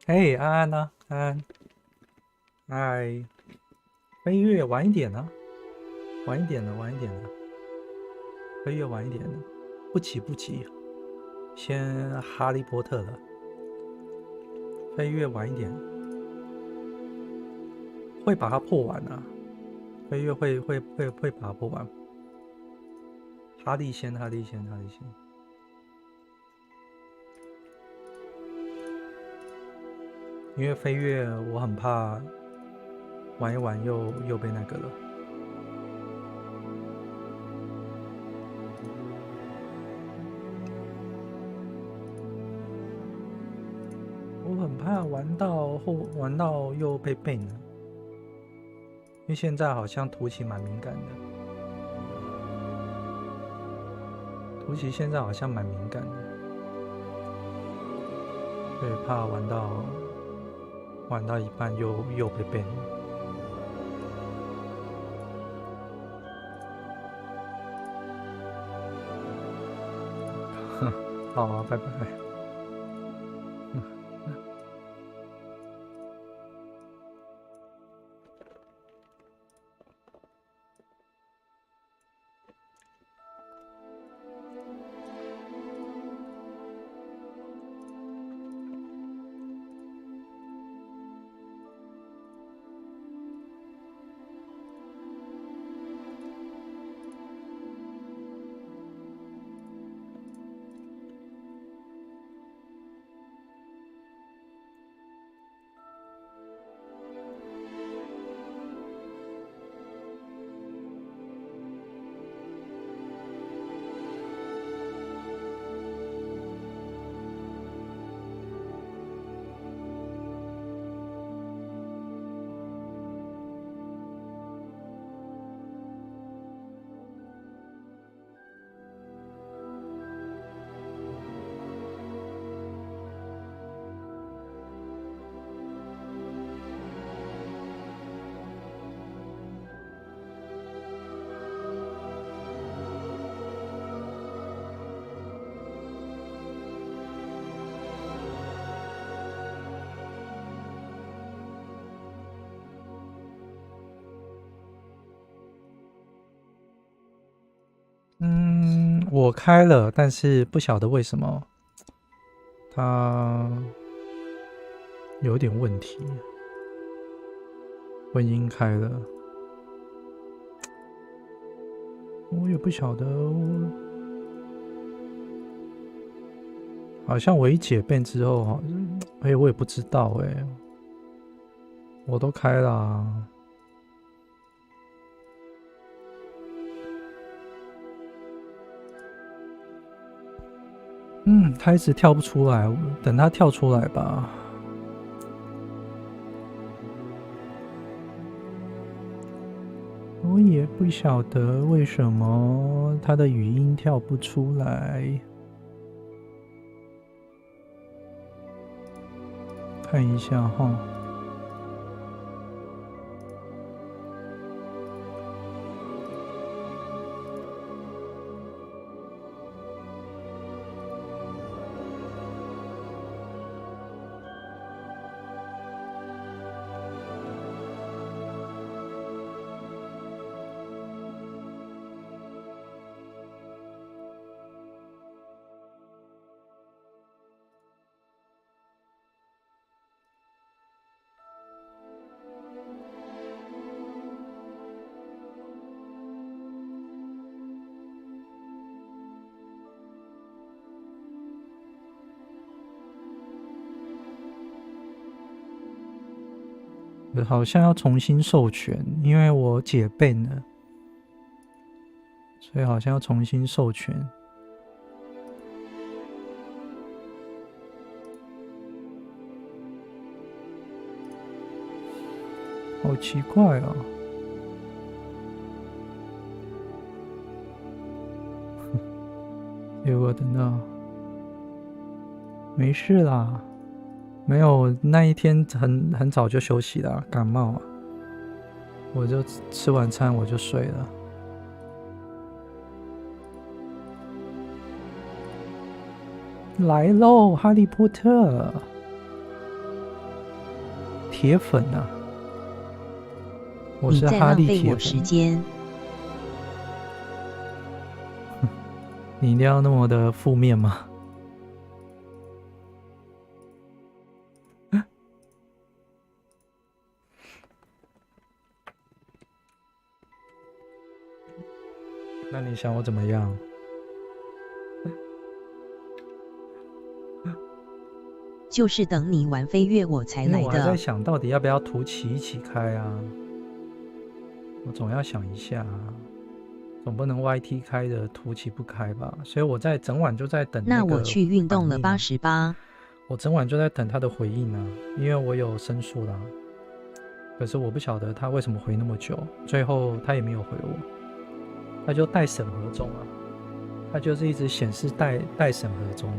哎，安安呢？安安，哎，飞跃晚一点呢、晚一点了，晚一点了，飞跃晚一点了，不急不急，先哈利波特了，飞跃晚一点，会把它破完啊，飞跃会把它破完，哈利先，哈利先，哈利先，因为飞跃我很怕玩一玩又被那个了。我很怕玩到又被 ban 了，因为现在好像图奇蛮敏感的，图奇现在好像蛮敏感的，所以怕玩到一半又被 ban 了。好啊，拜拜。我开了，但是不晓得为什么它有点问题。我已经开了，我也不晓得，好像我一解变之后，我也不知道我都开了啊。它一直跳不出来，等它跳出来吧。我也不晓得为什么它的语音跳不出来，看一下哈。好像要重新授权，因为我解变了，所以好像要重新授权。好奇怪啊！结果等到没事啦。没有，那一天很早就休息了，感冒啊，我就吃晚餐我就睡了。来喽，哈利波特！铁粉啊，我你在是哈浪费我利铁粉。时间。你一定要那么的负面吗？那你想我怎么样？就是等你玩飞跃我才来因为我还在的。想到底要不要图奇一起开啊，我总要想一下啊，总不能 YT 开的图奇不开吧，所以我在整晚就在等那个我去运动了反应啊88。我整晚就在等他的回应啊，因为我有申诉啦，可是我不晓得他为什么回那么久，最后他也没有回我，他就待审核中啊，他就是一直显示待审核中。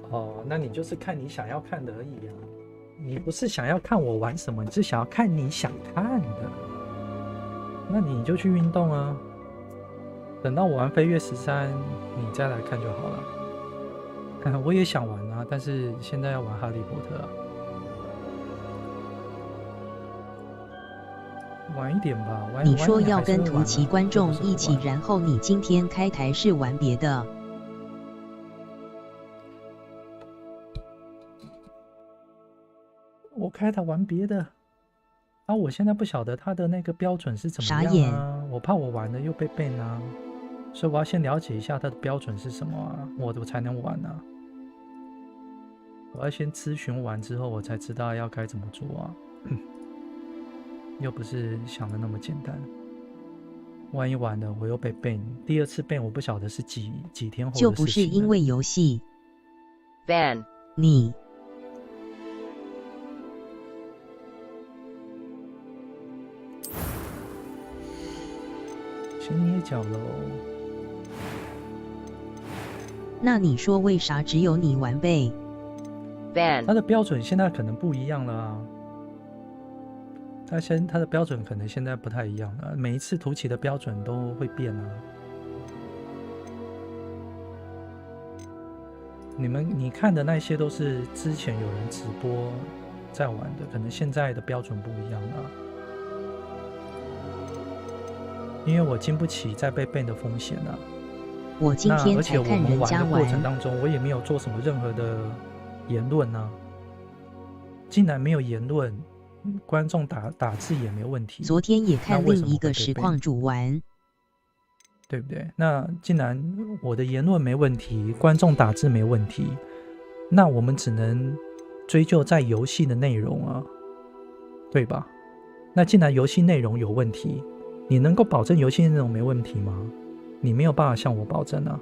哦，那你就是看你想要看的而已啊，你不是想要看我玩什么，你是想要看你想看的，那你就去运动啊，等到我玩飞跃13，你再来看就好了。我也想玩啊，但是现在要玩哈利波特啊，晚一点吧。你说要跟图图奇观众一起，然后你今天开台是玩别的。我开台玩别的啊，我现在不晓得他的那个标准是怎么样啊，傻眼，我怕我玩了又被 ban 啊，所以我要先了解一下他的标准是什么啊，我才能玩啊。我要先咨询完之后，我才知道要该怎么做啊。又不是想的那么简单，万一玩了我又被 ban， 第二次 ban 我不晓得是几天后的事情了。就不是因为游戏 ban 你。先捏脚喽。那你说为啥只有你玩呗？ ban 他的标准现在可能不一样了啊，他的标准可能现在不太一样了，每一次图奇的标准都会变啊。你看的那些都是之前有人直播在玩的，可能现在的标准不一样了。因为我经不起再被 ban 的风险啊。我今天才看人家而且我们玩的过程玩，当中，我也没有做什么任何的言论啊，竟然没有言论，观众打字也没问题，昨天也看另一个那为什么会被实 ban？况主玩，对不对？那既然我的言论没问题，观众打字没问题，那我们只能追究在游戏的内容啊，对吧？那既然游戏内容有问题，你能够保证游戏内容没问题吗？你没有办法向我保证啊。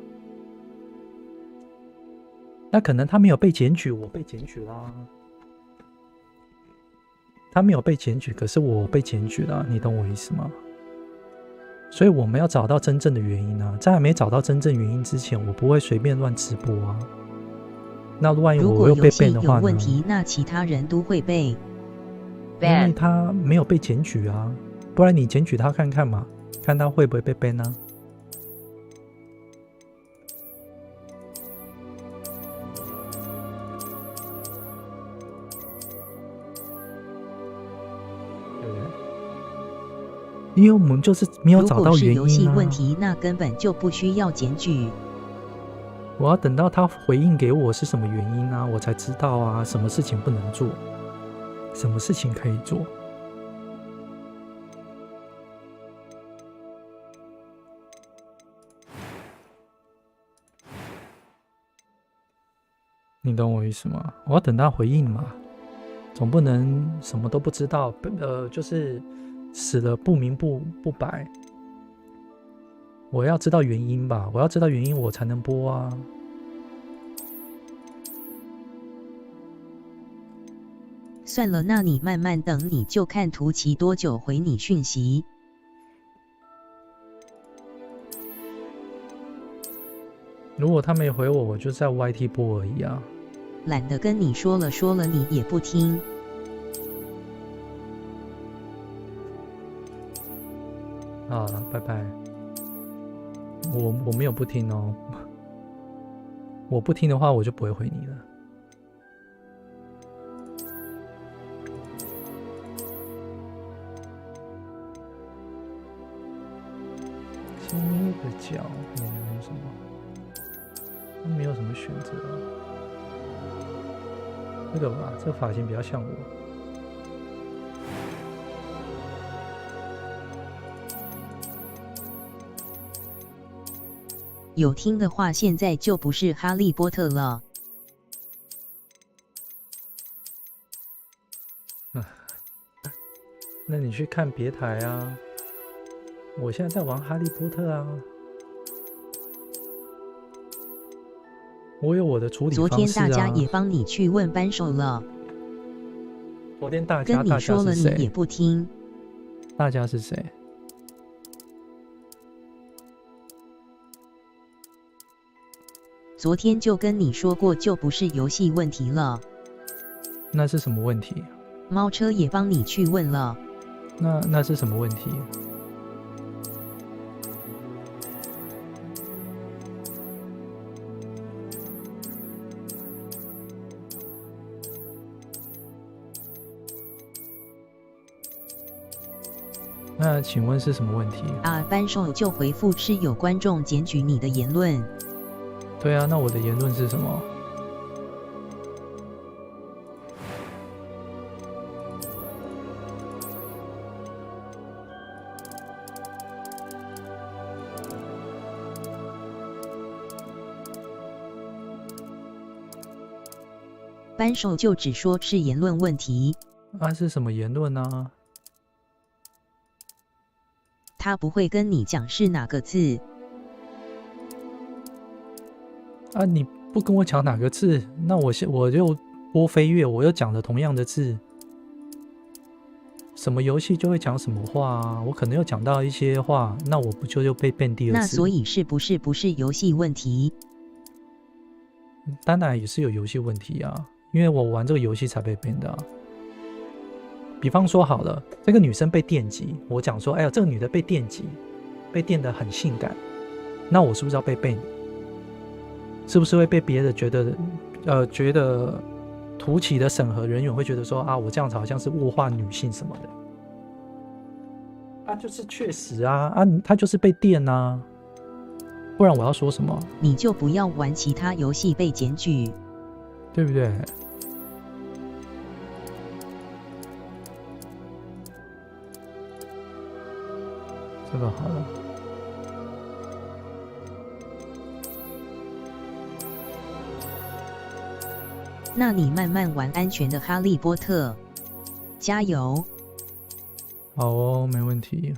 那可能他没有被检举，我被检举啦。他没有被检举，可是我被检举了，你懂我意思吗？所以我们要找到真正的原因啊，在还没找到真正原因之前，我不会随便乱直播啊。那万一如果我又被游戏 ban 的话呢？有问题，那其他人都会被因为 ban 他没有被检举啊，不然你检举他看看嘛，看他会不会被 ban 啊？因为我们就是没有找到原因啊。如果是游戏问题，那根本就不需要检举。我要等到他回应给我是什么原因啊，我才知道啊，什么事情不能做，什么事情可以做。你懂我意思吗？我要等他回应嘛，总不能什么都不知道，就是死了不明不白。我要知道原因吧，我要知道原因我才能播啊。算了，那你慢慢等，你就看图奇多久回你讯息。如果他没回我，我就在 YT 播而已啊。懒得跟你说了你也不听。好了，拜拜。我没有不听哦，我不听的话，我就不会回你了。捏个脚，没有什么，没有什么选择啊。这个吧，这个发型比较像我。有听的话，现在就不是哈利波特了。那你去看别台啊！我现在在玩哈利波特啊！我有我的处理方式啊。昨天大家也帮你去问扳手了。昨天大跟你说了，你也不听。大家是谁？昨天就跟你说过，就不是游戏问题了。那是什么问题？猫车也帮你去问了。那是什么问题？那请问是什么问题？啊，扳手就回复是有观众检举你的言论。对啊，那我的言论是什么？扳手就只说是言论问题。啊，是什么言论啊？他不会跟你讲是哪个字。啊，你不跟我讲哪个字，那我就播飞跃，我又讲了同样的字，什么游戏就会讲什么话啊？我可能又讲到一些话，那我不就又被变第二次？那所以是不是游戏问题？当然也是有游戏问题啊，因为我玩这个游戏才被变的啊。比方说好了，这个女生被电击，我讲说，哎呀，这个女的被电击，被电得很性感，那我是不是要被 ban？是不是会被别人觉得图奇的审核人员会觉得说啊，我这样子好像是物化女性什么的？啊，就是确实啊，他就是被电啊，不然我要说什么？你就不要玩其他游戏被检举，对不对？这个好了。那你慢慢玩安全的哈利波特，加油！好哦，没问题，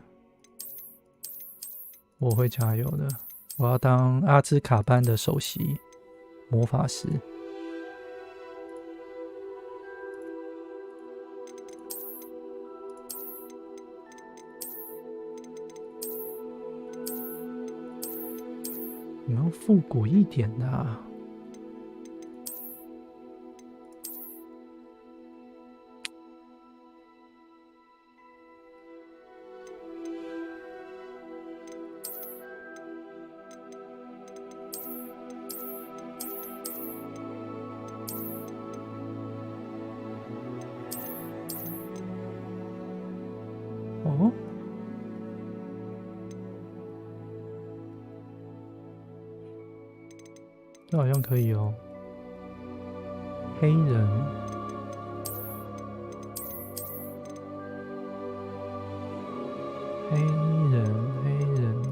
我会加油的。我要当阿兹卡班的首席魔法师。你们要复古一点的啊。哦，这好像可以哦。黑人，黑人，黑人，黑人。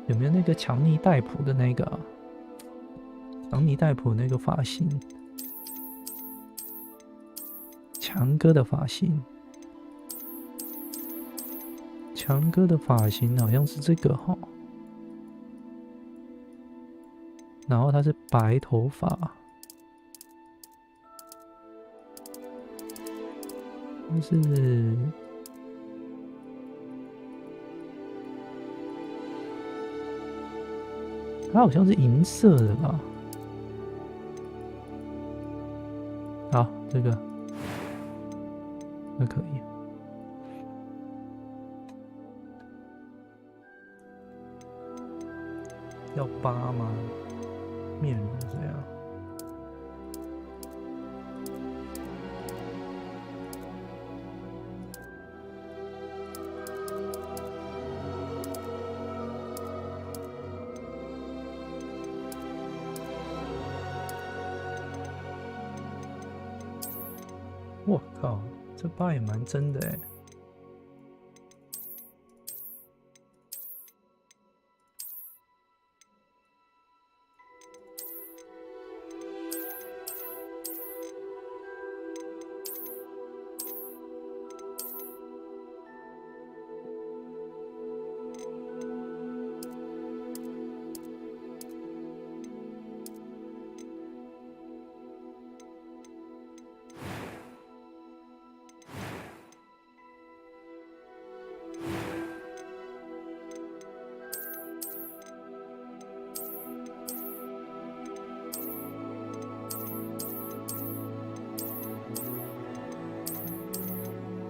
有没有那个强尼戴普的那个啊？强尼戴普那个发型，强哥的发型，强哥的发型好像是这个哈，然后他是白头发，他是它好像是银色的吧？好，这个可以。要扒吗？面容这样。我靠，这疤也蛮真的哎。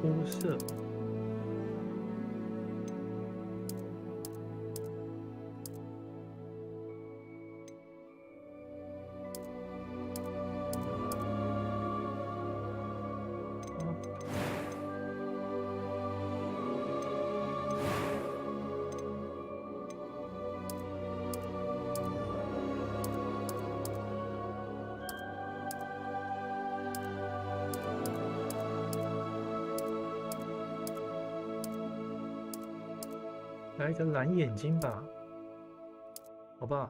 肤色，来一个蓝眼睛吧，好不好？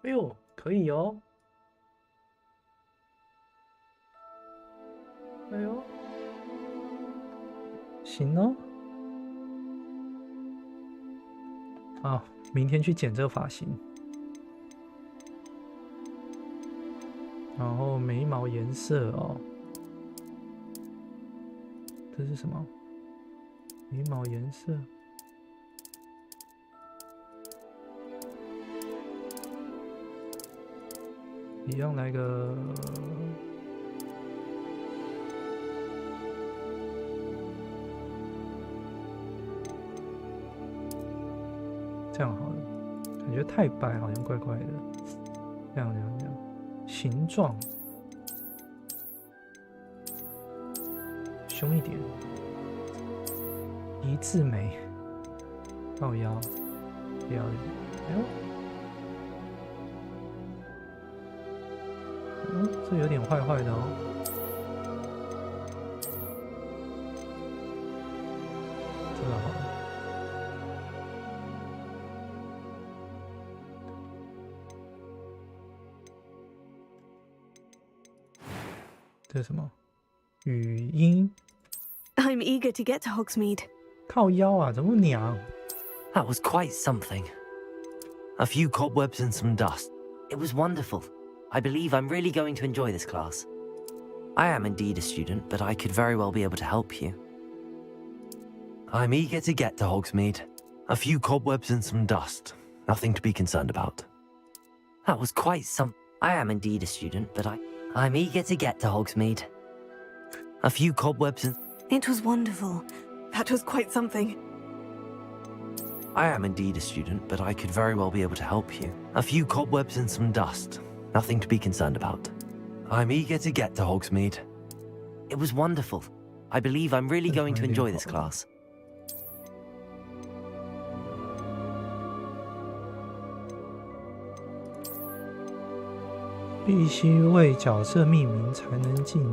哎呦，可以哦！哎呦，行哦。好，明天去剪这个发型。然后眉毛颜色哦，这是什么？眉毛颜色。一样来个这样好了，感觉太白好像怪怪的。这样，形状凶一点，一字眉，靠腰，不要，哎呦。这有点坏坏的哦。这个好了。这是什么？语音。I'm eager to get to Hogsmeade. 靠腰啊，怎么娘？ That was quite something. A few cobwebs and some dust. It was wonderful. I believe I'm really going to enjoy this class. I am indeed a student, but I could very well be able to help you. I'm eager to get to Hogsmeade. A few cobwebs and some dust. Nothing to be concerned about. That was quite some... I am indeed a student, but I'm eager to get to Hogsmeade. A few cobwebs and... It was wonderful. That was quite something. I am indeed a student, but I could very well be able to help you. A few cobwebs and some dust. Nothing to be concerned about. I'm eager to get to Hogsmeade. It was wonderful. I believe I'm really going to enjoy this class. 必须为角色命名才能进入。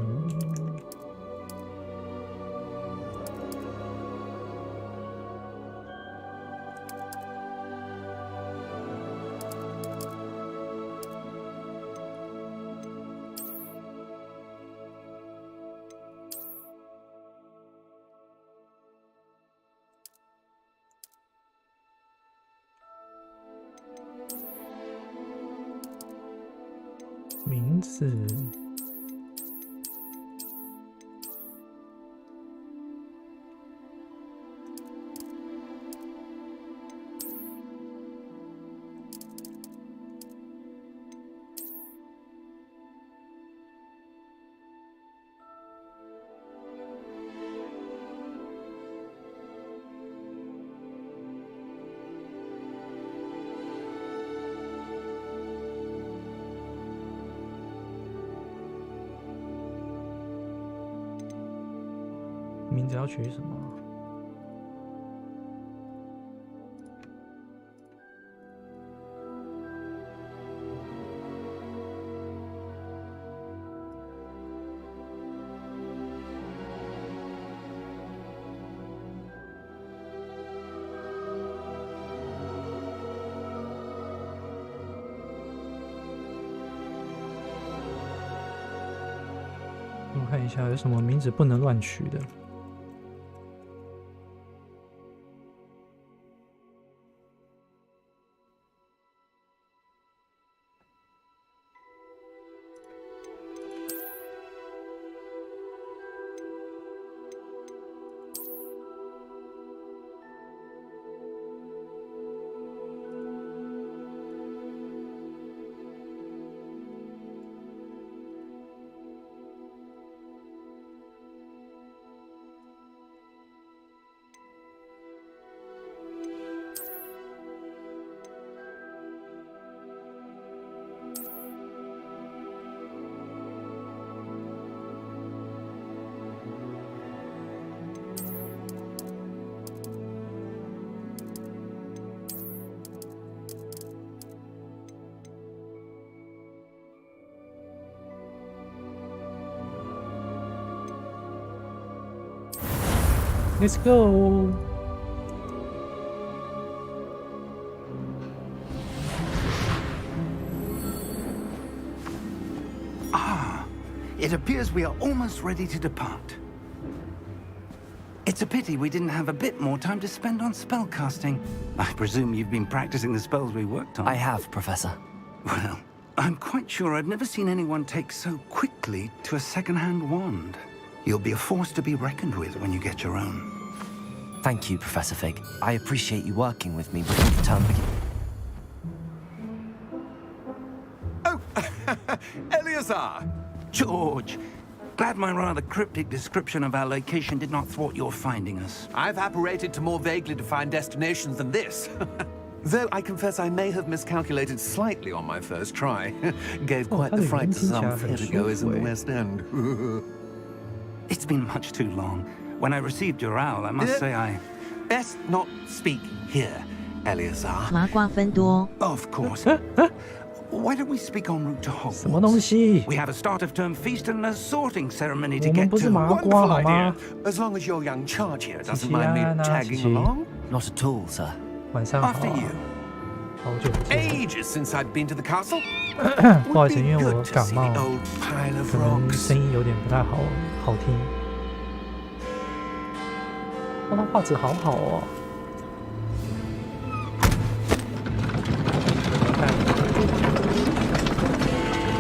名字，名字要取什么？我看一下有什么名字不能乱取的。Let's go. It appears we are almost ready to depart. It's a pity we didn't have a bit more time to spend on spellcasting. I presume you've been practicing the spells we worked on. I have, Professor. Well, I'm quite sure I've never seen anyone take so quickly to a second-hand wand. You'll be a force to be reckoned with when you get your own. Thank you, Professor Fig. I appreciate you working with me before the term begins. Oh, Eleazar! George! Glad my rather cryptic description of our location did not thwart your finding us. I've apparated to more vaguely defined destinations than this. Though I confess I may have miscalculated slightly on my first try. Gave quite the fright to some theatregoers in the West End. It's been much too long. When I received your owl, I must say I... Best not speak here, Eleazar. 麻瓜分多。 Of course. Why don't we speak en route to 什么东 Hogwarts? 西？ We have a start of term feast and a sorting ceremony to 我们 get 不是 to. 麻瓜 Wonderful 好吗 idea. As long as your young charge here doesn't 琪琪 mind me 安啊，琪 tagging 琪， along. Not at all, sir. 晚上好 After 啊 you.，好久不见。 Ages since I'd been to the castle. 不好意思， Would 因 be 为我 good to 感 see 冒 the，old pile of 可能 rocks. 声音有点不太好听。哇，那画质好好哦。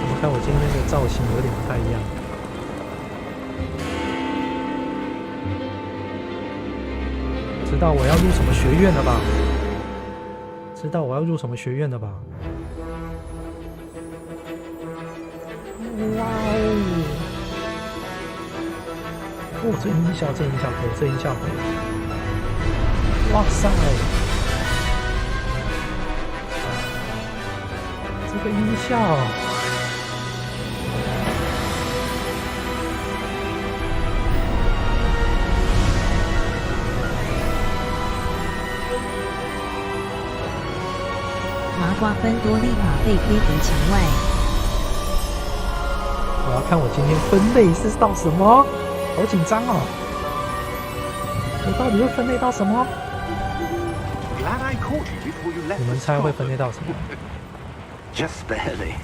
我看我今天的造型有点不太一样。知道我要入什么学院了吧？知道我要入什么学院了吧？哇哦！哦，这音效，这音效可以，这音效可以。哇塞！这个音效。麻瓜分多立马被推回墙外。我要看我今天分类是到什么，好紧张哦！我到底会分类到什么？ Glad I caught you before you left. 你们猜会分类到什么？ Just barely.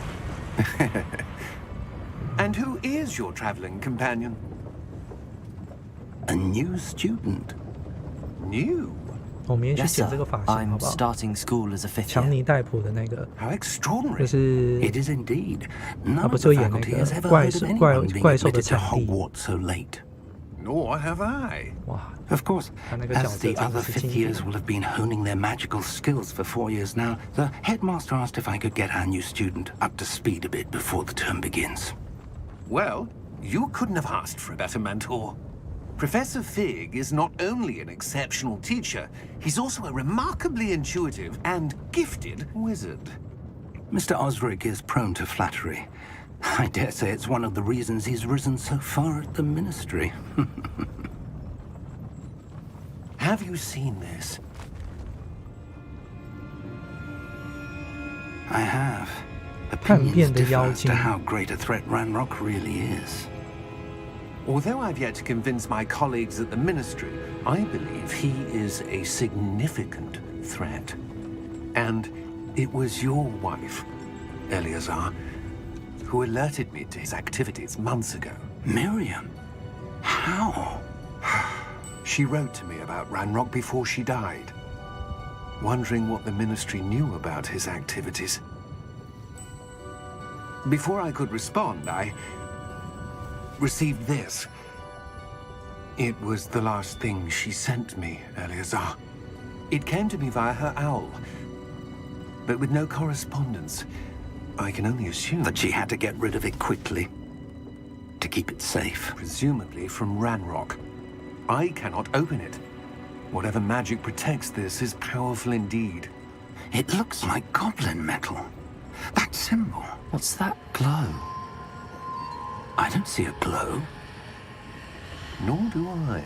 And who is your traveling companion? A new student. New? 我明天去 Yes, 剪 sir. 这个发型，好 I'm 不好？ starting school as a fifth 强 year. 尼戴普的那个， How 就 extraordinary. 是 It is indeed. None 他 of 不 the 是有演那 faculty 个 has ever 怪 heard 兽 of 怪 anyone being 怪兽的 admitted to 产地， Hogwarts so late. Nor have I. 哇！ Of course, 他那个角 as 色 the 真的 other 是 fifth 经典 years。will have been honing their magical skills for 4 years now, the headmaster asked if I could get our new student up to speed a bit before the term begins. Well, you couldn't have asked for a better mentor. Professor Fig is not only an exceptional teacher, he's also a remarkably intuitive and gifted wizard. Mr. Osric is prone to flattery. I dare say it's one of the reasons he's risen so far at the ministry. Have you seen this? I have. 叛变 Opinions 的 differ 妖 as 精 to how great a threat Ranrock really is. Although I've yet to convince my colleagues at the Ministry, I believe he is a significant threat. And it was your wife, Eleazar, who alerted me to his activities months ago. Miriam? How? She wrote to me about Ranrock before she died, wondering what the Ministry knew about his activities. Before I could respond, I received this. It was the last thing she sent me, Eleazar. It came to me via her owl, but with no correspondence. I can only assume That she had to get rid of it quickly to keep it safe. presumably from Ranrock. I cannot open it. Whatever magic protects this is powerful indeed. It looks like goblin metal. That symbol. What's that glow? I don't see a glow. Nor do I.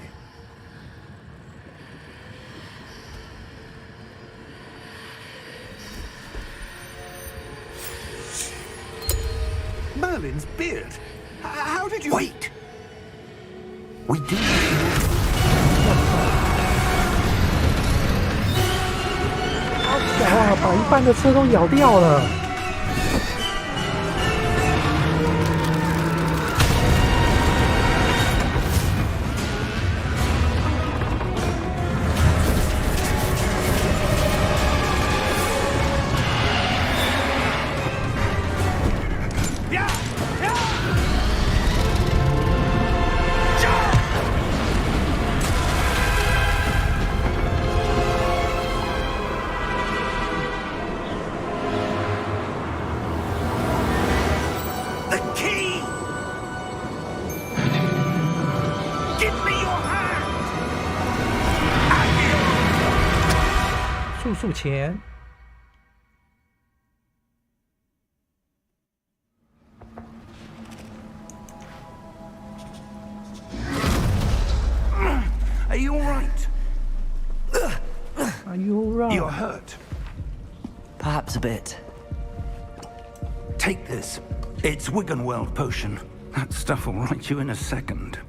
Merlin's beard. How did you... Wait! We do. 好小啊，把一半的车都咬掉了。The key! Give me your hand! 速速前。Are you all right? Are you right? You're hurt. Perhaps a bit. Take this. It's Wiggenweld potion. That stuff will right you in a second.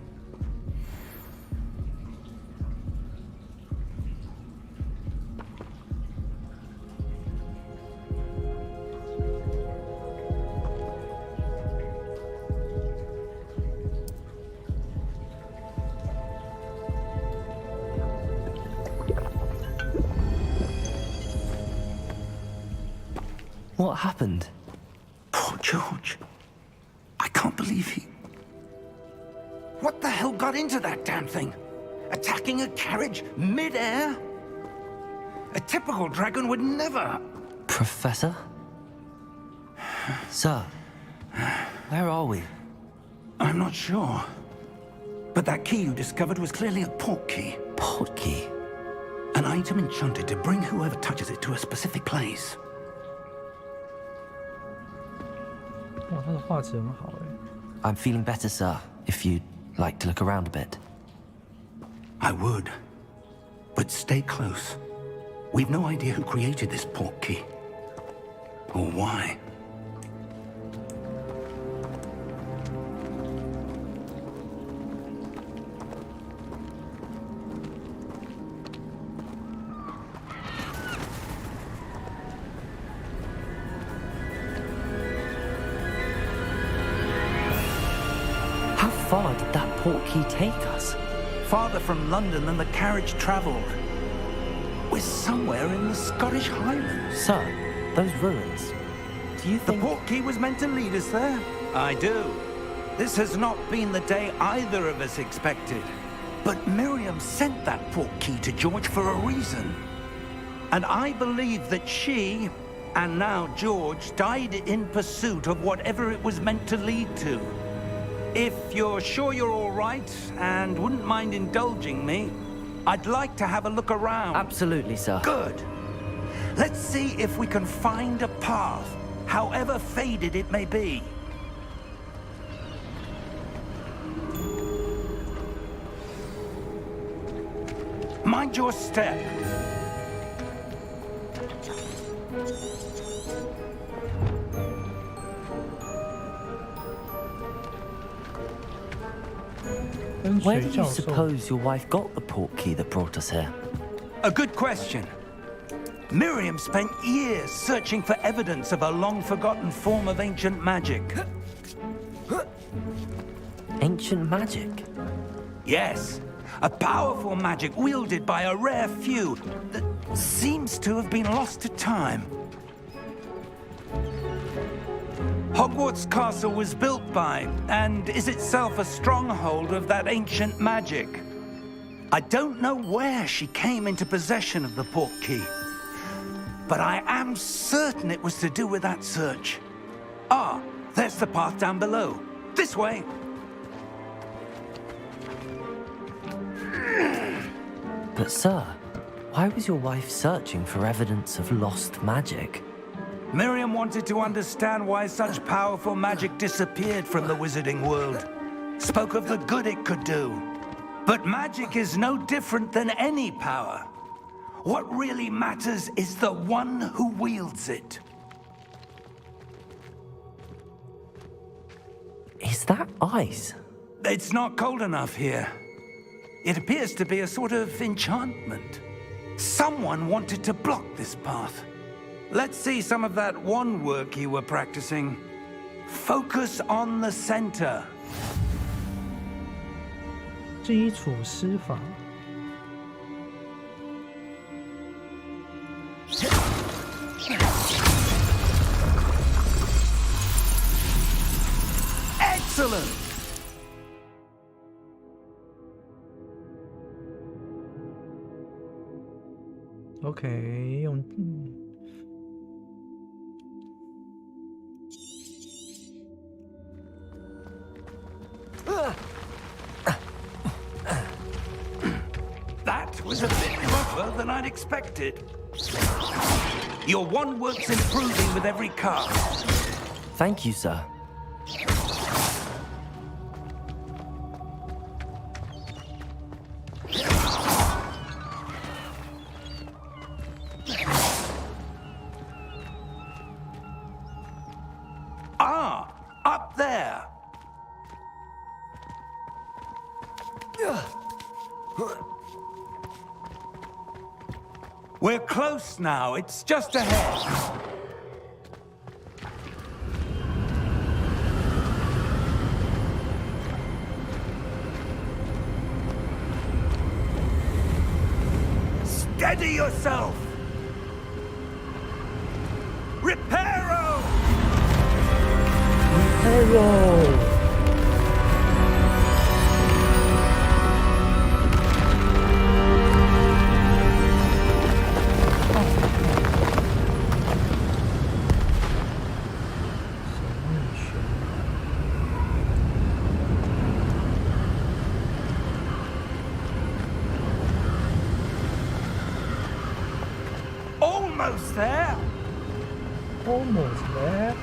What happened? Poor George. I can't believe he... What the hell got into that damn thing? Attacking a carriage mid-air? A typical dragon would never... Professor? Sir, where are we? I'm not sure. But that key you discovered was clearly a port key. Port key. An item enchanted to bring whoever touches it to a specific place. 哇，他的画质很好哎。 I'm feeling better, sir, if you'd like to look around a bit. I would. But stay close. We've no idea who created this port key. Or why. How far did that port key take us? Farther from London than the carriage travelled. We're somewhere in the Scottish Highlands. Sir, those ruins. Do you The think... port key was meant to lead us there? I do. This has not been the day either of us expected. But Miriam sent that port key to George for a reason. And I believe that she, and now George, died in pursuit of whatever it was meant to lead to. If you're sure you're all right and wouldn't mind indulging me, I'd like to have a look around. Absolutely, sir. Good. Let's see if we can find a path, however faded it may be. Mind your step. Where do you suppose your wife got the portkey that brought us here? A good question. Miriam spent years searching for evidence of a long-forgotten form of ancient magic. Ancient magic? Yes, a powerful magic wielded by a rare few that seems to have been lost to time. Hogwarts Castle was built by, and is itself a stronghold of that ancient magic. I don't know where she came into possession of the portkey, but I am certain it was to do with that search. Ah, there's the path down below. This way. But sir, why was your wife searching for evidence of lost magic? Miriam wanted to understand why such powerful magic disappeared from the wizarding world. Spoke of the good it could do. But magic is no different than any power. What really matters is the one who wields it. Is that ice? It's not cold enough here. It appears to be a sort of enchantment. Someone wanted to block this path. Let's see some of that wand work you were practicing. Focus on the center. 基础施法。Excellent! OK， 用That was a bit rougher than I'd expected. Your wand work's improving with every cast. Thank you, sir. Ah, up there. We're close now. It's just ahead. Steady yourself. Reparo! Hello。Almost there. Almost there.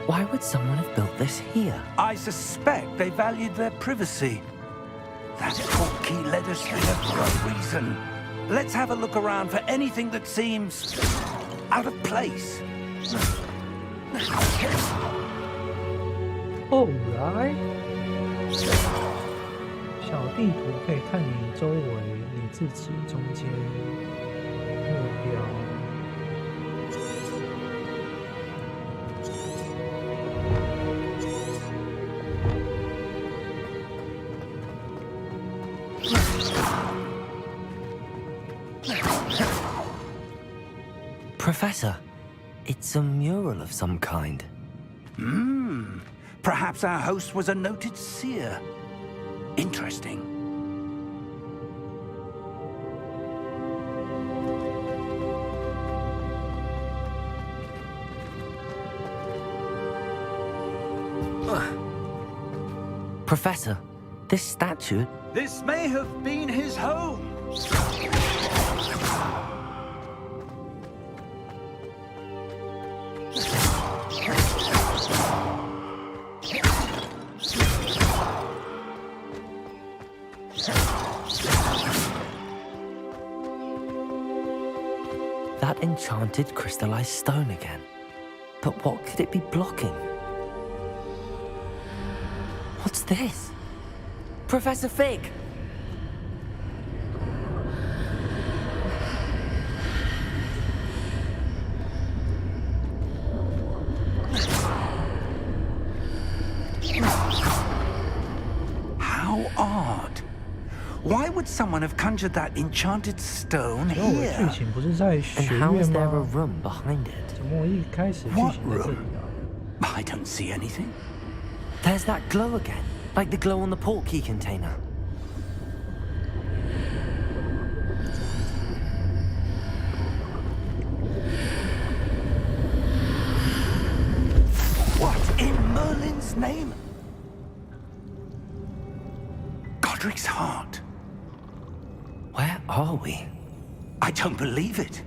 Why would someone have built this here? I suspect they valued their privacy. That portkey led us here for a reason. Let's have a look around for anything that seems out of place. Alright， 小地图可以看你周围、你自己中间目标。Professor, it's a mural of some kind. Perhaps our host was a noted seer. Interesting. Professor, this statue, This may have been his home. That enchanted crystallized stone again. But what could it be blocking? What's this? Professor Fig! How odd. Why would someone have conjured that enchanted stone 然后我的 here? 剧情不是在学 And how 院 is there a 吗？ room behind it? 怎么我一开始剧情在这里啊？ I don't see anything. There's that glow again, like the glow on the portkey container. What in Merlin's name? Godric's heart. Where are we? I don't believe it.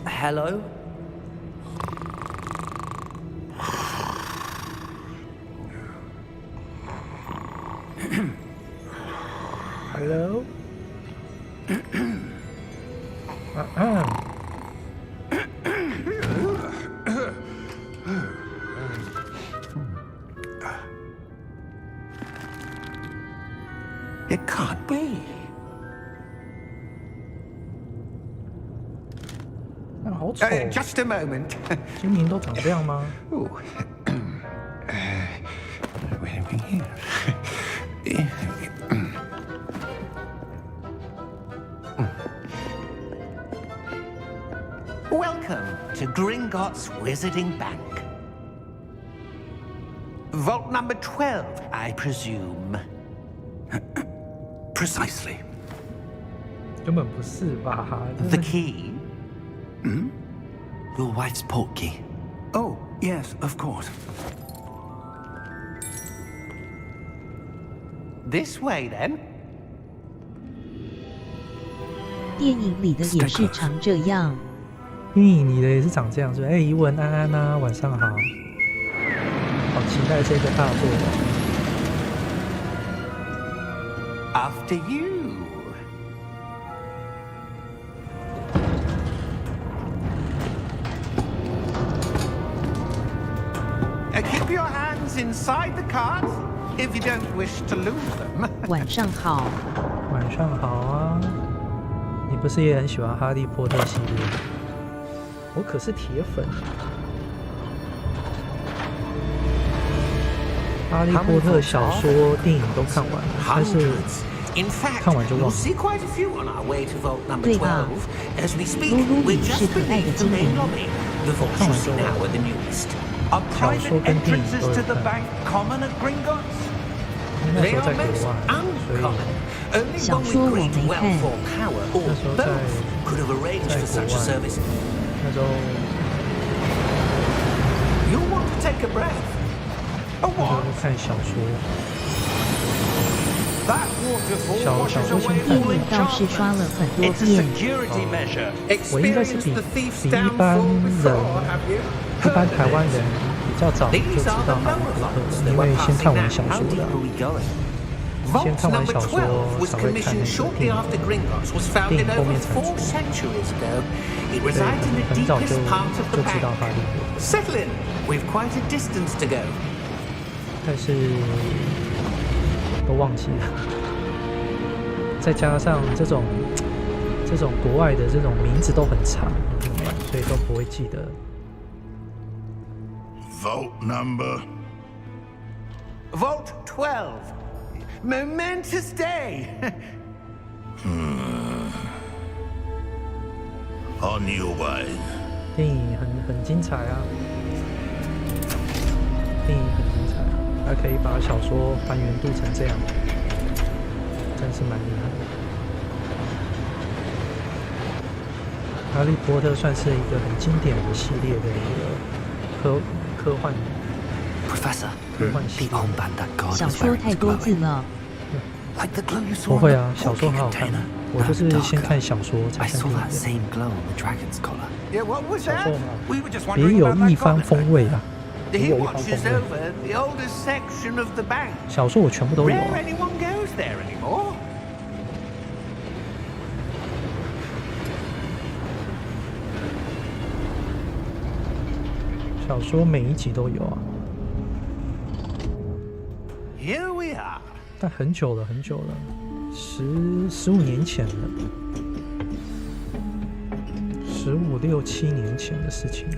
Hello? Hello？ It can't be. 那好丑， Just a moment. 精灵都长这样吗？ Ooh. Wait a minute. Welcome to Gringotts Wizarding Bank. Vault number 12, I presume. Precisely. 根本不是吧？ The key? Your wife's portkey. Oh, yes, of course. This way, then. 电影里的也是常这样。电影里的也是长这样，是吧？哎，怡文安安啊，晚上好，好期待这个大作。 After you. Keep your hands inside the cart if you don't wish to lose them. 晚上好，晚上好啊！你不是也很喜欢哈利波特系列？我可是铁粉。哈利波特小说、电影都看完了，但是 In fact, 看完就 you'll 忘了。 see quite a few on our way to vault number 对吧？ 12. As we speak, 露露 we're 里是 just 可爱的 beneath the 精 main 灵。 lobby. The vault 看 you 完 see 之后 now are the newest. Are 小 private 说跟电影 entrances 都有 to the 看。 bank common at Gringotts? 那时 They 候在 are 国 most 外，所以 uncommon. Only 小 one 说 with 我 great 没 wealth 看。 or power, or 那时候在 both, could have arranged for 在 such 国 a 外 service. 那时候 You'll want to take a breath. A 那时候 what? 看小说， That waterfall 小 washes 说先 away 看 all 电影倒是刷了很多 It's a 遍。 security measure. 我应该是 Experienced 比 the thief's 比一般 downfall 人 before, have you? 一般台湾人比较早就知 These 道 are 哈 the 利波 number 特 vaults 的， that 因 we're 为先 passing 看完 now. 小 How 说 deep 的 are。we going? 先 Vault 看完 number 小说 12 was 才会看那 commissioned 个 shortly 电影。 after Gringotts was 电 founded 影后 over 面才 4 出， centuries ago. It 所以 resides in the 很早就 deepest part of 就 the 知道哈 bank. 利波特， Settle in. We've quite a distance to go. 但是都忘记了。再加上这种国外的这种名字都很长，所以都不会记得。 Vault number. Vault 12. Momentous day. On your way. 电影很精彩啊，电影很精彩，还可以把小说还原度成这样，真是蛮厉害的。哈利波特算是一个很经典的系列的一个科幻 Professor, 科幻系 the 列。 armband that guard 小 was 说 wearing 太 is 多字 glowing. 了， Like the glow you 不 saw 会 in 啊， the 小说 porky 很好看 container. 我就 That 是先 darker. 看小说才 I 看 saw 电 that 影。 same glow on the dragon's collar. Yeah, what was 小 that? 说很好 We were just 别 wondering 有 about 一 that 番 goblet. 风味啊！ He 别有一番 watches 风味。 over the oldest section of the bank. 小说我全部都有 Rare 啊。 anyone goes there anymore. 小说每一集都有啊， Here we are. 但很久了，很久了，15年前了，15、6、7年前的事情了。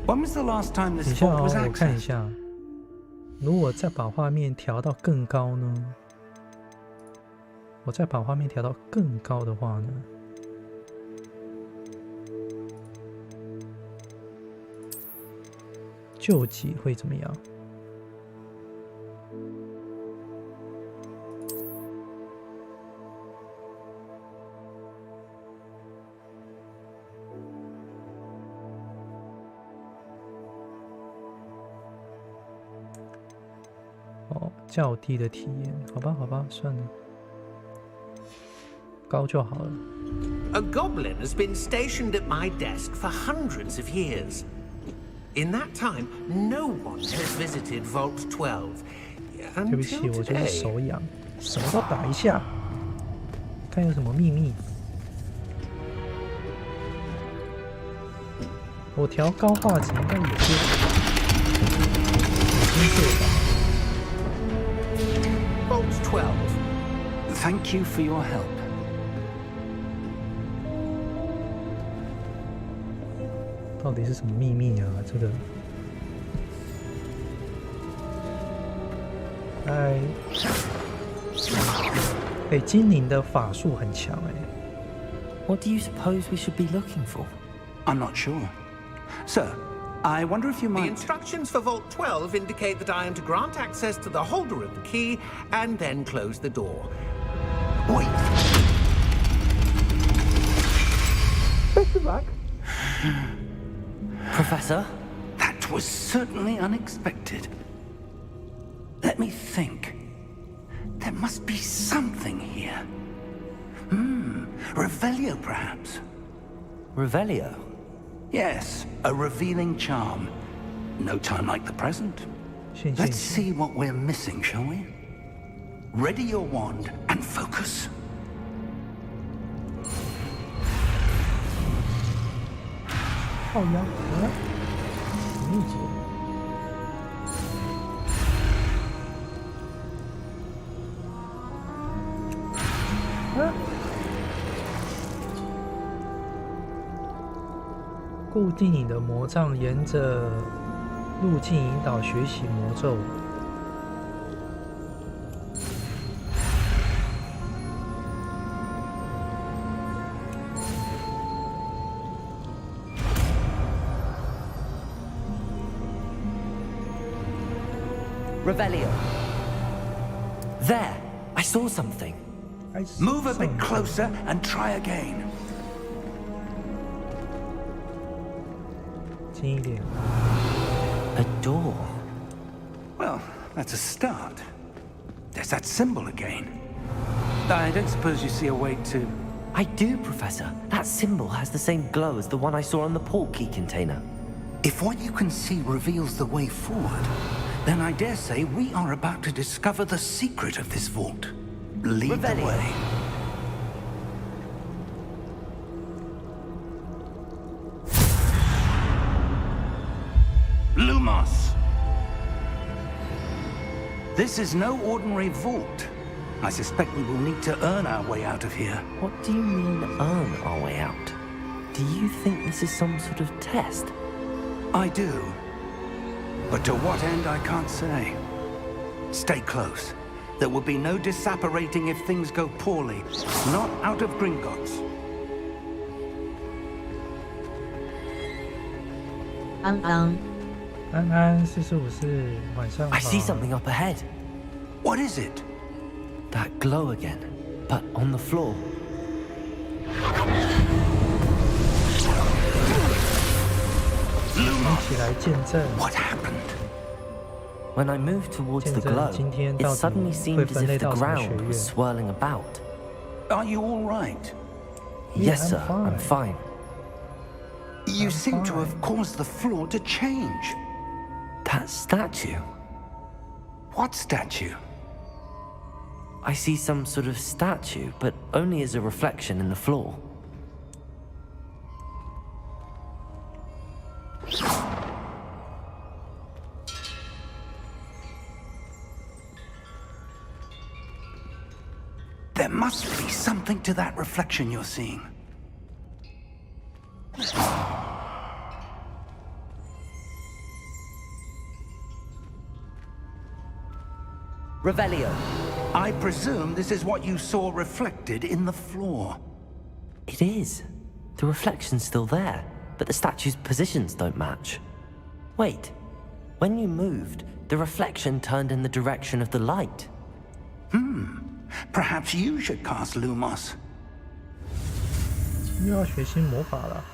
When was the last time 等 this 一下 fort 哦， was 我看一 accessed? 下，如果再把画面调到更高呢？我再把画面调到更高的话呢？救急会怎么样？哦，较低的体验，好吧，好吧，算了，高就好了。 A goblin has been stationed at my desk for hundreds of years. In that time, no one has visited Vault 12. 对不起， Until 我就是 today. 手痒，什么都打一下，看有什么秘密。我调高画质应该也是，已经做到。 Vault 12. Thank you for your help. 到底是什么秘密啊？这个，哎，精灵的法术很强哎。 What do you suppose we should be looking for? I'm not sure. Sir, I wonder if you The might... instructions for Vault 12 indicate that I am to grant access to the holder of the key and then close the door. Wait. Professor? That was certainly unexpected. Let me think. There must be something here. Revelio, perhaps? Revelio? Yes, a revealing charm. No time like the present. 谢谢 Let's 谢。 see what we're missing, shall we? Ready your wand and focus. 靠腰，什么意思？固定你的魔杖，沿着路径引导学习魔咒。Revelio. There! I saw something. Move a bit closer and try again. 近一点。 A door. Well, that's a start. There's that symbol again. I don't suppose you see a way to... I do, Professor. That symbol has the same glow as the one I saw on the port key container. If what you can see reveals the way forward, then I dare say we are about to discover the secret of this vault. Lead the Revelio. way. Lumos! This is no ordinary vault. I suspect we will need to earn our way out of here. What do you mean, earn our way out? Do you think this is some sort of test? I do. But to what end, I can't say. Stay close. There will be no disapparating if things go poorly. Not out of Gringotts. 安安，安安，4454，晚上好。 I see something up ahead. What is it? That glow again, but on the floor. 一起来见证。 What happened? When I moved towards the 见证 glow, 今天 it 到底 suddenly 会 seemed as 分类 if the 到什么学 ground 院 was swirling about. Are you all right? Yeah, Yes, sir, I'm fine. You I'm seem to fine. have caused the floor to change. That statue. What statue? I see some sort of statue, but only as a reflection in the floor. There must be something to that reflection you're seeing. Revelio. I presume this is what you saw reflected in the floor. It is. The reflection's still there, but the statue's positions don't match. Wait. When you moved, the reflection turned in the direction of the light. Perhaps you should cast Lumos. 又要学新魔法了。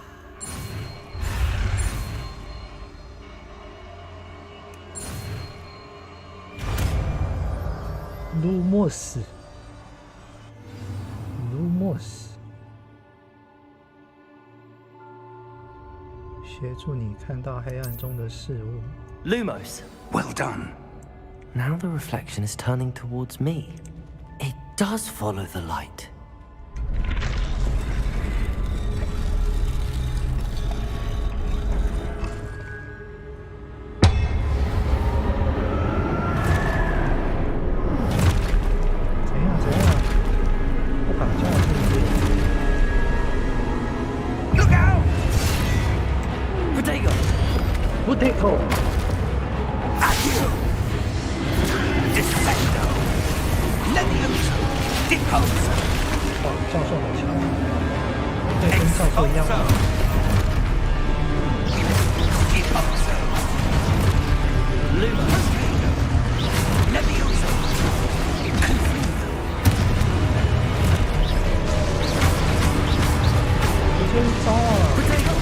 卢莫斯，卢莫斯，协助你看到黑暗中的事物。 Lumos. Well done. Now the reflection is turning towards me. It does follow the light. Look out! Potato， Accio! Descendo! Levioso! Deposo! 哇，教授好强，对，跟教授一样吗？ Deposo! Lumos. Levioso! 直接一招啊！ Confringo!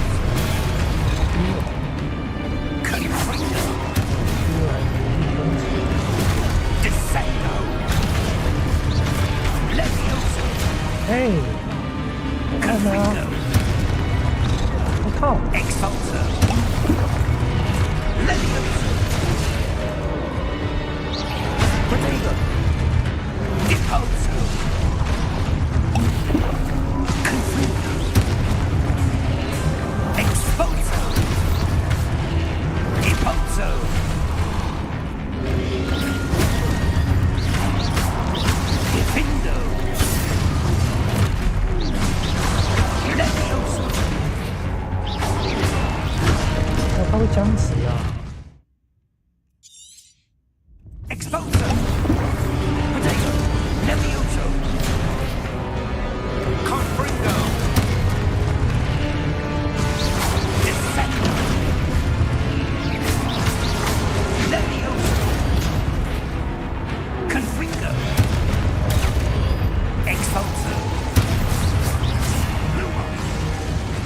突然无力攻击， Descendo! Levioso! 哎，我看呢， Confringo! 我靠， Exalter! Levioso! Potato. Deposo! Confringo! Exposo! Deposo! Defindo! Levioso! 哦，他会僵持啊！ Exposo! Potato! Levioso! Confringo! Descendo! Levioso! Confringo! Exposo!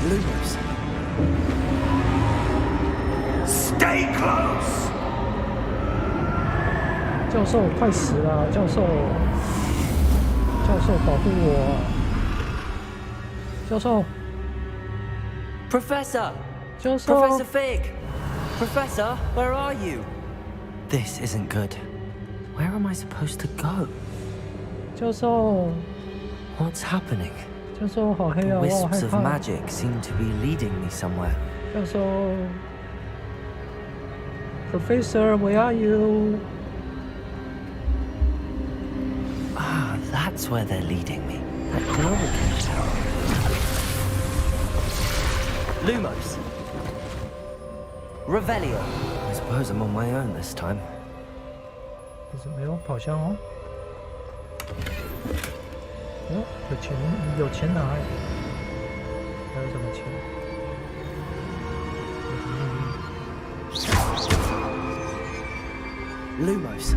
Lumos. Stay close! 教授快死了，教授，教授保护我，教授， Professor. 教授， Professor Fig. Professor, where are you? This isn't good. Where am I supposed to go? 教授， What's happening? 教授好黑啊，我好 Wisps 害 of 怕。 magic seem to be leading me somewhere. 教授，Professor, where are you？ Ah, that's where they're leading me. That global tower. Lumos. Revelio. I suppose I'm on my own this time. 可是没有跑向哦。哦，有钱，有钱拿哎！还有什么钱？有什么秘密？ Lumos.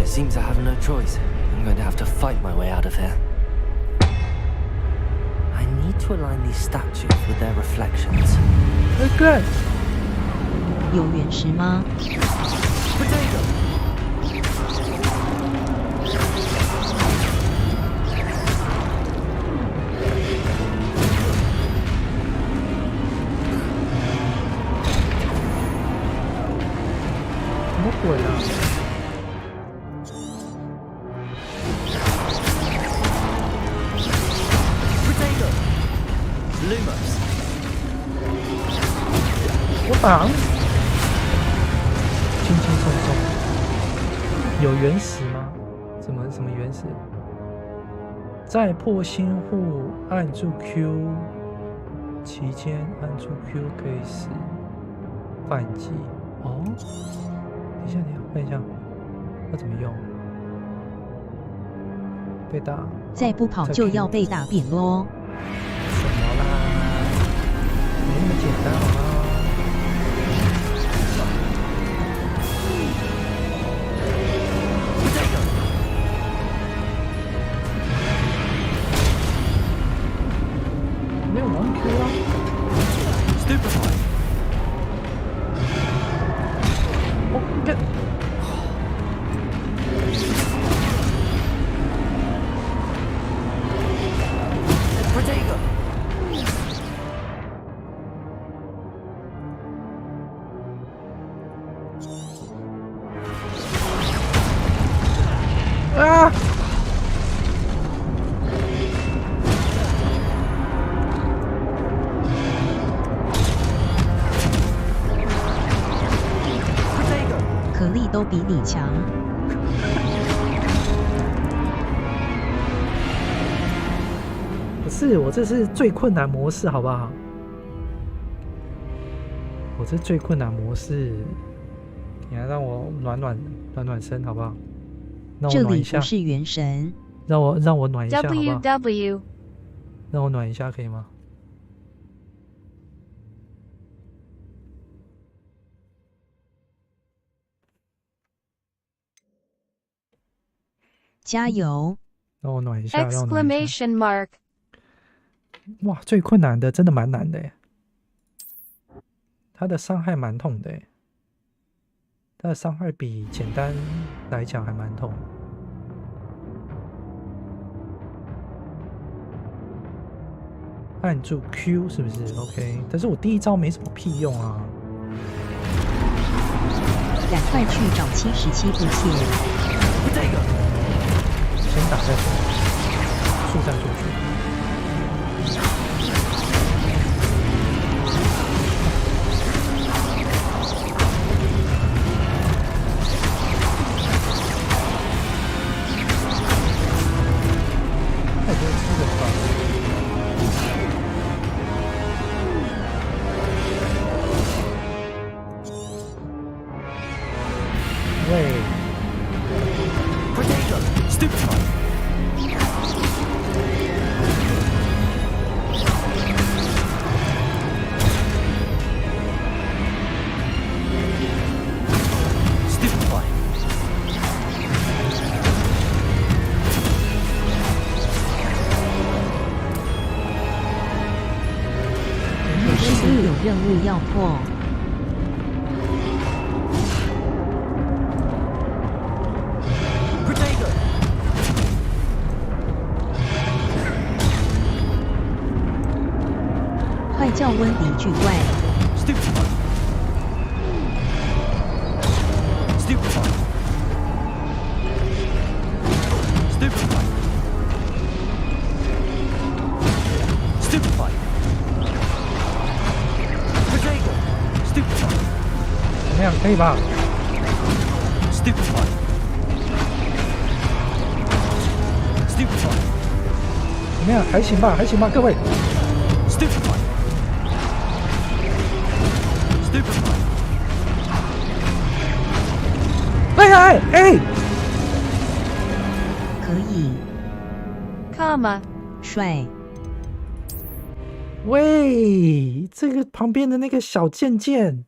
It seems I have no choice. I'm going to have to fight my way out of here. to align these statues with their reflections. Good. 有原石吗？ Potato! 什么鬼啊？ Lumos. 我绑，轻轻松松。有原石吗？什么原石？在破新户按住 Q 期间，按住 Q 可以使反击。哦，等一下，看一下，要怎么用？被打。再不跑就要被打扁咯。 什么啦？没那么简单好吗？没有王 Q 啊 Stupefy. 哦，看。 啊！可力都比你强。不是，我这是最困难模式，好不好？我这最困难模式，你来让我暖身，好不好？让我暖一下。这里不是元神。让我暖一下，好不好？ WW 让我暖一下，可以吗？加油！让我暖一下，让我暖一下。 exclamation mark 哇，最困难的真的蛮难的耶，他的伤害蛮痛的耶，他的伤害比简单来讲还蛮痛。按住 Q 是不是 ？OK， 但是我第一招没什么屁用啊。赶快去找77不切。先打再说，速战速决。 任务要破，快叫温迪巨怪！怎么样？可以吧？怎么样？还行吧，还行吧，各位。哎！可以， comma 帅。喂，这个旁边的那个小剑剑。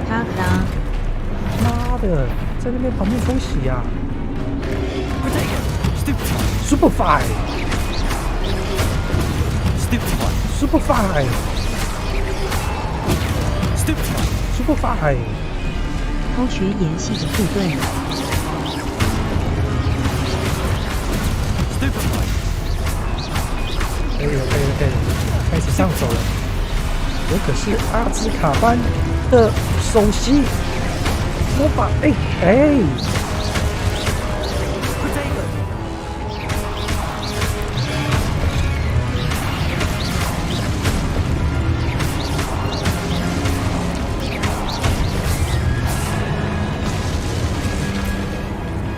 他哒！妈的，在那边旁边偷袭啊！ Superfly Superfly Superfly 偷学演戏的部队。可以了，开始上手了。我可是阿兹卡班的首席魔法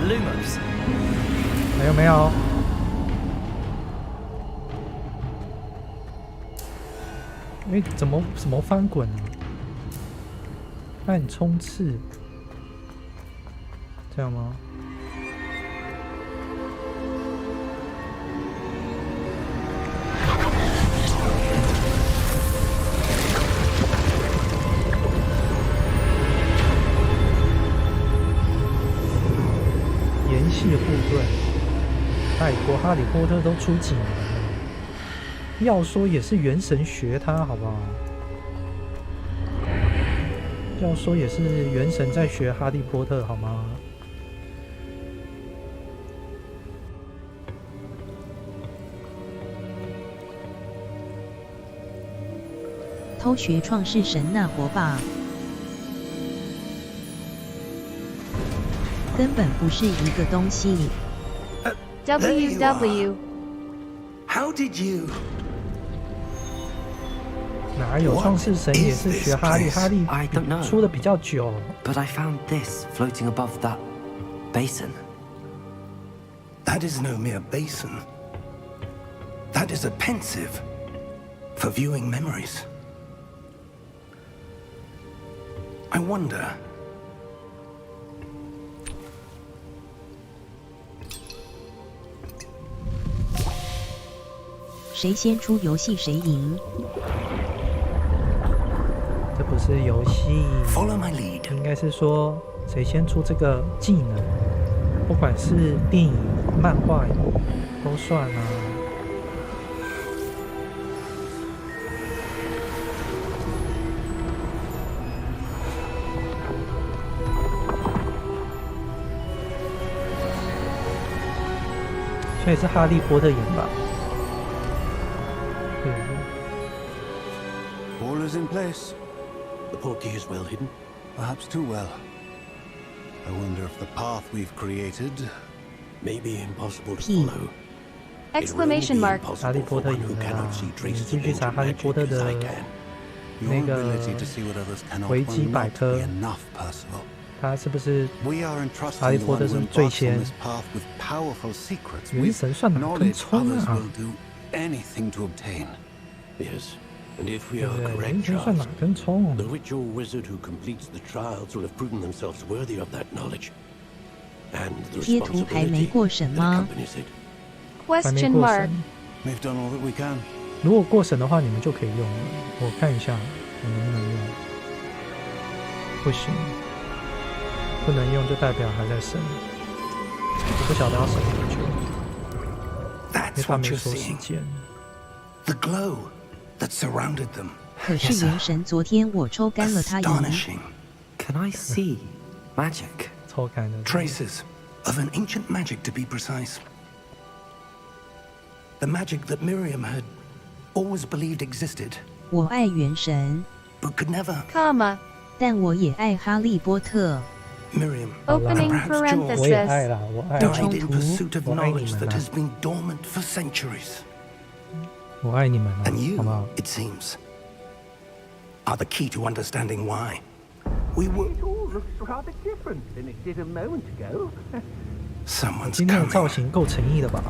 ，Lumos. 没有？怎么翻滚啊？按冲刺，这样吗？延续护盾，泰国哈利波特都出几年了，要说也是元神学他，好不好？要说也是元神在学哈利波特，好吗？偷学创世神那活吧，根本不是一个东西。WW. How did you? 哪有创世神也是学哈利？哈利 I don't know. 出的比较久。But I found this floating above that basin. That is no mere basin. That is a pensive for viewing memories. I wonder. 谁先出游戏谁赢。这不是游戏， Follow my lead. 应该是说谁先出这个技能，不管是电影、漫画都算啊。所以是哈利波特赢吧？对。 All is in place. The portkey is well hidden, perhaps too well. I wonder if the path we've created may be impossible to follow. Exclamation mark. 哈利波特赢了啦！你进去查哈利波特的那个维基百科，他是不是哈利波特是最先？元神算哪根葱啊？ Yes. And if we are 对， correct, 元神算哪根葱？ the witch or wizard who completes the trials will have proven themselves worthy of that knowledge. And the 贴图还没 responsibility 过审 that 吗？ accompanies it. 还没 Question 过 mark. 审。 We've done all that we can. 如果过审的话，你们就可以用了。我看一下，我能不能用？不行，不能用就代表还在审。我不晓得要审多久，因为 That's 他 what 没 you're 说时 seeing. 间。 The glow that surrounded them. 可是元神昨天我抽干了他赢。 Astonishing. Can I see magic? 抽干的 Traces of an ancient magic, to be precise. The magic that Miriam had always believed existed, 我爱元神， but could never. Comma. 但我也爱哈利波特。 Miriam, Opening and perhaps George, 我也爱 parenthesis. 啦，我爱 died in pursuit of 我爱你 knowledge 们 that 啦 has been dormant for centuries. 我爱你们啦 And，好不好 you,？it seems, are the key to understanding why. We were. It all looks rather different than it did a moment ago. Someone's 今天的造 coming. 型够诚意的吧？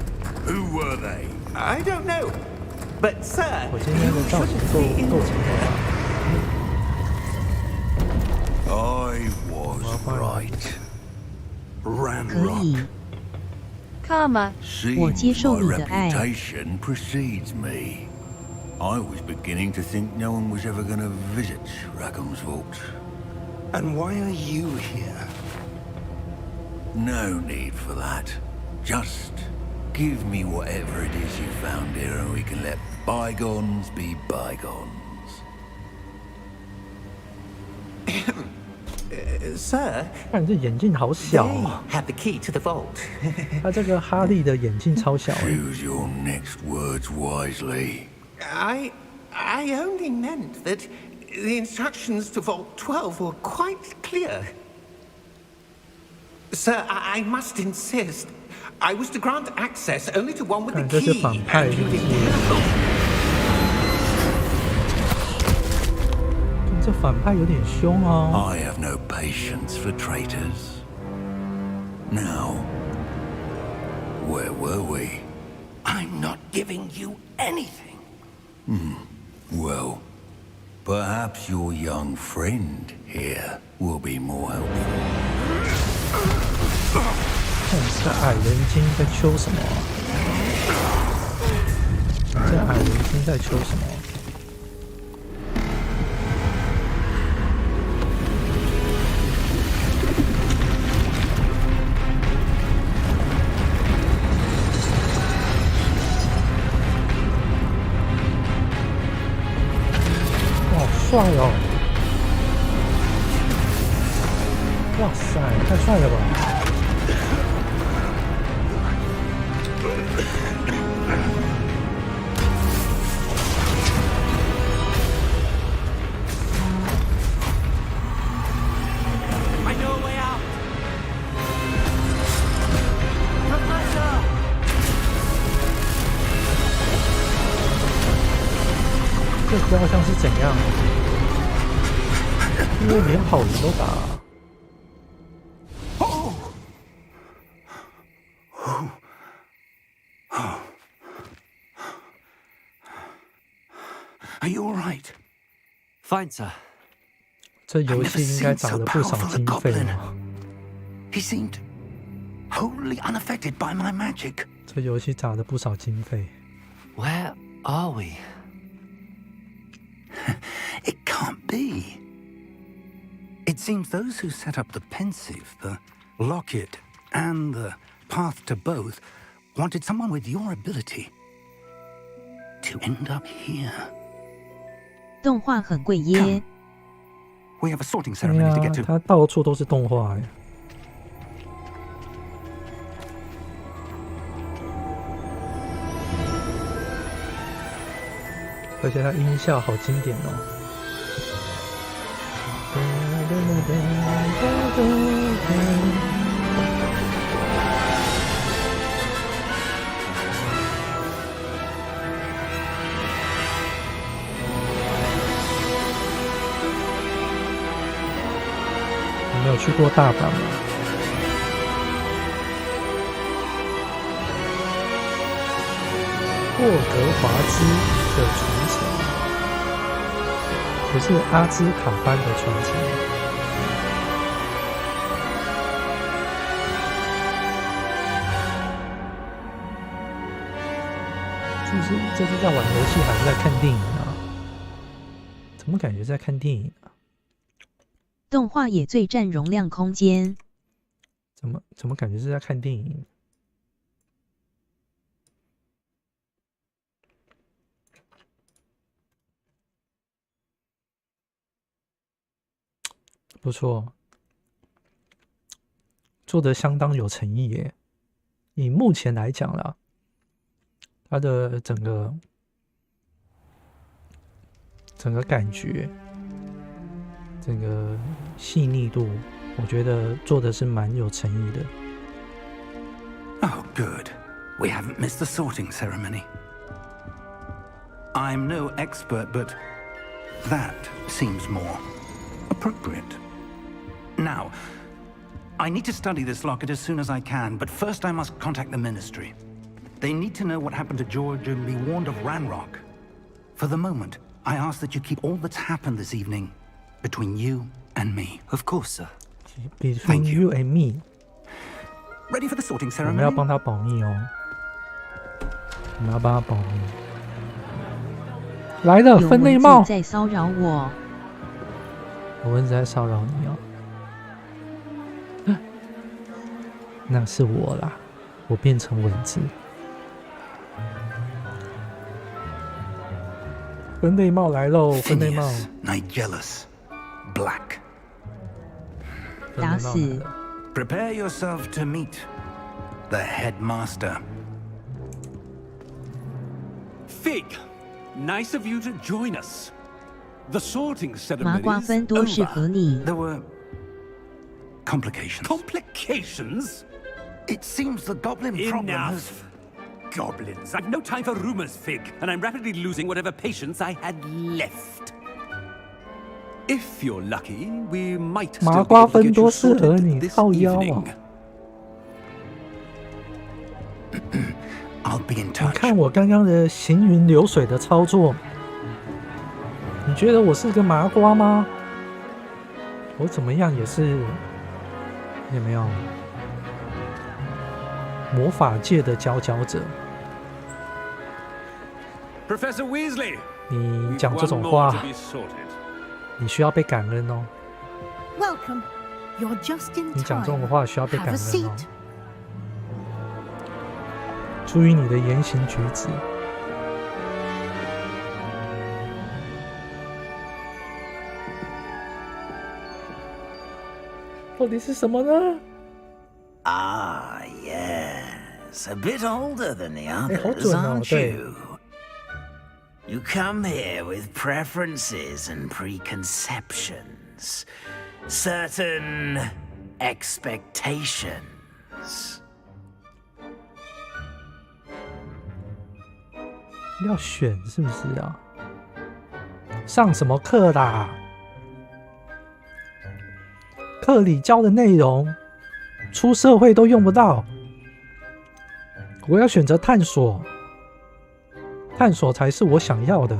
Who were they? I don't know. But, sir, 我今天的造型够诚意的吧？ I was right. 可 Ranrock. 以， Comma.我接 Seems 受 my 你的爱。 reputation precedes me. I was beginning to think no one was ever going to visit Rackham's Vault. And why are you here? No need for that. Just give me whatever it is you found here, and we can let bygones be bygones. Sir, 看这眼镜好小 they 哦， have the key to the vault. 他这个哈利的眼镜超小哎。 Choose your next words wisely. I only meant that the instructions to Vault 12 were quite clear. Sir, I must insist. I was to grant access only to one with the 看这是 key. 反派 and 是 you 不是？ didn't. 这反派有点凶哦。 I have no patience for traitors. Now, where were we? I'm not giving you anything. Well, perhaps your young friend here will be more helpful. 看这矮人精在秋什么啊？这矮人精在秋什么？ 帅哦！哇塞，太帅了吧！这雕像是怎样？ 因为连好人都打、啊。Are you all right? Fine, sir. 这游戏应该砸了不少经费哦。 He seemed wholly unaffected by my magic. 这游戏砸了不少经费。 Where are we? It can't be. It seems those who set up the pensive, the locket, and the path to both wanted someone with your ability to end up here. 动画很贵耶。 We have a sorting 对 ceremony to 啊 get，to. 它到处都是动画哎。而且它音效好经典哦。 你没有去过大阪吗？霍格华兹的传承，不是阿兹卡班的传承。这是在玩游戏还是在看电影啊？怎么感觉在看电影啊？ 动画也最占容量空间。怎么感觉是在看电影？不错，做得相当有诚意耶。以目前来讲啦，它的整个感觉。 这个细腻度，我觉得做的是蛮有诚意的。 Oh, good. We haven't missed the sorting ceremony. I'm no expert, but that seems more appropriate. Now, I need to study this locket as soon as I can, but first I must contact the Ministry. They need to know what happened to George and be warned of Ranrock. For the moment, I ask that you keep all that's happened this evening between you and me. Of course, sir. Between you and me. Ready for the sorting 我们要 ceremony? 帮他保密哦。我们要帮他保密。来了，分类帽。有蚊子在骚扰我。有蚊子在骚扰你哦。那是我啦，我变成蚊子。分类帽来喽，分类帽。 Nigellus, Black. 打死。 Prepare yourself to meet the headmaster. Fig, nice of you to join us. The sorting 麻 ceremony 瓜 is 分多适 over. 合你。 There were complications. Complications? It seems the goblin problem has... Enough. Goblins. I've no time for rumors, Fig, and I'm rapidly losing whatever patience I had left. If you're lucky, we might 麻 still be 瓜 able to 分 get 多 you 适合 sorted 你， this 靠腰啊！ evening. I'll be in 你 touch. 看我刚刚的行云流水的操作，你觉得我是个麻瓜吗？我怎么样也是，有没有？魔法界的佼佼者。 Professor Weasley, 你讲 we've 这 one 种 more 话 to，be sorted. 你需要被感恩哦。 Welcome. You're just in 你讲 time. 这种话需要被感 Have a 恩 seat. 哦。注意你的言行举止。到底是什么呢？ Ah, yes. A bit older than the 好 others, 准哦， aren't 对。 you? You come here with preferences and preconceptions, certain expectations. 要选是不是啊？上什么课啦？课里教的内容，出社会都用不到。我要选择探索，探索才是我想要的。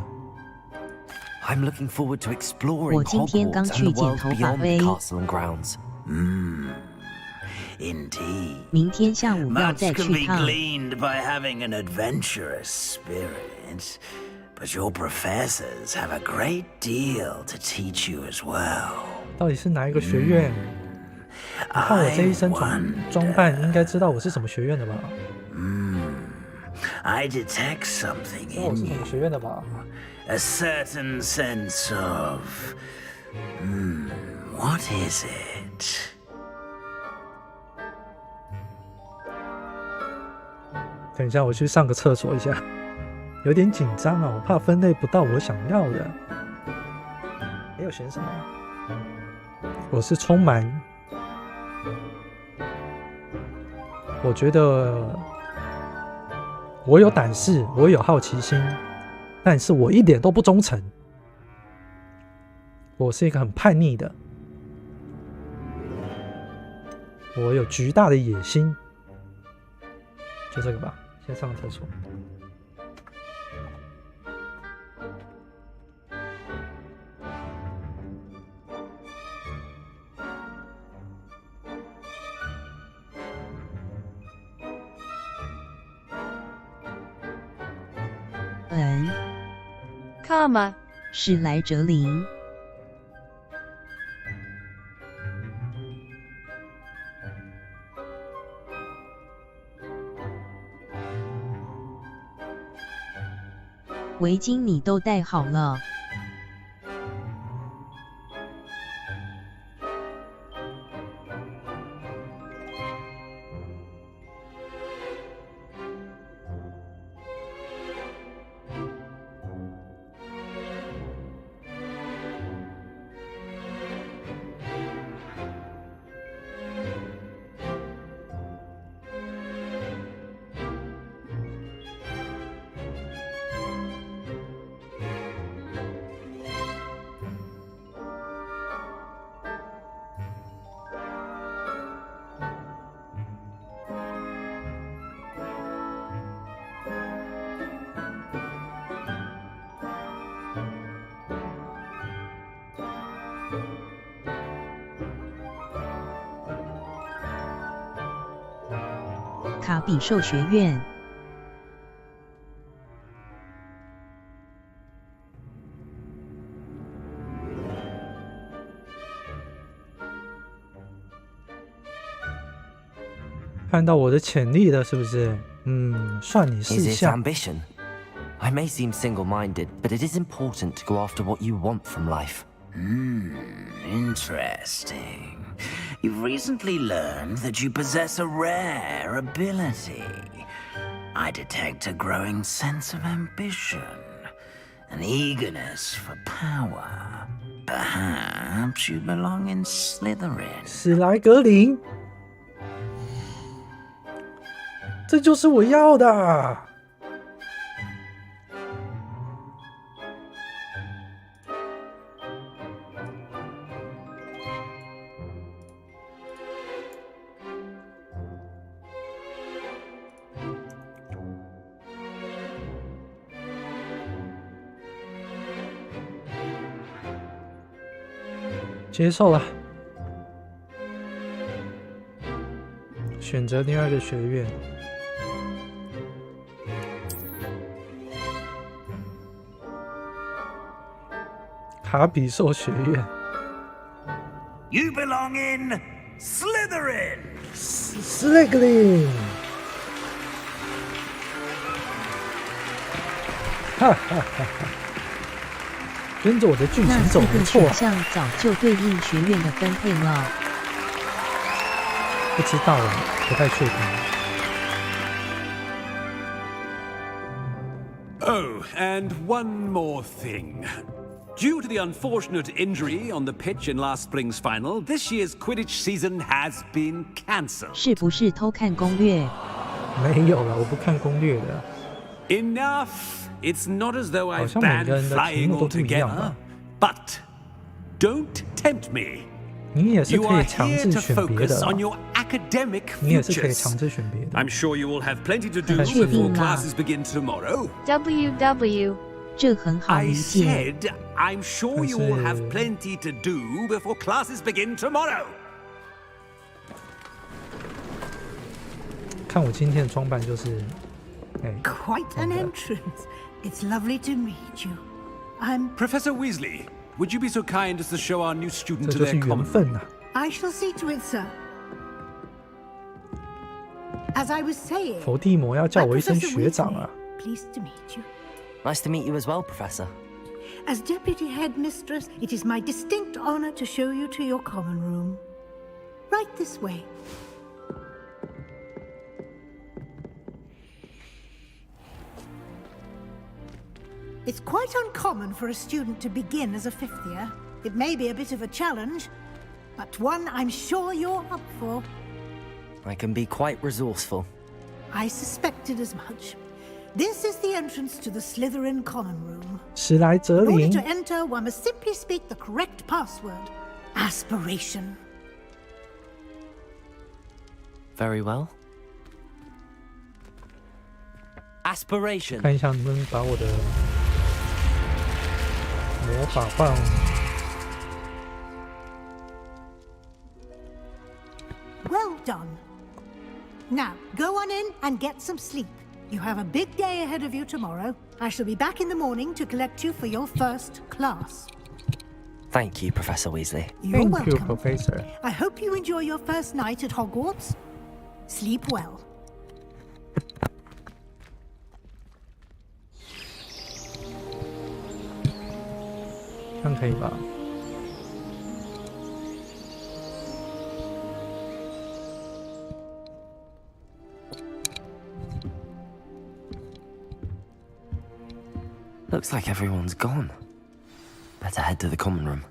I'm looking forward to exploring 我今天刚 Hogwarts 去 and the 剪 world 头发 beyond 呗 the castle and grounds. Indeed. 明天下午要 Much 再 can 去 be 趟。 gleaned by having an adventurous spirit, but your professors have a great deal to teach you as well. 到底是哪一个学院？你看我这一身装扮，应该知道我是什么学院的吧？ I detect something 知道我 in 是什 you, 么学院的吧？ a certain sense of... what is it? 等一下，我去上个厕所一下，有点紧张啊，我怕分类不到我想要的。还要选什么？我是充满，我觉得我有胆识，我有好奇心，但是我一点都不忠诚。我是一个很叛逆的，我有巨大的野心。就这个吧，先上个厕所。comma 史莱哲林。围巾你都戴好了。卡比兽学院。看到我的潜力了，是不是？算你 Is 识 it 相。 ambition? I may seem single-minded, but it is important to go after what you want from life. Interesting. You've recently learned that you possess a rare ability. I detect a growing sense of ambition, an eagerness for power. Perhaps you belong in Slytherin. 史莱格林，这就是我要的。接受了，选择另外一个学院。卡比兽学院。You belong in Slytherin. Slytherin。哈哈哈哈！跟着我的剧情走，没错。那4个选项早就对应学院的分配了。不知道啊，不太确定。Oh, and one more thing. Due to the unfortunate injury on the pitch in last spring's final, this year's Quidditch season has been cancelled. 是不是偷看攻略？没有了，我不看攻略的。Enough. It's not as though I've banned flying altogether, but don't tempt me. 你也是 You 可 are 以强 here 制 to 选别的 focus 啊 on your academic 你也是可以 futures. 强制选别的。I'm sure you will have plenty to do 确定 before 啦 classes begin tomorrow. WW. 这很好 I 理解。 said I'm sure you will have plenty to do before classes begin tomorrow. 看我今天的装扮就是，哎 Quite an entrance. It's lovely to meet you. I'm Professor Weasley, would you be so kind as to show our new student 这 to 就是 their 缘 common 分呐、 I shall see to it, sir. As I was saying, 伏地魔要叫我一声 Professor 学长 Weasley, 啊！ pleased to meet you. Nice to meet you as well, Professor. As Deputy Headmistress, it is my distinct honor to show you to your common room. Right this way. It's quite uncommon for a student to begin as a fifth year. It may be a bit of a challenge, but one I'm sure you're up for. I can be quite resourceful. I suspected as much. This is the entrance to the Slytherin common room. 史莱哲 In order 林 to enter, one must simply speak the correct password. Aspiration. Very well. Aspiration. 看一下能不能把我的魔法棒 Well done. Now, go on in and get some sleep. You have a big day ahead of you tomorrow. I shall be back in the morning to collect you for your first class. Thank you, Professor Weasley. You're Thank you, welcome. Professor. I hope you enjoy your first night at Hogwarts. Sleep well. 这样可以吧？ Looks like everyone's gone. Better head to the common room.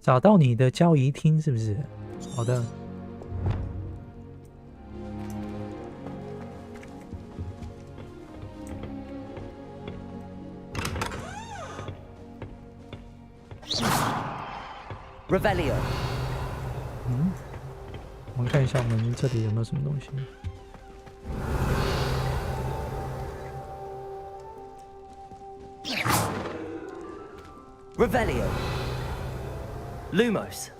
找到你的交易厅是不是？好的。Revelio. 我们看一下我们这里有没有什么东西。 Revelio. Lumos.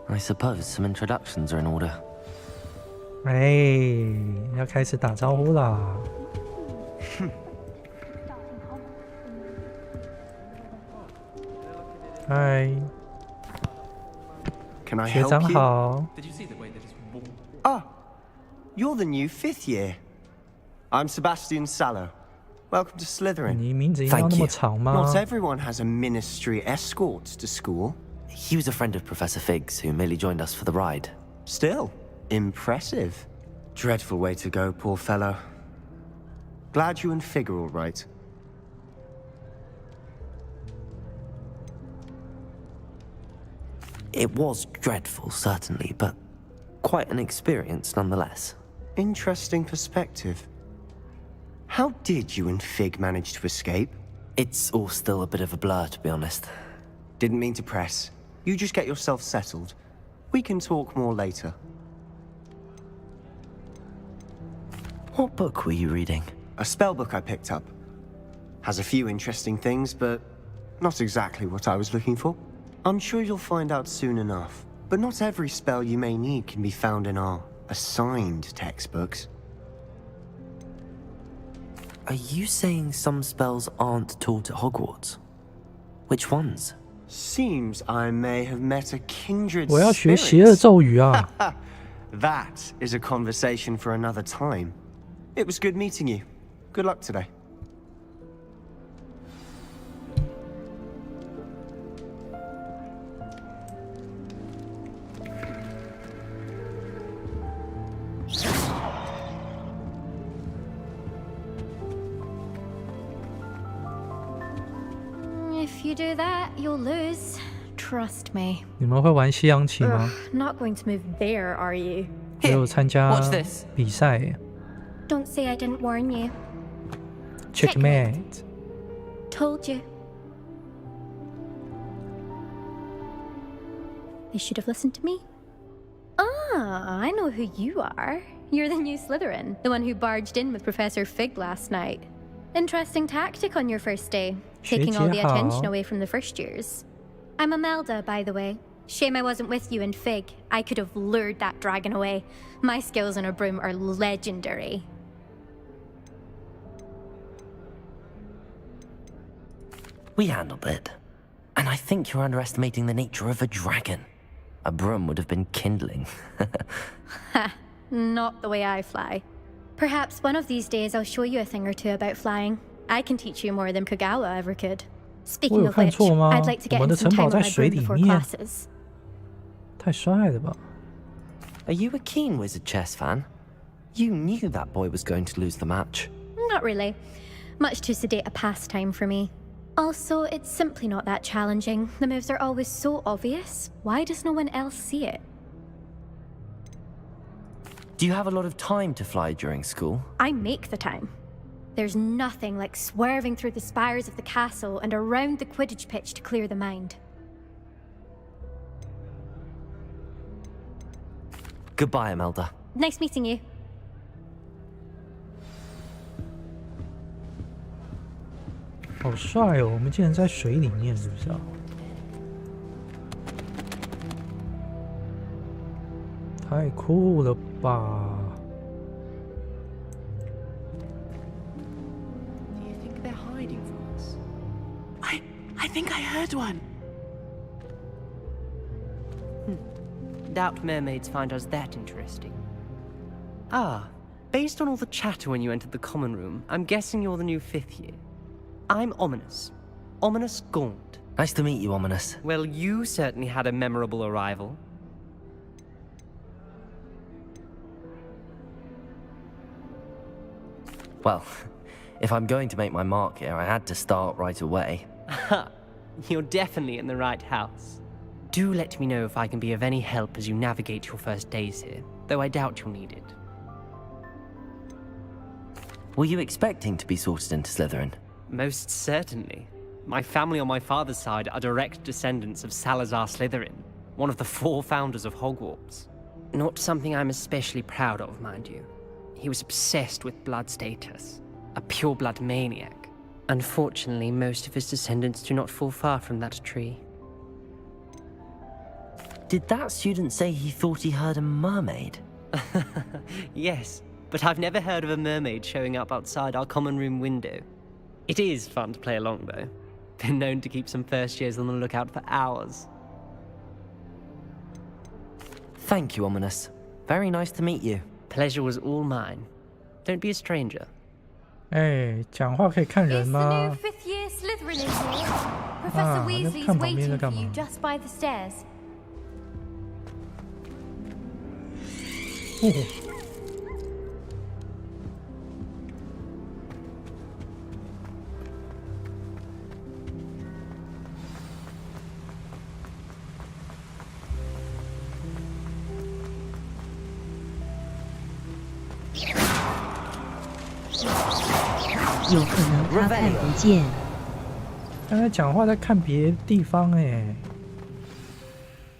I suppose some introductions are in order. 哎，要开始打招呼啦！嗨， Can I 学 help 长 you? 好。 Ah, you're the new 5th year. I'm Sebastian Sallow. Welcome to Slytherin. 你名字一定要那么长吗？ Not everyone has a ministry escort to school. He was a friend of Professor Fig's who merely joined us for the ride. Still, impressive. Dreadful way to go, poor fellow. Glad you and Fig are all right. It was dreadful, certainly, but quite an experience nonetheless. Interesting perspective. How did you and Fig manage to escape? It's all still a bit of a blur, to be honest. Didn't mean to press. You just get yourself settled. We can talk more later. What book were you reading? A spell book I picked up. Has a few interesting things, but not exactly what I was looking for. I'm sure you'll find out soon enough. But not every spell you may need can be found in our assigned textbooks. Are you saying some spells aren't taught at Hogwarts? Which ones? Seems I may have met a kindred 我要学邪恶咒语啊！ That is a conversation for another time. It was good meeting you. Good luck today. If you do that, you'll lose. Trust me. 你们会玩西洋棋吗？ Not going to move there, are you? 我有参加 watch this. 比赛耶。 Don't say I didn't warn you. Checkmate. Told you. They should have listened to me. Ah, I know who you are. You're the new Slytherin, the one who barged in with Professor Fig last night. Interesting tactic on your first day, taking all the attention away from the first years. I'm Imelda, by the way. Shame I wasn't with you and Fig. I could have lured that dragon away. My skills on a broom are legendary. We handled it. And I think you're underestimating the nature of a dragon. A broom would have been kindling. Ha, not the way I fly. Perhaps one of these days I'll show you a thing or two about flying. I can teach you more than Kogawa ever could. Speaking of which, I'd like to get in some time on my broom before classes. 太帅了吧 Are you a keen Wizard chess fan? You knew that boy was going to lose the match. Not really. Much too sedate a pastime for me. Also, it's simply not that challenging. The moves are always so obvious. Why does no one else see it? Do you have a lot of time to fly during school? I make the time. There's nothing like swerving through the spires of the castle and around the Quidditch pitch to clear the mind. Goodbye, Imelda. Nice meeting you. 好帅哦！我们竟然在水里面，是不是啊？太酷了吧！ Do you think they're hiding from us? I think I heard one. Doubt mermaids find us that interesting. Ah, based on all the chatter when you entered the common room, I'm guessing you're the new 5th year. I'm Ominous. Ominous Gaunt. Nice to meet you, Ominous. Well, you certainly had a memorable arrival. Well, if I'm going to make my mark here, I had to start right away. Ha! You're definitely in the right house. Do let me know if I can be of any help as you navigate your first days here, though I doubt you'll need it. Were you expecting to be sorted into Slytherin? Most certainly. My family on my father's side are direct descendants of Salazar Slytherin, one of the 4 founders of Hogwarts. Not something I'm especially proud of, mind you. He was obsessed with blood status, a pure-blood maniac. Unfortunately, most of his descendants do not fall far from that tree. Did that student say he thought he heard a mermaid? Yes, but I've never heard of a mermaid showing up outside our common room window. It is fun to play along, though. Been known to keep some first years on the lookout for hours. Thank you, Ominous. Very nice to meet you. Pleasure was all mine. Don't be a stranger. 哎，讲话可以看人 It's the new 吗？ fifth year Slytherin in here. Professor Weasley's 看旁边 waiting 在 for 干嘛 you just by the stairs. 哦，有可能他看不见。刚才讲话在看别的地方哎。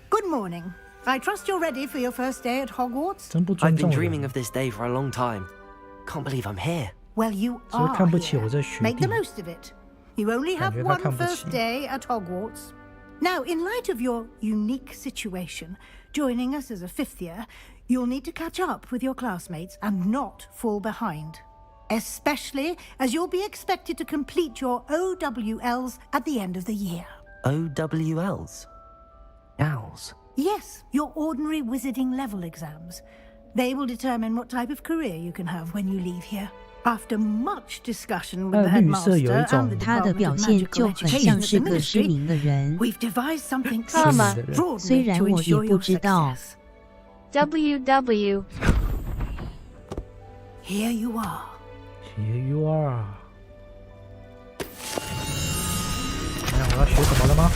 Good morning. I trust you're ready for your first day at Hogwarts. 真不 I've 尊 been 重人。 dreaming of this day for a long time. Can't believe I'm here. Well, you 是不是 are 看不起 here. 我这学 Make 弟 the？most of it. You only 感 have 觉他 one 看不 first 起。 day at Hogwarts. Now, in light of your unique situation, joining us as a fifth year, you'll need to catch up with your classmates and not fall behind. Especially as you'll be expected to complete your OWLs at the end of the year. OWLs? Owls? Yes, your ordinary wizarding level exams. They will determine what type of career you can have when you leave here. After much discussion with the 它的绿色有一 headmaster 种 and the 他的 Department 表 of 现 Magical 就很 Education 像 at 是 the 个失 Ministry, 明的人。 we've devised something 失明的人 extraordinary 虽然 to 我也 ensure 不 your 知道。 success. WW. Here you are. Here you are。看我要学什么了吗？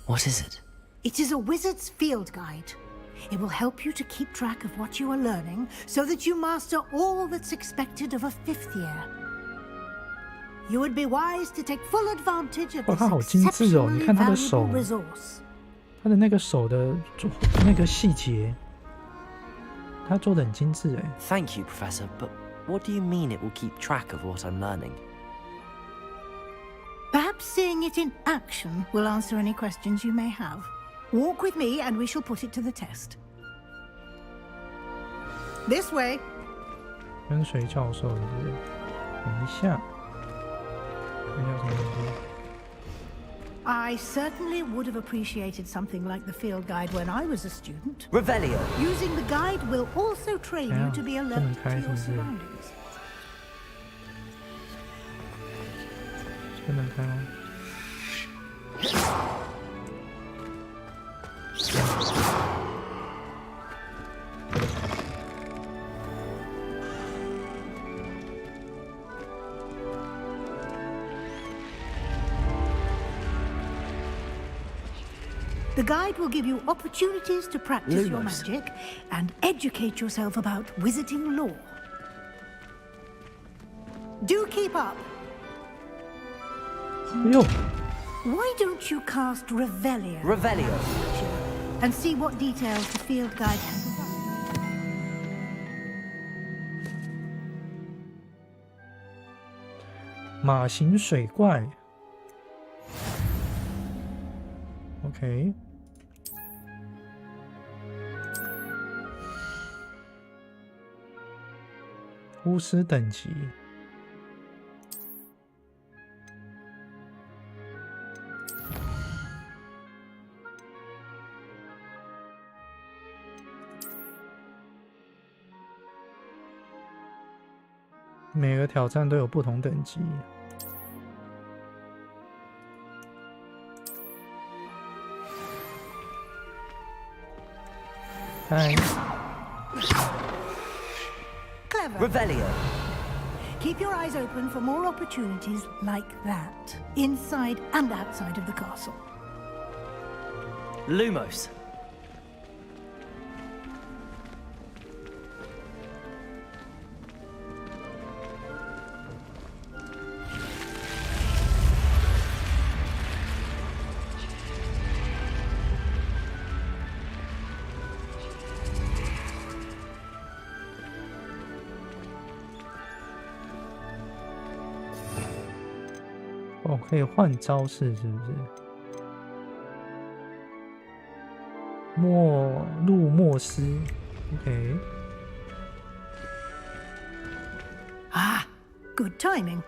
What is it? It is a wizard's field guide. It will help you to keep track of what you are learning so that you master all that's expected of a fifth year. You would be wise to take full advantage of 哇， this 它好精致哦！你 exceptionally 看它的手 valuable，resource. 它的那个手的那个细节，它做的很精致哎。 Thank you, Professor, but what do you mean it will keep track of what I'm learning? Perhaps seeing it in action will answer any questions you may have. Walk with me and we shall put it to the test. This way. 跟随教授是不是？等一下，看一下什么东西。 I certainly would have appreciated something like the field guide when I was a student. Revelio. Using the guide will also train you to be alert to your 是 surroundings. 不能开吗？ The guide will give you opportunities to practice your Lumos. magic and educate yourself about wizarding lore. Do keep up. 哎呦， Why don't you cast Revelio? Revelio. And see what details the field guide has. 马形水怪。OK。 巫师等级。每个挑战都有不同等级。嗨。 Clever. Revelio. Keep your eyes open for more opportunities like that, inside and outside of the castle. Lumos.哦，可以换招式是不是？路莫斯 ，OK。 Ah, good timing.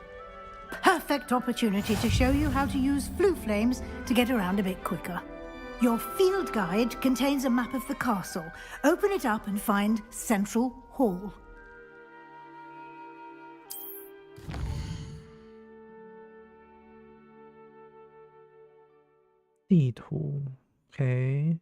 Perfect opportunity to show you how to use flue flames to get around a bit quicker. Your field guide contains a map of the castle. Open it up and find Central Hall. 地图 ，OK。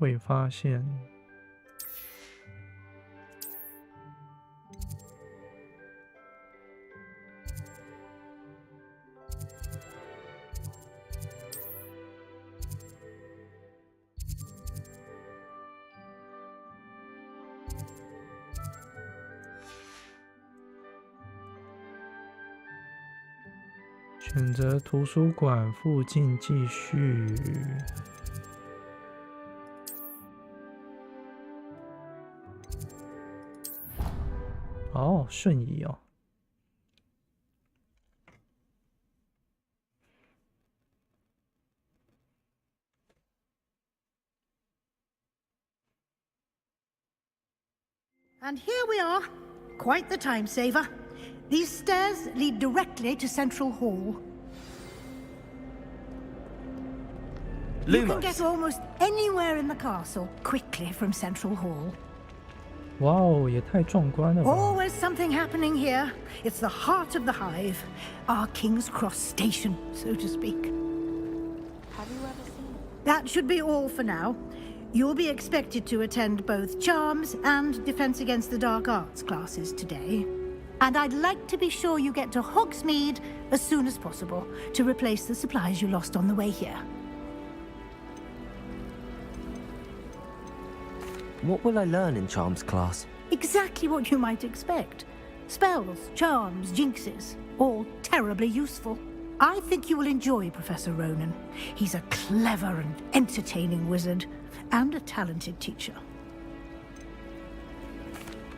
未发现。选择图书馆附近继续。 哦，瞬移哦。And here we are. Quite the time saver. These stairs lead directly to Central Hall. You can get almost anywhere in the castle quickly from Central Hall. 哇哦，也太壮观了吧 Always something happening here. It's the heart of the hive, our King's Cross station, so to speak. Have you ever seen it? That should be all for now. You'll be expected to attend both Charms and Defense Against the Dark Arts classes today. And I'd like to be sure you get to Hogsmeade as soon as possible to replace the supplies you lost on the way here. What will I learn in Charms class? Exactly what you might expect. Spells, charms, jinxes, all terribly useful. I think you will enjoy Professor Ronan. He's a clever and entertaining wizard, and a talented teacher.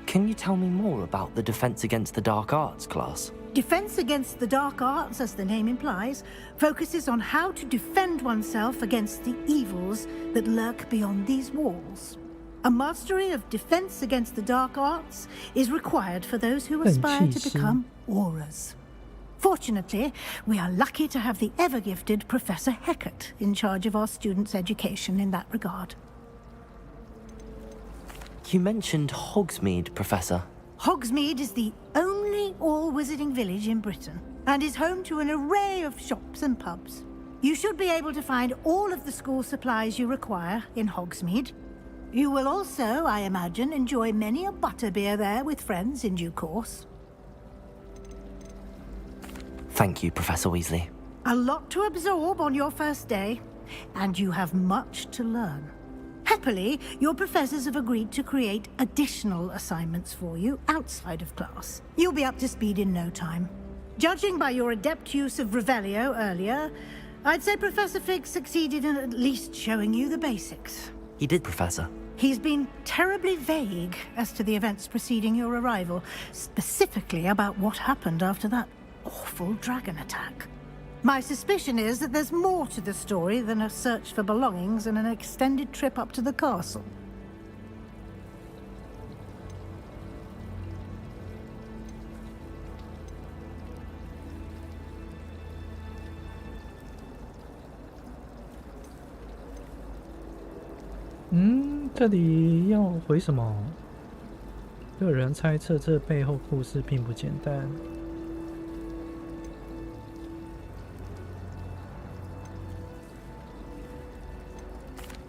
Can you tell me more about the Defense Against the Dark Arts class? Defense Against the Dark Arts, as the name implies, focuses on how to defend oneself against the evils that lurk beyond these walls. A mastery of Defense Against the Dark Arts is required for those who aspire to become auras. Fortunately, we are lucky to have the ever-gifted Professor Hecat in charge of our students' education in that regard. You mentioned Hogsmeade, Professor. Hogsmeade is the only all-wizarding village in Britain, and is home to an array of shops and pubs. You should be able to find all of the school supplies you require in Hogsmeade. You will also, I imagine, enjoy many a butterbeer there with friends in due course. Thank you, Professor Weasley. A lot to absorb on your first day, and you have much to learn. Happily, your professors have agreed to create additional assignments for you outside of class. You'll be up to speed in no time. Judging by your adept use of Revelio earlier, I'd say Professor Fig succeeded in at least showing you the basics. He did, Professor. He's been terribly vague as to the events preceding your arrival, specifically about what happened after that awful dragon attack. My suspicion is that there's more to the story than a search for belongings and an extended trip up to the castle. 这里要回什么？有人猜测这背后故事并不简单。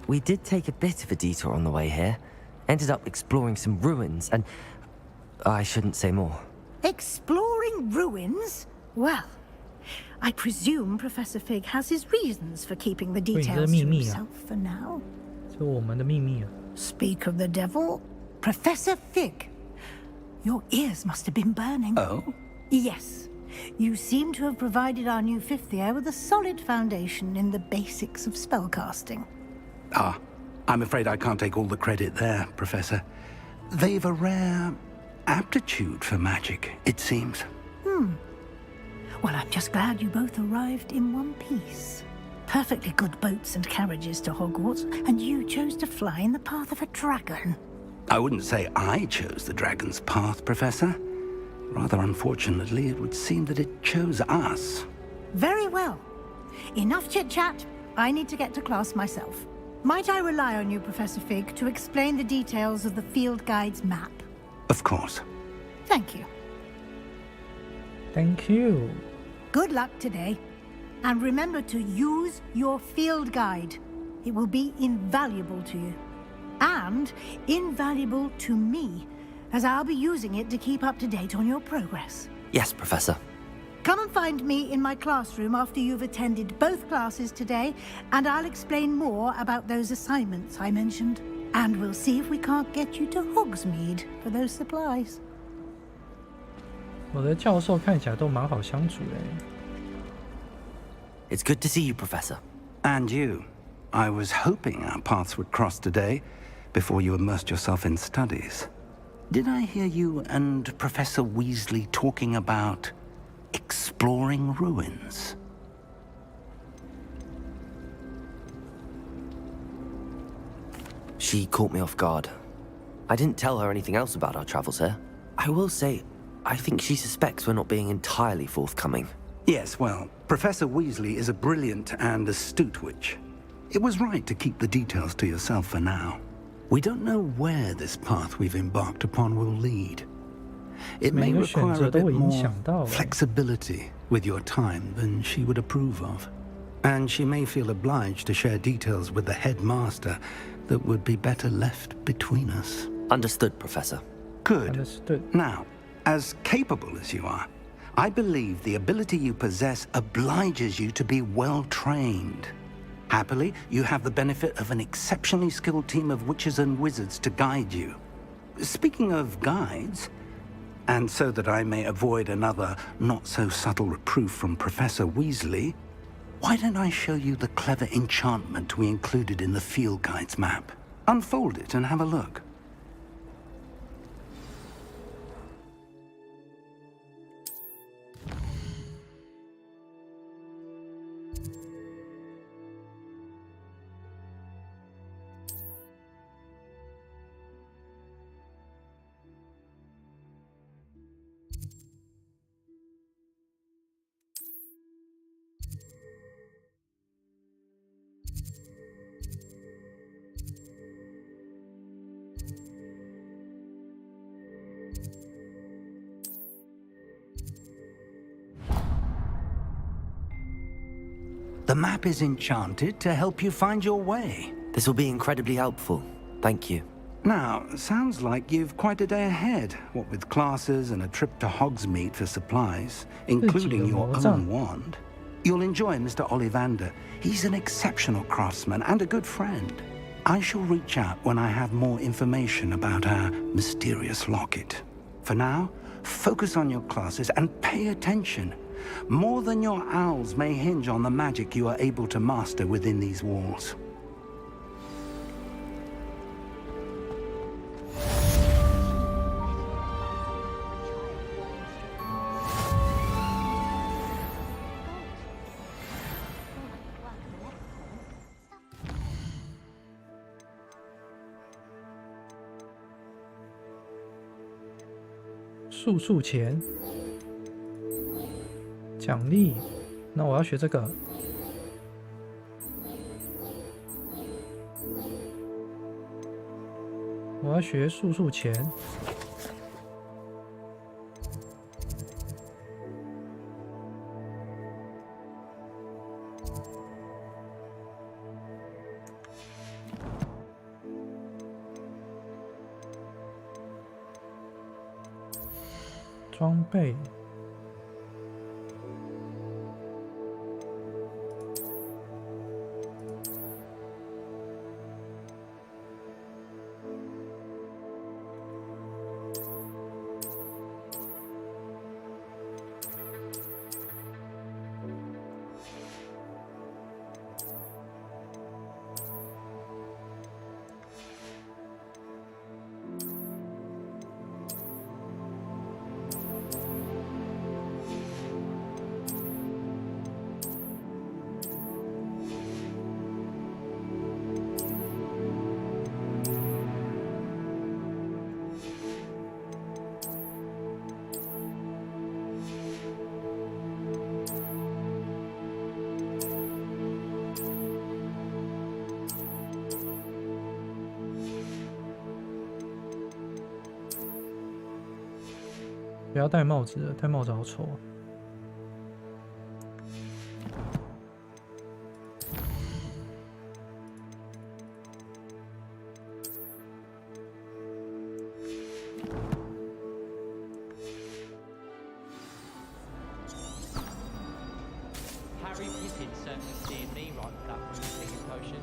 We did take a bit of a detour on the way here. Ended up exploring some ruins and... I shouldn't say more. Exploring ruins? Well, I presume Professor Fig has his reasons for keeping the details to himself for now. 这我们的秘密啊。 Speak of the devil, Professor Fig. Your ears must have been burning. Oh? Yes. You seem to have provided our new 5th year with a solid foundation in the basics of spellcasting. Ah, I'm afraid I can't take all the credit there, Professor. They've a rare aptitude for magic, it seems. Well, I'm just glad you both arrived in one piece. Perfectly good boats and carriages to Hogwarts, and you chose to fly in the path of a dragon. I wouldn't say I chose the dragon's path, Professor. Rather unfortunately, it would seem that it chose us. Very well. Enough chit-chat. I need to get to class myself. Might I rely on you, Professor Fig, to explain the details of the field guide's map? Of course. Thank you. Thank you. Good luck today. And remember to use your field guide. It will be invaluable to you. And invaluable to me, as I'll be using it to keep up to date on your progress. Yes, Professor. Come and find me in my classroom after you've attended both classes today, and I'll explain more about those assignments I mentioned. And we'll see if we can't get you to Hogsmeade for those supplies. 我的教授看起来都蛮好相处的。It's good to see you, Professor. And you. I was hoping our paths would cross today, before you immersed yourself in studies. Did I hear you and Professor Weasley talking about exploring ruins? She caught me off guard. I didn't tell her anything else about our travels here. I will say, I think she suspects we're not being entirely forthcoming. Yes, well, Professor Weasley is a brilliant and astute witch. It was right to keep the details to yourself for now. We don't know where this path we've embarked upon will lead. It may require a bit more flexibility with your time than she would approve of. And she may feel obliged to share details with the headmaster that would be better left between us. Understood, Professor. Good. Understood. Now, as capable as you are, I believe the ability you possess obliges you to be well trained. Happily, you have the benefit of an exceptionally skilled team of witches and wizards to guide you. Speaking of guides, and so that I may avoid another not-so-subtle reproof from Professor Weasley, why don't I show you the clever enchantment we included in the field guide's map? Unfold it and have a look. The map is enchanted to help you find your way. This will be incredibly helpful. Thank you. Now, sounds like you've quite a day ahead, what with classes and a trip to Hogsmeade for supplies, including your own wand. You'll enjoy Mr. Ollivander. He's an exceptional craftsman and a good friend. I shall reach out when I have more information about our mysterious locket. For now, focus on your classes and pay attention. More than your owls may hinge on the magic you are able to master within these walls.速钱奖励，那我要学这个。我要学速钱。装备。不要戴帽子了，戴帽子好丑啊。Harry Pippin certainly steered me right with that room-taking potion.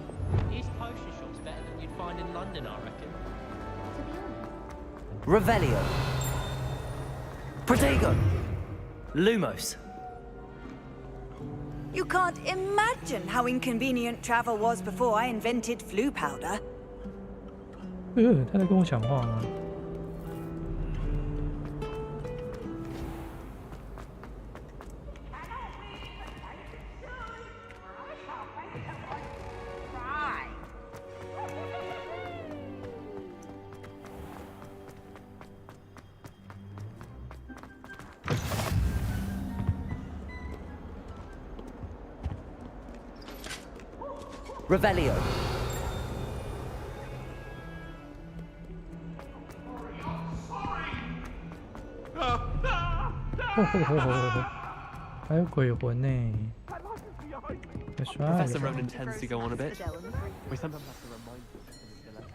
His potion shop's better than you'd find in London, I reckon. Revelio. Protego. Lumos. You can't imagine how inconvenient travel was before I invented flu powder. 他在跟我讲话吗？ Revelio. Oh, 还有鬼魂呢，太帅了。 Professor Ronan tends to go on a bit. We sometimes have to remind him of his dilemma.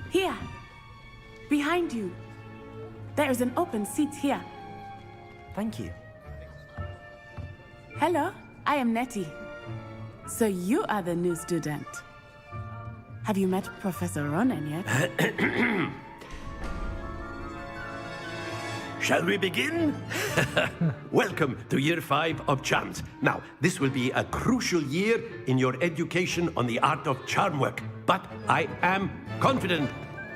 Here, behind you. There is an open seat here. Thank you. Hello, I am Nettie. So you are the new student. Have you met Professor Ronan yet? Shall we begin? Welcome to Year 5 of Charms. Now, this will be a crucial year in your education on the art of charm work. But I am confident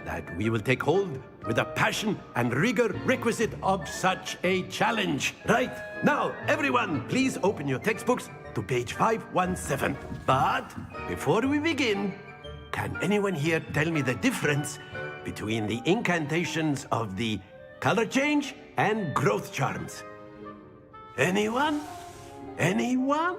that we will take hold with the passion and rigor requisite of such a challenge. Right, now, everyone, please open your textbooks to page 517. But before we begin, can anyone here tell me the difference between the incantations of the color change and growth charms? Anyone? Anyone?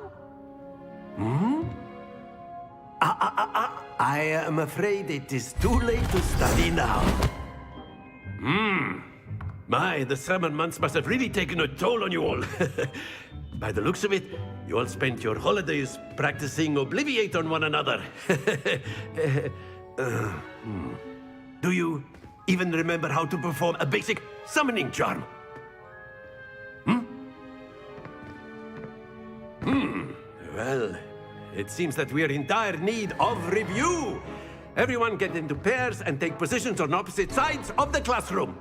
I am afraid it is too late to study now. My, the summer months must have really taken a toll on you all. By the looks of it, you all spent your holidays practicing Obliviate on one another. Do you even remember how to perform a basic summoning charm? Well, it seems that we are in dire need of review. Everyone get into pairs and take positions on opposite sides of the classroom.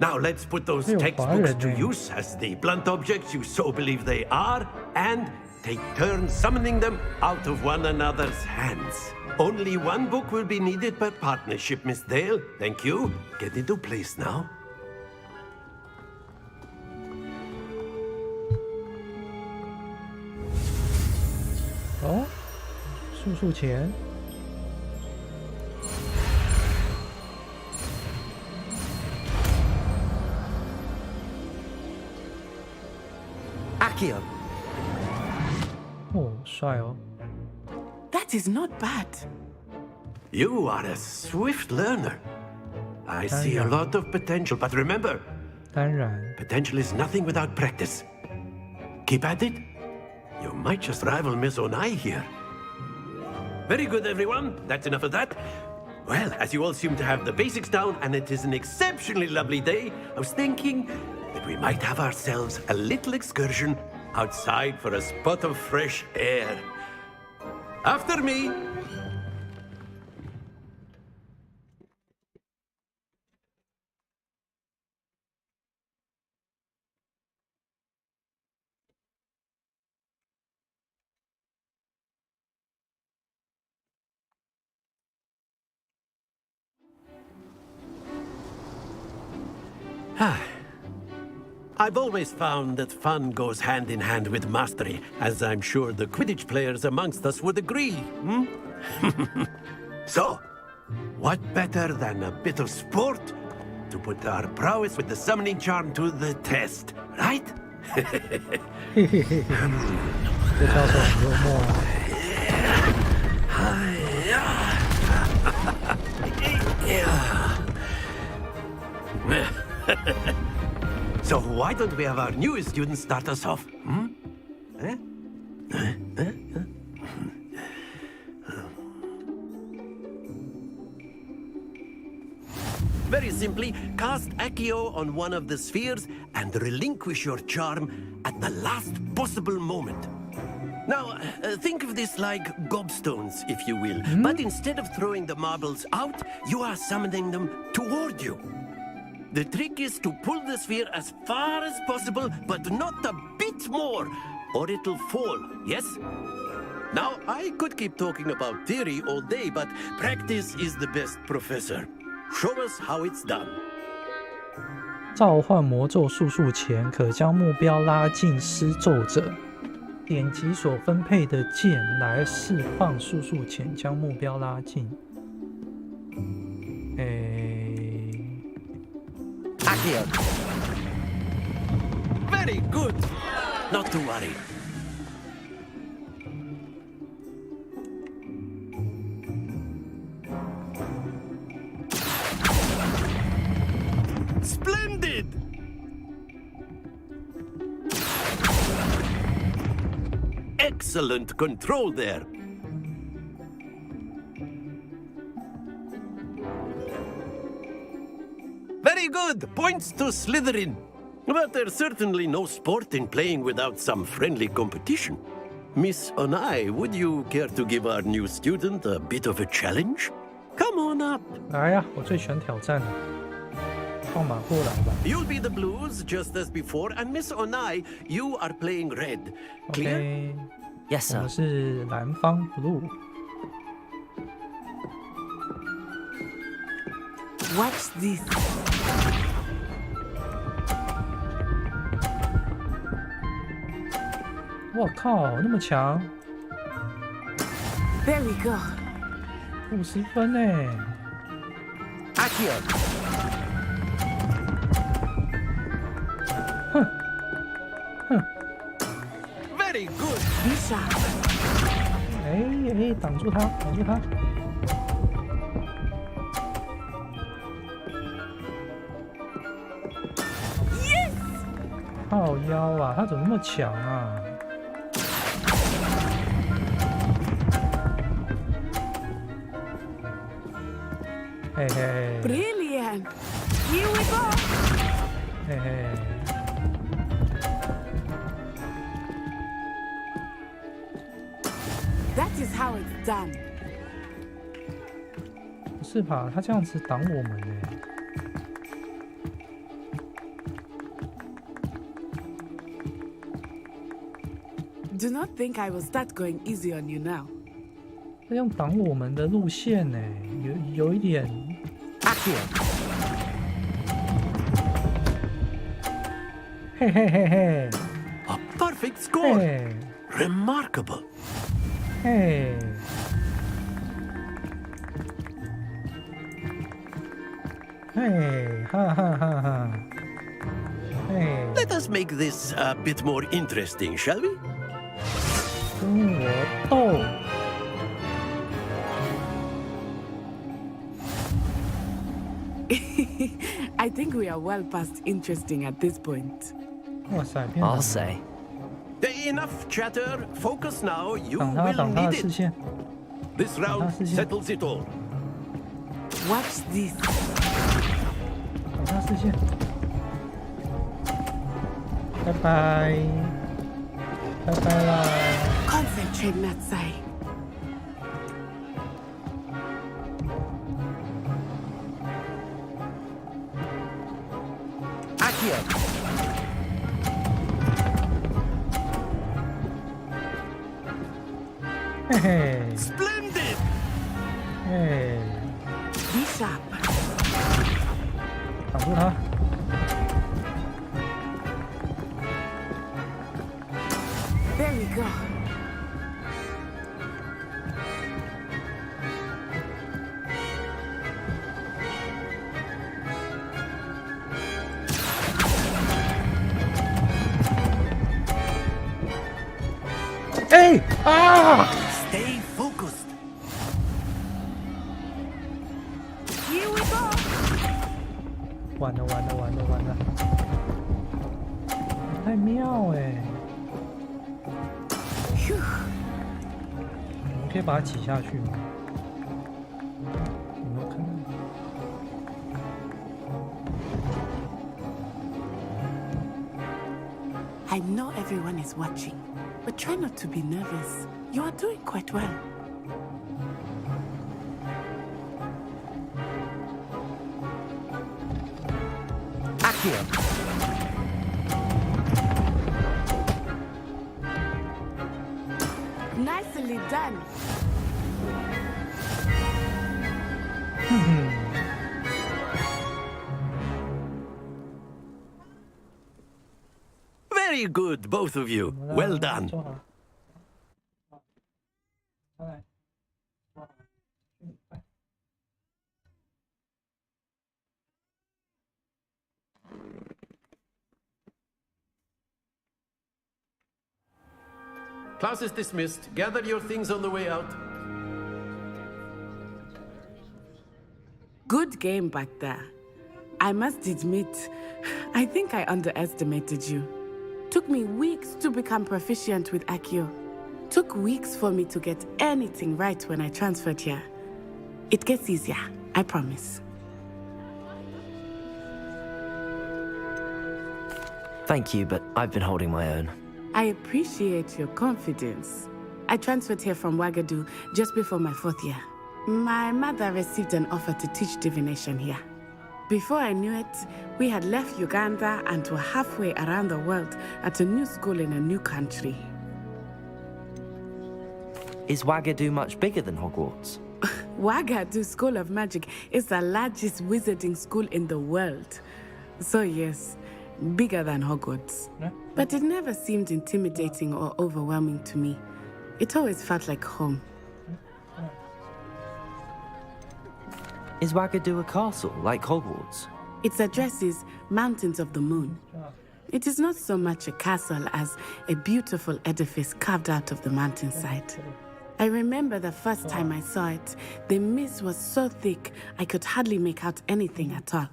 Now let's put those textbooks to use as the blunt objects you so believe they are, and take turns summoning them out of one another's hands. Only one book will be needed per partnership, Miss Dale. Thank you. Get into place now. Oh, 数钱。Accio. 哦，帅哦。 That is not bad. You are a swift learner. I see a lot of potential, but remember, 当然 potential is nothing without practice. Keep at it. You might just rival Miss Onai here. Very good, everyone. That's enough of that. Well, as you all seem to have the basics down, and it is an exceptionally lovely day, I was thinking that we might have ourselves a little excursion outside for a spot of fresh air. After me. I've always found that fun goes hand in hand with mastery, as I'm sure the Quidditch players amongst us would agree. So, what better than a bit of sport to put our prowess with the summoning charm to the test, right? 这招手很幽默。So why don't we have our newest student start us off? Very simply, cast Accio on one of the spheres and relinquish your charm at the last possible moment. Now, think of this like gobstones, if you will. But instead of throwing the marbles out, you are summoning them toward you. The trick is to pull the sphere as far as possible, but not a bit more, or it'll fall, yes? Now, I could keep talking about theory all day, but practice is the best professor. Show us how it's done. 召唤魔咒束束前，可将目标拉近施咒者。点击所分配的键来释放束束前，将目标拉近。Accio. Very good. Not to worry. Splendid! Excellent control there. Very good. Points to Slytherin. But there's certainly no sport in playing without some friendly competition. Miss Onai, would you care to give our new student a bit of a challenge? Come on up. 来呀，我最喜欢挑战了。放马过来吧。You'll be the blues just as before, and Miss Onai, you are playing red. Clear? Okay. Yes, sir. 我们是蓝方 blue。Watch this. 我靠，那么强 There we go. ，50分哎！ Accio. 哼哼， Very good. Bishop. 哎，挡住他，挡住他！靠腰啊，他怎么那么强啊？嘿嘿， Brilliant. Here we go. 嘿嘿， That is how it's done. 不是吧？他这样子挡我们呢？ Do not think I will start going easy on you now. 这样挡我们的路线呢？有一点。 Accio. 嘿嘿嘿嘿。 A perfect score. 嘿 Remarkable. 嘿。嘿，哈哈哈哈。嘿。 Let us make this a bit more interesting, shall we? 跟我斗。 I think we are well past interesting at this point. 哇塞， I'll say. Enough chatter. Focus now. You 挡他， will 挡他的 need 视 it. 线。 This round settles it all. Watch this. 挡他视线。拜拜，拜拜啦。 Concentrate, Natsai. Accio. 嘿嘿， Splendid. 嘿， Bishop. 挡住他。 There we go. Hey! Ah! Stay Here we go. 完了，太妙哎！我们可以把它挤下去吗？有没有可能？ I know everyone is watching, but try not to be nervous. You are doing quite well. Accio. Nicely done. Very good, both of you. Well done. Class is dismissed. Gather your things on the way out. Good game back there. I must admit, I think I underestimated you. Took me weeks to become proficient with Accio. Took weeks for me to get anything right when I transferred here. It gets easier, I promise. Thank you, but I've been holding my own. I appreciate your confidence. I transferred here from Ouagadougou just before my 4th year. My mother received an offer to teach divination here. Before I knew it, we had left Uganda and were halfway around the world at a new school in a new country. Is Ouagadougou much bigger than Hogwarts? Ouagadougou School of Magic is the largest wizarding school in the world. So yes, bigger than Hogwarts. But it never seemed intimidating or overwhelming to me. It always felt like home. Is Ouagadougou a castle, like Hogwarts? Its address is Mountains of the Moon. It is not so much a castle as a beautiful edifice carved out of the mountainside. I remember the first time I saw it, the mist was so thick I could hardly make out anything at all.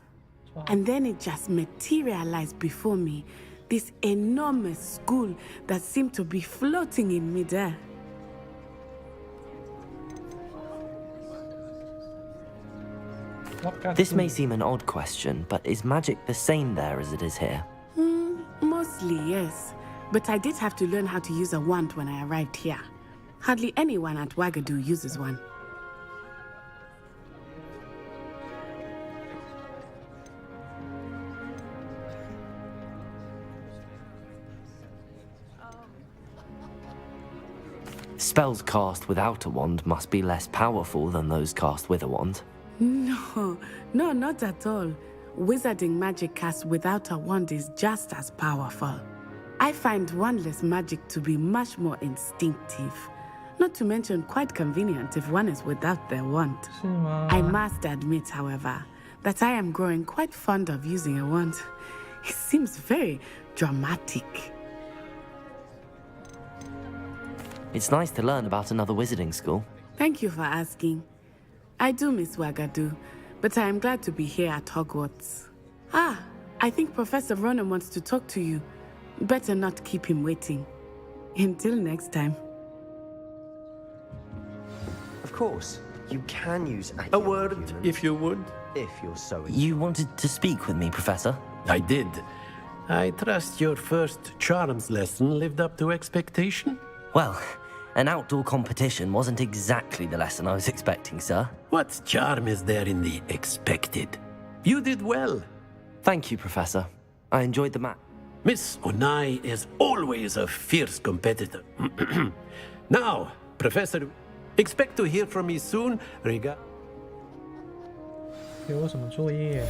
And then it just materialized before me, this enormous school that seemed to be floating in midair. This may seem an odd question, but is magic the same there as it is here? Mostly, yes. But I did have to learn how to use a wand when I arrived here. Hardly anyone at Ouagadougou uses one. Spells cast without a wand must be less powerful than those cast with a wand. No, not at all. Wizarding magic cast without a wand is just as powerful. I find wandless magic to be much more instinctive. Not to mention quite convenient if one is without their wand. I must admit, however, that I am growing quite fond of using a wand. It seems very dramatic. It's nice to learn about another wizarding school. Thank you for asking. I do miss Ouagadougou, but I am glad to be here at Hogwarts. I think Professor Ronan wants to talk to you. Better not keep him waiting. Until next time. Of course, you can use a word, if you would. If you're so... You wanted to speak with me, Professor? I did. I trust your first charms lesson lived up to expectation? Well, an outdoor competition wasn't exactly the lesson I was expecting, sir. What charm is there in the expected? You did well. Thank you, Professor. I enjoyed the match. Miss Onai is always a fierce competitor. Now, Professor, expect to hear from me soon. 给我什么作业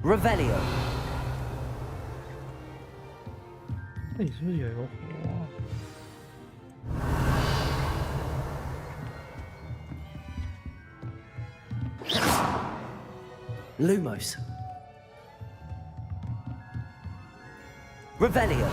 ？Revelio。这里是不是有一个火Lumos。Revelio.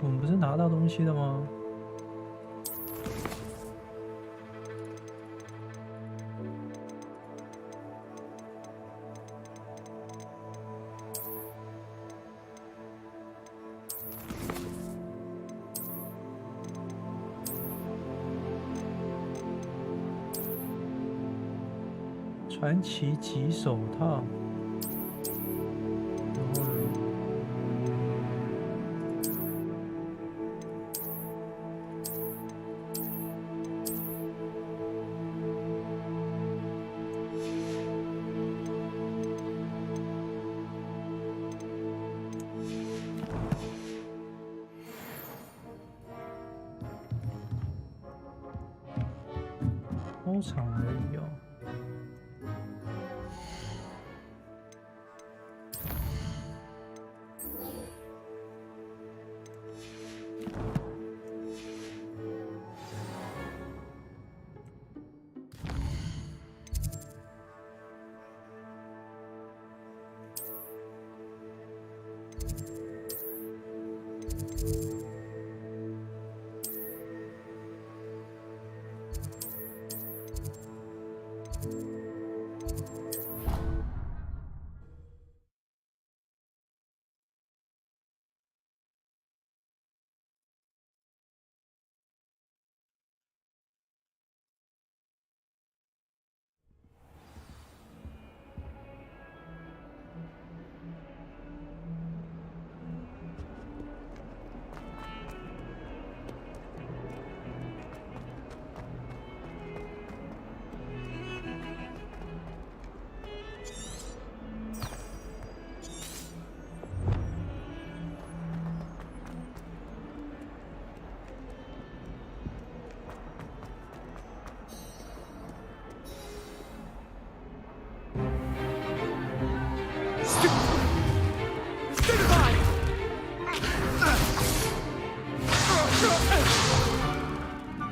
我们不是拿到东西了吗？传奇棘手套。收藏而已哦。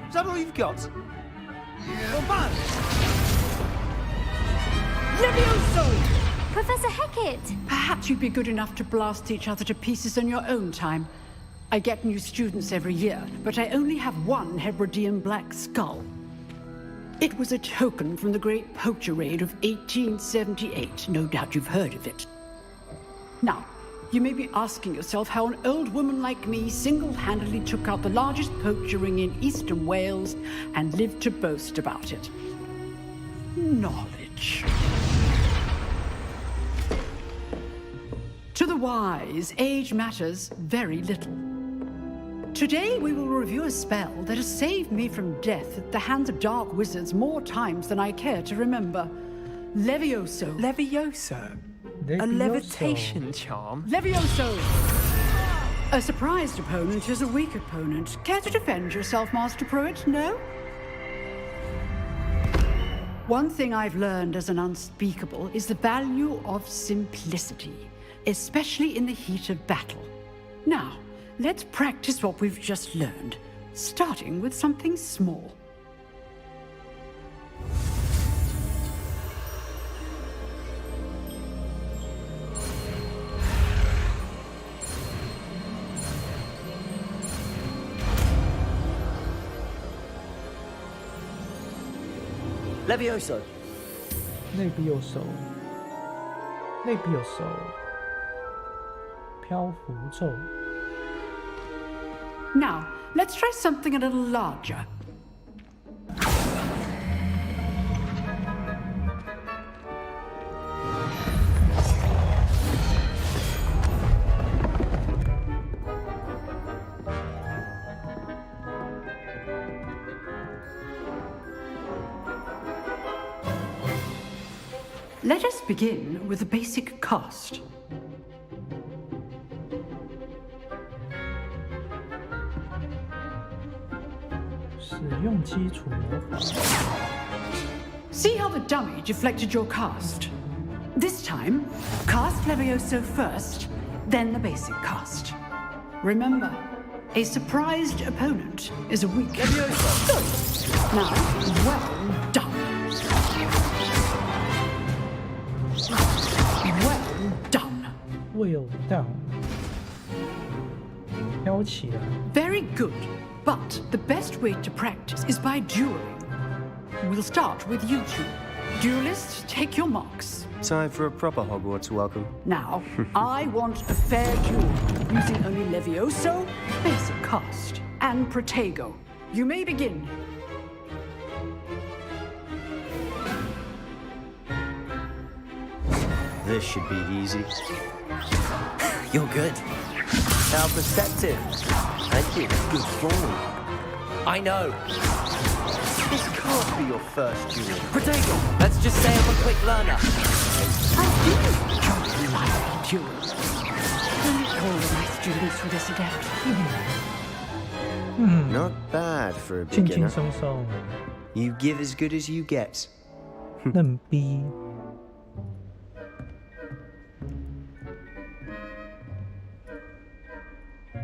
Is that all you've got? Well, man! Levioso! Professor Hecat! Perhaps you'd be good enough to blast each other to pieces in your own time. I get new students every year, but I only have one Hebridean black skull. It was a token from the Great Poacher Raid of 1878. No doubt you've heard of it. Now, you may be asking yourself how an old woman like me single-handedly took out the largest poacher ring in eastern Wales and lived to boast about it. Knowledge. To the wise, age matters very little. Today we will review a spell that has saved me from death at the hands of dark wizards more times than I care to remember. Levioso. Levioso? A levitation charm? Levioso! A surprised opponent is a weak opponent. Care to defend yourself, Master Pruitt? No? One thing I've learned as an unspeakable is the value of simplicity, especially in the heat of battle. Now, let's practice what we've just learned, starting with something small. Levioso. Levioso. Levioso. 漂浮咒。 Now, let's try something a little larger. Let us begin with the basic cast. 使用基础魔法。 See how the dummy deflected your cast? This time, cast Levioso first, then the basic cast. Remember, a surprised opponent is a weak Levioso. Good. Now, well done. Well done. Well done. 飘起来。 Very good. But the best way to practice is by dueling. We'll start with you two. Duelists, take your marks. Time for a proper Hogwarts welcome. Now, I want a fair duel, using only Levioso, basic cast, and Protego. You may begin. This should be easy. You're good. How perceptive. Thank you. Good form. I know. This can't be your first duel. Protego, let's just say I'm a quick learner. I do enjoy lively duels. Only all of my students for this adept. Not bad for a 轻 beginner. 轻松松， You give as good as you get. 嫩逼。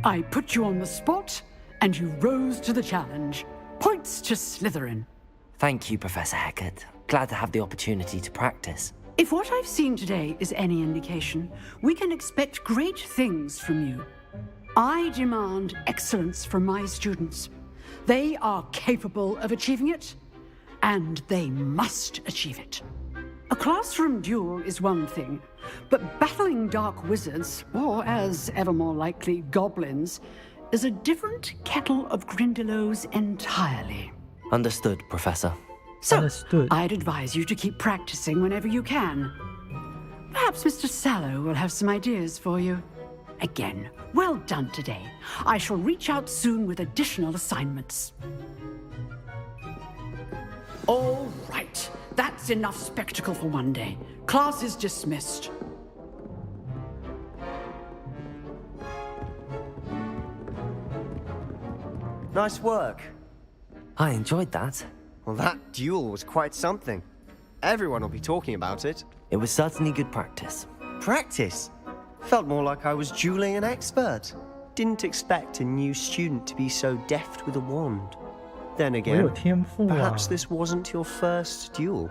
I put you on the spot, and you rose to the challenge. Points to Slytherin. Thank you, Professor Hecat. Glad to have the opportunity to practice. If what I've seen today is any indication, we can expect great things from you. I demand excellence from my students. They are capable of achieving it, and they must achieve it. A classroom duel is one thing, but battling dark wizards, or as ever more likely, goblins, is a different kettle of Grindylows entirely. Understood, Professor. So, Understood. I'd advise you to keep practicing whenever you can. Perhaps Mr. Sallow will have some ideas for you. Again, well done today. I shall reach out soon with additional assignments. All right. That's enough spectacle for one day. Class is dismissed. Nice work. I enjoyed that. Well, that duel was quite something. Everyone will be talking about it. It was certainly good practice. Practice? Felt more like I was dueling an expert. Didn't expect a new student to be so deft with a wand. Then 我有 again, 天赋啊！ perhaps this wasn't your first duel.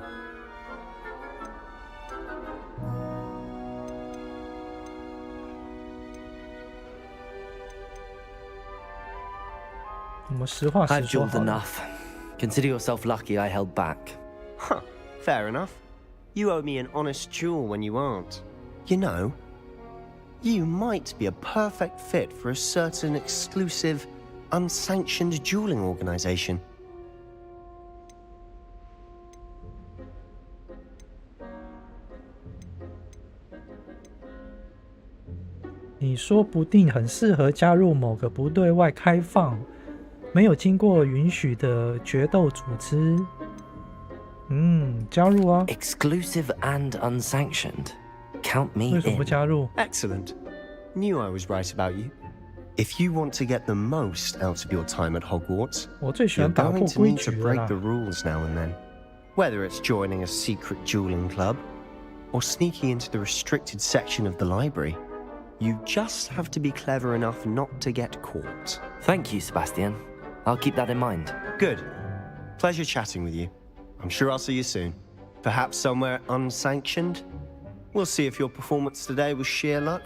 我们实话实 I've 说 dueled 好了。 enough. Consider yourself lucky I held back. Huh, fair enough. You owe me an honest duel when you aren't. You know, you might be a perfect fit for a certain exclusive, unsanctioned dueling organization. 你说不定很适合加入某个不对外开放、没有经过允许的决斗组织。加入啊！ Exclusive and unsanctioned. Count me 为什么不 in. 加入？ Excellent. Knew I was right about you. If you want to get the most out of your time at Hogwarts, 我最喜 you're 欢打破 going to 规 need to 矩了 break 啦 the。rules now and then. Whether it's joining a secret dueling club or sneaking into the restricted section of the library, you just have to be clever enough not to get caught. Thank you, Sebastian. I'll keep that in mind. Good. Pleasure chatting with you. I'm sure I'll see you soon. Perhaps somewhere unsanctioned? We'll see if your performance today was sheer luck.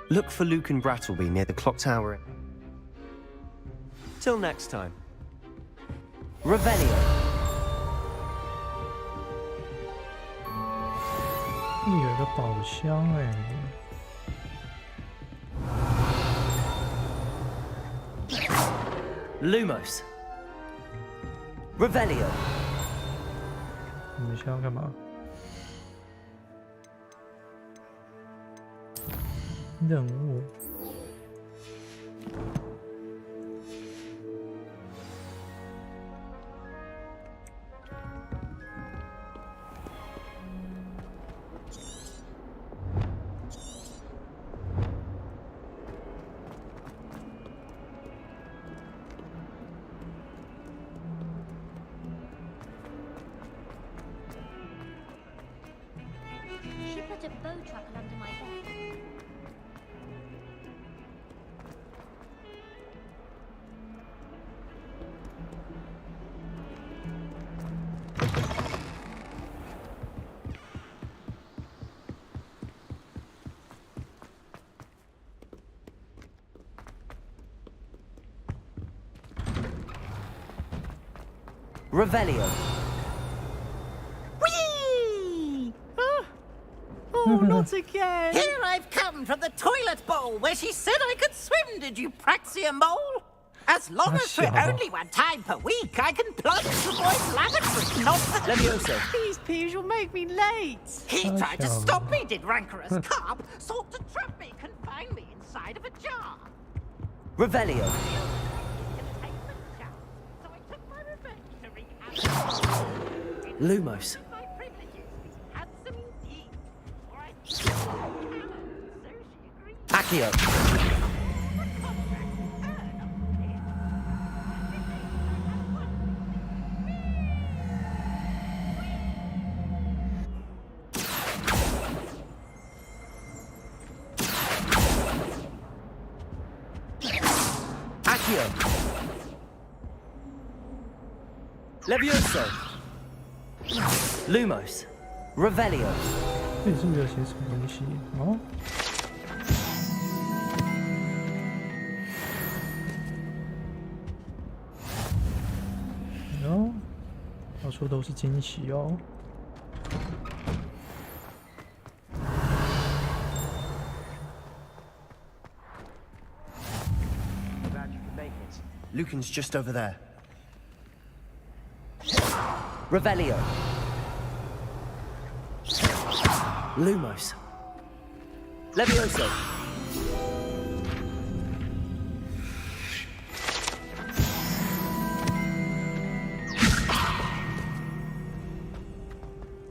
Look for Luke and Brattleby near the clock tower. Till next time. Revelio. 这里有一个宝箱哎、 Lumos. Revelio. 你们想要干嘛？任务。put a bow truckle under my bed. Revelio. Whee! Oh, not again. Here I've come from the toilet bowl where she said I could swim, did you praxia mole? As long as we're only one time per week, I can plunge to boys' lavatory, not the... Levioso. These peas will make me late. He tried to stop me, did rancorous carp. Sought to trap me, confine me inside of a jar. Revelio. Lumos. Accio. Accio. Levioso. Lumos. Revelio. 这里是不是有写什么东西？哦。哦，到处都是惊喜哦。Lucan's just over there. Revelio. Lumos. Levioso.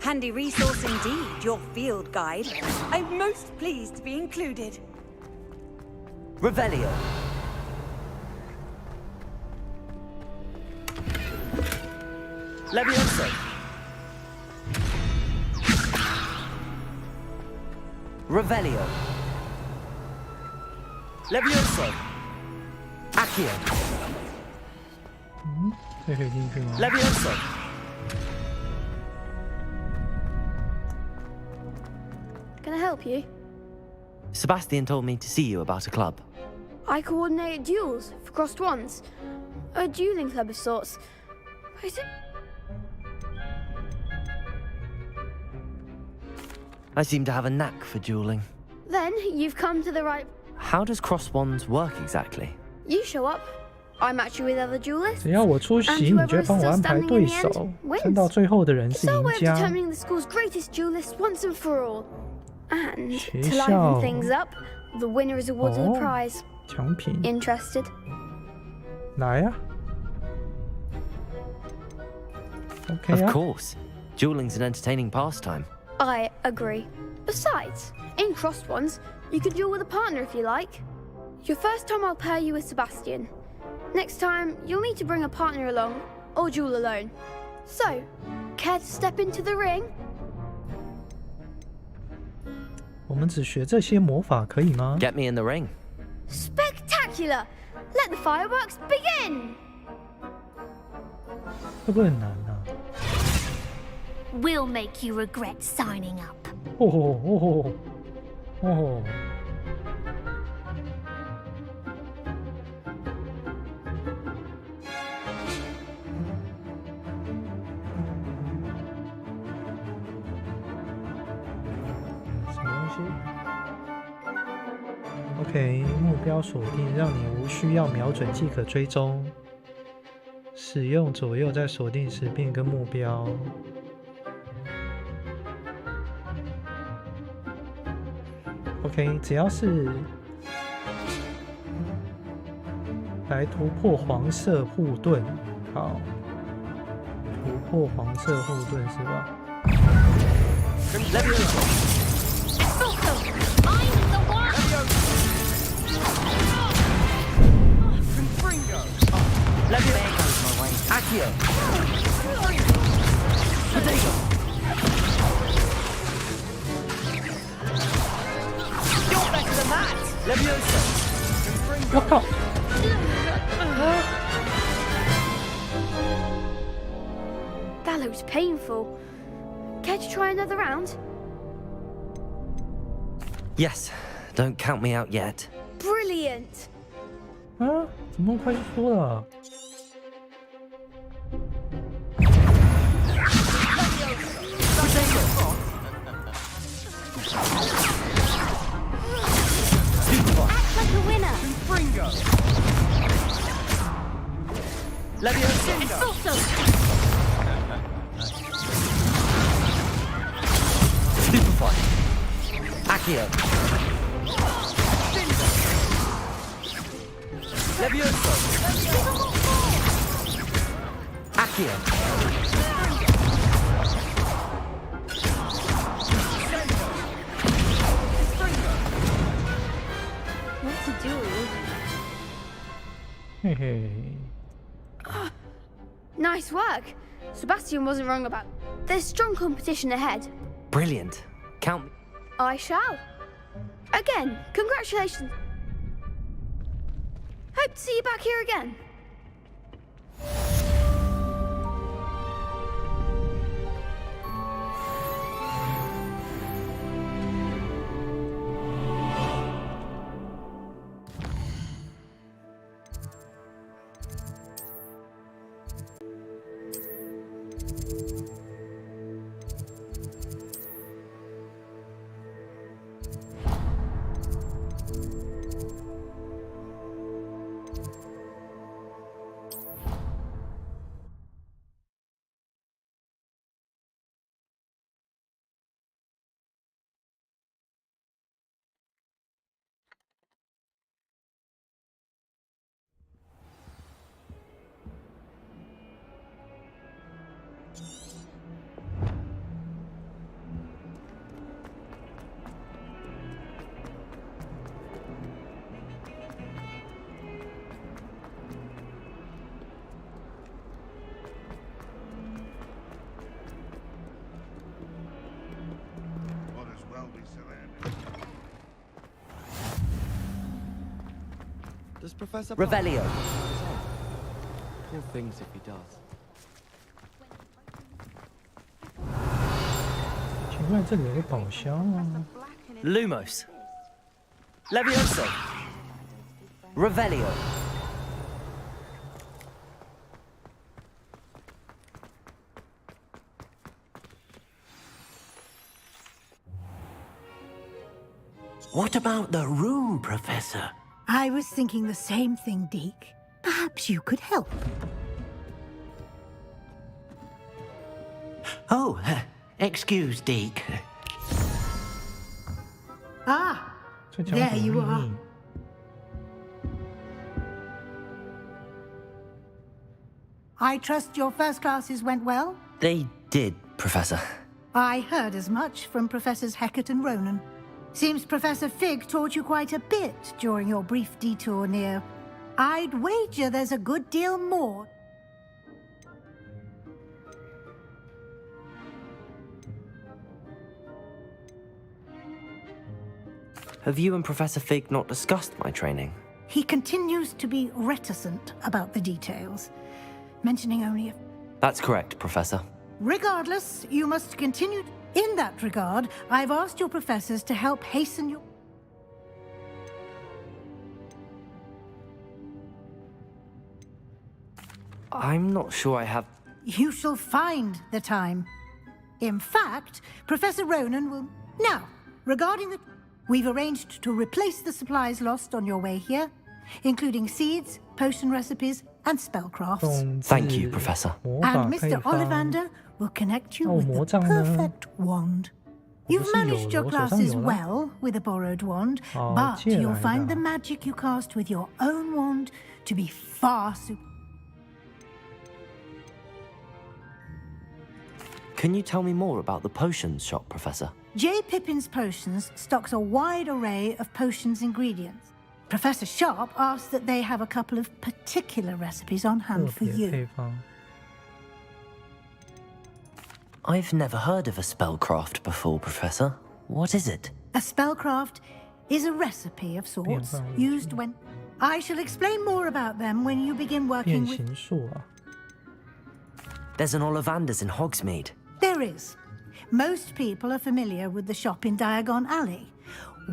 Handy resource indeed, your field guide. I'm most pleased to be included. Revelio. Levioso. Revelio. Levioso. Accio. 这可以进去吗 Levioso. Can I help you? Sebastian told me to see you about a club. I coordinate duels for crossed ones. A dueling club of sorts. Is it? I seem to have a knack for dueling. Then you've come to the right. How does cross wands work exactly? You show up. I match you with other duelists. 只要我出席，你就会帮我安排对手，撑到最后的人是 It's our 赢 way of 家。 determining the school's greatest duelist once and for all. And 学 to 校 liven things up, the winner is awarded a 哦 prize. 奖品 Interested? 来呀、OK Of 啊。 course. Dueling's an entertaining pastime. I agree. Besides, in crossed ones, you can duel with a partner if you like. Your first time I'll pair you with Sebastian. Next time, you'll need to bring a partner along, or duel alone. So, care to step into the ring? 我们只学这些魔法可以吗？ Get me in the ring. Spectacular! Let the fireworks begin! 会不会很难啊？ We'll make you regret signing up. 哦吼哦吼哦吼！什么东西 ？OK， 目标锁定，让你无需要瞄准即可追踪。使用左右在锁定时变更目标。OK， 只要是来突破黄色护盾，好，突破黄色护盾是吧？ Accio. Potato. That looks painful. Care to try another round? Yes, don't count me out yet. Brilliant. 啊，怎么那么快就说了？ Like a winner. Fringo. Expulso. Superfly. Accio. Levioso. Accio. What to do? 嘿嘿。 Nice work. Sebastian wasn't wrong about. There's strong competition ahead. Brilliant. Count me. I shall. Again, congratulations. Hope to see you back here again. Does Professor Revelio. Poor things if he does. 奇怪，这里有个宝箱啊。 Lumos. Levioso. Revelio. What about the room, Professor? I was thinking the same thing, Deke. Perhaps you could help. Oh, excuse, Deke. Ah, there you are. I trust your first classes went well? They did, Professor. I heard as much from Professors Hecat and Ronan. Seems Professor Fig taught you quite a bit during your brief detour near. I'd wager there's a good deal more. Have you and Professor Fig not discussed my training? He continues to be reticent about the details, mentioning only a... That's correct, Professor. Regardless, you must continue. In that regard, I've asked your professors to help hasten your... I'm not sure I have... You shall find the time. In fact, Professor Ronan will... Now, regarding the... We've arranged to replace the supplies lost on your way here, including seeds, potion recipes, and spellcrafts. Thank you, Professor. And Mr. Ollivander will connect you with the perfect wand. You've managed your classes well with a borrowed wand, but you'll find the magic you cast with your own wand to be far superior. Can you tell me more about the potions shop, Professor? J. Pippin's Potions stocks a wide array of potions ingredients. Professor Sharp asks that they have a couple of particular recipes on hand for you. I've never heard of a spellcraft before, Professor. What is it? A spellcraft is a recipe of sorts used when... I shall explain more about them when you begin working with... There's an Ollivander's in Hogsmeade. There is. Most people are familiar with the shop in Diagon Alley.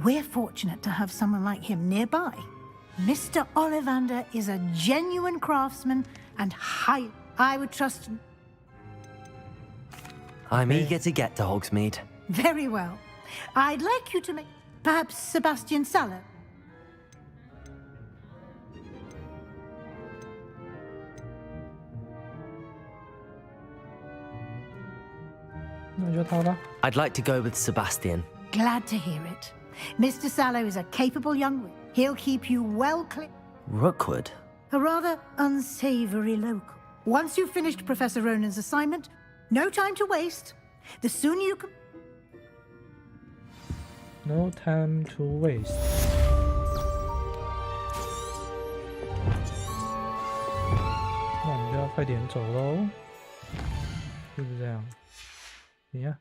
We're fortunate to have someone like him nearby. Mr. Ollivander is a genuine craftsman and I would trust him. I'm eager to get to Hogsmeade. Very well. I'd like you to make perhaps Sebastian Sallow. 那就他吧。 I'd like to go with Sebastian. Glad to hear it. Mr. Sallow is a capable young man. He'll keep you well clear. Rookwood? A rather unsavory local. Once you've finished Professor Ronan's assignment, no time to waste. The sooner you can... No time to waste. 那我们就要快点走喽，是不是这样？你呀，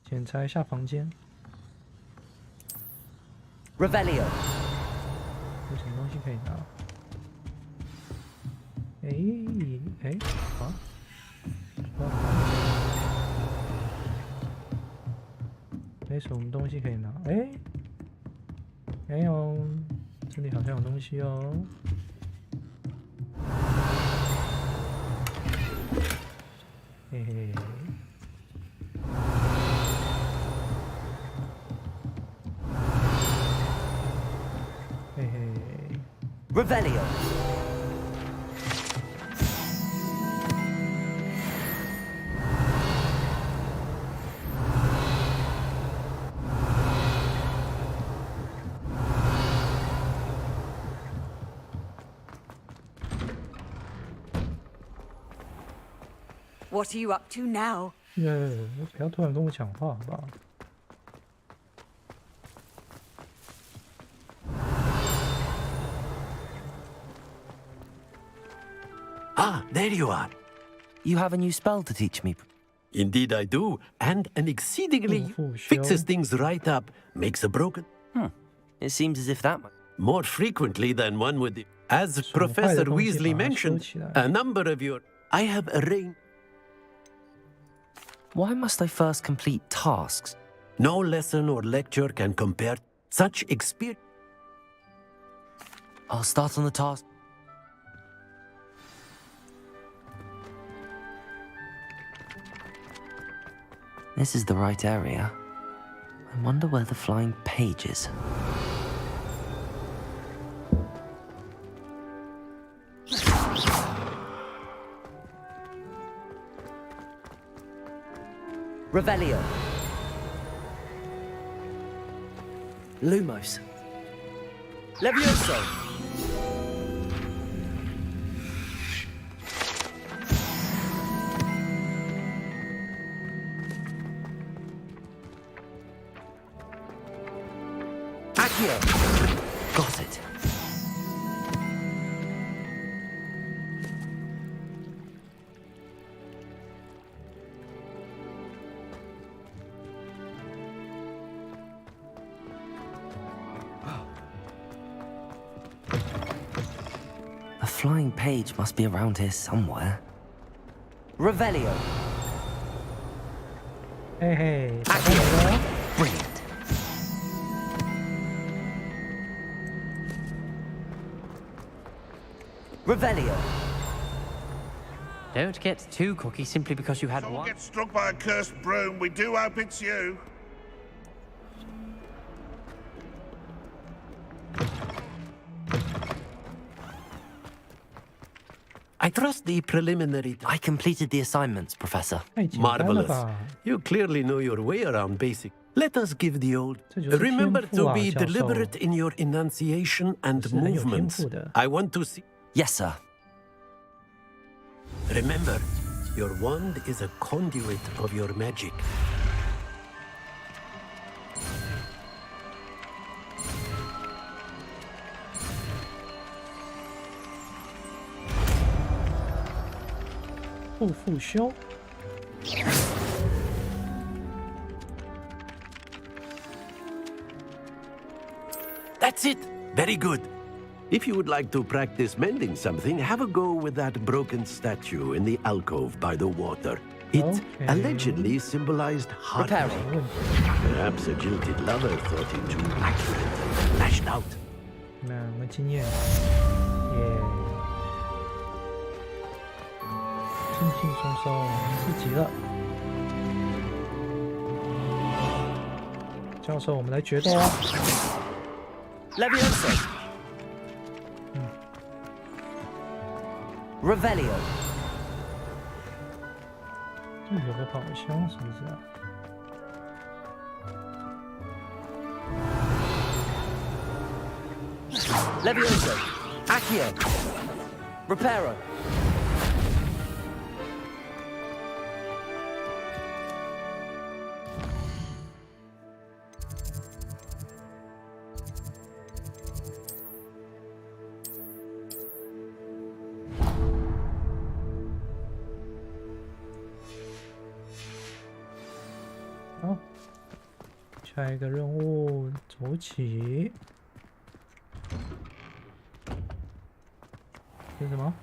检查一下房间。Revelio. 有什么东西可以拿？好。没什么东西可以拿。没有，这里好像有东西哦。嘿嘿。嘿嘿。Revelio. What are you up to now? 不要突然跟我讲话，好不好？ Ah, there you are. You have a new spell to teach me. Indeed I do, and an exceedingly fixes things right up, makes a broken... It seems as if that... More frequently than one would... As Professor Weasley mentioned, a number of your... I have arranged... Why must I first complete tasks? No lesson or lecture can compare such experience. I'll start on the task. This is the right area. I wonder where the flying page is. Revelio. Lumos. Levioso. Accio. Got it. The flying page must be around here somewhere. Revelio. Hey. Accio. Brilliant. Revelio. Don't get too cocky simply because you had Someone one. gets struck by a cursed broom. We do hope it's you. I trust the preliminary... I completed the assignments, Professor. Marvelous. You clearly know your way around basic. Let us give the old... Remember to be deliberate in your enunciation and movements. I want to see... Yes, sir. Remember, your wand is a conduit of your magic. That's it. Very good. If you would like to practice mending something, have a go with that broken statue in the alcove by the water. It allegedly symbolized heartbreak. Perhaps a jilted lover thought him too accurate and lashed out. 2个经验，耶！轻轻松松4级了。教授，我们来决斗啊 Levioso. Revelio. 这里有个宝箱，是不是啊？ Levioso. Accio. Reparo.好，下一个任务走起。 这是什么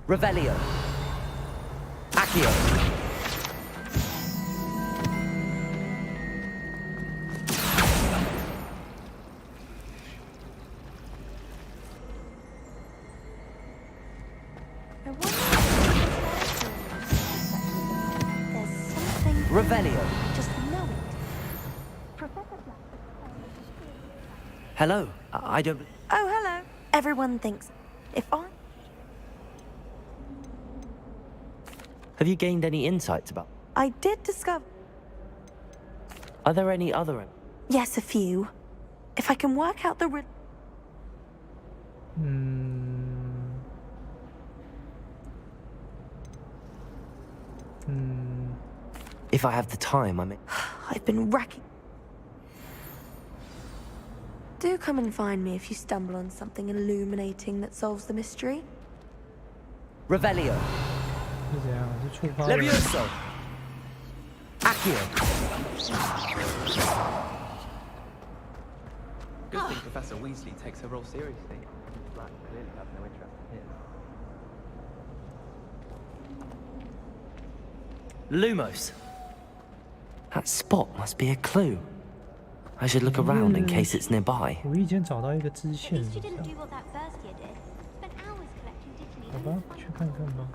Revelio. Accio. Revelio. Just know it. Hello. I don't. Oh, hello. Everyone thinks if I. Have you gained any insights about? I did discover. Are there any other? Yes, a few. If I can work out the. If I have the time, I may. I've been racking. Do come and find me if you stumble on something illuminating that solves the mystery. Revelio. 是怎样？是触发 Levioso. Accio. Good thing Professor Weasley takes her role seriously. Black clearly have no interest in his. Lumos. That spot must be a clue. I should look around in case it's nearby. 无意间找到一个支线，是这样。好吧，去看看吧。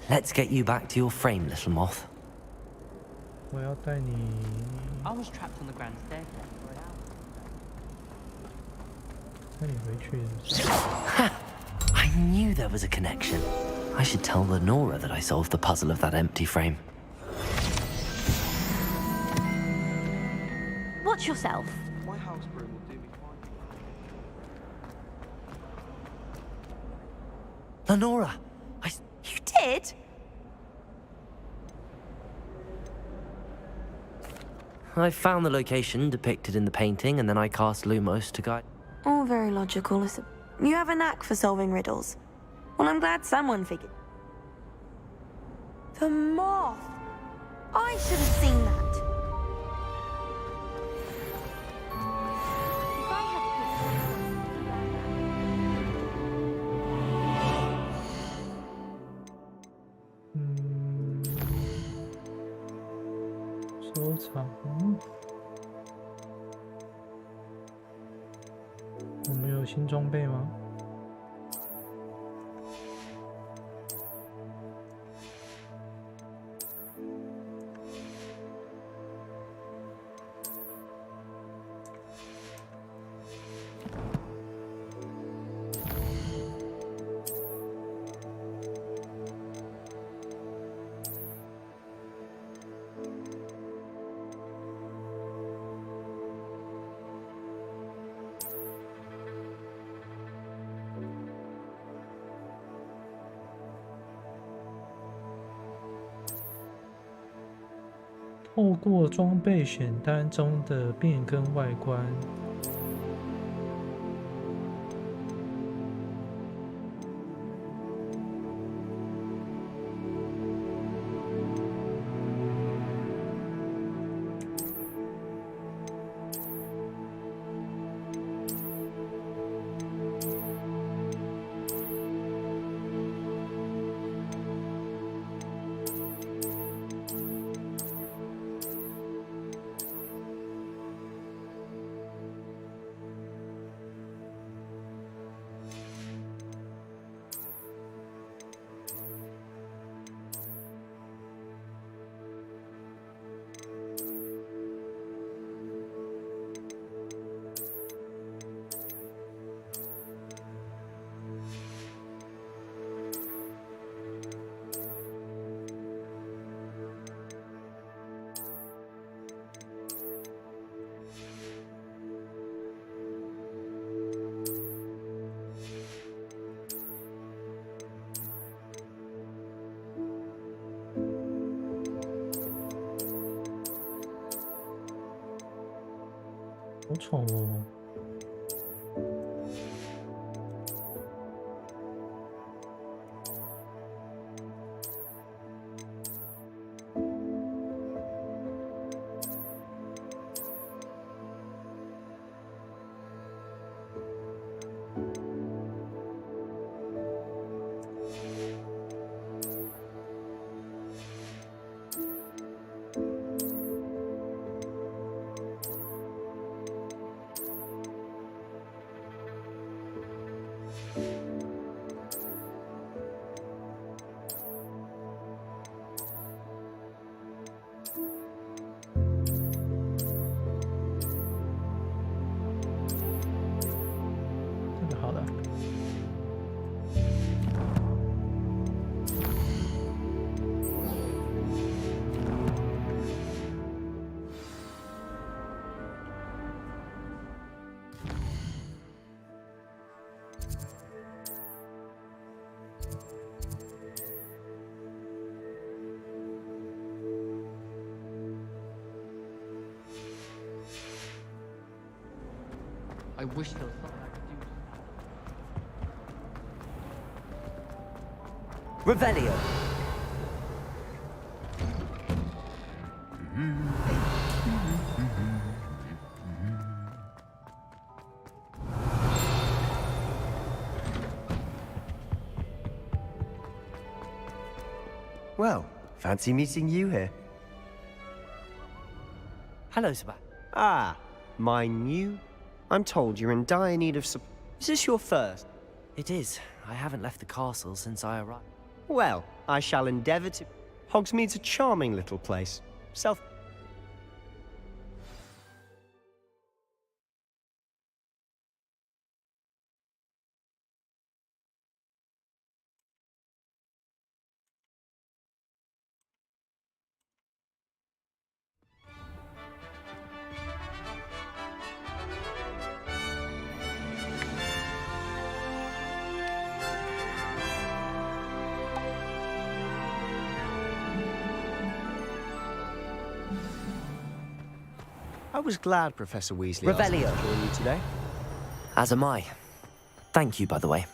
Let's get you back to your frame, little moth. 我要带你。 I was trapped on the grand staircase for an hour. 带你回去是不是？ I knew there was a connection. I should tell Lenora that I solved the puzzle of that empty frame. Watch yourself. My house broom will do me fine. Lenora! You did? I found the location depicted in the painting, and then I cast Lumos to guide. All very logical, is it? You have a knack for solving riddles. Well, I'm glad someone figured. The moth! I should have seen that. If I had picked 收藏。我们有新装备吗？ 透过装备选单中的变更外观，好丑哦。这个好了。I wish there was something I could do. Revelio. Well, fancy meeting you here. Hello, Sebastian. Ah, my new... I'm told you're in dire need of support. Is this your first? It is. I haven't left the castle since I arrived. Well, I shall endeavour to... Hogsmeade's a charming little place. Self... I was glad Professor Weasley asked me to join you today. As am I. Thank you, by the way.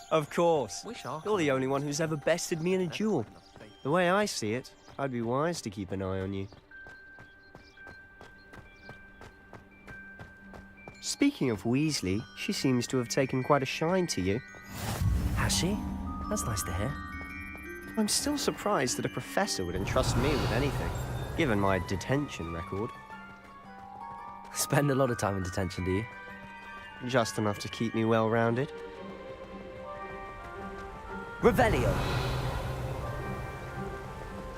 Of course. You're the only one who's ever bested me in a duel. The way I see it, I'd be wise to keep an eye on you. Speaking of Weasley, she seems to have taken quite a shine to you. Has she? That's nice to hear. I'm still surprised that a professor would entrust me with anything, given my detention record. Spend a lot of time in detention, do you? Just enough to keep me well-rounded. Revelio.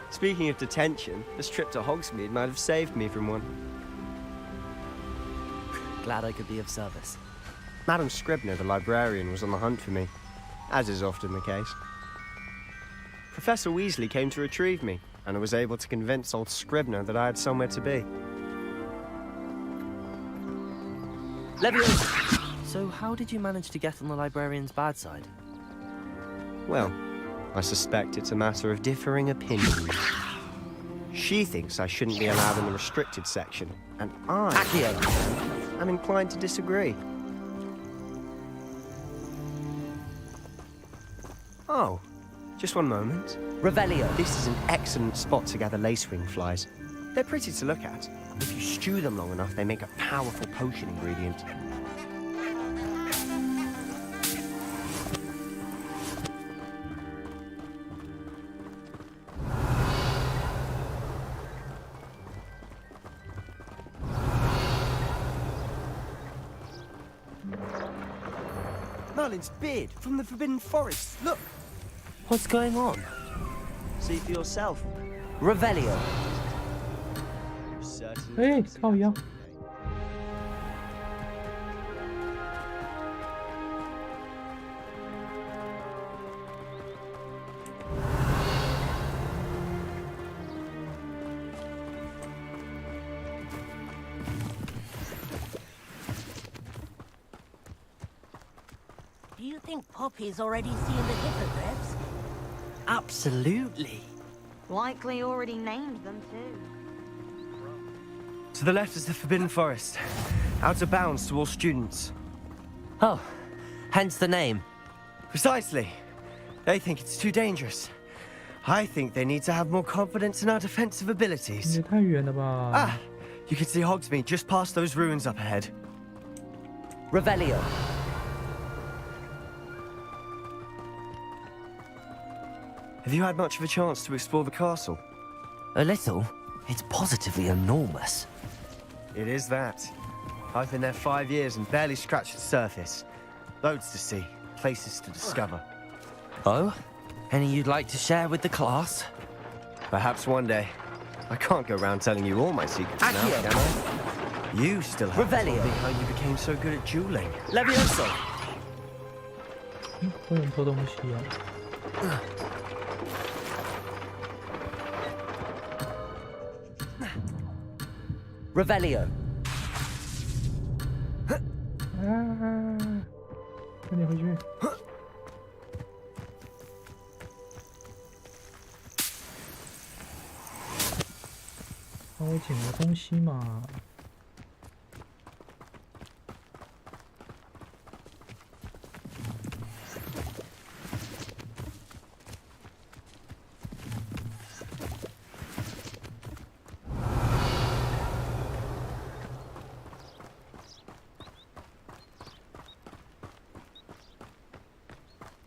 Speaking of detention, this trip to Hogsmeade might have saved me from one. Glad I could be of service. Madam Scribner, the librarian, was on the hunt for me, as is often the case. Professor Weasley came to retrieve me, and I was able to convince old Scribner that I had somewhere to be. Leviosa! So how did you manage to get on the librarian's bad side? Well, I suspect it's a matter of differing opinions. She thinks I shouldn't be allowed in the restricted section, and I'm inclined to disagree. Oh, just one moment. Revelio. This is an excellent spot to gather lacewing flies. They're pretty to look at. If you stew them long enough, they make a powerful potion ingredient. Merlin's beard from the Forbidden Forest. Look! What's going on? See for yourself. Revelio. Hey,靠腰。Do you think Poppy's already seen the hippogriffs? Absolutely. Likely already named them too. To the left is the Forbidden Forest. Out of bounds to all students. Oh, hence the name. Precisely. They think it's too dangerous. I think they need to have more confidence in our defensive abilities. 也太远了吧 Ah, you can see Hogsmeade just past those ruins up ahead. Revelio. Have you had much of a chance to explore the castle? A little. It's positively enormous. It is that. I've been there 5 years and barely scratched the surface. Loads to see, places to discover. Oh? Any you'd like to share with the class? Perhaps one day. I can't go around telling you all my secrets now, Accio. can I? You still haven't told me how you became so good at dueling. Levioso. 不能偷东西啊 Revelio. 啊！快点回去！帮我捡个东西嘛！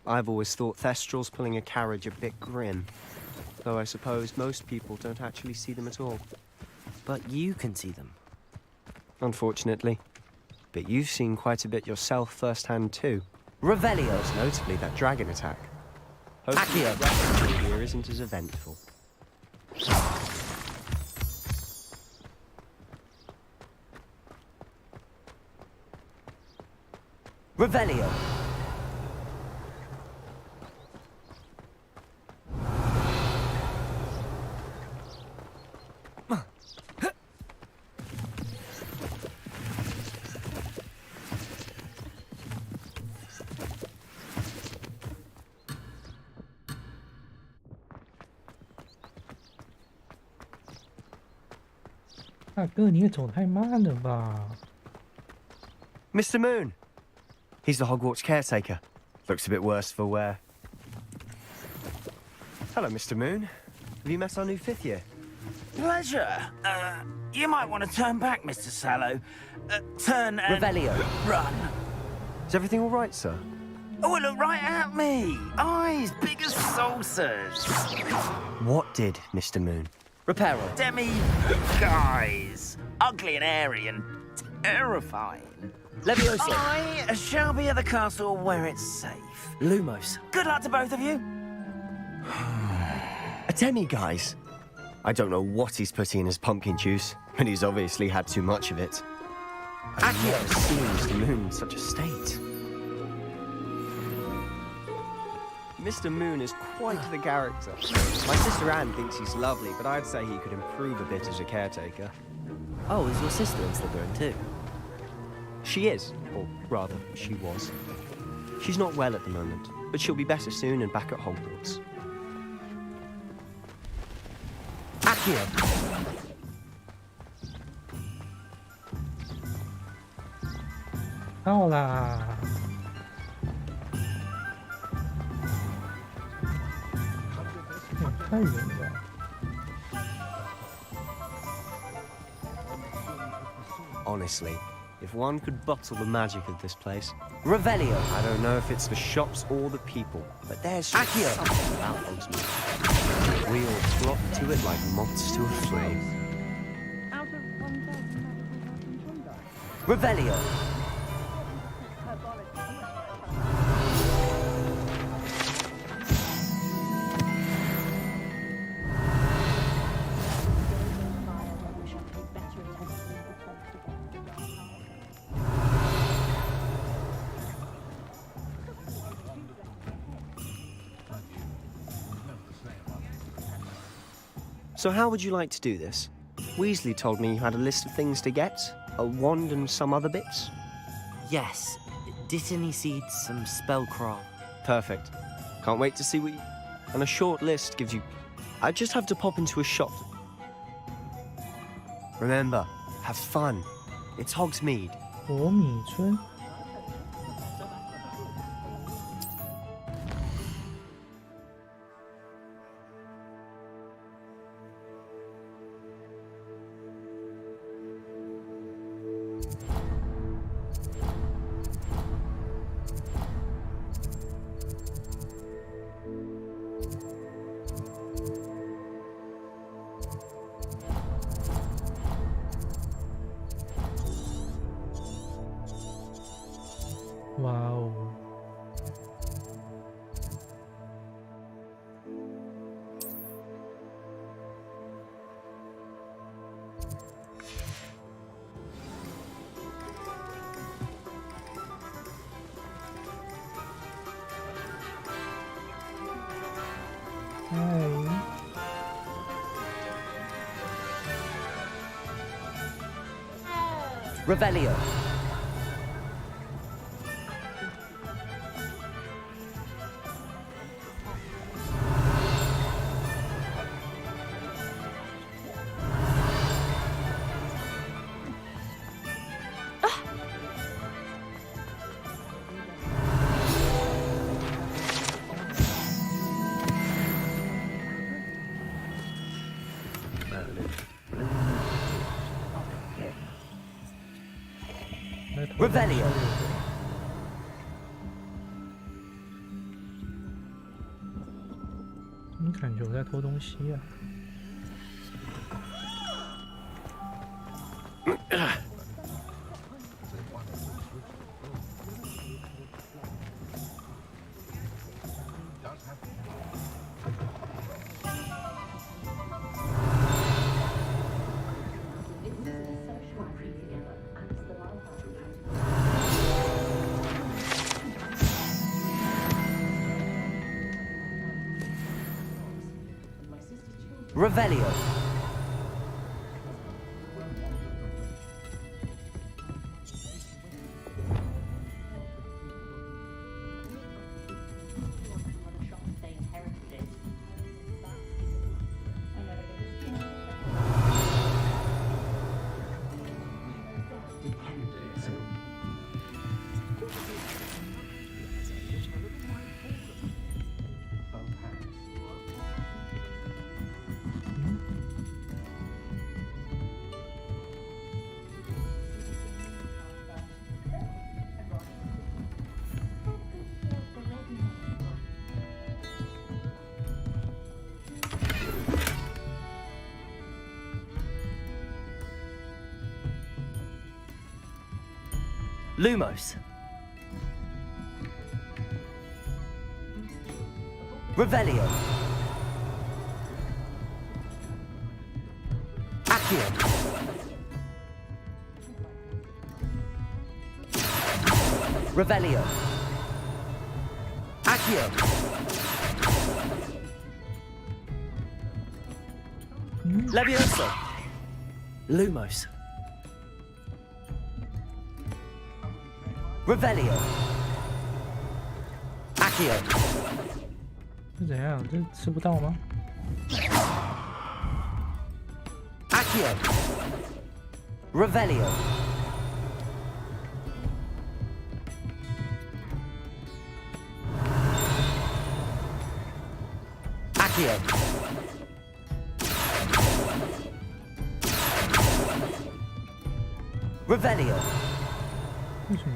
I've always thought Thestrals pulling a carriage a bit grim. Though I suppose most people don't actually see them at all. But you can see them. Unfortunately. But you've seen quite a bit yourself firsthand too. Revelio. Most notably that dragon attack. Hopefully the rest of the year isn't as eventful. Revelio. Mr. Moon! He's the Hogwarts caretaker. Looks a bit worse for wear. Hello, Mr. Moon. Have you met our new 5th year? Pleasure. You might want to turn back, Mr. Sallow. Turn and... Revelio. Run. Is everything all right, sir? Oh, look right at me. Eyes big as saucers. What did, Mr. Moon? Reparo. Guys. Ugly and airy and terrifying. Levioso. I shall be at the castle where it's safe. Lumos. Good luck to both of you. A demi-guise? I don't know what he's putting in his pumpkin juice, but he's obviously had too much of it. I've never seen Mr. Moon in such a state. Mr. Moon is quite the character. My sister Anne thinks he's lovely, but I'd say he could improve a bit as a caretaker. Oh, is your sister in Slytherin too? She is, or rather, she was. She's not well at the moment, but she'll be better soon and back at Hogwarts. Accio. Hola. Honestly, if one could bottle the magic of this place. Revelio. I don't know if it's the shops or the people, but there's something about Hogsmeade. We all flock to it like moths to a flame. Revelio. So how would you like to do this? Weasley told me you had a list of things to get. A wand and some other bits? Yes. Dittany seeds, some spellcraft. Perfect. Can't wait to see what you... And a short list gives you... I just have to pop into a shop. Remember, have fun. It's Hogsmeade. 火米村。哇哦！Revelio. Revelio. 怎么感觉我在偷东西啊？ Revelio. Lumos. Revelio. Accio. Revelio. Accio. Levioso. Lumos. Revelio. Accio. 是怎样？这吃不到吗？ Accio. Revelio. Accio. Revelio. 为什么？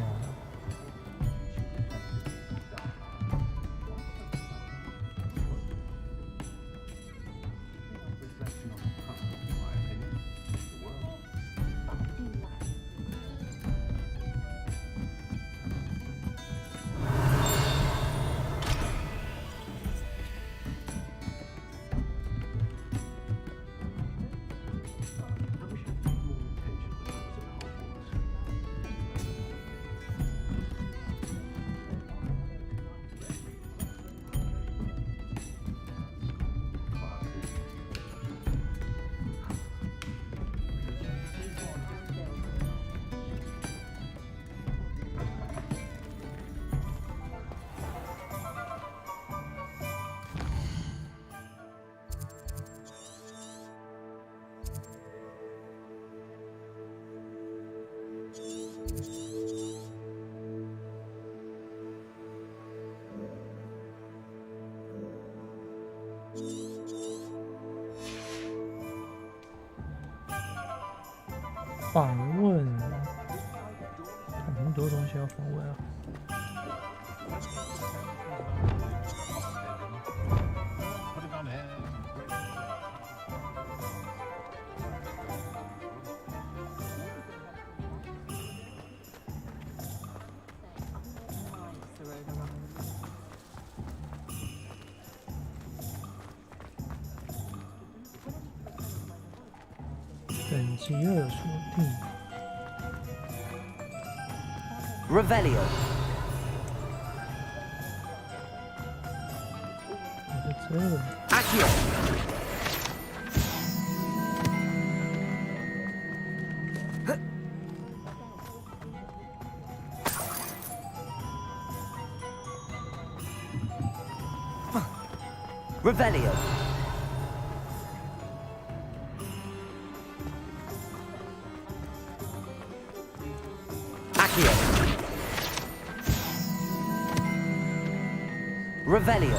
访问，很多东西要访问啊。等级2锁定。Revelio。我在这。Accio。Revelio。Accio。Revelio。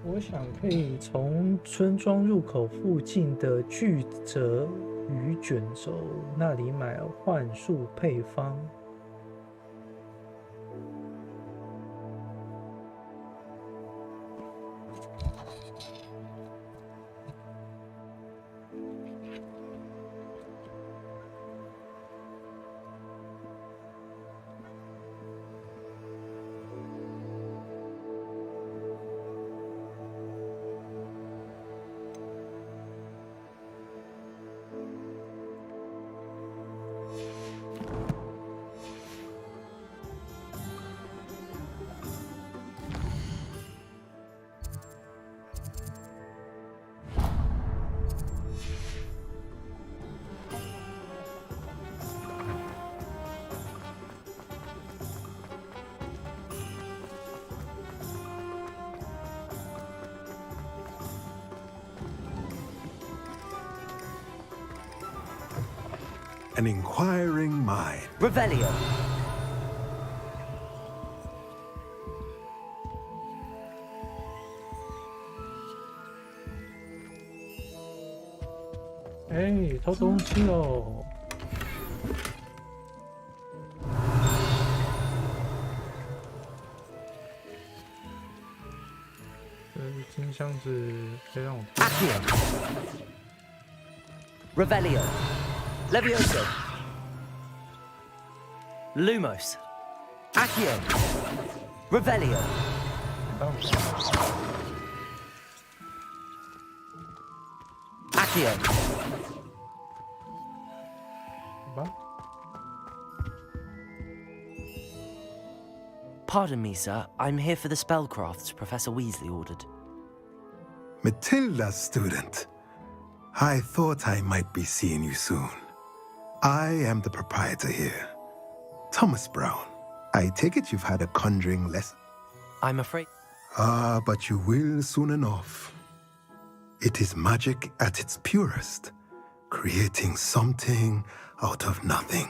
我想可以从村庄入口附近的巨泽鱼卷轴那里买幻术配方。An inquiring mind. Revelio. Hey, 偷东西喽！金箱子可以让我。Revelio. Levioso. Lumos. Accio. Revelio. Accio. Pardon me, sir. I'm here for the spellcrafts Professor Weasley ordered. Matilda, student. I thought I might be seeing you soon. I am the proprietor here, Thomas Brown. I take it you've had a conjuring lesson? I'm afraid. Ah, but you will soon enough. It is magic at its purest, creating something out of nothing.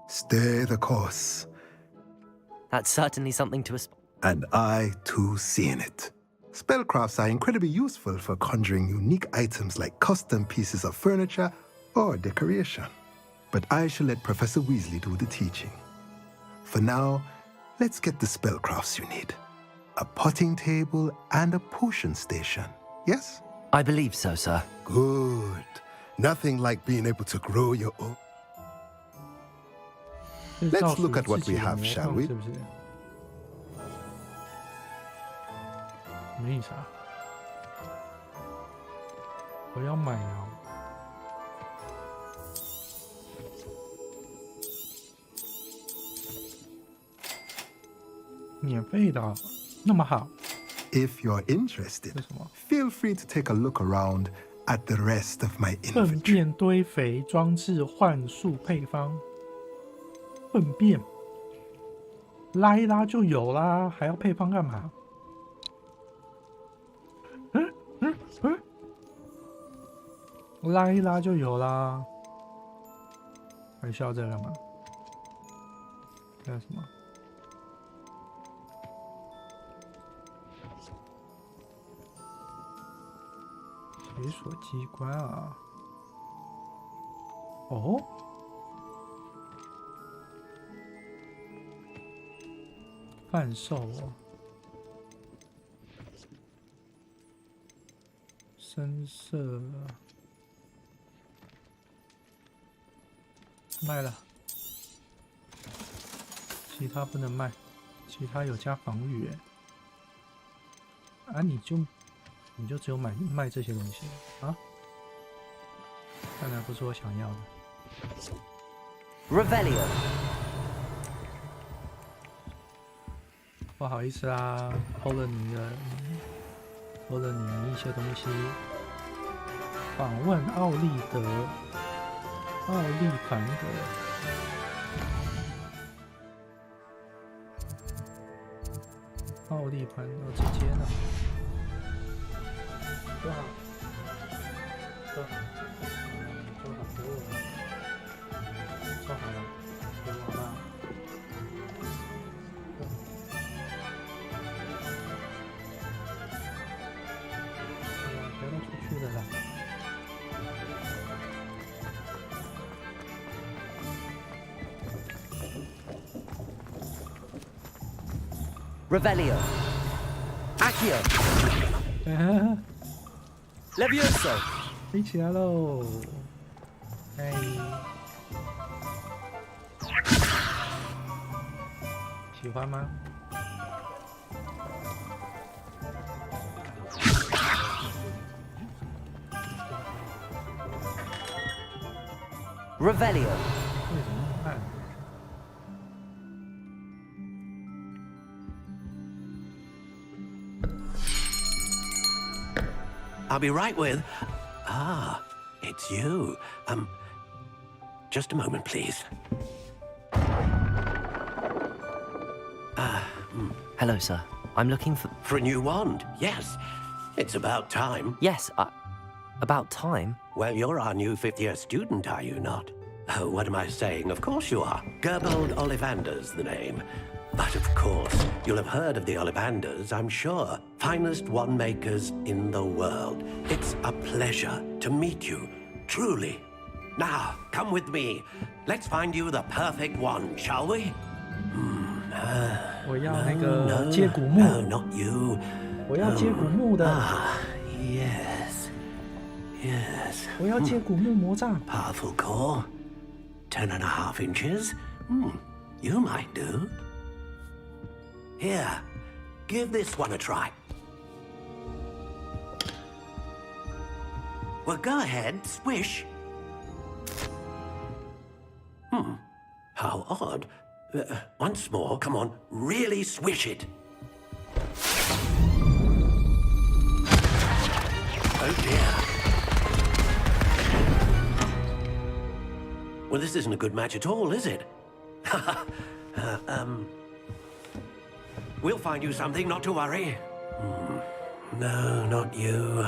Stay the course. That's certainly something to aspire. And I, too, seeing it. Spellcrafts are incredibly useful for conjuring unique items like custom pieces of furniture or decoration. But I shall let Professor Weasley do the teaching. For now, let's get the spellcrafts you need. A potting table and a potion station, yes? I believe so, sir. Good. Nothing like being able to grow your own. Let's look at what we have, shall we? 什么意思啊？我要买啊！免费的，那么好。If you're interested, feel free to take a look around at the rest of my inventory. 粪便堆肥装置幻术配方。粪便拉一拉就有啦，还要配方干嘛？嗯，拉一拉就有啦。还笑这干嘛？还有什么？解锁机关啊！哦，贩售哦，深色。卖了，其他不能卖，其他有加防御啊，你就只有卖这些东西啊？看来不是我想要的。Revelio， 不好意思啊，偷了你一些东西。访问奥利凡德，奥利凡德直接呢？多好，多好，多好，多好，做好了，给我吧。不要再出去了啦。Revelio. Accio. Levioso. 飞起来喽！哎，喜欢吗？ Revelio. 为什么那么慢？ I'll be right with. Ah, it's you. Just a moment, please. Hello, sir. I'm looking for a new wand. Yes, it's about time. Yes, about time? Well, you're our new fifth-year student, are you not? Oh, what am I saying? Of course you are. Gerbold Ollivander's the name. But of course, you'll have heard of the Ollivanders, I'm sure. Finest wand makers in the world. It's a pleasure to meet you, truly. Now, come with me. Let's find you the perfect wand, shall we? 我要那个接骨木。No, not you. 我要接骨木的。Yes. Yes. 我要接骨木魔杖。Powerful core. 10.5 inches. You might do. Here, give this one a try. Well, go ahead, swish. How odd. Once more, come on, really swish it. Oh dear. Well, this isn't a good match at all, is it? We'll find you something, not to worry. No, not you.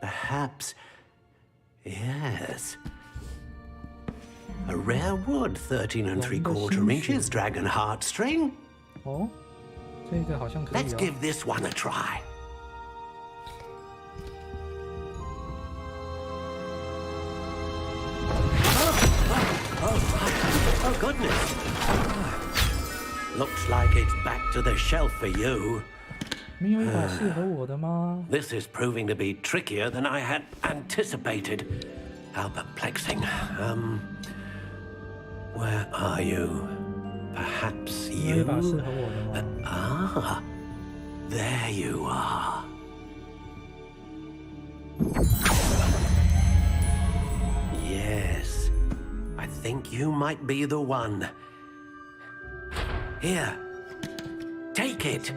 Perhaps. Yes. A rare wood, 13 3/4 inches, dragon heartstring. 哦，这个好像可以。 Let's give this one a try. Oh goodness. Looks like it's back to the shelf for you. 没有一把适合我的吗？ This is proving to be trickier than I had anticipated. How perplexing. Where are you? Perhaps you? There you are. Yes, I think you might be the one. Here, take it.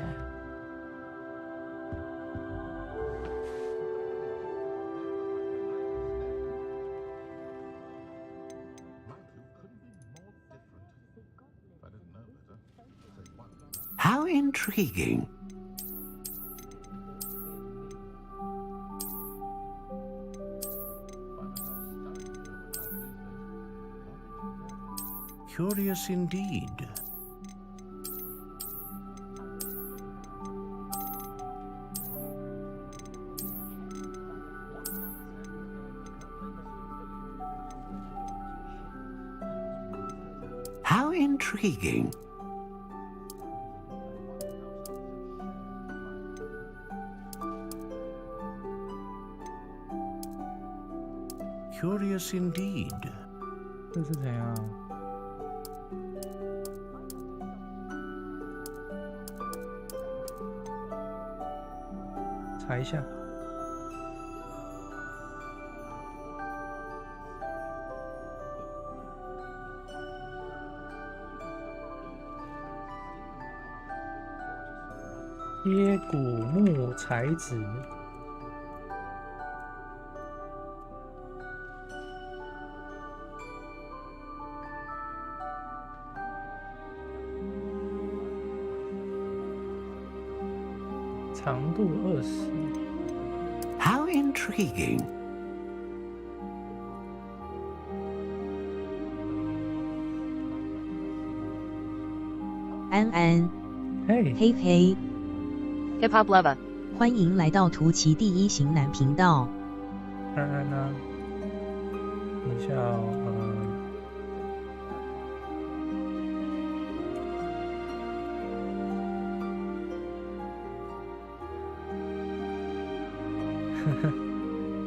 How intriguing. Curious indeed. How intriguing. Curious indeed. 这是怎样？查一下。椰古木材质。长度20。How intriguing. 安安，嘿，嘿嘿 ，Hip Hop Lover， 欢迎来到图奇第一型男频道。安安呢？等一下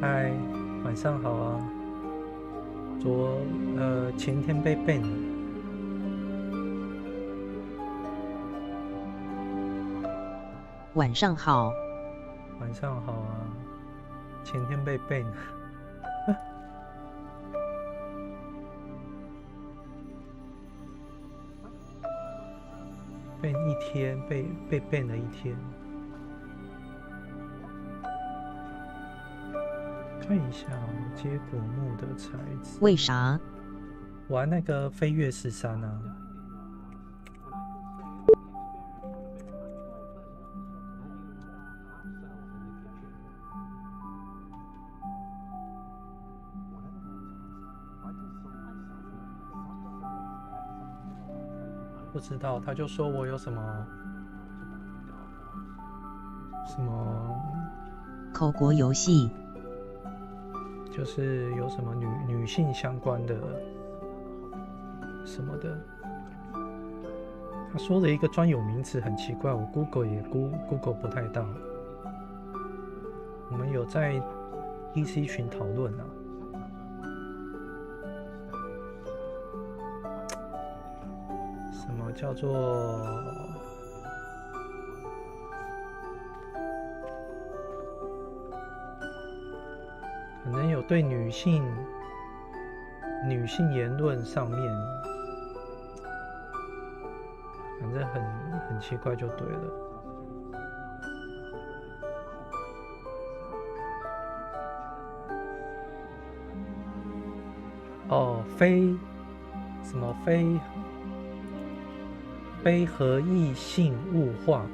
嗨，晚上好啊！前天被 ban 了。晚上好。晚上好啊！前天被 ban 了。ban 一天，被 ban 了一天。看一下接骨木的材质。为啥？玩那个飞跃13啊。不知道，他就说我有什么口国游戏。就是有什么女性相关的什么的，他说的一个专有名词很奇怪，我 Google 也 Google 不太到。我们有在 EC 群讨论啊，什么叫做？可能有对女性言论上面，反正很奇怪就对了。哦，非合异性物化，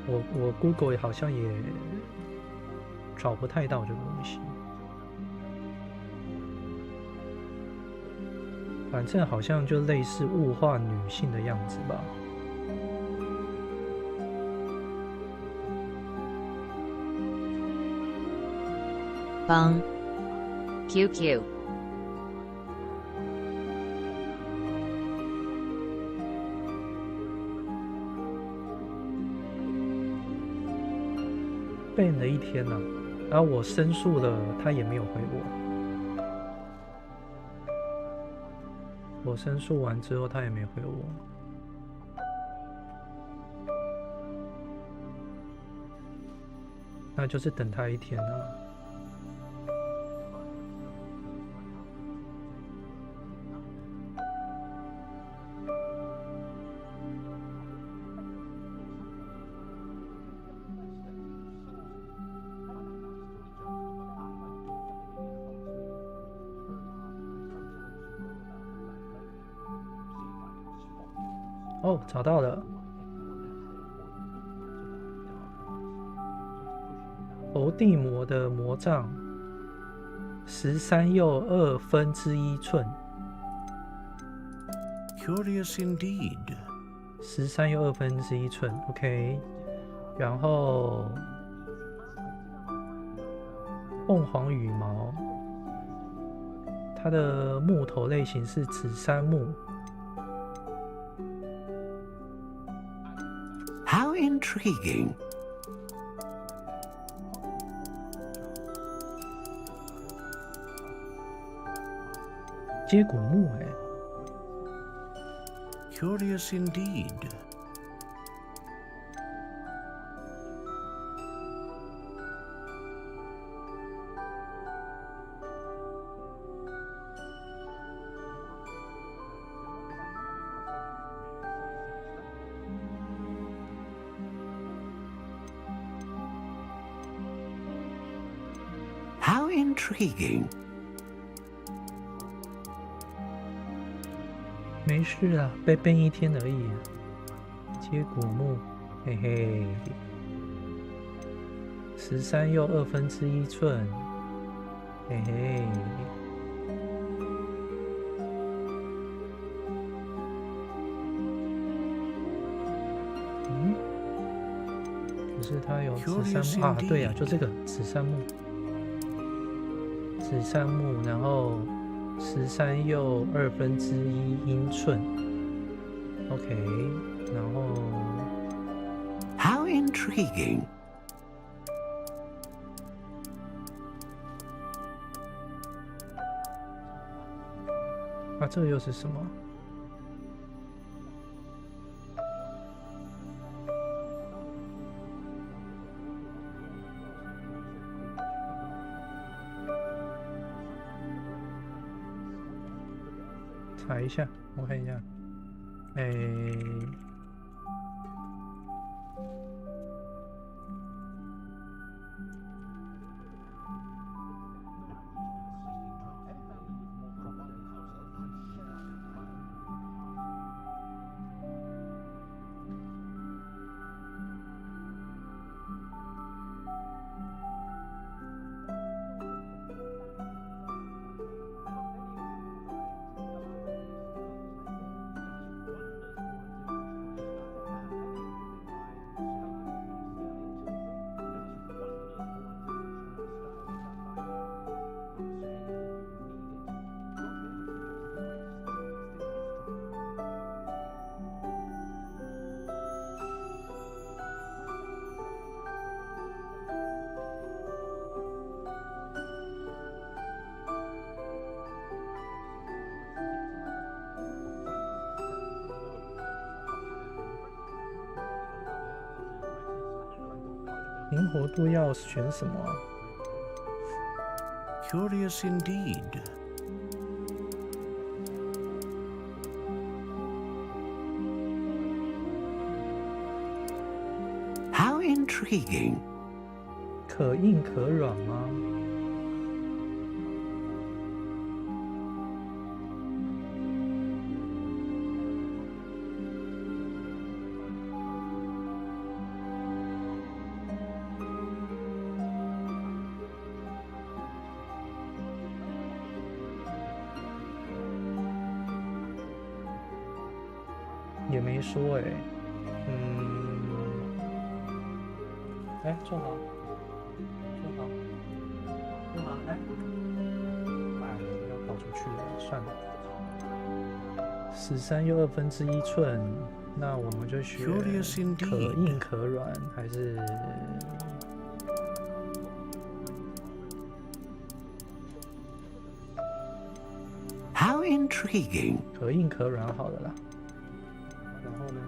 我 Google 好像也找不太到这个东西，反正好像就类似物化女性的样子吧。帮 QQ。ban 了一天了，然后我申诉了，他也没有回我。我申诉完之后，他也没回我。那就是等他一天了。哦，找到了。伏地魔的魔杖13又1/2寸。Curious indeed. 13又1/2寸 ，OK。然后凤凰羽毛，它的木头类型是紫杉木。How intriguing. 接骨木Curious indeed. How intriguing. 没事啊，被笨1天而已。接骨木，嘿嘿。13又1/2寸，嘿嘿。可是它有紫杉木啊，对啊，就这个紫杉木。紫杉木，然后13又1/2英寸 ，OK， 然后 How intriguing. 啊，这个又是什么？查一下，我看一下。灵活度要选什么啊？ Curious indeed. How intriguing. 可硬可软吗？也没说哎，哎，坐好，坐好，坐好，来，要跑出去了，算了。13又1/2寸，那我们就选可硬可软，还是？How intriguing. 可硬可软好了啦。 然后呢？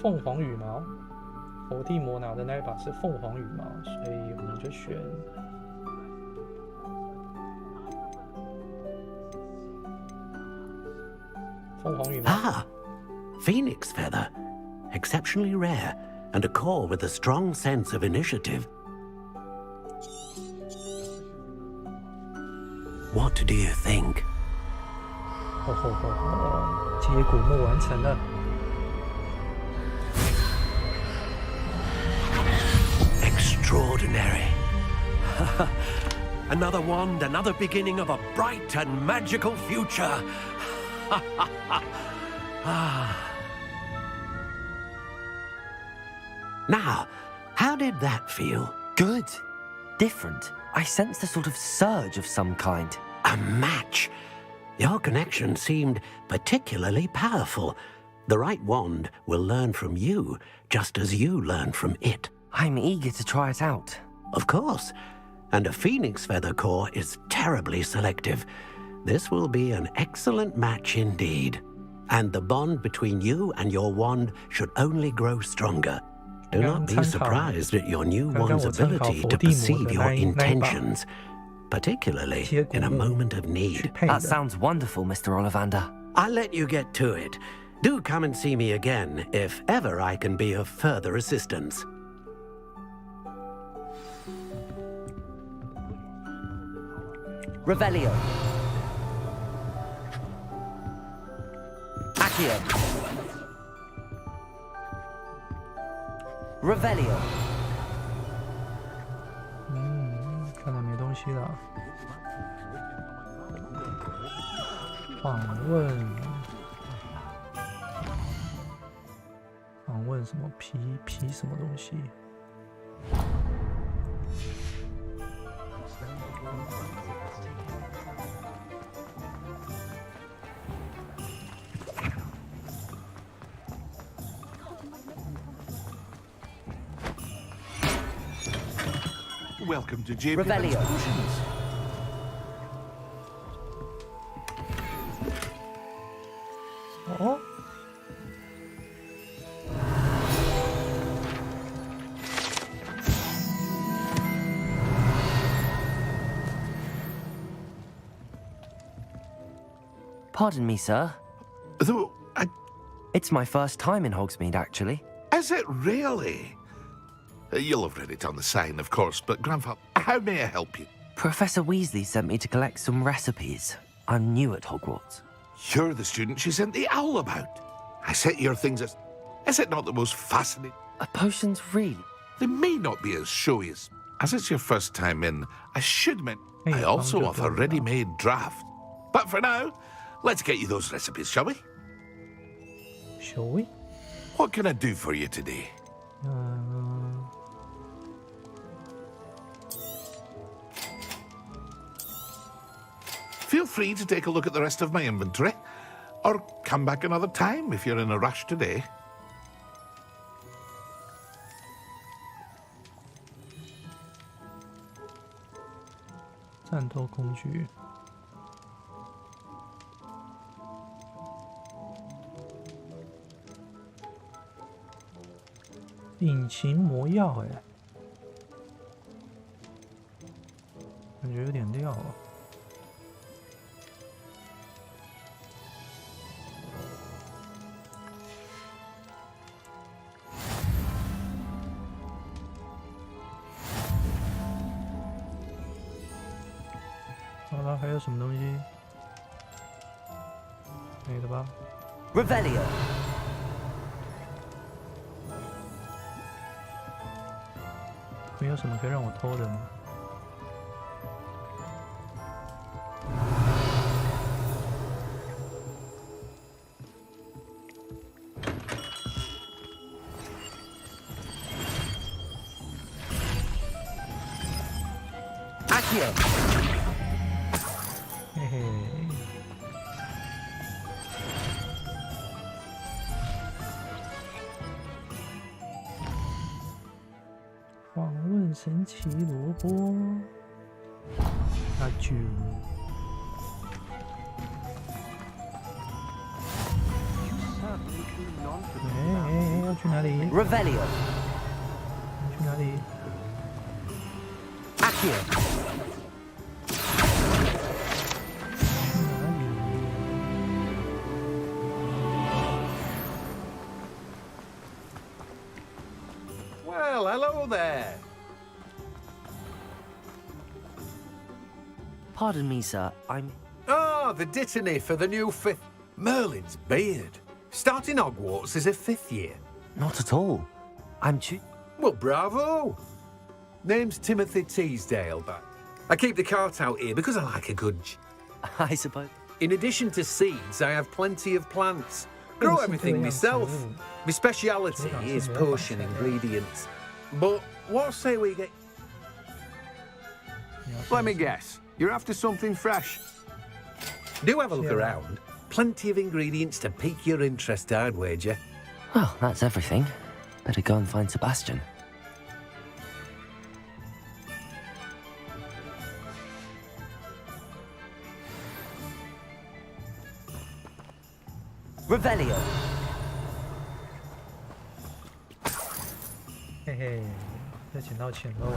凤凰羽毛。 佛地魔拿的那一把是凤凰羽毛，所以我们就选凤凰羽毛。Ah, phoenix feather. Exceptionally rare, and a core with a strong sense of initiative. What do you think? 接骨木完成了。Extraordinary. Another wand, another beginning of a bright and magical future. Now, how did that feel? Good. Different. I sensed a sort of surge of some kind. A match. Your connection seemed particularly powerful. The right wand will learn from you, just as you learn from it. I'm eager to try it out. Of course. And a phoenix feather core is terribly selective. This will be an excellent match indeed. And the bond between you and your wand should only grow stronger. Do not be surprised at your new wand's ability to perceive your intentions, particularly in a moment of need. That sounds wonderful, Mr. Ollivander. I'll let you get to it. Do come and see me again if ever I can be of further assistance. Revelio. Accio. Revelio. 看来没东西了。访问什么皮什么东西？ Welcome to JP Revelio. Explosions. Oh. Pardon me, sir. Though, It's my first time in Hogsmeade, actually. Is it really? You'll have read it on the sign, of course, but Grandfather, how may I help you? Professor Weasley sent me to collect some recipes. I'm new at Hogwarts. You're the student she sent the owl about. I set your things as... Is it not the most fascinating? Potions, really? They may not be as showy as it's your first time in. I should mention, I also offer a ready-made draft. But for now, let's get you those recipes, shall we? Shall we? What can I do for you today? Feel free to take a look at the rest of my inventory, or come back another time if you're in a rush today. 战斗工具。隐形魔药，哎，感觉有点料啊。好了，还有什么东西？没了吧 ？Revelio。 没有什么可以让我偷的吗？阿基尔，嘿嘿。 访问神奇萝卜，阿啾。哎，要去哪里 ？Revelio。要去哪里？阿基尔。去哪里？ there. Pardon me, sir. I'm... Ah, the dittany for the new fifth... Merlin's beard. Starting Hogwarts as a 5th year. Not at all. I'm Well, bravo. Name's Timothy Teasdale, but I keep the cart out here because I like a good... I suppose. In addition to seeds, I have plenty of plants. Grow everything myself. My speciality is potion ingredients. But what say we get... Let me guess. You're after something fresh. Do have a look around. Plenty of ingredients to pique your interest, I'd wager. Well, that's everything. Better go and find Sebastian. Revelio. 嘿嘿，又捡到钱喽！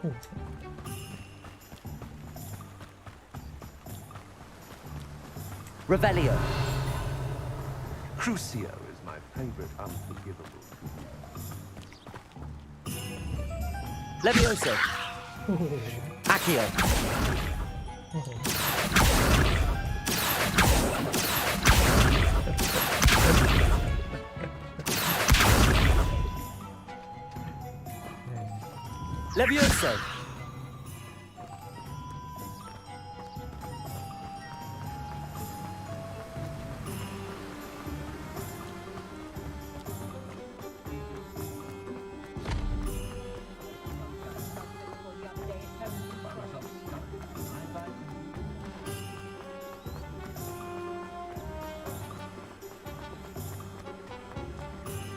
兔子。Revelio. Crucio is my favorite unforgivable. Levioso. Accio. Levioso.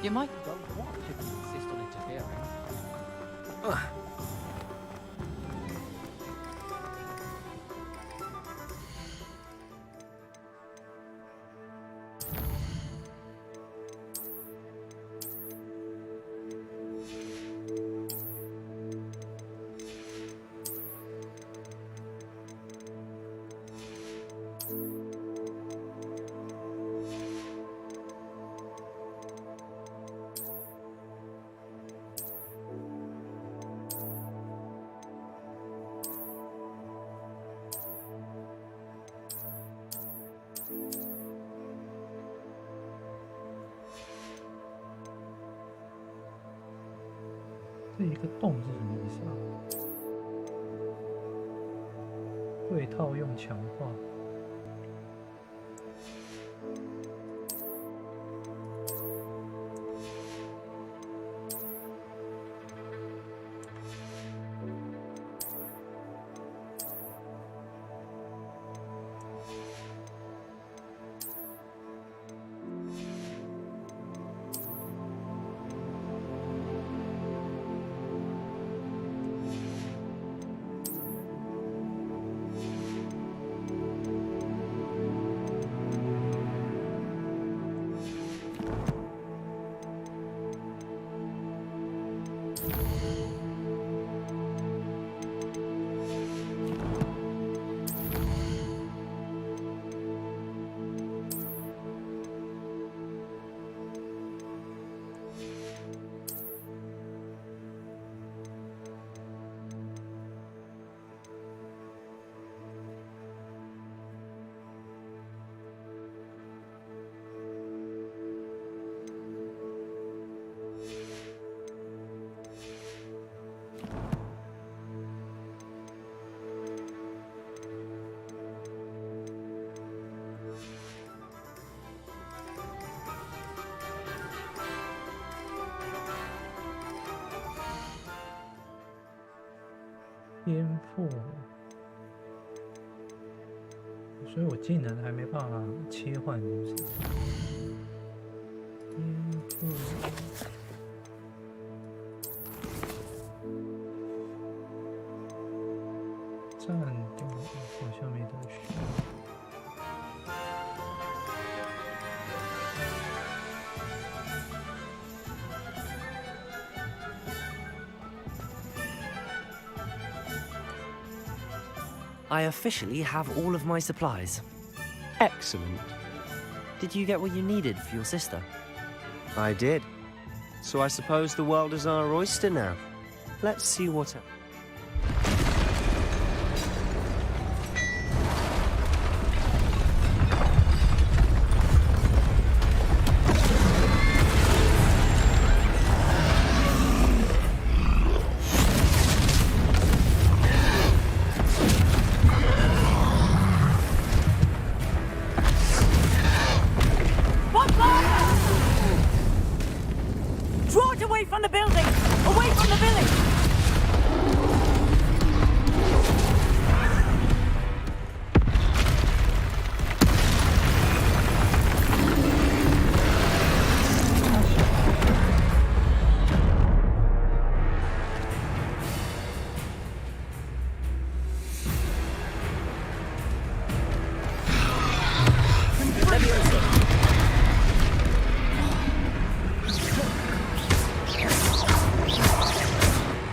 You might go watch if you insist on interfering.这一个洞是什么意思啊？会套用强化。颠覆，所以我技能还没办法切换，是不是？颠覆，战 I officially have all of my supplies. Excellent. Did you get what you needed for your sister? I did. So I suppose the world is our oyster now. Let's see what... Draw it away from the building! Away from the village!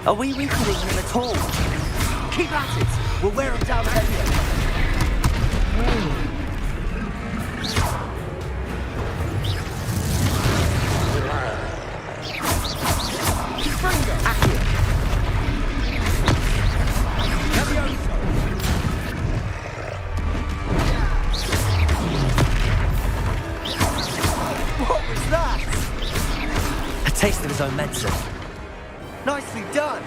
Are we weakening him at all? Keep at it! We'll wear him down heavier. What was that? A taste of his own medicine. Nicely done.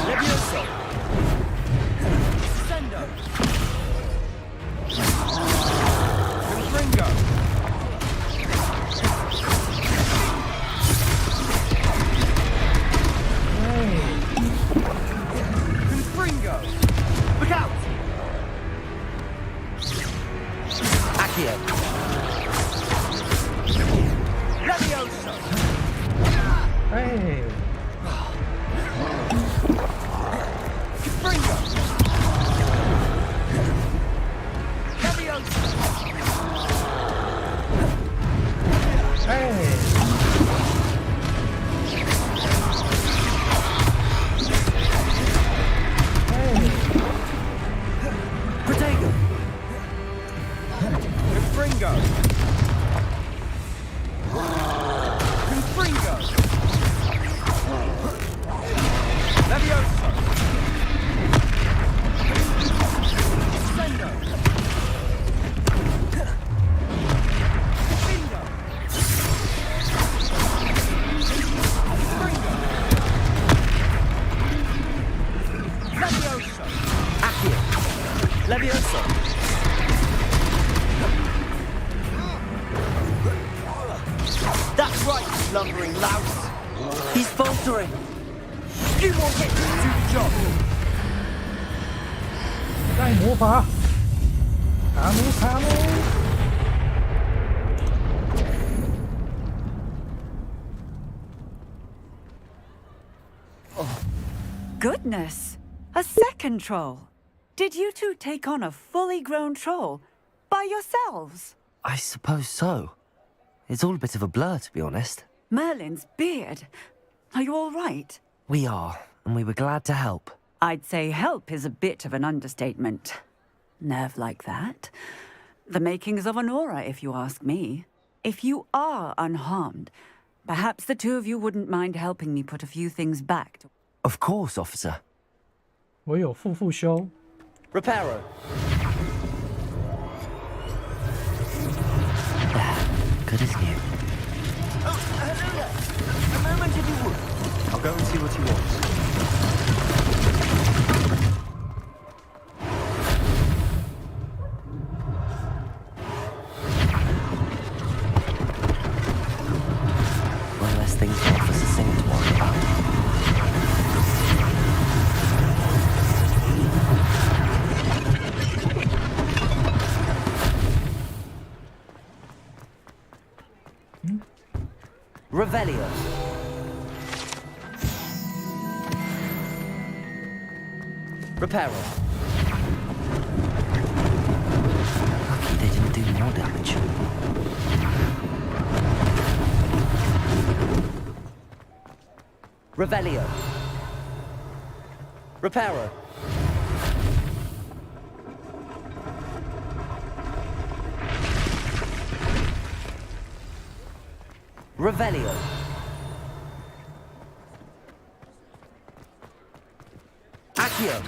Levioso. Sendo. Confringo. Confringo. Look out. Accio. Levioso. Hey. Confringo. Levioso. Hey. Protego. Confringo. Confringo. Levioso. Sendo. Bingo. Confringo. Levioso. Accio. Levioso. That's right, you lumbering louse. He's faltering. You won't get to do the job. 带魔法，卡姆卡姆。 Goodness! A second troll! Did you two take on a fully grown troll by yourselves? I suppose so. It's all a bit of a blur, to be honest. Merlin's beard. Are you all right? We are, and we were glad to help. I'd say help is a bit of an understatement. Nerve like that. The makings of an aura, if you ask me. If you are unharmed, perhaps the two of you wouldn't mind helping me put a few things back to... Of course, officer. 我有复修。 Reparo. There, good as new. Oh, hello there. A moment if you would. I'll go and see what he wants. One less thing for Officer Singh to worry about. Revelio. Reparo. Lucky they didn't do more damage. Revelio. Repairer. Revelio. Accio.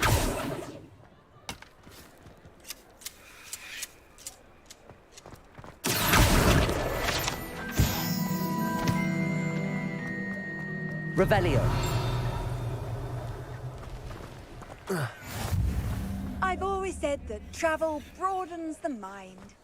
Revelio. I've always said that travel broadens the mind.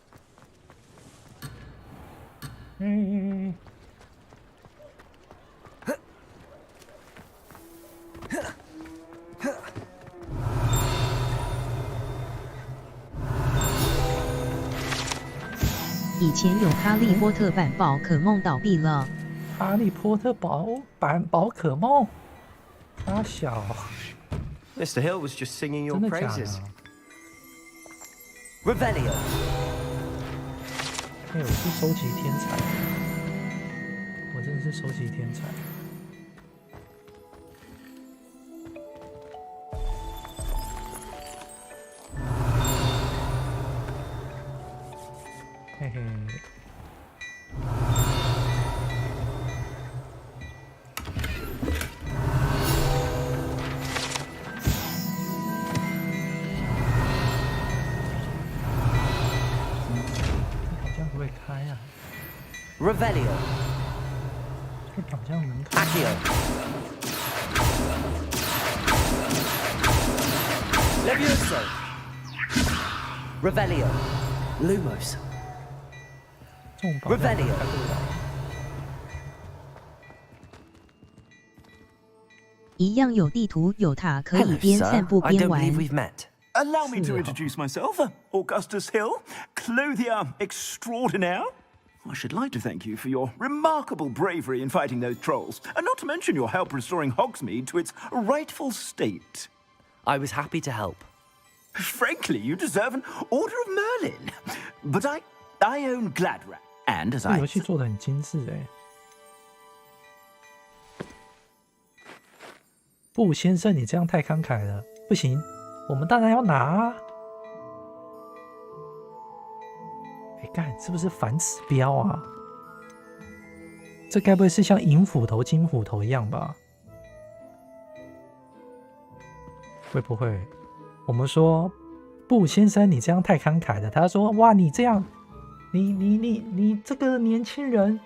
以前有哈利波特版宝可梦倒闭了。哈利波特版宝可梦，他小。Mr. Hill was just singing your 真的假 praises. 的？ Revelio. 哎，我是收集天才，我真的是收集天才。嘿嘿。开呀 Revelio. 这好像能开。Accio. Levioso. Revelio. Lumos. 这种宝箱 Revelio. 开不了。一样有地图有塔，可以 Hello, 边 sir. 散步 I 边 don't 玩。 believe we've met. Allow me to introduce myself, Augustus Hill, clothier extraordinaire. I should like to thank you for your remarkable bravery in fighting those trolls, and not to mention your help restoring Hogsmeade to its rightful state. I was happy to help. Frankly, you deserve an Order of Merlin. But I own Gladrat, and as 这 I... 游戏做的很精致哎。不，先生，你这样太慷慨了，不行，我们当然要拿啊。哎，干，是不是反指标啊？这该不会是像银斧头、金斧头一样吧？会不会？我们说，不，先生，你这样太慷慨了。他说，哇，你这样，你这个年轻人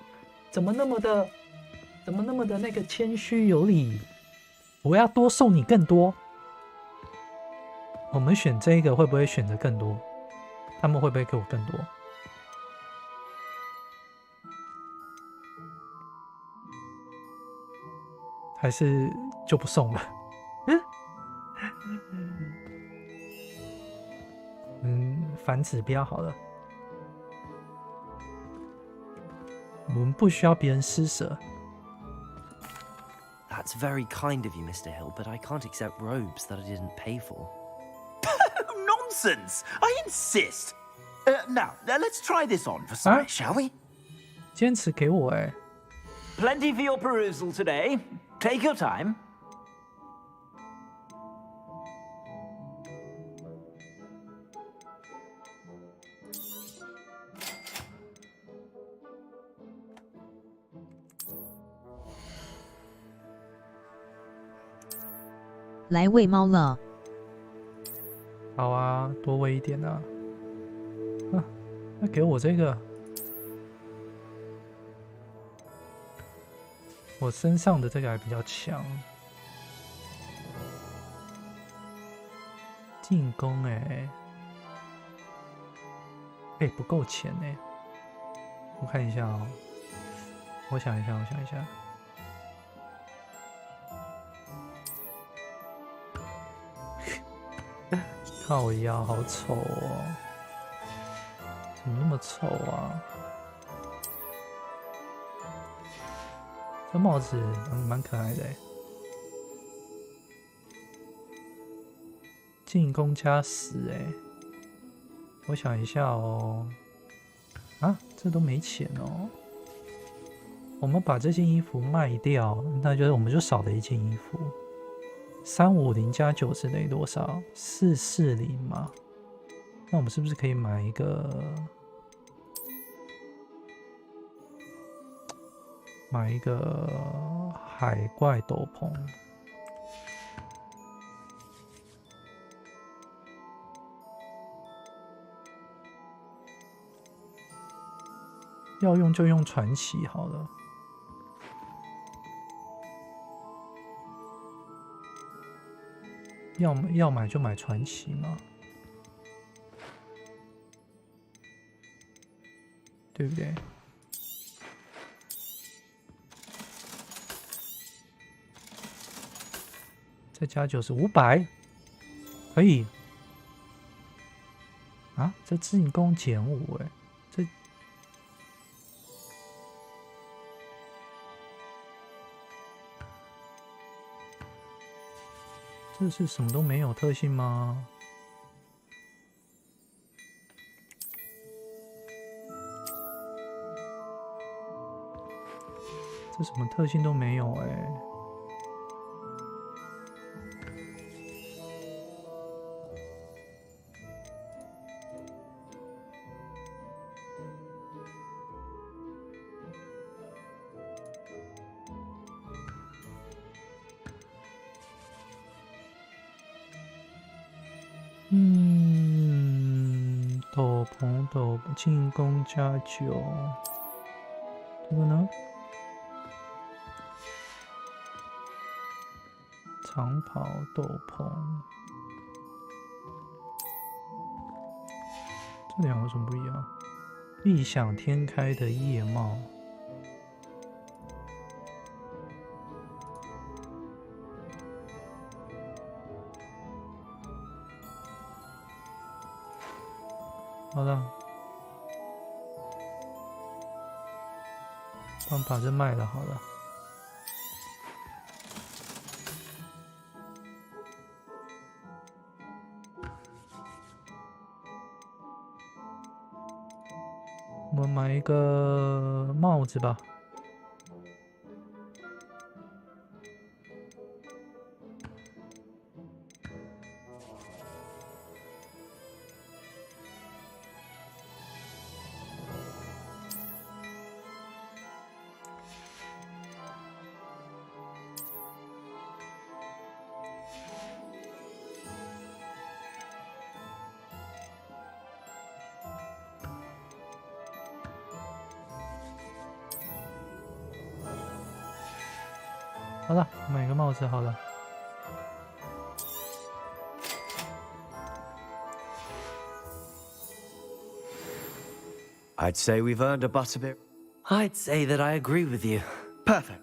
怎么那么的那个谦虚有礼？我要多送你更多。我们选这个会不会选择更多？他们会不会给我更多？还是就不送了？反指标好了。我们不需要别人施舍。That's very kind of you, Mr. Hill, but I can't accept robes that I didn't pay for. Nonsense! I insist! Now, let's try this on for size, shall we? 坚持给我哎。Plenty for your perusal today. Take your time. 来喂猫了。好啊，多喂一点啊。那给我这个。我身上的这个还比较强。进攻哎，不够钱哎。我看一下哦，我想一下。靠腰，好丑哦！怎么那么丑啊？这帽子蛮可爱的。进攻加10哎，我想一下哦。啊，这都没钱哦。我们把这件衣服卖掉，那就是我们就少了一件衣服。350加90等于多少？440嘛。那我们是不是可以买一个海怪斗篷？要用就用传奇好了。要买就买传奇嘛，对不对？再加90，500，可以。啊，这进攻减5，哎，这是什么都没有特性吗？这什么特性都没有哎。斗篷进攻加9，这个呢？长袍斗篷，这两个有什么不一样？异想天开的夜帽。好了，我们把这卖了好了。我们买一个帽子吧。好了，买个帽子好了。I'd say we've earned a butterbeer. I'd say that I agree with you. Perfect.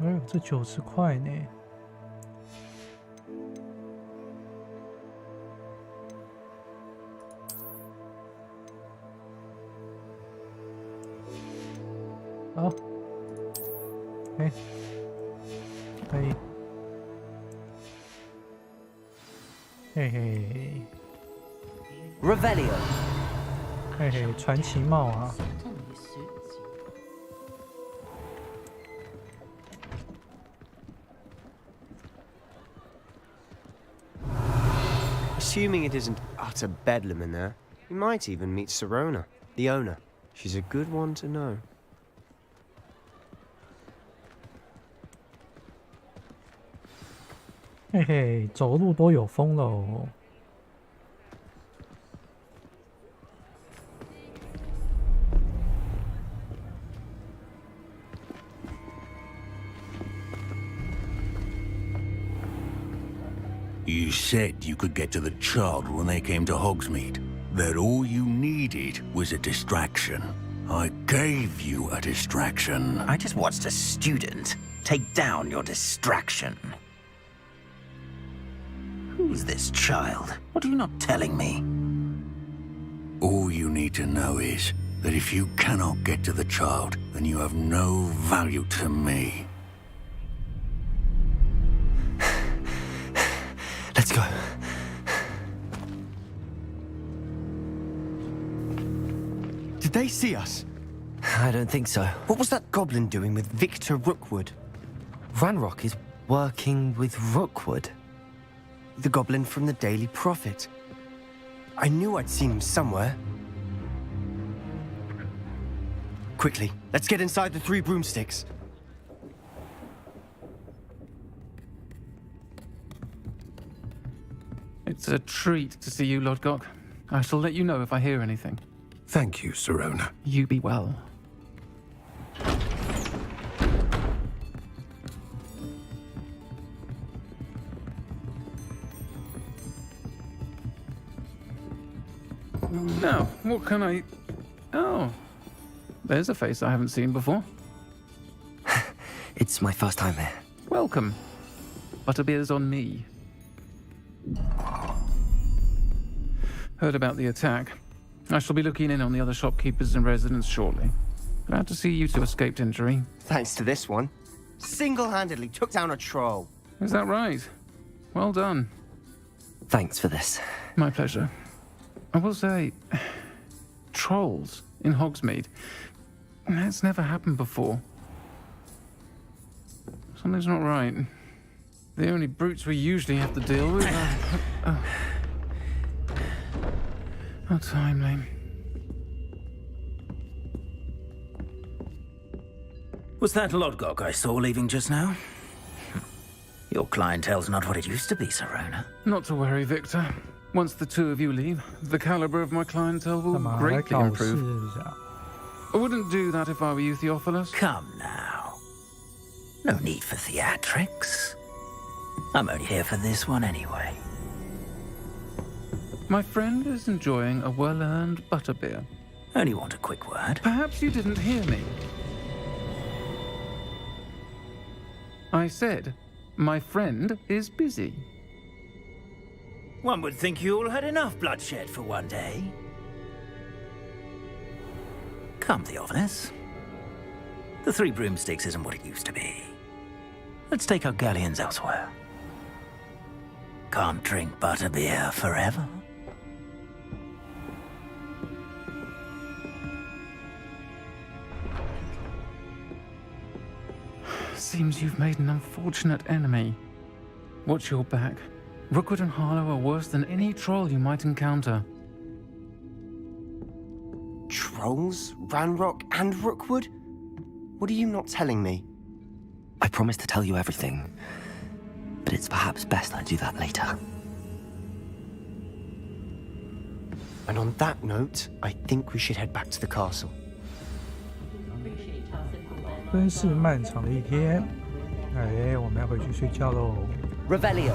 哎呦，这90块呢！好，哎，可以，嘿嘿 Revelio， 嘿嘿，传奇帽啊！ Assuming it isn't utter bedlam in there, you might even meet Sirona, the owner. She's a good one to know. 嘿嘿，走路都有风了哦。 You said you could get to the child when they came to Hogsmeade. That all you needed was a distraction. I gave you a distraction. I just watched a student take down your distraction. Who's this child? What are you not telling me? All you need to know is that if you cannot get to the child, then you have no value to me. Let's go. Did they see us? I don't think so. What was that goblin doing with Victor Rookwood? Ranrock is working with Rookwood. The goblin from the Daily Prophet. I knew I'd seen him somewhere. Quickly, let's get inside the 3 broomsticks. It's a treat to see you, Lodgok. I shall let you know if I hear anything. Thank you, Sirona. You be well. Now, what can I... Oh, there's a face I haven't seen before. It's my first time here. Welcome. Butterbeer's on me. Heard about the attack. I shall be looking in on the other shopkeepers and residents shortly. Glad to see you two escaped injury. Thanks to this one. Single-handedly took down a troll. Is that right? Well done. Thanks for this. My pleasure. I will say, trolls in Hogsmeade. That's never happened before. Something's not right. The only brutes we usually have to deal with are... How timely. Was that Lodgok I saw leaving just now? Your clientele's not what it used to be, Sirona. Not to worry, Victor. Once the 2 of you leave, the caliber of my clientele will greatly improve. I wouldn't do that if I were you, Theophilus. Come now. No need for theatrics. I'm only here for this one anyway. My friend is enjoying a well-earned butterbeer. Only want a quick word. Perhaps you didn't hear me. I said, my friend is busy. One would think you all had enough bloodshed for one day. Come, Theophilus. The 3 broomsticks isn't what it used to be. Let's take our galleons elsewhere. Can't drink butterbeer forever. Seems you've made an unfortunate enemy. Watch your back. Rookwood and Harlow are worse than any troll you might encounter. Trolls? Ranrock and Rookwood? What are you not telling me? I promised to tell you everything, but it's perhaps best I do that later. And on that note, I think we should head back to the castle. 真是漫长的一天，哎，我们要回去睡觉喽。Revelio。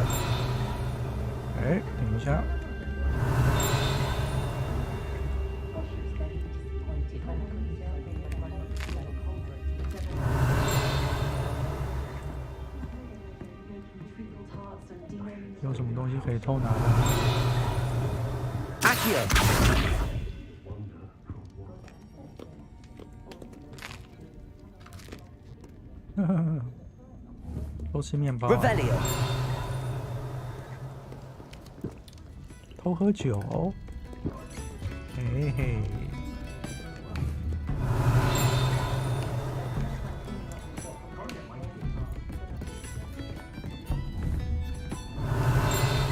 哎，等一下。有什么东西可以偷拿的 ？Accio。偷吃面包、Revelio。偷喝酒，嘿嘿。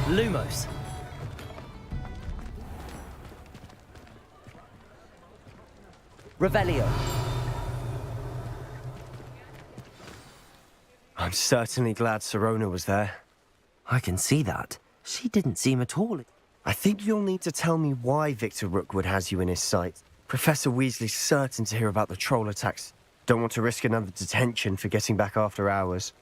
Lumos。Revelio。 I'm certainly glad Sirona was there. I can see that. She didn't seem at all... I think you'll need to tell me why Victor Rookwood has you in his sight. Professor Weasley's certain to hear about the troll attacks. Don't want to risk another detention for getting back after hours. "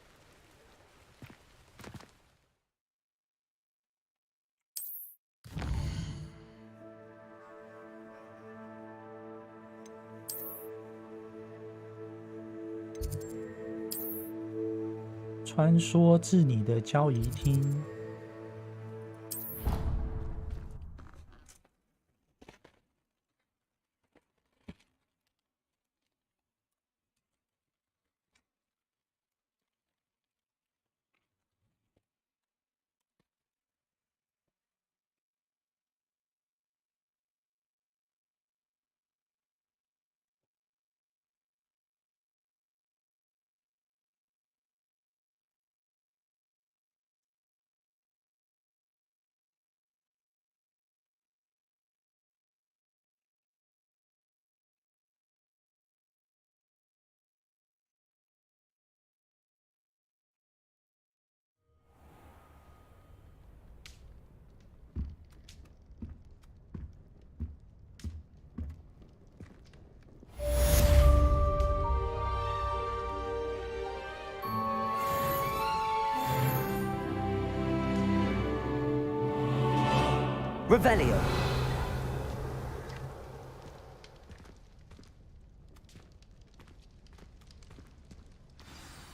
穿梭至你的交易厅。Revelio.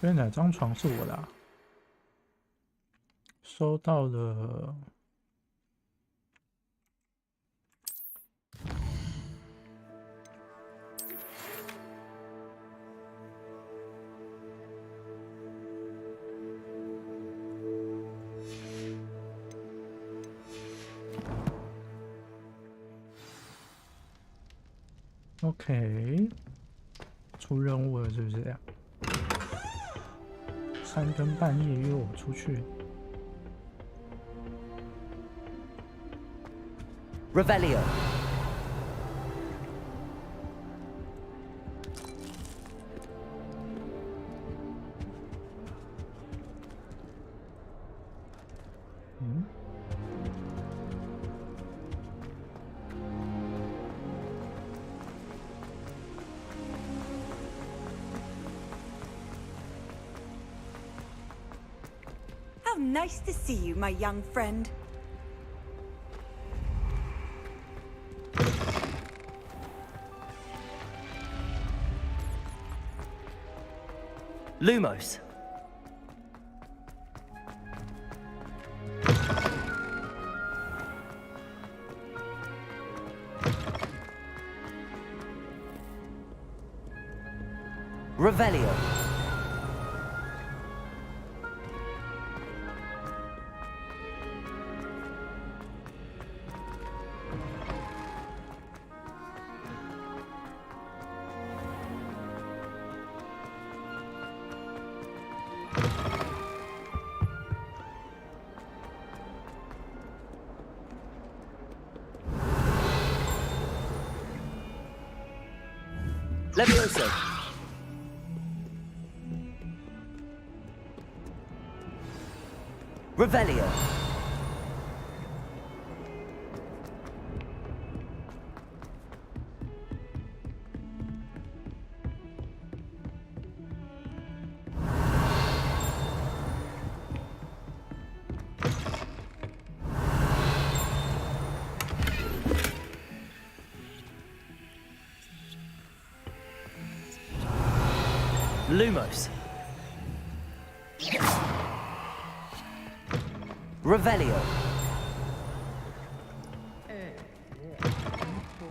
所以哪张床是我的、啊？收到了。OK， 出任务了是不是这样？3更半夜约我出去。Revelio. How nice to see you, my young friend. Lumos. Revelio. Levioso. Revelio. Lumos. Revelio.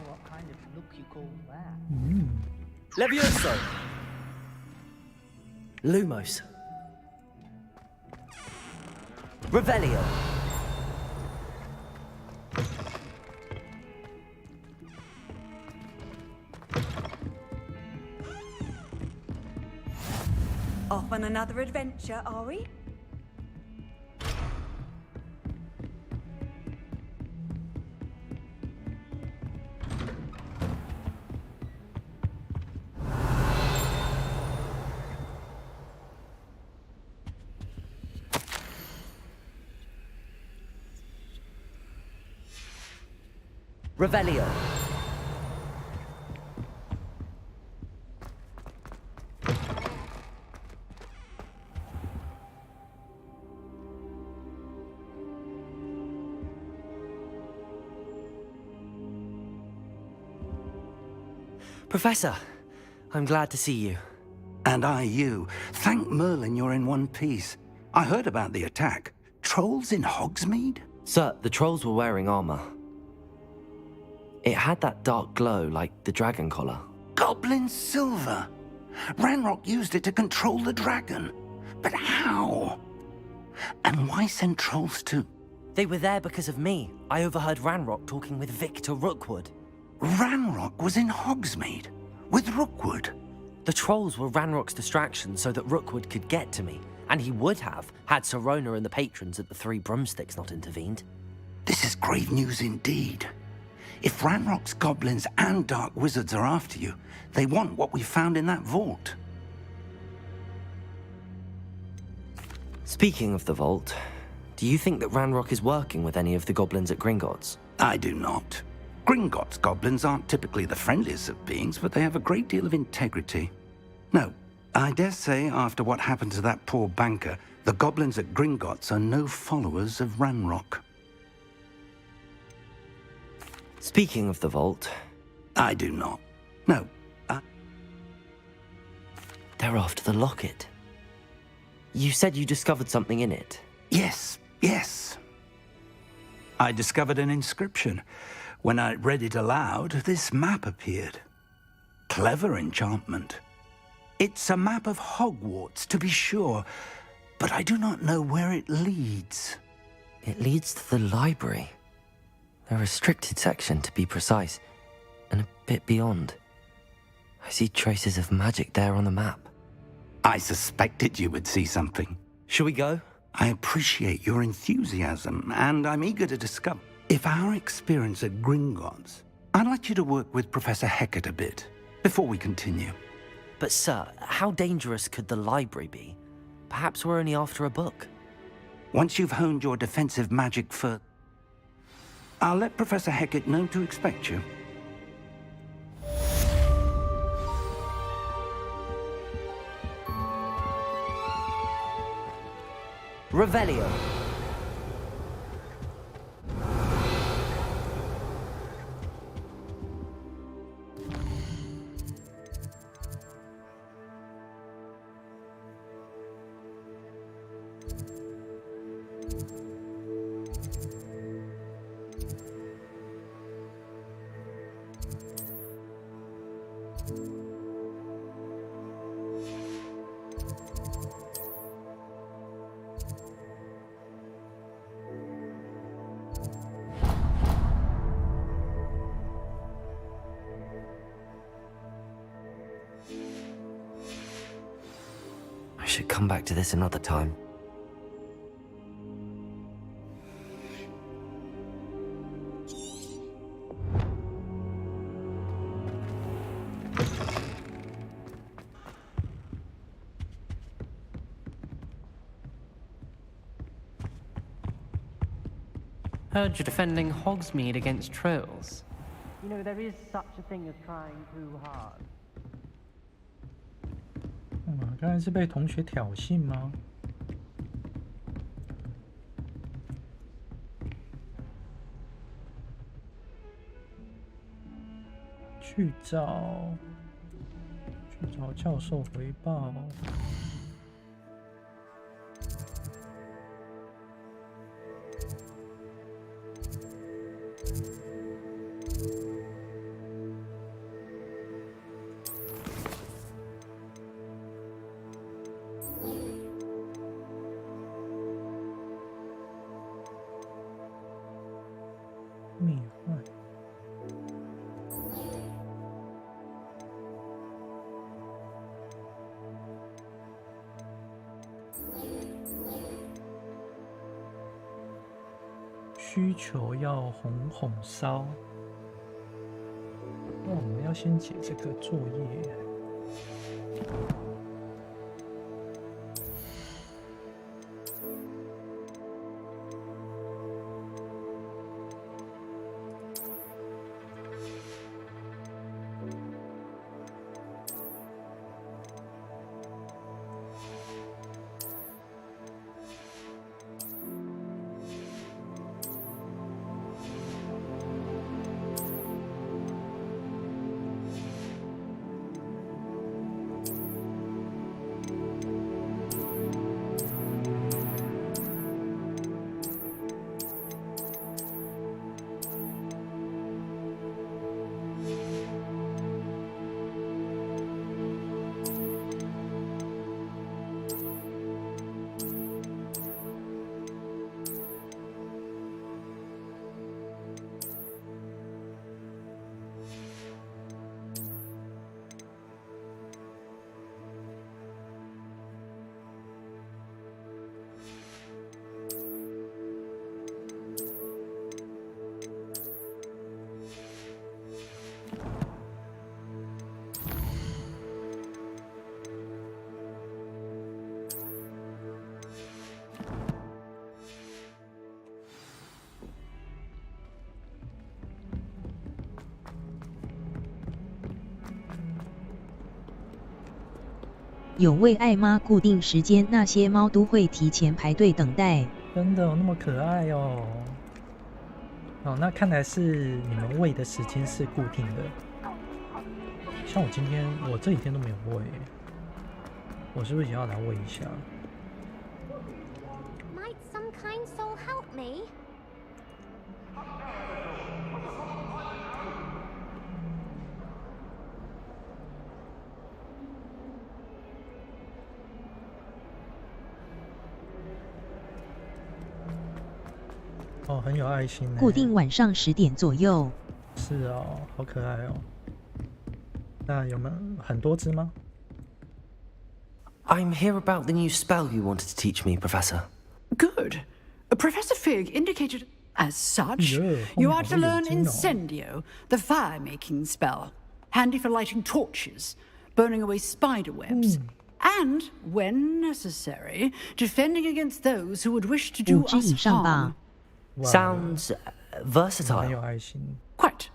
What kind of look you call that? Levioso. Lumos. Revelio. Off on another adventure, are we? Revelio. Professor, I'm glad to see you. And I you. Thank Merlin you're in one piece. I heard about the attack. Trolls in Hogsmeade? Sir, the trolls were wearing armor. It had that dark glow like the dragon collar. Goblin silver! Ranrock used it to control the dragon. But how? And why send trolls to... They were there because of me. I overheard Ranrock talking with Victor Rookwood. Ranrock was in Hogsmeade? With Rookwood? The trolls were Ranrock's distraction so that Rookwood could get to me. And he would have, had Sirona and the patrons at the Three Broomsticks not intervened. This is grave news indeed. If Ranrock's goblins and dark wizards are after you, they want what we found in that vault. Speaking of the vault, do you think that Ranrock is working with any of the goblins at Gringotts? I do not. Gringotts goblins aren't typically the friendliest of beings, but they have a great deal of integrity. No, I dare say after what happened to that poor banker, the goblins at Gringotts are no followers of Ranrock. Speaking of the vault, I do not. No. They're after the locket. You said you discovered something in it. Yes. I discovered an inscription. When I read it aloud, this map appeared. Clever enchantment. It's a map of Hogwarts, to be sure, but I do not know where it leads. It leads to the library. A restricted section, to be precise, and a bit beyond. I see traces of magic there on the map. I suspected you would see something. Shall we go? I appreciate your enthusiasm, and I'm eager to discover. If our experience at Gringotts, I'd like you to work with Professor Hecat a bit, before we continue. But sir, how dangerous could the library be? Perhaps we're only after a book. Once you've honed your defensive magic further, I'll let Professor Hecat know to expect you. Revelio. I should come back to this another time. Heard you're defending Hogsmeade against trolls. You know, there is such a thing as trying too hard. 刚才是被同学挑衅吗？去找教授回报。密幻。需求要红烧。那我们要先解这个作业。有为爱吗？固定时间，那些猫都会提前排队等待。真的有那么可爱哦？哦，那看来是你们喂的时间是固定的。像我今天，我这几天都没有喂，我是不是也要来喂一下？ Might some kind soul help me? 哦，很有爱心。固定晚上10点左右。是哦，好可爱哦。那有没有很多只吗？ I'm here about the new spell you wanted to teach me, Professor. Good. Professor Fig indicated as such, you are to learn Incendio, the fire-making spell, handy for lighting torches, burning away spider webs, and, when necessary, defending against those who would wish to do us harm. Sounds versatile. Quite.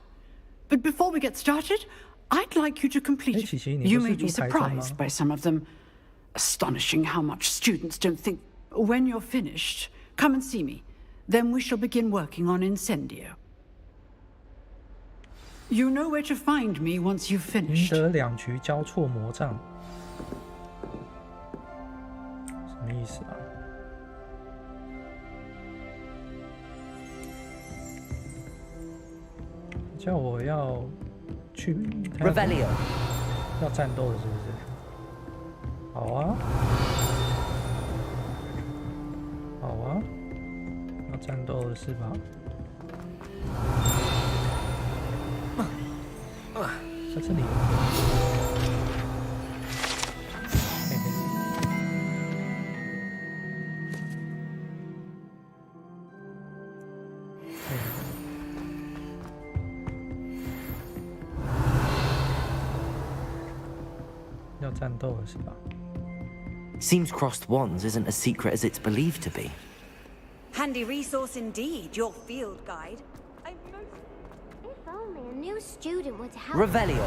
But before we get started, I'd like you to complete it. You may be surprised by some of them. Astonishing how much students don't think. When you're finished, come and see me. Then we shall begin working on Incendio. You know where to find me once you've finished. 赢得2局交错魔杖，什么意思啊？叫我要去 Revelio 要战斗的，是不是？好啊，好啊，要战斗的是吧？在这里。嘿嘿。要战斗了是吧？ Seems crossed wands isn't as secret as it's believed to be. Handy resource indeed, your field guide. If only a new student were to help. Revelio.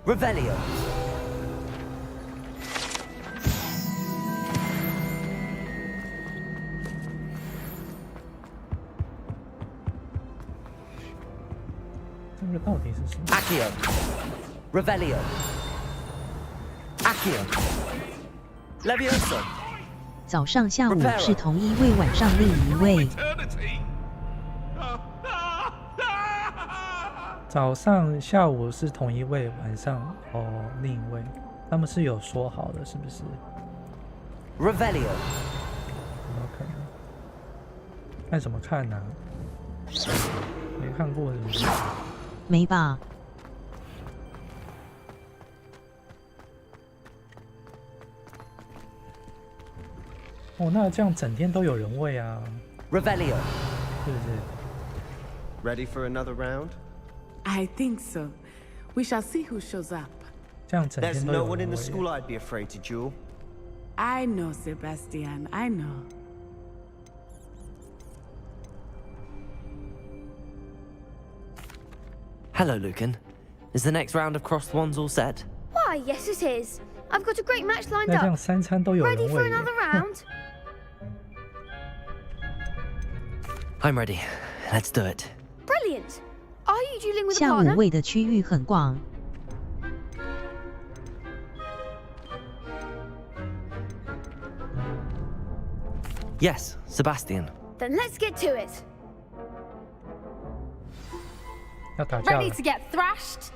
Revelio. 这个到底是什么 Accio. Revelio. Accio. Levioso. 早上下午是同一位，晚上另一位。早上、下午是同一位，晚上另一位，他们是有说好的，是不是 ？Revelio。有可能？看什么看呢、没看过是不是？没吧？哦，那这样整天都有人喂啊 ？Revelio。是不是 ？Ready for another round? I think so. We shall see who shows up. 这样整 There's 天都 no 有 one 人 in the 喂。 school I'd be afraid to duel. I know, Sebastian. I know. Hello, Lucan. Is the next round of crossed wands all set? Why, yes, it is. I've got a great match lined 那这样 up. 3餐都有人 Ready for 喂耶。 another round? I'm ready. Let's do it. Brilliant. Are you dueling with a 下午 partner? 喂的区域很广。 Yes, Sebastian. Then let's get to it. 要打架 Ready 了 to。get thrashed?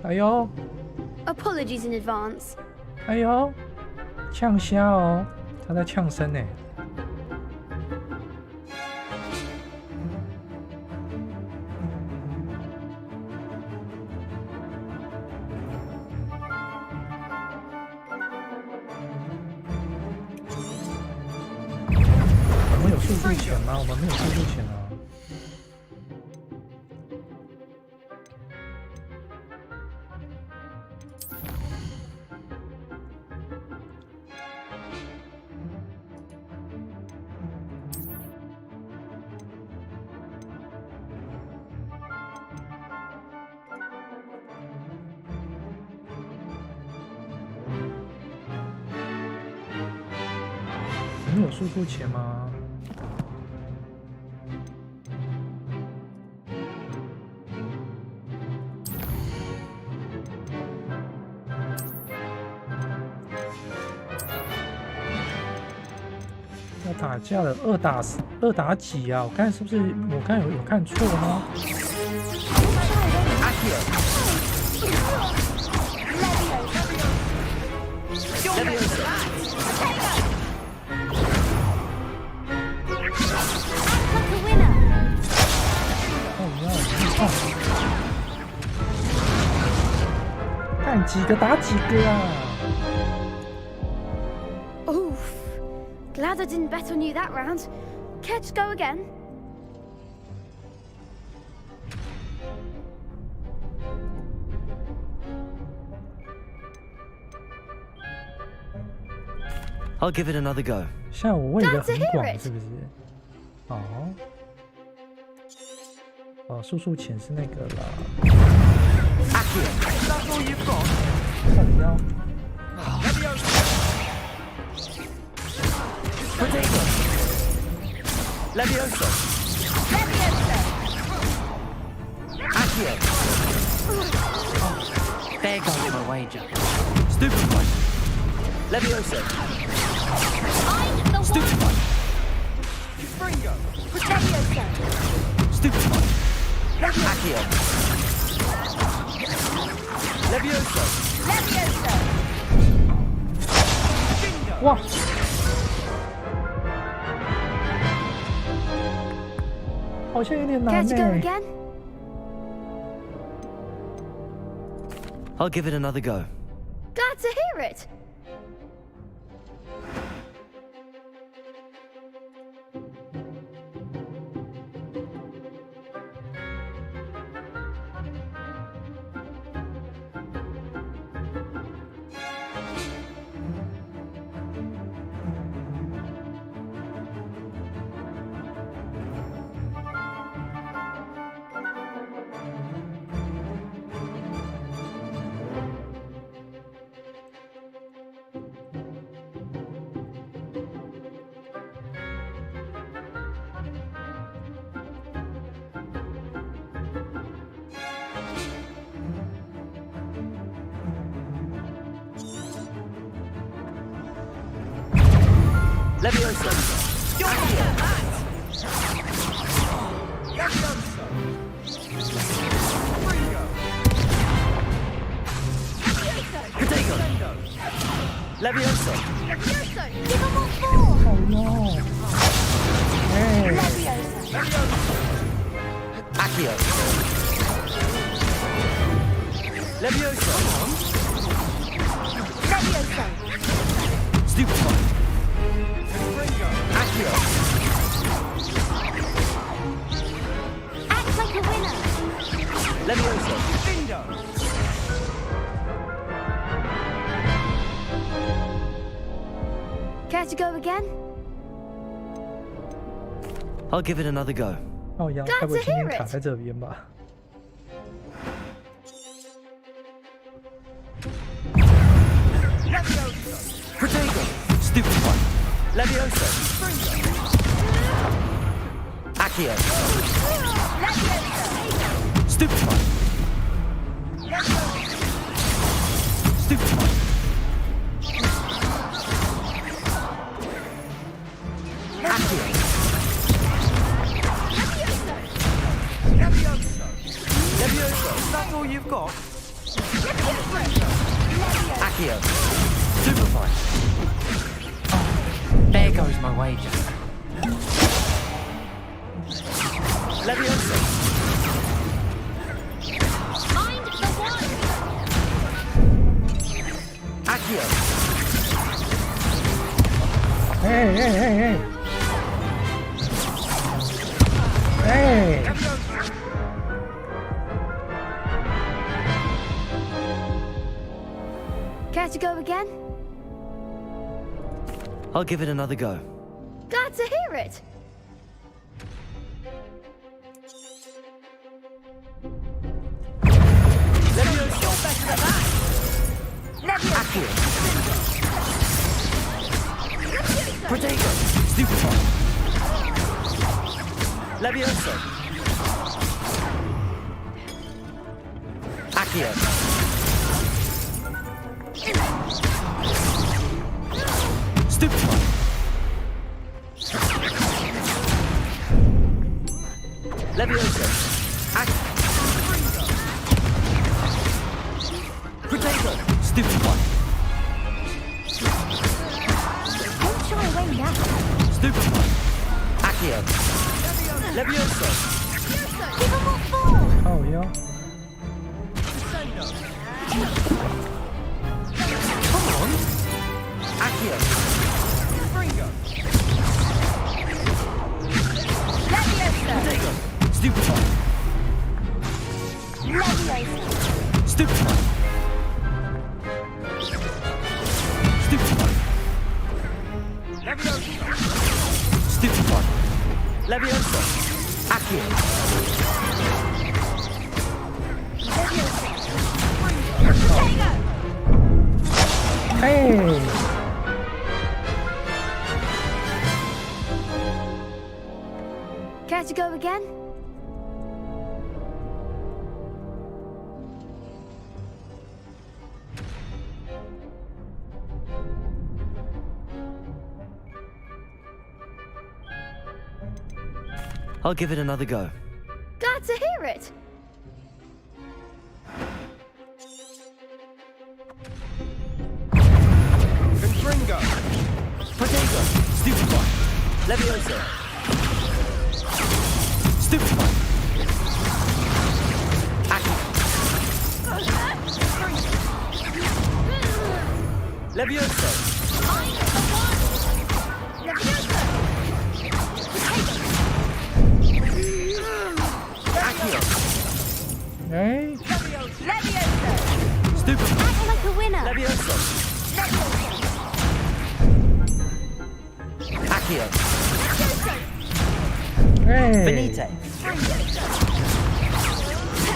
哎呦， Apologies in advance. 哎呦，呛虾哦，他在呛声呢。速度钱吗？我们没有速度钱啊。你有速度钱吗？要打架了，二打几啊？我看是不是我看有看错吗？看几个打几个啊 Oof. Glad I didn't bet on you that round. Care to go again? I'll give it another go. 像我问的很广，是不是？哦，哦，速钱是那个啦。靠腰。Levioso. Accio. There goes my wager. Stupefy. Levioso. Stupefy. Fringo. Levioso. Stupefy. Accio. Levioso. Levioso. 哇！好像有点难 Care to go again? I'll give it another go. Glad to hear it. Levioso. Levioso. Levioso. Give him all four. Oh no. Hey. Levioso. Accio. Levioso. Levioso. Stupefy. Accio. Act like a winner. Levioso. Care to go again? I'll give it another go. 靠腰，该不会今天卡在这边吧？ Protego. Stupefy. Levioso. Accio. Stupefy. Stupefy. Accio. Levioso. That's all you've got? Accio. Stupefy. There goes my wager. Levioso. Mind the one. Accio. Hey, hey, hey, hey. go again? I'll give it another go. Glad to hear it. Protego! Stupefy! Levioso! Accio! Stupefy! Levioso! Protego! Stupefy! Don't shy away now. Stupefy! Accio! Levioso! Give him what for? Oh, yeah. Come on! Accio! Protego! Stupefy! Stupefy! Stupefy! Stupefy! Levioso! Accio! Hey! Care to go again? I'll give it another go. Glad to hear it. Confringo! Protego! Stupefy! Levioso! Stupefy! Accio! Levioso! Accio! Hey! Stupefy! Act like a winner. Levioso! Accio! Hey! Finite!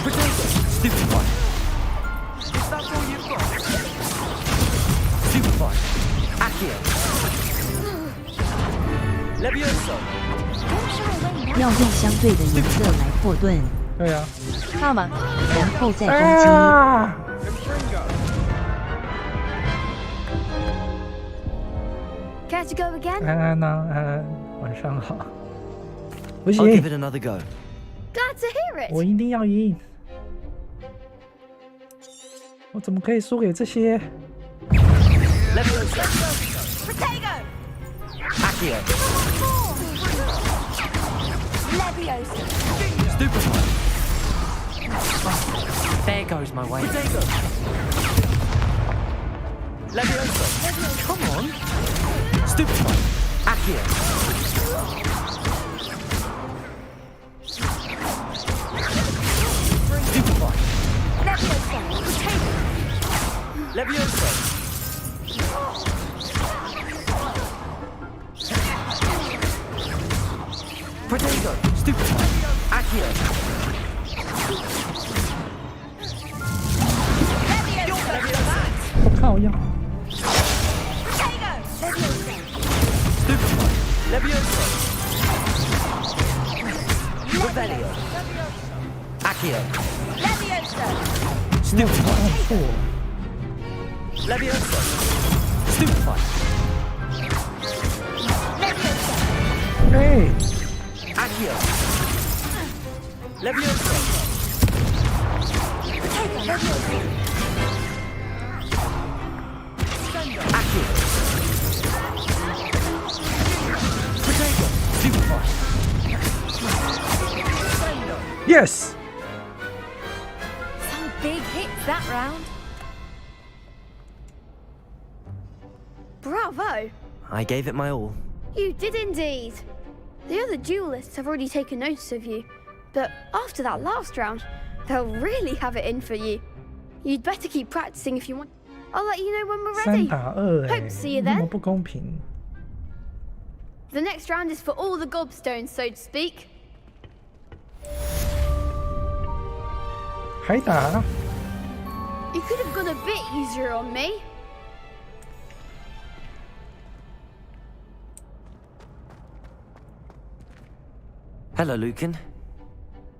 Protego! Stupefy! Is that all you've got? Stupefy! Accio! Levioso! 要用相对的颜色来破盾，对啊，靠吗？然后再攻击。啊 Care to go again? 安安呢？安安，晚上好。不 I'll give 行， it another go. Glad to hear it. 我一定要赢。我怎么可以输给这些？ Levioso! Accio! Stupefy! There goes my way. Protego! Levioso! Come on! Stupefy! Accio! Stupefy! Levioso! Protego! Stupefy! Accio!我靠呀！ Stupefy! Levioso! Revelio! Accio! Stupefy! 按错。 Levioso! Stupefy! 哎， Accio! Levioso! Accio! Protego! Stupefy! Yes! Some big hits that round. Bravo! I gave it my all. You did indeed. The other duelists have already taken notice of you, but after that last round, they'll really have it in for you. You'd better keep practicing if you want. I'll let you know when we're 3 ready. 打2 Hope to see you 那么 then. 不公平。 The next round is for all the gobstones, so to speak. 还打？ You could have gone a bit easier on me. Hello, Lucan.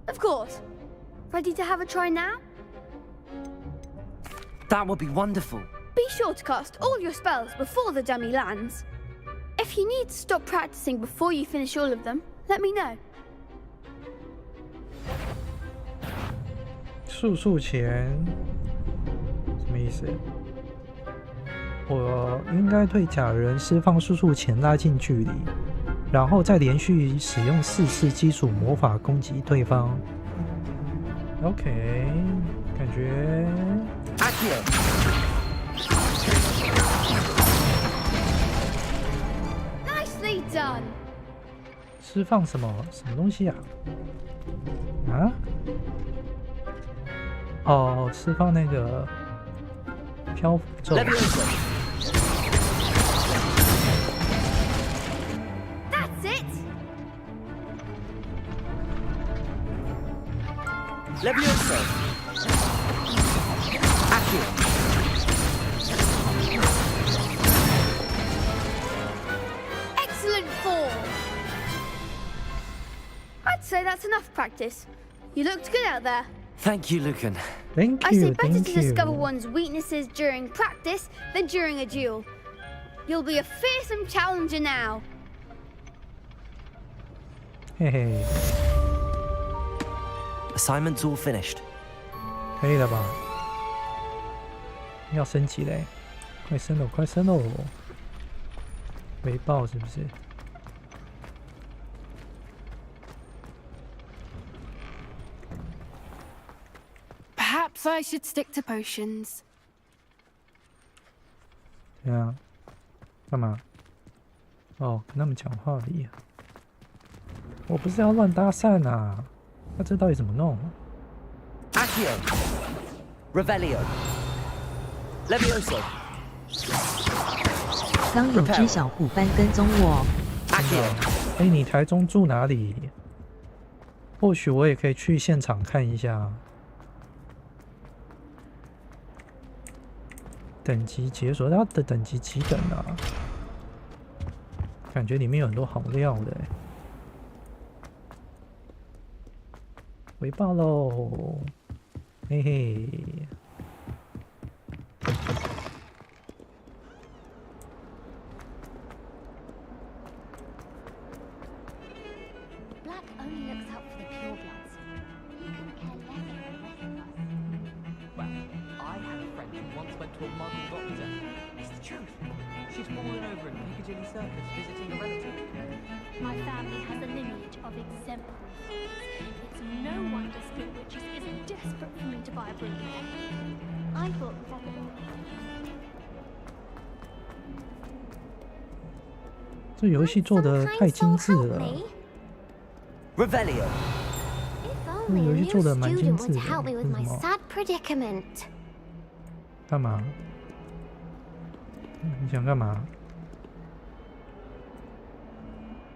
Of course. Ready to have a try now? That would be wonderful. Be sure to cast all your spells before the dummy lands. If you need to stop practicing before you finish all of them, let me know. 速前什么意思？我应该对假人释放速前拉近距离，然后再连续使用4次基础魔法攻击对方。OK， 感觉。Nicely done. 释放什么东西啊？啊？哦，释放那个漂浮咒。That's it. Levioso. Accio. Excellent form. I'd say that's enough practice. You looked good out there. Thank you, Lucan. Thank I say you, better thank to you. discover one's weaknesses during practice than during a duel. You'll be a fearsome challenger now. 嘿嘿， Assignment's all finished. 可以了吧？要升级嘞，快升喽，快升喽！回报是不是？ Perhaps I should stick to potions. 对啊，干嘛？哦，跟他们讲话而已。我不是要乱搭讪啊，那这到底怎么弄 Accio. Revelio. Levioso. 刚有只小虎斑跟踪我。哎，你台中住哪里？或许我也可以去现场看一下。等级解锁，它的等级几等啊？感觉里面有很多好料的。回报喽，嘿嘿。 Black only looks out for the purebloods. He couldn't care less about the rest of us. Well, I had a friend who once went to a model doctor. It's the truth. She's fallen over in Piccadilly Circus visiting a relative. My family has a lineage of exemplary fathers. It's no wonder Split Witches is desperate for me to buy a broom. I thought Vogador. 这游戏做的太精致了。 Revelio. 这游戏做的蛮精致的。 help me with my 什么？ sad predicament. 干嘛？你想干嘛？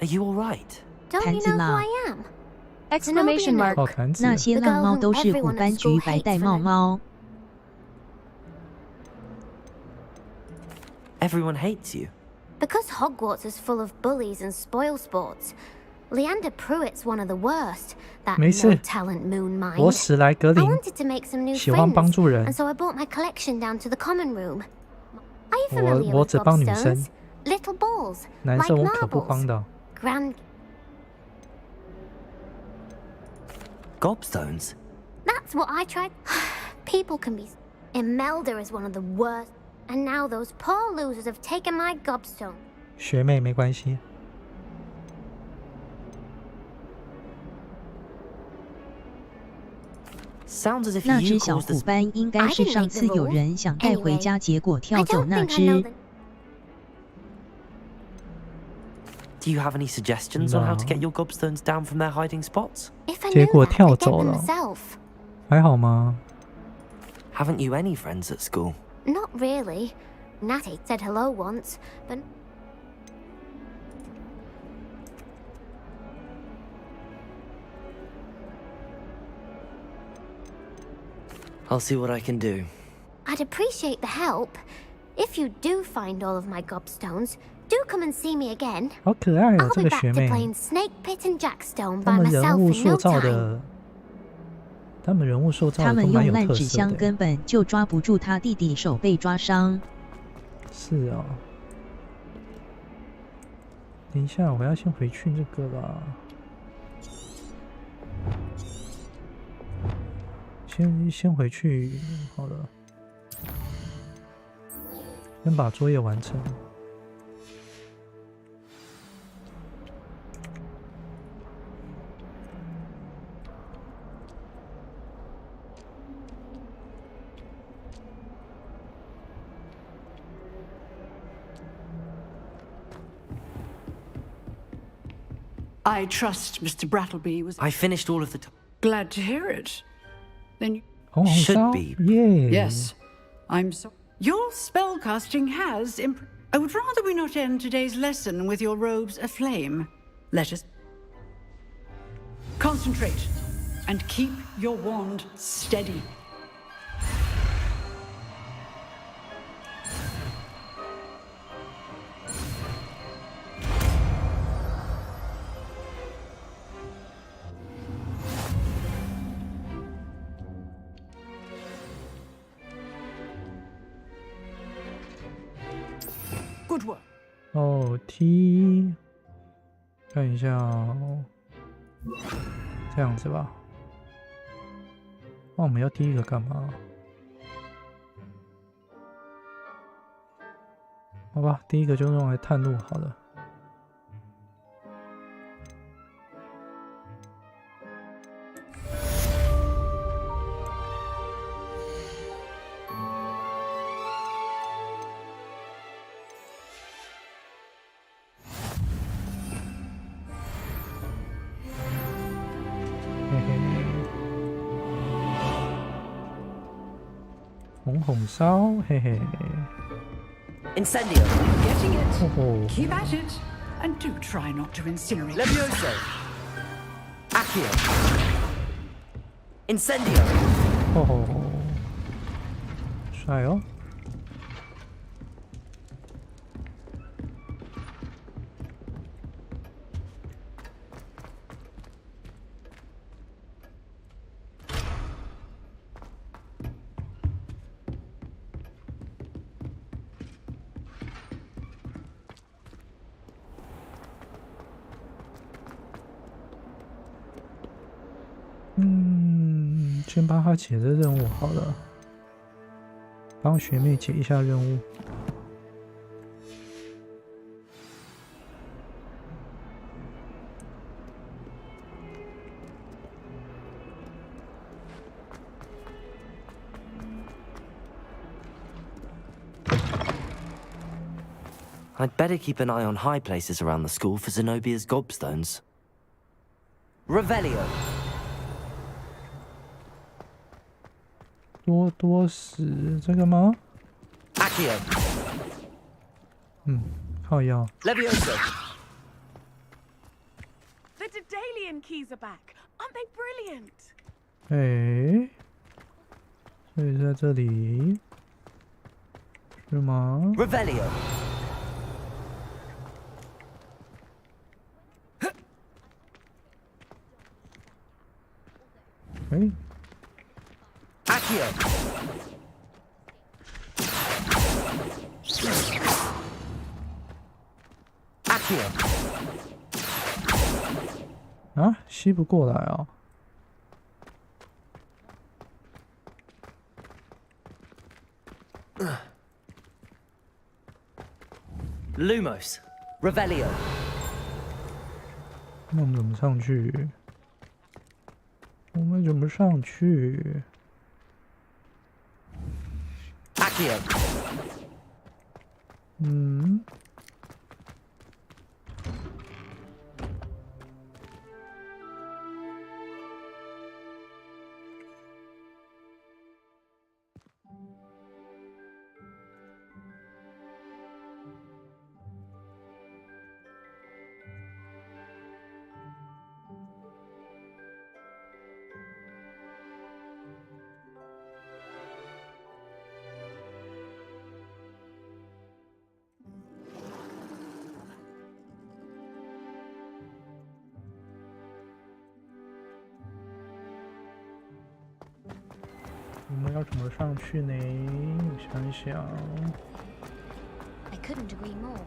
Are you all right? Don't 坛 you 子 know who 啦 I am? Exclamation mark. 哦，坛子。那些浪猫都是虎斑橘白带帽猫。 Everyone hates you. Because Hogwarts is full of bullies and spoil sports. Leander Pruitt's one of the worst. That 没事 no talent moon mind. 我史莱格 I 林 wanted to make some new 喜欢帮 friends, 助人 and。so I brought my collection down to the common room. Are you familiar 我 with 只帮女生 gobstones?，Little balls, 男 like 生我可不 marbles. 帮的。 Grand. Gobstones? That's what I tried. People can be. Imelda is one of the worst. And now those poor losers have taken my gobstone. 学妹没关系。 Sounds as if 那 you 只小 caused 虎 this. 斑应该是上次有人想带回家，结果跳走那 I don't think I know 只。 Do you have any suggestions on how to get your gobstones down from their hiding spots? If I 结 knew 果 that, 跳 I'd get 走 them 了， myself. 还好吗？ Haven't you any friends at school? Not really. Natty said hello once, but... I'll see what I can do. I'd appreciate the help. If you do find all of my gobstones, do come and see me again. 好可爱哦， I'll 这 be 个 back 学 to 妹。 playing Snake Pit and Jackstone 他 by 们人 myself 物 in 塑 no 造 time. 的，他们人物塑造他们的都蛮有用烂纸特色的。箱根本就抓不住他弟弟，手被抓伤。是哦。等一下，我要先回去这个啦。先回去好了，先把作业完成。I trust Mr. Brattleby was... I finished all of the... Glad to hear it. Then you... Should be. Yeah. Yes. I'm sorry. Your spellcasting has I would rather we not end today's lesson with your robes aflame. Let us... Concentrate. And keep your wand steady. Good work. 哦 T， 看一下哦，这样子吧。那我们要第一个干嘛？好吧，第一个就用来探路好了。红烧，嘿嘿。Incendio. Getting it. 哦 Keep at it. And do try not to incinerate. Levioso. Accio. Incendio. 哦，帅哦。先帮他解这任务好了，帮学妹解一下任务。I'd better keep an eye on high places around the school for Zenobia's gobstones. Revelio. 多死这个吗？ Accio. 靠腰。 Levioso. The Daedalian keys are back. Aren't they brilliant? 哎，所以在这里是吗 Revelio. 哎。 Accio. Accio. 啊，吸不过来啊！ Lumos. Revelio. 那我们怎么上去？我们怎么上去？ Accio. 我们要怎么上去呢？我想一想。I couldn't agree more.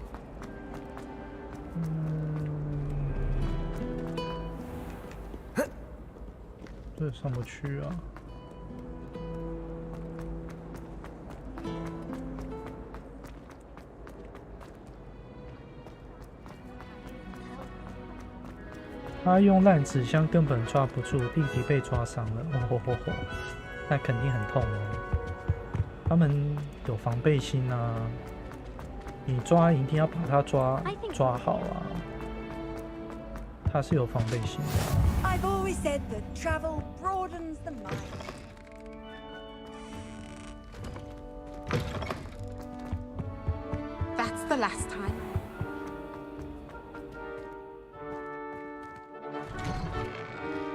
这上不去啊。他用烂纸箱根本抓不住，弟弟被抓伤了，那肯定很痛哦。他们有防备心啊，你抓一定要把他抓好啊。他是有防备心的。I've always said that travel broadens the mind. That's the last time.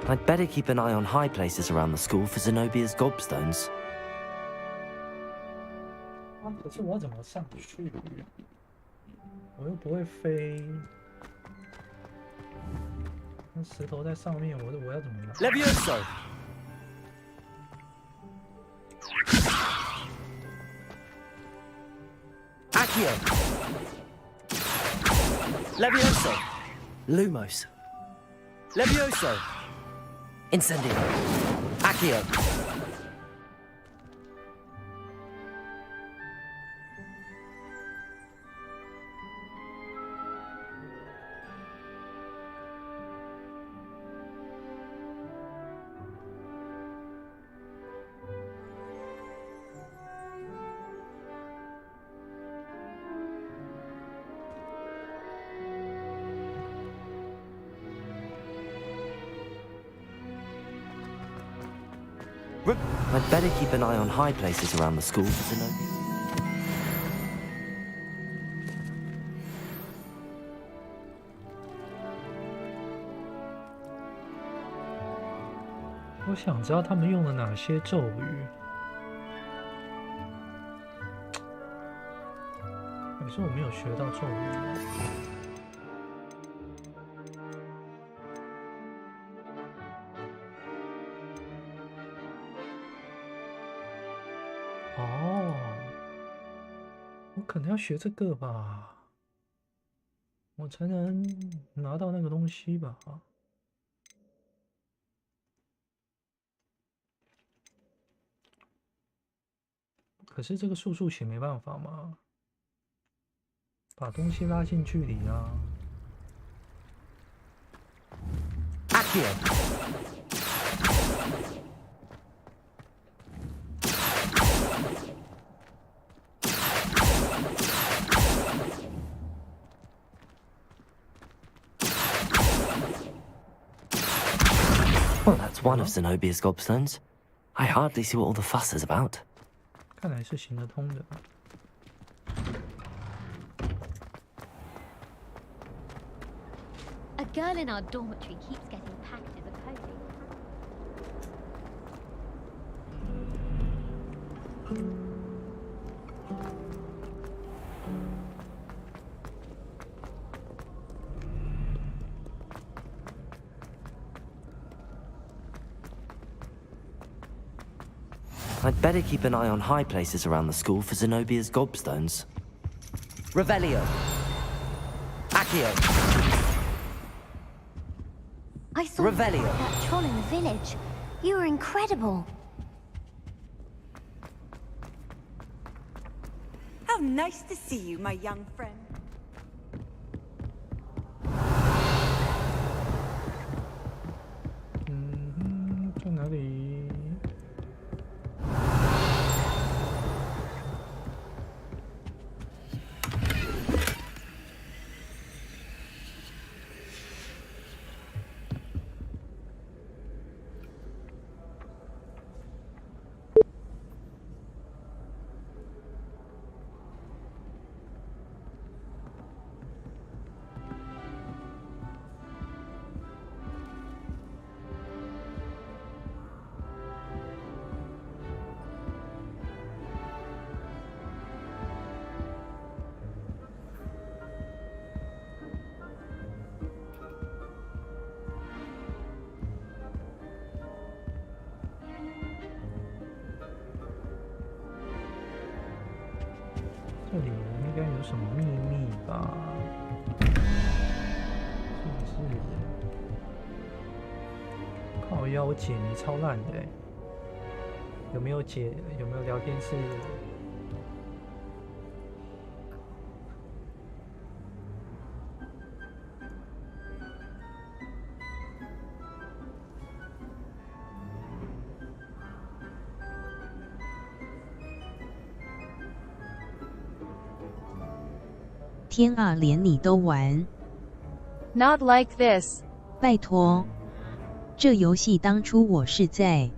I'd better keep an eye on high places around the school for Zenobia's gobstones. 可是我怎么上去？我又不会飞。那石头在上面，我要怎么拿 Levioso! Accio! Levioso! Lumos! Levioso! Incendio! Accio! I'd better keep an eye on high places around the school for Zenobia. 我想知道他们用了哪些咒语。可是我没有学到咒语。哦，我可能要学这个吧，我才能拿到那个东西吧。可是这个速速写没办法嘛，把东西拉近距离啊。Well, that's one of Zenobia's gobstones. I hardly see what all the fuss is about. 看来是行得通的。A girl in our dormitory keeps getting packages of holy. I'd better keep an eye on high places around the school for Zenobia's gobstones. Revelio. Accio. I saw Revelio. that troll in the village. You were incredible. How nice to see you, my young friend. 在哪里？这里应该有什么秘密吧？是不是？靠腰解谜超烂的欸，有没有解？有没有聊天室？天啊，连你都玩 Not like this. 拜托，这游戏当初我是在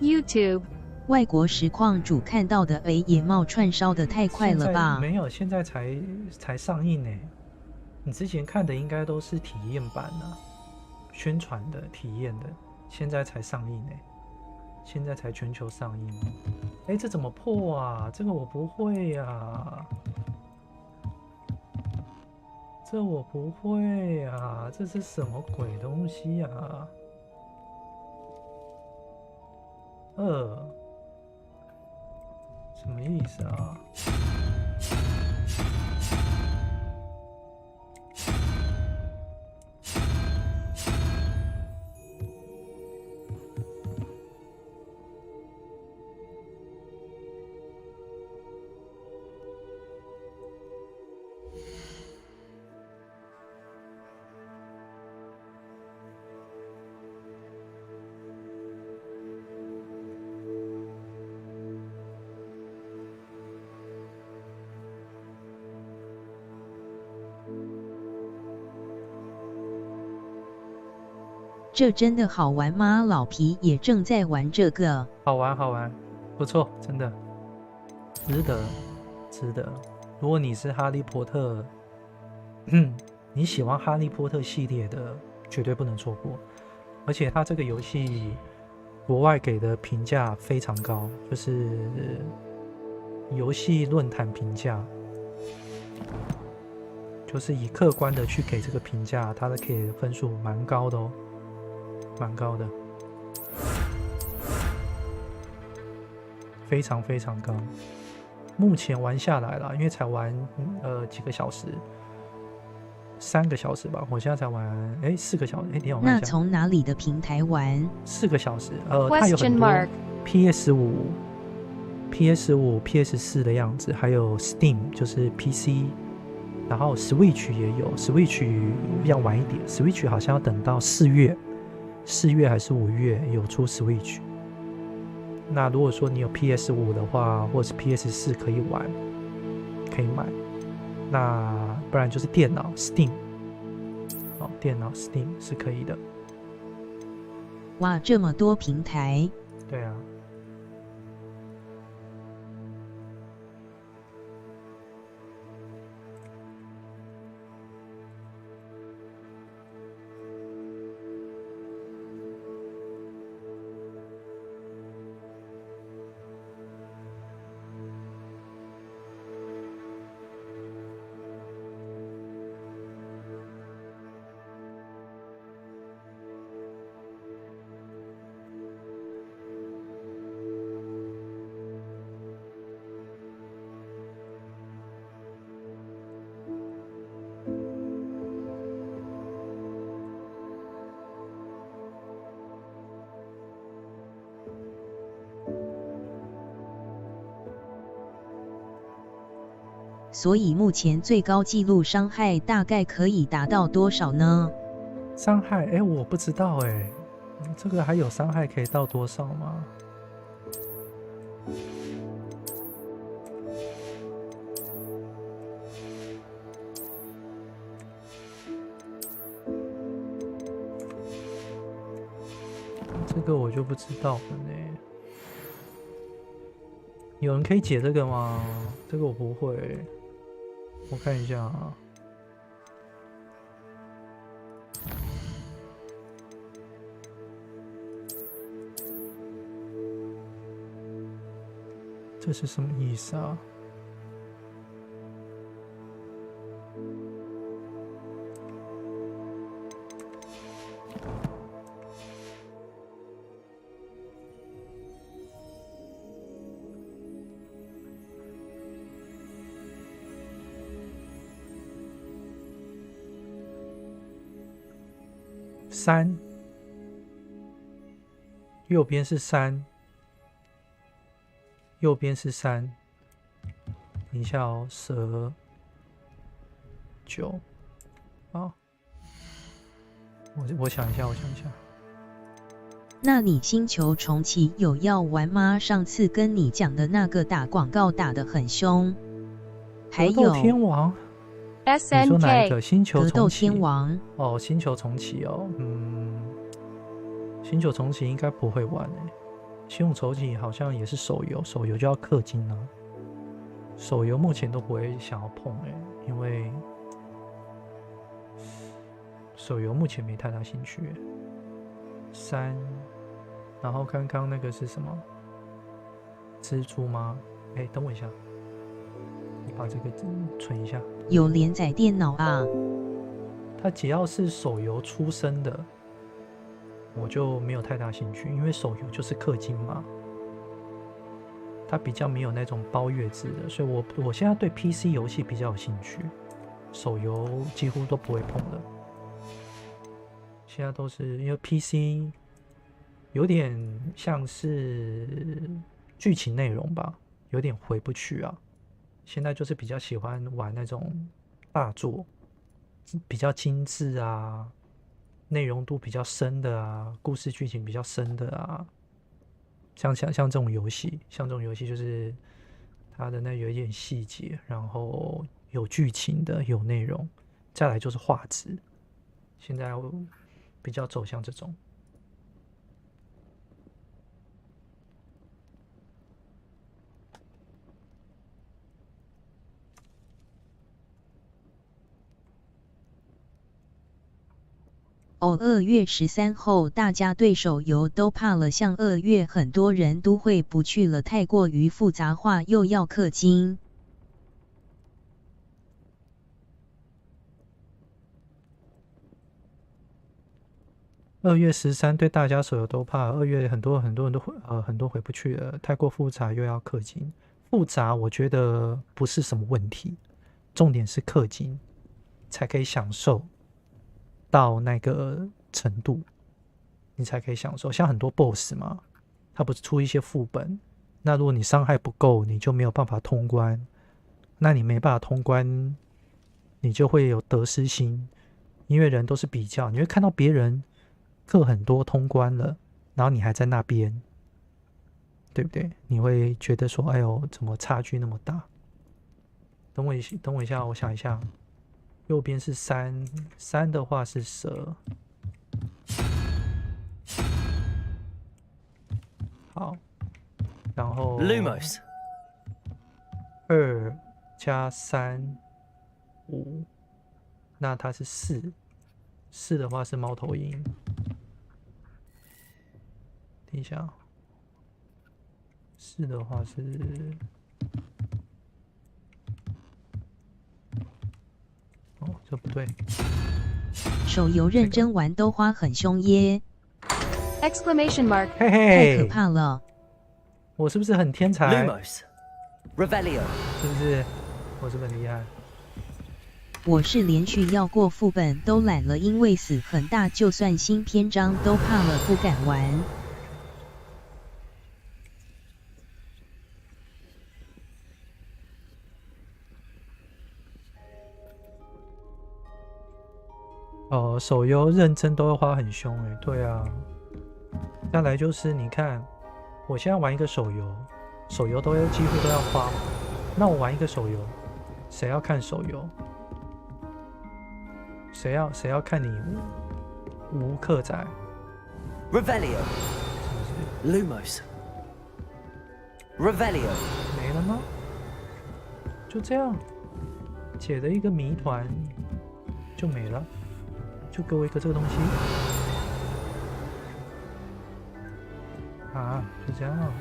YouTube 外国实况主看到的，也冒串烧的太快了吧？没有，现在才上映呢。你之前看的应该都是体验版啊，宣传的、体验的，现在才上映呢。现在才全球上映。哎，这怎么破啊？这个我不会呀。这我不会啊，这是什么鬼东西啊？什么意思啊？这真的好玩吗？老皮也正在玩这个。好玩，好玩，不错，真的，值得，值得。如果你是哈利波特，你喜欢哈利波特系列的，绝对不能错过。而且它这个游戏，国外给的评价非常高，就是游戏论坛评价，就是以客观的去给这个评价，它的给的分数蛮高的哦。蛮高的，非常非常高。目前玩下来了，因为才玩几个小时，3个小时吧。我现在才玩4个小时。等我看一下。那从哪里的平台玩？4个小时。它有很多 PS5、PS4 的样子，还有 Steam 就是 PC， 然后 Switch 也有。Switch 要晚一点 ，Switch 好像要等到4月还是5月有出 Switch。那如果说你有 PS5 的话，或者是 PS4 可以玩，可以买。那不然就是电脑 Steam， 电脑 Steam 是可以的。哇，这么多平台！对啊。所以目前最高纪录伤害大概可以达到多少呢？伤害，我不知道这个还有伤害可以到多少吗？这个我就不知道了呢。有人可以解这个吗？这个我不会。我看一下啊。这是什么意思啊？ 3，右边是3，右边是3。等一下哦，19，好，我想一下，那你星球重启有要玩吗？上次跟你讲的那个打广告打得很凶。还有格斗天王 SNK， 你说哪一个？星球重启？格斗天王哦，星球重启哦，星球重启应该不会玩诶。星球重启好像也是手游，手游就要氪金啊。手游目前都不会想要碰诶，因为手游目前没太大兴趣诶。3，然后刚刚那个是什么？蜘蛛吗？哎，等我一下，我把这个存一下。有连载电脑啊？它只要是手游出身的，我就没有太大兴趣，因为手游就是氪金嘛，它比较没有那种包月制的，所以我现在对 PC 游戏比较有兴趣，手游几乎都不会碰的。现在都是因为 PC 有点像是剧情内容吧，有点回不去啊。现在就是比较喜欢玩那种大作，比较精致啊，内容度比较深的啊，故事剧情比较深的啊。像这种游戏，就是它的那有一点细节，然后有剧情的，有内容，再来就是画质。现在比较走向这种。2月13后，大家对手游都怕了，像2月很多人都会不去了，太过于复杂化，又要氪金。2月13对大家手游都怕，2月很多人都很多回不去了，太过复杂又要氪金。复杂我觉得不是什么问题，重点是氪金才可以享受到那个程度，你才可以享受。像很多 BOSS 嘛，他不是出一些副本，那如果你伤害不够，你就没有办法通关。那你没办法通关，你就会有得失心，因为人都是比较，你会看到别人氪很多通关了，然后你还在那边，对不对？你会觉得说，哎呦，怎么差距那么大？等我一下，我想一下。右边是3的话是蛇。好，然后 Lumos 2加3 5，那它是4的话是猫头鹰。等一下，4的话是。哦，这不对。手游认真玩都花很凶耶！ Exclamation mark！ 嘿嘿，太可怕了！我是不是很天才 Lumos Revelio 是不是？我是不是很厉害？我是连续要过副本都懒了，因为死很大，就算新篇章都怕了，不敢玩。手游认真都会花很凶哎，对啊。再来就是你看，我现在玩一个手游都几乎都要花。那我玩一个手游，谁要看手游？谁要看你无氪仔 Revelio Lumos Revelio 没了吗？就这样解了一个谜团就没了。就给我一个这个东西啊，就这样。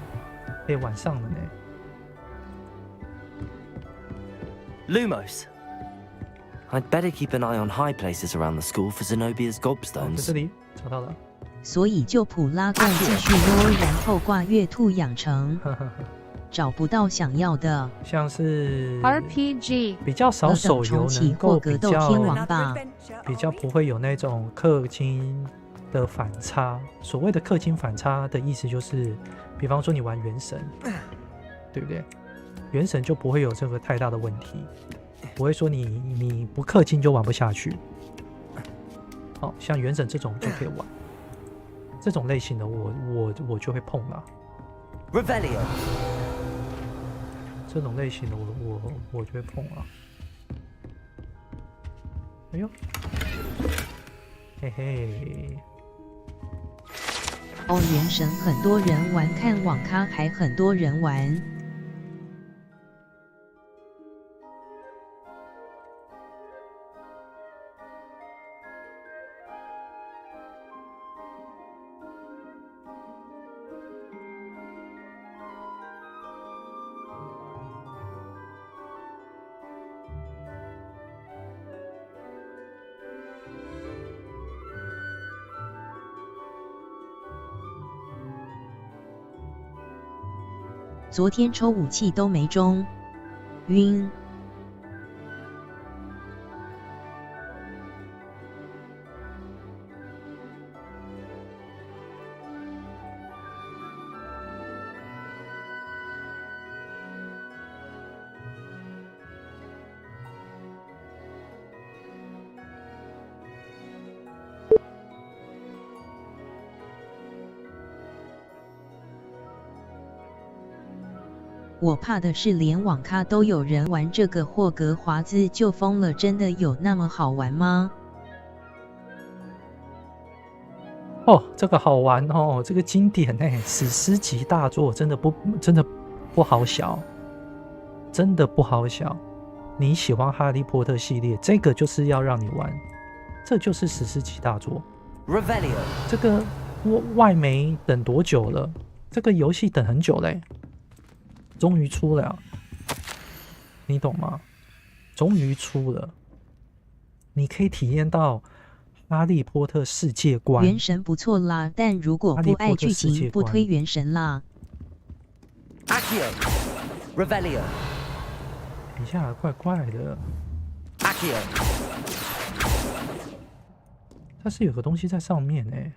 哎，晚上了呢。Lumos I'd better keep an eye on high places around the school for Zenobia's 在 gobstones 这里找到了。所以就普拉贡继续摸，然后挂月兔养成。找不到想要的，像是 RPG 比较少手游能够格斗天王吧，比较不会有那种氪金的反差。所谓的氪金反差的意思就是，比方说你玩原神，对不对？原神就不会有这个太大的问题，不会说你不氪金就玩不下去。好，像原神这种就可以玩，这种类型的我就会碰啦。Revelio， 这种类型的我就会碰啦。哎呦，嘿嘿。哦，原神很多人玩，看网咖还很多人玩。昨天抽武器都没中，晕。我怕的是连网咖都有人玩这个霍格华兹就疯了，真的有那么好玩吗？哦，这个好玩哦，这个经典哎，史诗级大作，真的不好小，真的不好小。你喜欢哈利波特系列，这个就是要让你玩，这就是史诗级大作。Revelio， 这个外媒等多久了？这个游戏等很久嘞。终于出了，你懂吗？终于出了，你可以体验到哈利波特世界观。原神不错啦，但如果不爱剧情，不推原神啦。Accio， Revelio， 等一下，怪怪的。Accio， 它是有个东西在上面哎。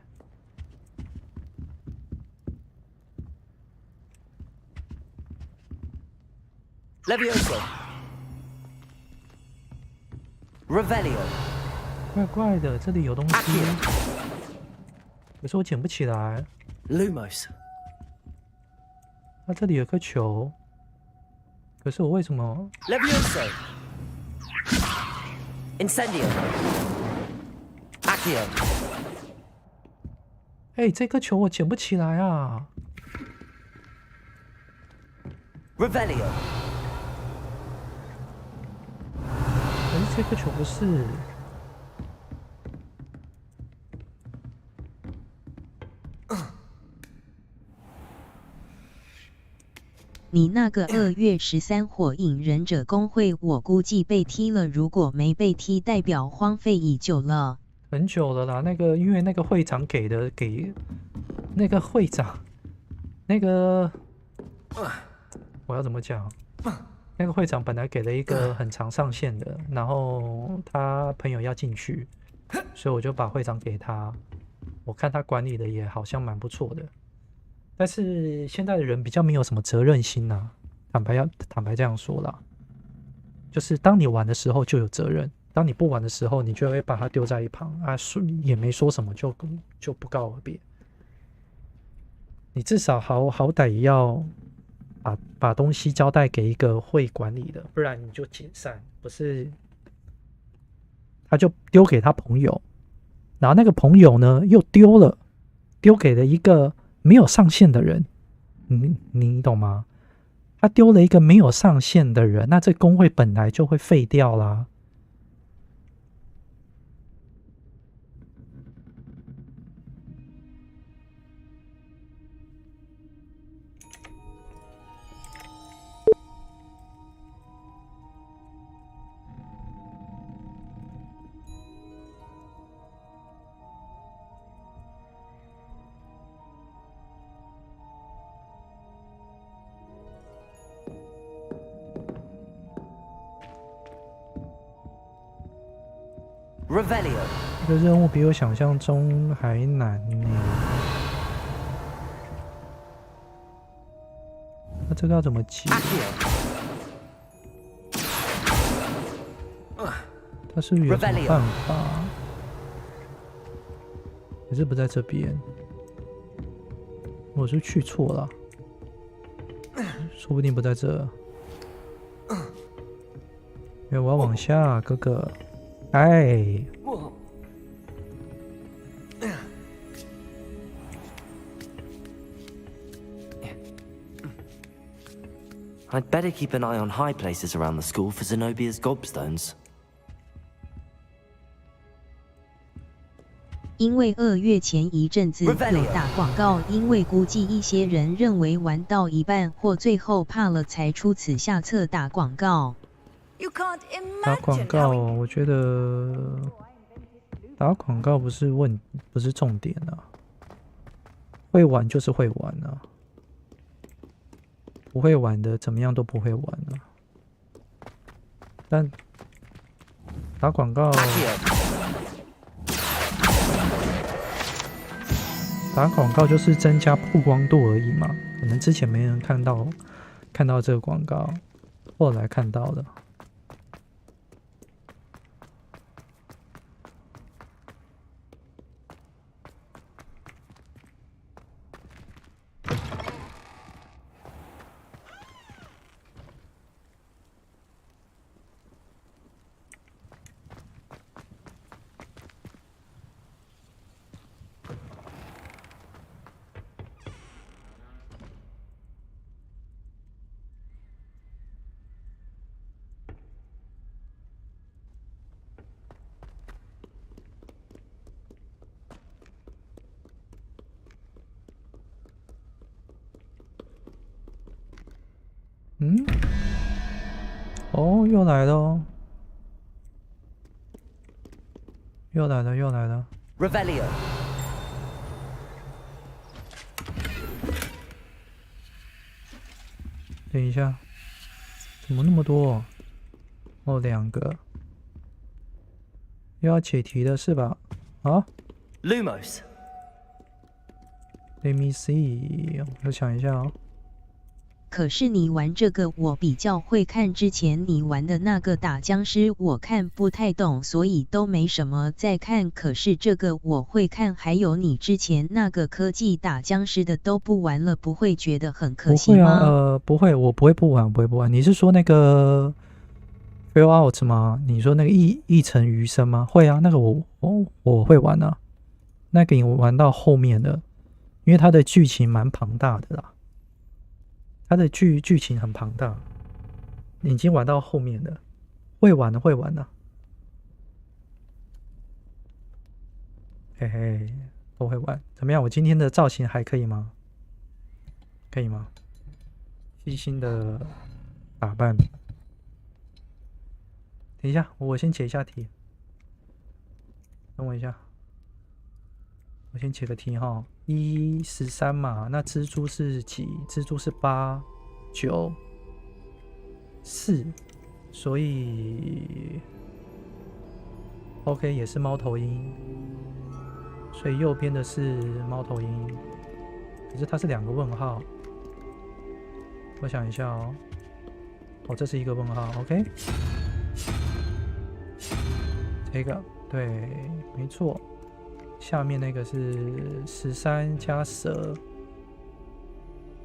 Levioso， Revelio， 怪怪的，这里有东西，可是我捡不起来。Lumos， 它这里有颗球，可是我为什么 ？Levioso， Incendio， Accio， 哎，这颗球我捡不起来啊 ！Revelio。这个球不是，你那个2月13火影忍者公会，我估计被踢了。如果没被踢，代表荒废已久了。很久了啦。那个因为那个会长给那个会长，那个我要怎么讲？那个会长本来给了一个很长上限的，然后他朋友要进去，所以我就把会长给他。我看他管理的也好像蛮不错的，但是现在的人比较没有什么责任心啊，坦白这样说啦，就是当你玩的时候就有责任，当你不玩的时候，你就会把它丢在一旁啊，也没说什么就不告而别。你至少好歹也要。把东西交代给一个会管理的，不然你就解散，不是？他就丢给他朋友，然后那个朋友呢又丢给了一个没有上线的人，你懂吗？他丢了一个没有上线的人，那这工会本来就会废掉啦。Revelio，这个任务比我想象中还难呢。那这个要怎么解？他是不是有什么办法？还是不在这边？我是去错了，说不定不在这。因为我要往下，哥哥。哎。I'd better keep an eye on high places around the school for Zenobia's gobstones. 因为2月前一阵子有打广告，因为估计一些人认为玩到一半或最后怕了才出此下策打广告。打广告，我觉得打广告不是重点啊，会玩就是会玩啊。不会玩的怎么样都不会玩了，但打广告，打广告就是增加曝光度而已嘛。可能之前没人看到这个广告，后来看到的。哦，又来了哦，又来了。Revelio。等一下，怎么那么多？哦，2个。又要解题的是吧？啊 Lumos。Let me see， 我想一下哦。可是你玩这个我比较会看，之前你玩的那个打僵尸我看不太懂，所以都没什么在看。可是这个我会看，还有你之前那个科技打僵尸的都不玩了，不会觉得很可惜吗？不会啊，不会，我不会不玩。你是说那个 Fill Out 吗？你说那个一城余生吗？会啊，那个我会玩啊，那个我玩到后面的，因为它的剧情蛮庞大的啦。它的剧情很庞大，已经玩到后面了，会玩的。嘿嘿，都会玩。怎么样？我今天的造型还可以吗？可以吗？细心的打扮。等一下，我先解一下题。等我一下，我先解个题哈。13嘛，那蜘蛛是几？蜘蛛是8、9、4，所以 OK 也是猫头鹰，所以右边的是猫头鹰，可是它是2个问号。我想一下哦，这是1个问号 ，OK， 这个对，没错。下面那个是13加蛇，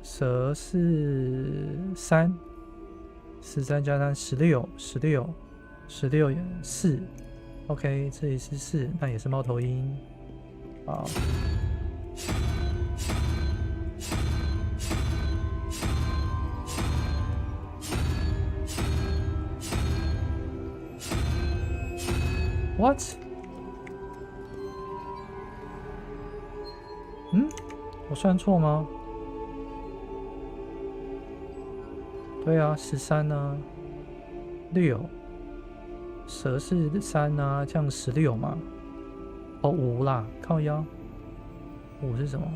蛇是3，13加3 16 4 ，OK， 这里是4，那也是猫头鹰，好。What？我算错吗？对啊，13啊，6，蛇是3啊，这样16嘛。哦，5啦，靠腰。5是什么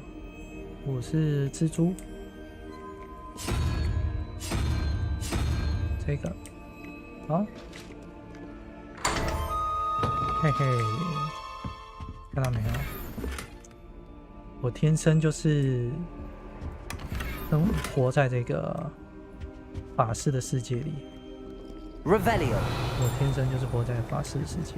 ？5是蜘蛛。这个，啊，嘿嘿。看到没有？我天生就是活在这个法师的世界里。Revelio， 我天生就是活在法师的世界。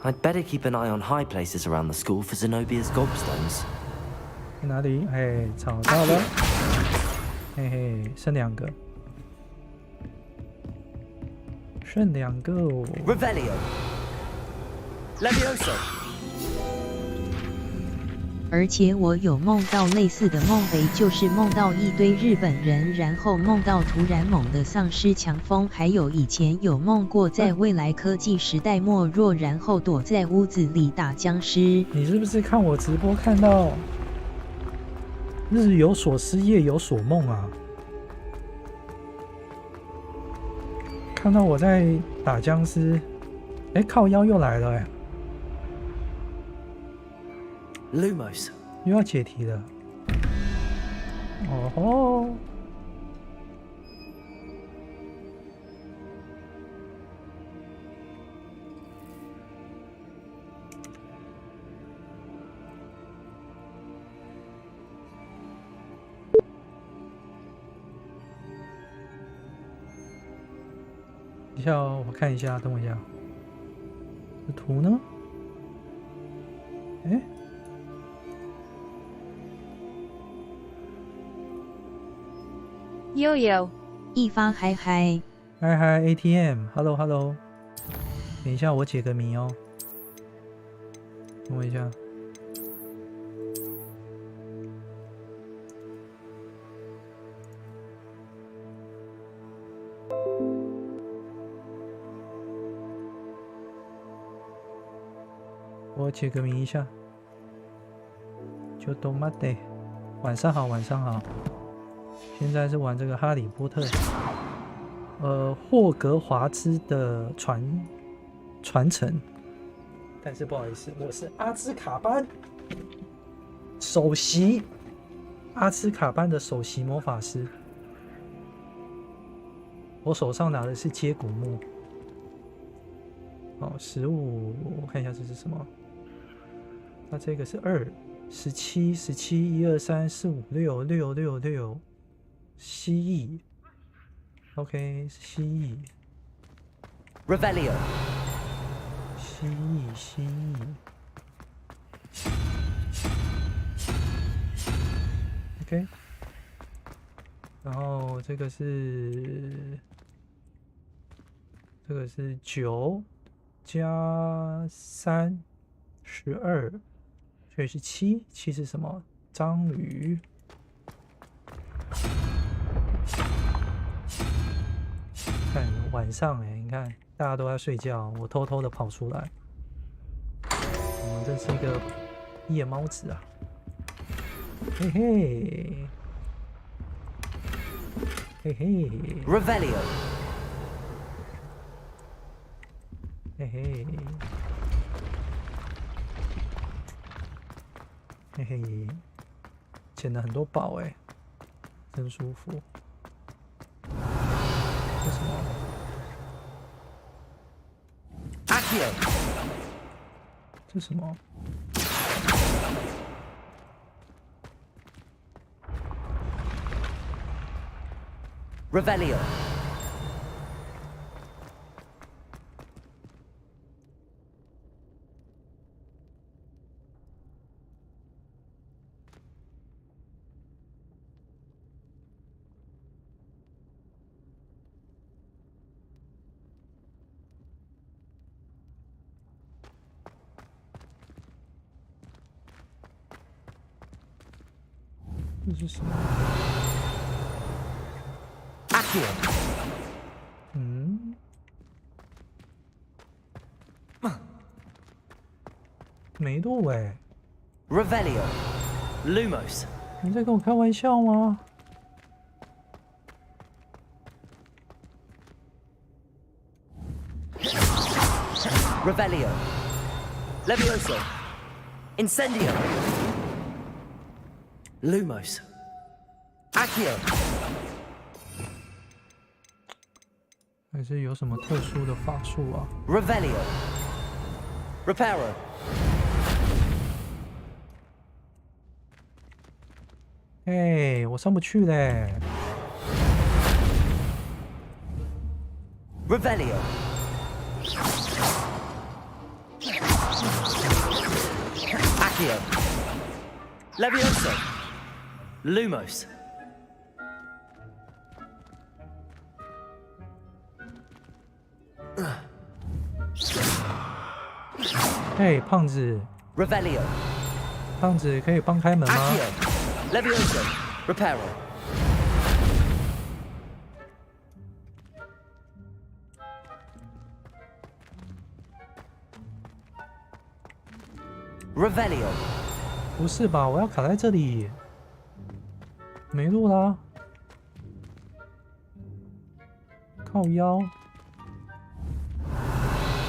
I'd better keep an eye on high places around the school for Zenobia's gobstones. 在哪里？哎，找到了。嘿嘿，剩2个，剩2个哦。Revelio. Levioso. 而且我有梦到类似的梦，就是梦到一堆日本人，然后梦到突然猛的丧尸强风，还有以前有梦过在未来科技时代没落，然后躲在屋子里打僵尸。你是不是看我直播看到日有所思夜有所梦啊？看到我在打僵尸，哎，靠腰又来了哎。Lumos 又要解题了。哦吼！等一下哦，我看一下，等我一下。这图呢？哎。悠悠，一发嗨嗨，嗨嗨 ATM，Hello Hello， 等一下我解个谜哦，等我一下。我解个谜一下，就都妈的，晚上好，晚上好。现在是玩这个哈利波特，霍格华兹的传承。但是不好意思，我是阿兹卡班首席阿兹卡班的首席魔法师。我手上拿的是接骨木。哦，15，我看一下这是什么。那这个是2、17、1、2、3、4、5、6、6、6、6。蜥蜴 ，OK， 是蜥蜴。Revelio。蜥蜴，蜥蜴。OK。然后这个是9加3，12，所以是7。7是什么？章鱼。看晚上哎，你看大家都在睡觉，我偷偷的跑出来。我们真是一个夜猫子啊！嘿嘿，嘿嘿 ，Revelio， 嘿嘿，嘿嘿，捡了很多宝哎，真舒服。这什么？阿基尔，这什么？ Revelio。这是什么？阿基尔。嗯。没录哎。Revelio. Lumos. 你在跟我开玩笑吗？ Revelio. Levioso. Incendio. Lumos. Accio. 还是有什么特殊的法术啊 ？Revelio. Reparo. 哎，我上不去嘞。Revelio. Accio. Levioso. Lumos. 嘿，胖子。Revelio. 胖子，可以帮开门吗 Accio. Levioso. Reparo. Revelio. 不是吧？我要卡在这里，没路啦！靠腰，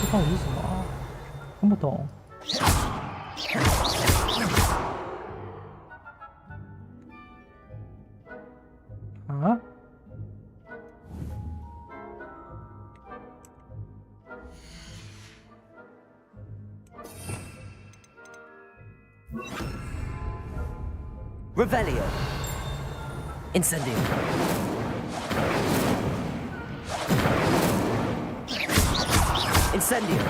这到底是什么啊？看不懂。啊？Revelio. Incendio. Incendio.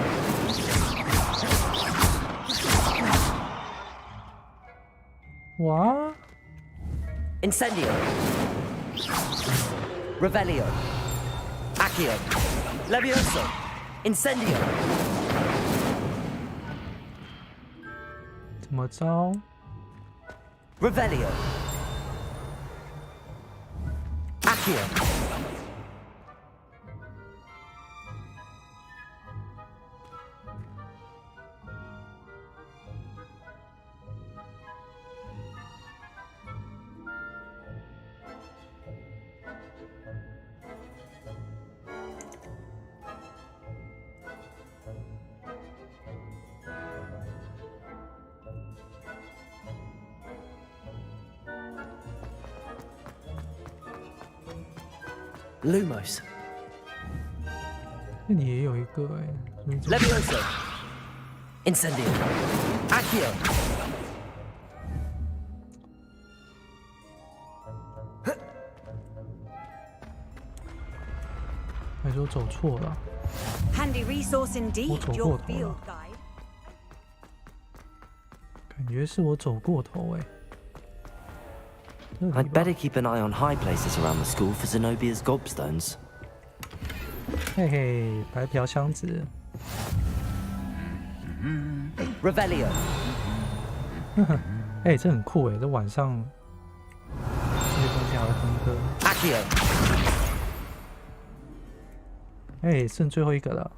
What? Incendio. Revelio. Accio. Levioso. Incendio. 怎么着？ Revelio. Accio. Lumos. 那里也有一个哎。Levioso. Incendio. Accio. 还是我走错了？ Handy resource indeed. 我走 Your 过头 field 了， guide. 感觉是我走过头哎。 I'd better keep an eye on high places around the school for Zenobia's gobstones. 嘿嘿，白嫖箱子。Revelio. 哎，这很酷哎，这晚上这些东西还会哼歌。Accio. 哎，剩最后一个了。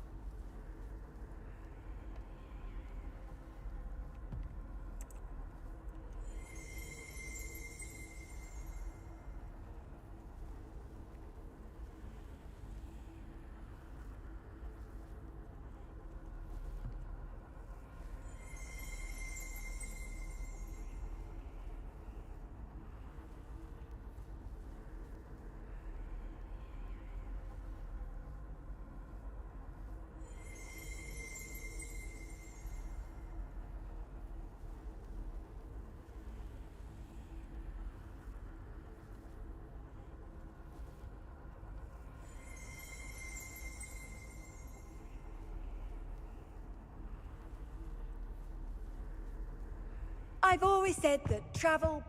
I've always said that travel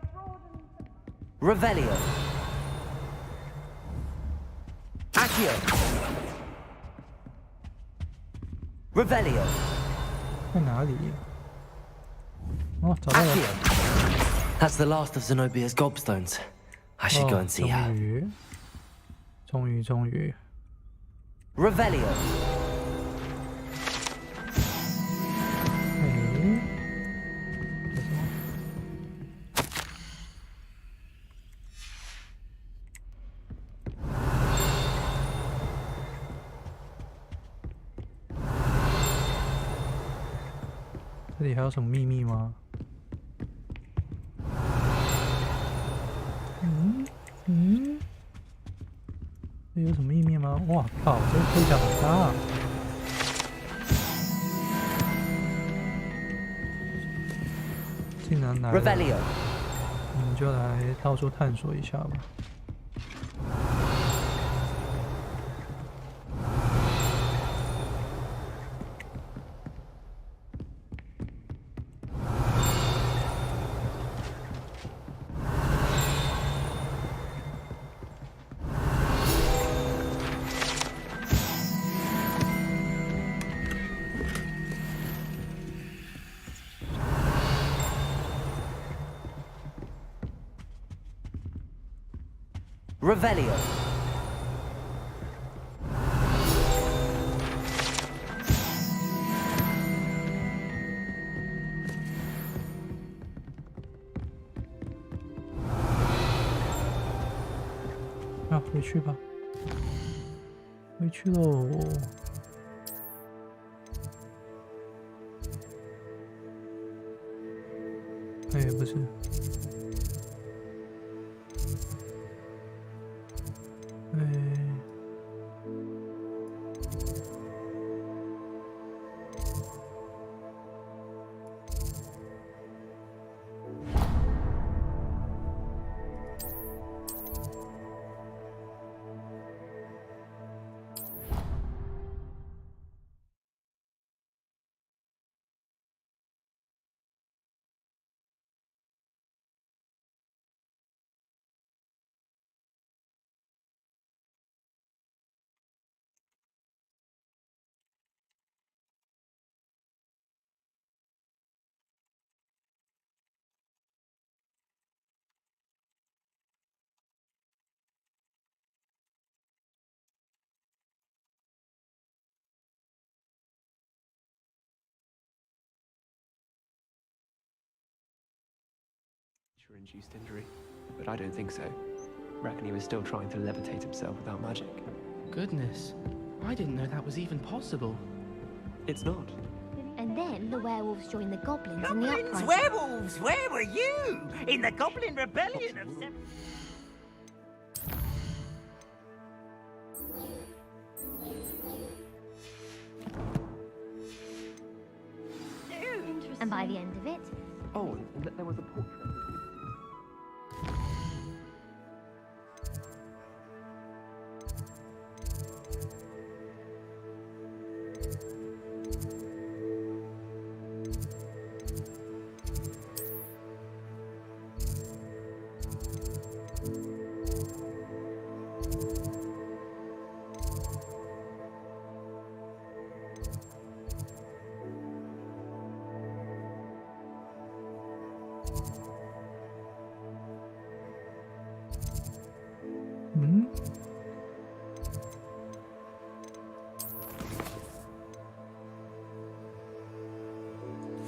Revelio. Accio. Revelio. 在哪里？哦，找到了。That's the last of Zenobia's gobstones. I should go and see her. 终于。Revelio. 这里还有什么秘密吗？这有什么秘密吗？哇靠，这个盔甲好大！竟然来了，我们就来到处探索一下吧。Revelio. 回去吧，回去喽。哎，不是。Induced injury, but I don't think so. Reckon he was still trying to levitate himself without magic. Goodness, I didn't know that was even possible. It's not. And then the werewolves joined the goblins in the uprising. Werewolves, where were you? In the Goblin Rebellion of... And by the end of it... Oh, there was a portrait.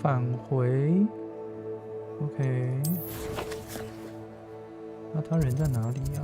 返回 ，OK。那他人在哪里呀？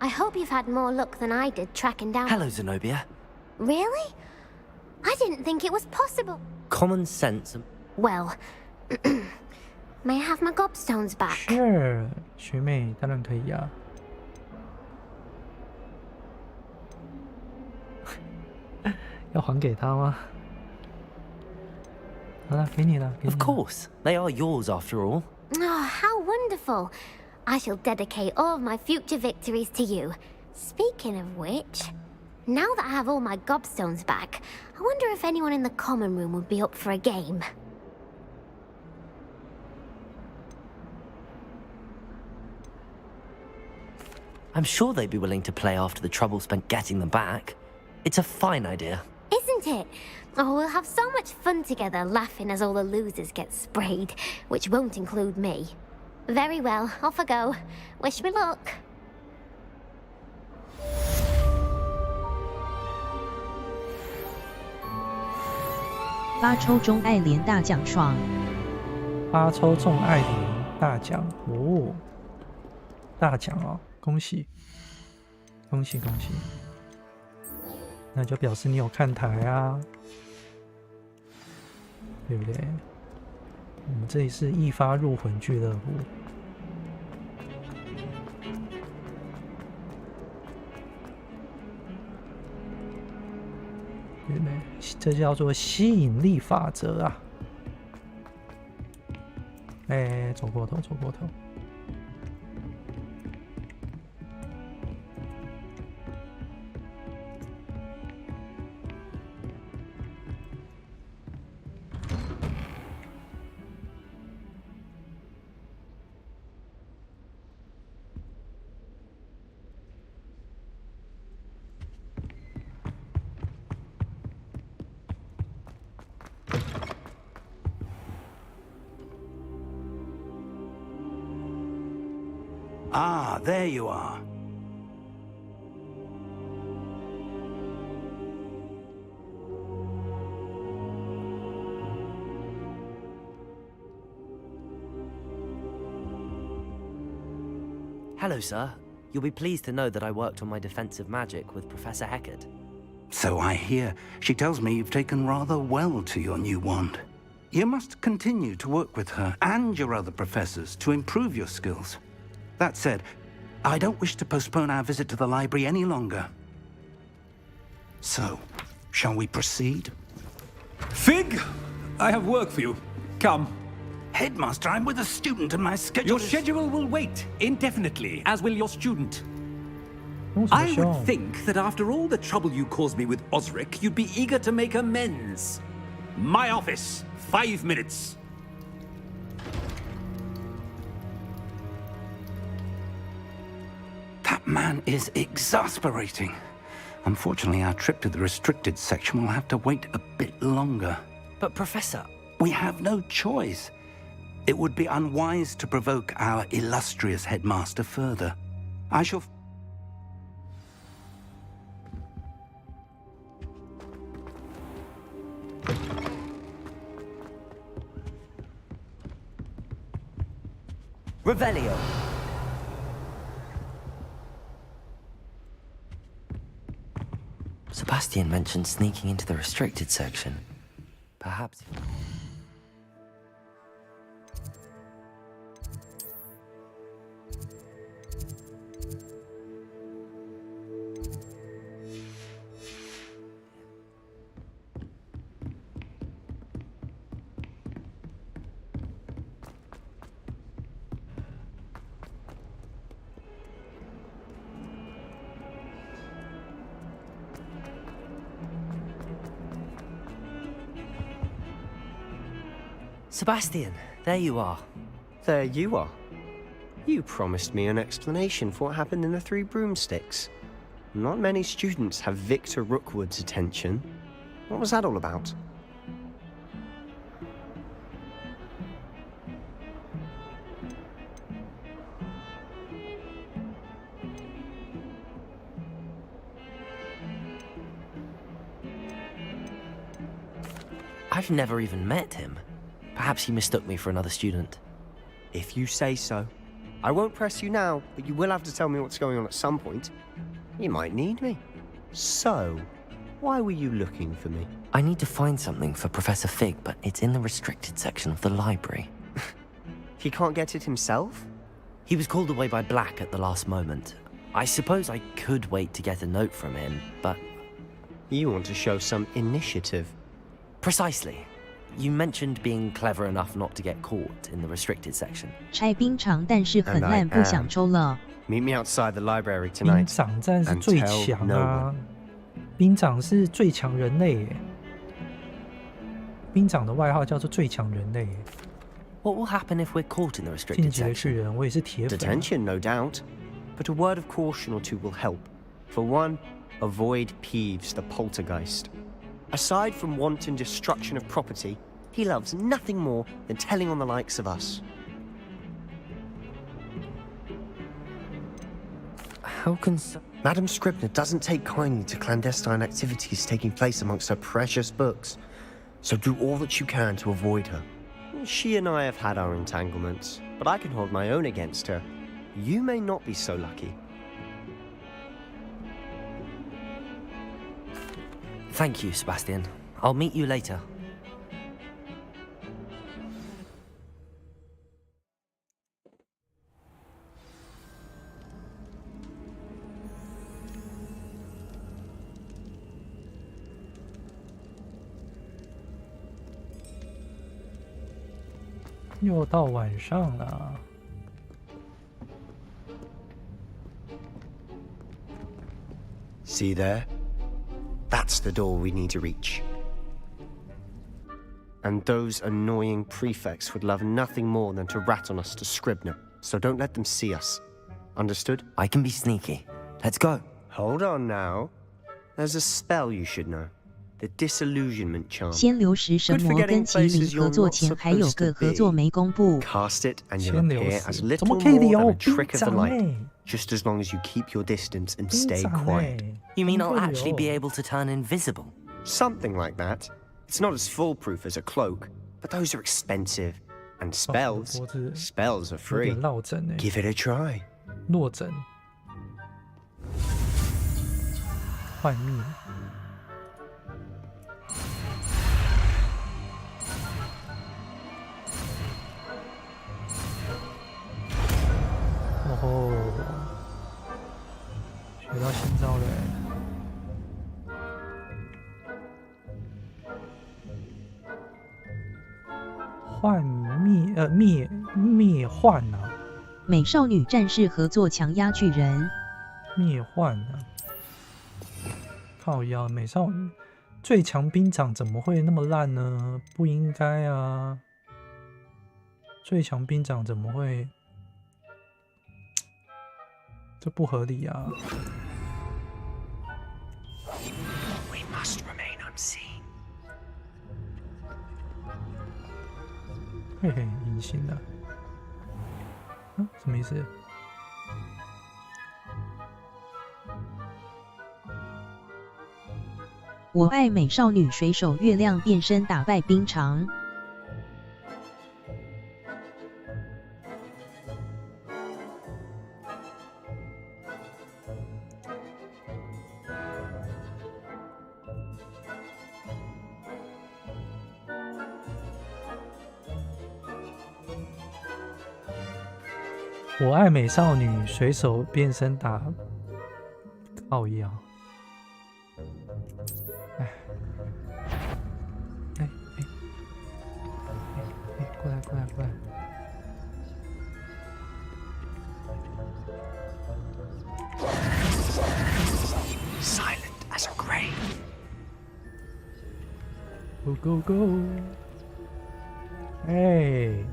I hope you've had more luck than I did tracking down... Hello, Zenobia. Really? I didn't think it was possible. Common sense. Well, may I have my gobstones back? Sure, 学妹当然可以啊。要还给他吗？好了，给你了，给你了。 Of course, they are yours after all. Oh, how wonderful. I shall dedicate all of my future victories to you. Speaking of which, now that I have all my gobstones back, I wonder if anyone in the common room would be up for a game. I'm sure they'd be willing to play after the trouble spent getting them back. It's a fine idea. Isn't it? Oh, we'll have so much fun together laughing as all the losers get sprayed, which won't include me. Very well, off I go. Wish me luck. 8抽中爱莲大奖爽8抽中爱莲大奖哦，大奖哦，恭喜恭喜恭喜！那就表示你有看台啊，对不对？我们这里是一发入魂俱乐部。对不对？这叫做吸引力法则啊！哎，走过头，走过头。Ah, there you are. Hello, sir. You'll be pleased to know that I worked on my defensive magic with Professor Heckard. So I hear. She tells me you've taken rather well to your new wand. You must continue to work with her and your other professors to improve your skills. That said, I don't wish to postpone our visit to the library any longer. So, shall we proceed? Fig, I have work for you. Come. Headmaster, I'm with a student and my schedule Your schedule will wait indefinitely, as will your student. I would think that after all the trouble you caused me with Osric, you'd be eager to make amends. My office, 5 minutes. That man is exasperating. Unfortunately, our trip to the restricted section will have to wait a bit longer. But, Professor... We have no choice. It would be unwise to provoke our illustrious headmaster further. I shall... Revelio. Sebastian mentioned sneaking into the restricted section. Perhaps... Sebastian, there you are. There you are. You promised me an explanation for what happened in the Three Broomsticks. Not many students have Victor Rookwood's attention. What was that all about? I've never even met him. Perhaps he mistook me for another student. If you say so. I won't press you now, but you will have to tell me what's going on at some point. You might need me. So, why were you looking for me? I need to find something for Professor Fig, but it's in the restricted section of the library. He can't get it himself? He was called away by Black at the last moment. I suppose I could wait to get a note from him, but... You want to show some initiative. Precisely. You mentioned being clever enough not to get caught in the restricted section. 拆冰场，但是很烂，不想抽了。 Meet me outside the library 兵 tonight. 长战是最强啊！兵长是最强人类耶。兵长的外号叫做最强人类。 What will happen if we're caught in the 进 restricted 击的巨 section? 人，我也是铁粉。 Detention, no doubt. But a word of caution or two will help. For one, avoid Peeves the poltergeist. Aside from wanton destruction of property, he loves nothing more than telling on the likes of us. How can... Madam Scribner doesn't take kindly to clandestine activities taking place amongst her precious books, so do all that you can to avoid her. She and I have had our entanglements, but I can hold my own against her. You may not be so lucky. Thank you, Sebastian. I'll meet you later. "又到晚上了。 See there? That's the door we need to reach. And those annoying prefects would love nothing more than to rat on us to Scribner, so don't let them see us. Understood? I can be sneaky. Let's go. Hold on now. There's a spell you should know. The disillusionment charm. 先流食神魔跟麒麟合作前还有个合作没公布。 Cast it and you'll appear as little 怎么可以 more 聊 than a trick of the 兵长 light. 欸 Just as long as you keep your distance and 兵 stay 长 quiet. 欸 You mean 怎么 I'll 会 actually 聊 be able to turn invisible? Something like that. It's not as foolproof as a cloak, but those are expensive. And spells, spells are 有 free. 点落枕欸 Give it a try. 落枕。幻灭。 哦吼，学到新招了欸。幻灭幻啊！美少女战士合作强压巨人。灭幻啊！靠腰，美少女最强兵长怎么会那么烂呢？不应该啊！最强兵长怎么会？ 这不合理啊！ We must remain unseen. 嘿嘿，隐形的，啊，什么意思？我爱美少女水手月亮变身打败冰长。 我爱美少女水手变身打靠腰。哎，过来过来过来！ Silent as a grave. Go go go！ 哎，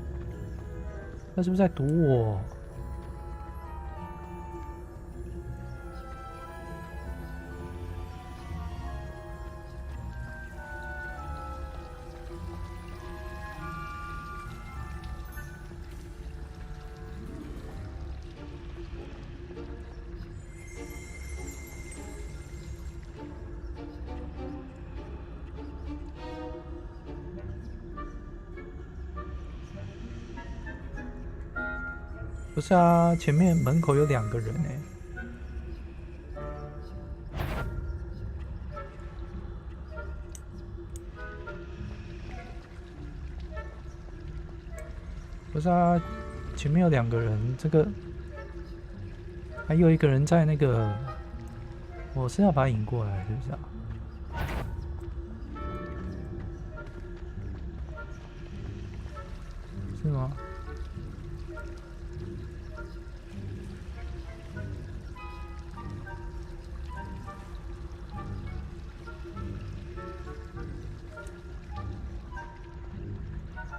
他是不是在堵我？不是啊，前面门口有2个人哎。不是啊，前面有2个人，这个还有1个人在那个，我是要把他引过来，是不是啊？是吗？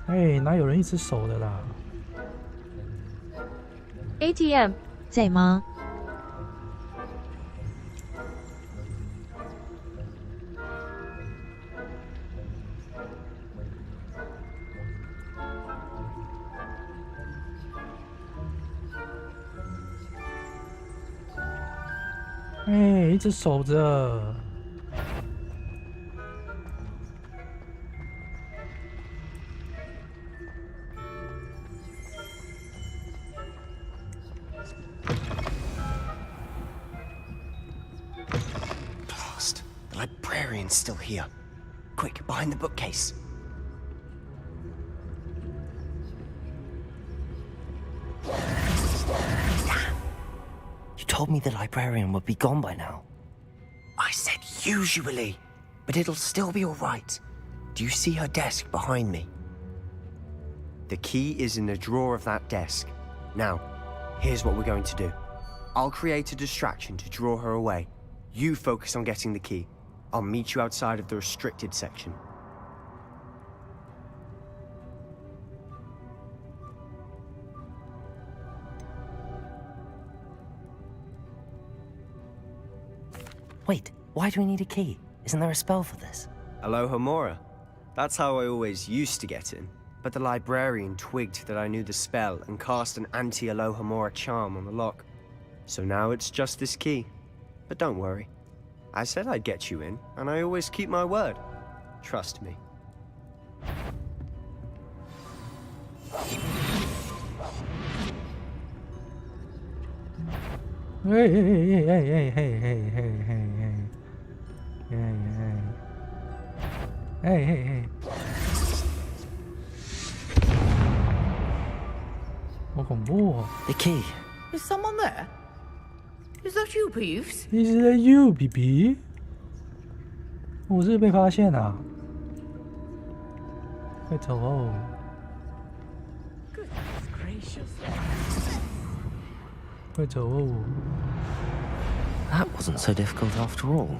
哎，哪有人一直守的啦 ATM 在吗？哎，一直守着。Blast! The librarian's still here. Quick, behind the bookcase. You told me the librarian would be gone by now. I said usually, but it'll still be all right. Do you see her desk behind me? The key is in the drawer of that desk. Now, here's what we're going to do. I'll create a distraction to draw her away. You focus on getting the key. I'll meet you outside of the restricted section. Wait, why do we need a key? Isn't there a spell for this? Alohomora. That's how I always used to get in. But the librarian twigged that I knew the spell and cast an anti-Alohomora charm on the lock. So now it's just this key. But don't worry. I said I'd get you in, and I always keep my word. Trust me. Hey, hey, hey, hey, hey, hey, hey, hey, hey, hey, hey, hey, hey. 好恐怖哦 The key. Is someone there? Is that you, Peeves? Is that you, BB? 我是被发现啊！快走哦！ Goodness gracious. 快走哦！ That wasn't so difficult after all.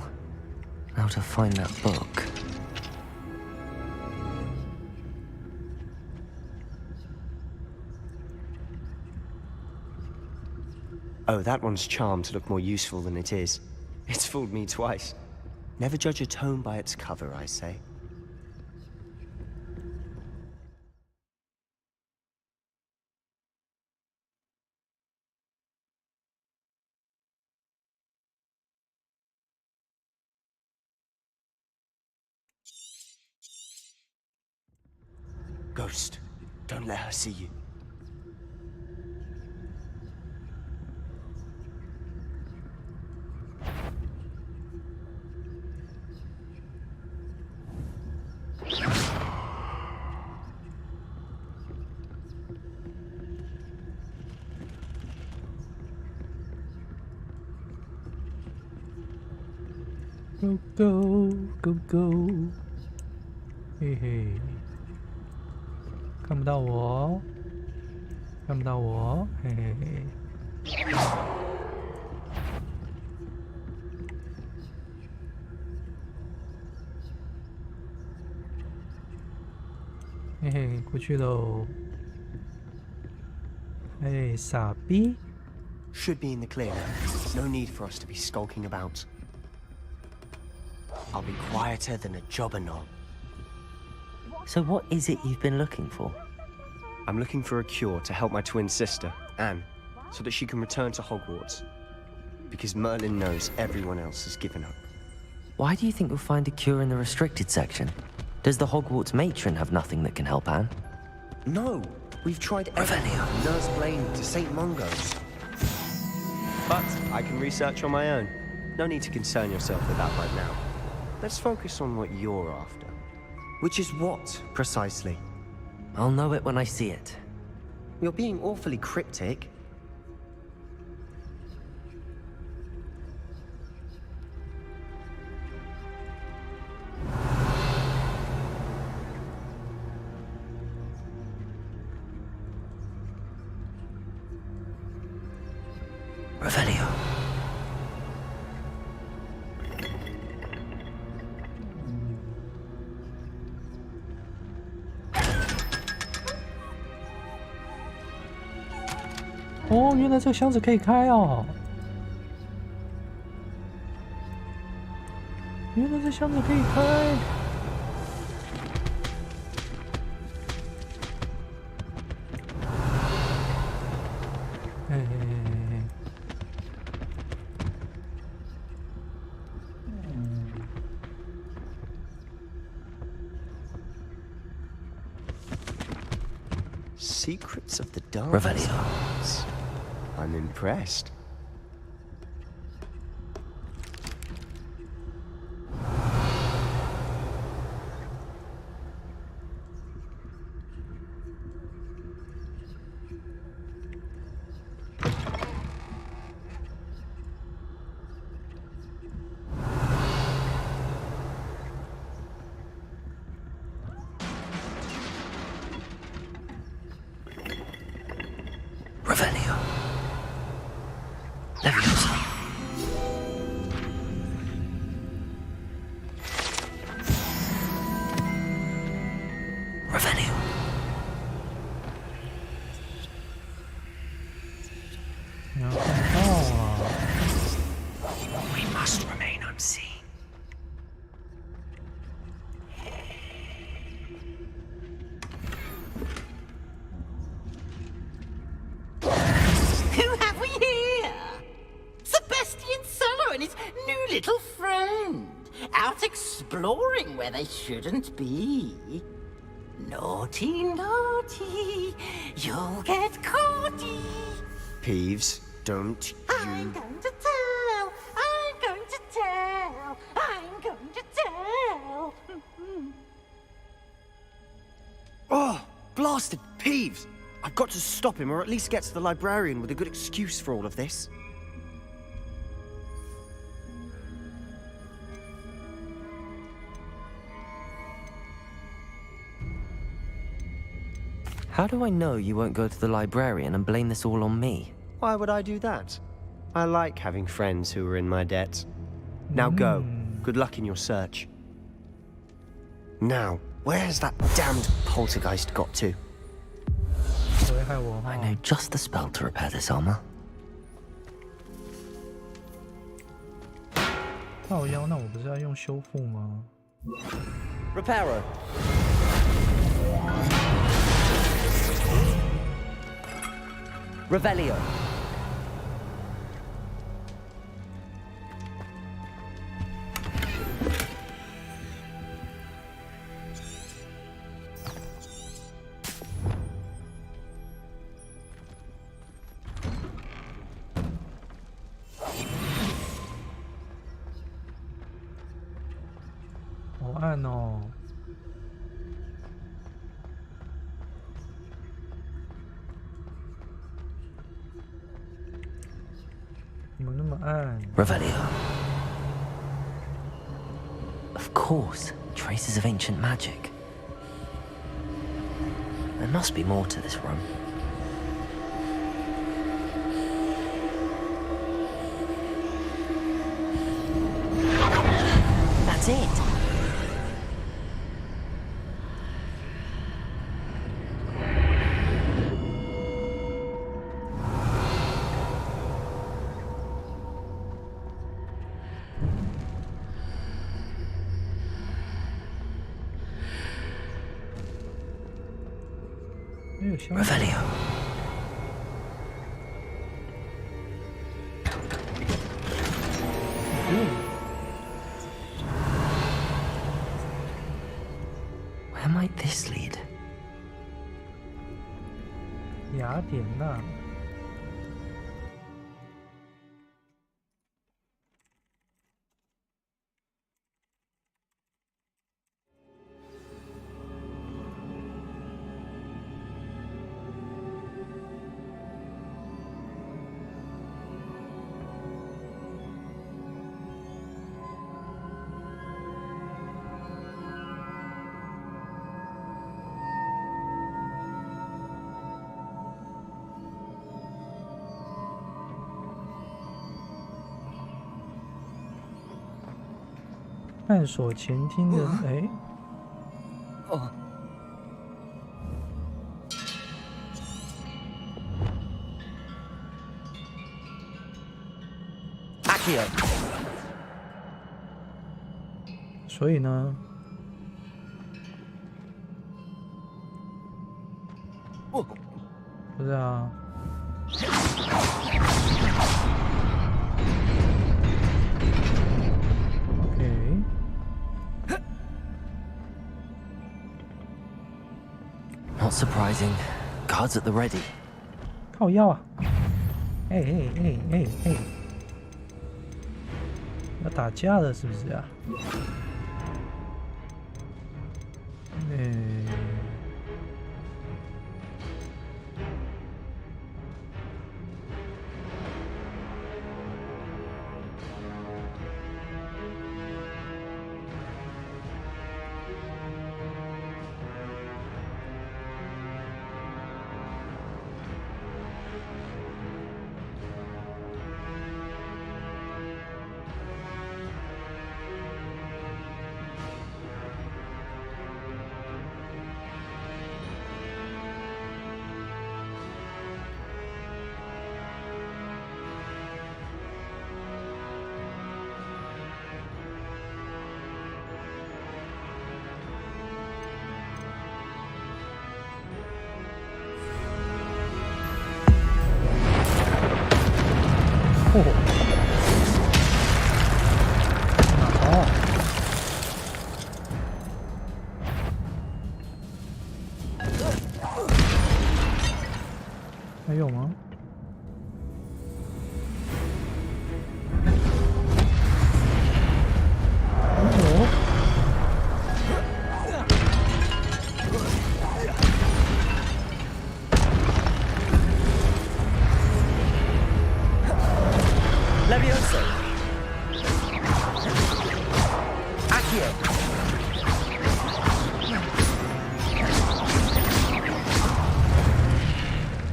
Now to find that book. Oh, that one's charmed to look more useful than it is. It's fooled me twice. Never judge a tome by its cover, I say. Ghost, don't let her see you. Go go go go， 嘿嘿，看不到我，看不到我，嘿嘿嘿。嘿嘿，过去喽。哎，傻逼。 Should be in the clear now. No need for us to be skulking about. I'll be quieter than a jobberknoll. So what is it you've been looking for? I'm looking for a cure to help my twin sister, Anne, so that she can return to Hogwarts. Because Merlin knows everyone else has given up. Why do you think you'll find a cure in the restricted section? Does the Hogwarts matron have nothing that can help Anne? No, We've tried everything from Nurse Blaine to St. Mungo's. But I can research on my own. No need to concern yourself with that right now. Let's focus on what you're after. Which is what, precisely? I'll know it when I see it. You're being awfully cryptic. Revelio.哦，原来这个箱子可以开哦！原来这箱子可以开。Secrets of the Dark. Revelio. I'm impressed. Revelio. Leviosa. Revelio. We must remain unseen. Who have we here? Sebastian Solo and his new little friend. Out exploring where they shouldn't be. Naughty, naughty. You'll get caughty. Peeves, don't you... I'm going to tell. I'm going to tell. I'm going to tell. Oh, blasted Peeves! I've got to stop him, or at least get to the librarian with a good excuse for all of this. How do I know you won't go to the librarian and blame this all on me? Why would I do that? I like having friends who are in my debt. Now go. Good luck in your search. Now, where's that damned poltergeist got to? I know just the spell to repair this armor. 靠腰，那我不是要用修复吗？ Reparo. Revelio. Oh, 好暗哦。 Revelio. Of course, traces of ancient magic. There must be more to this room. That's it. Revelio. Where might this lead? 雅典娜。探索前厅的哎，哦，阿基尔，所以呢，不是啊。Not surprising. Guards at the ready. 靠腰啊！哎，要打架了是不是啊？还有吗？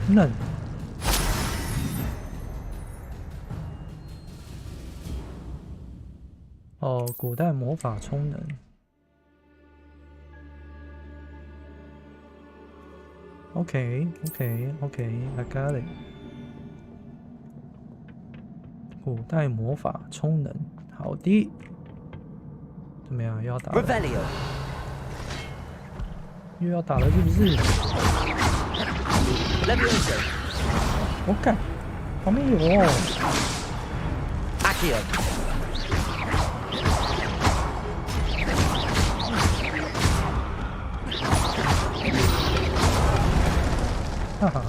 嫩。哦，古代魔法充能。OK，I got it。古代魔法充能，好的。怎么样？又要打了？又要打了是不是？我干，旁边有哦。哈哈。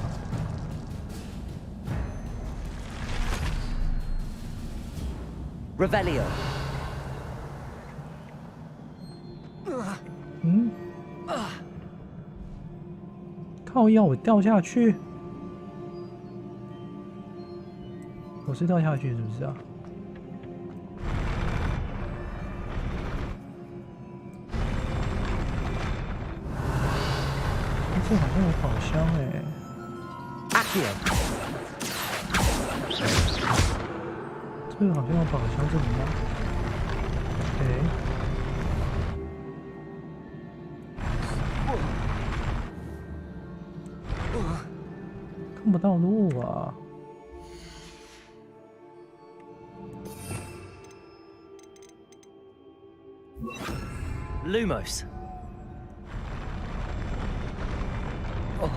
Revelio。嗯。靠腰，我掉下去。我是掉下去是不是啊？这好像有宝箱哎。这个好像有宝箱，这里吗？看不到路啊。Lumos。哦。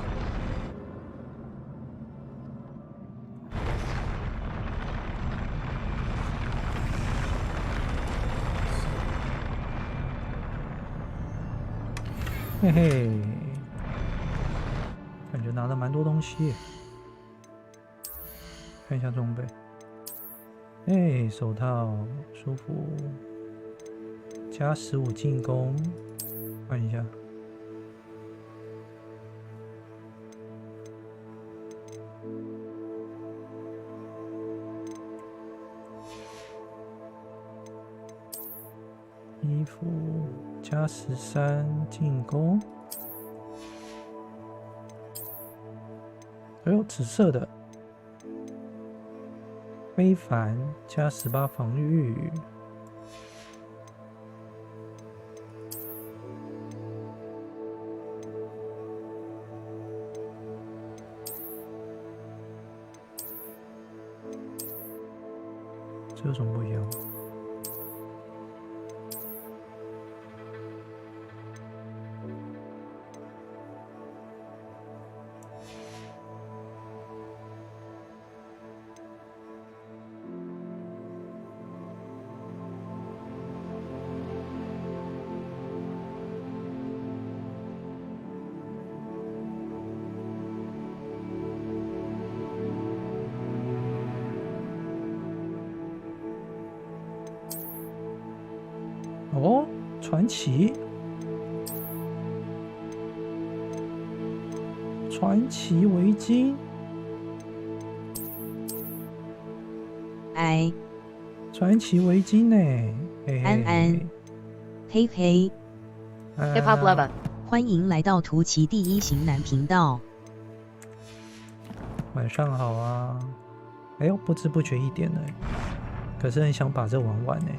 嘿嘿。感觉拿了蛮多东西。看一下装备，哎，手套舒服，加15进攻，换一下。衣服加13进攻，哎呦，紫色的。非凡加18防御，这有什么不一样？哦，传奇，传奇围巾，哎，传奇围巾呢？嘿嘿安安，嘿嘿 Hip Hop Lover，欢迎来到图奇第一型男频道。晚上好啊！哎呦，不知不觉1点了，可是很想把这玩完呢。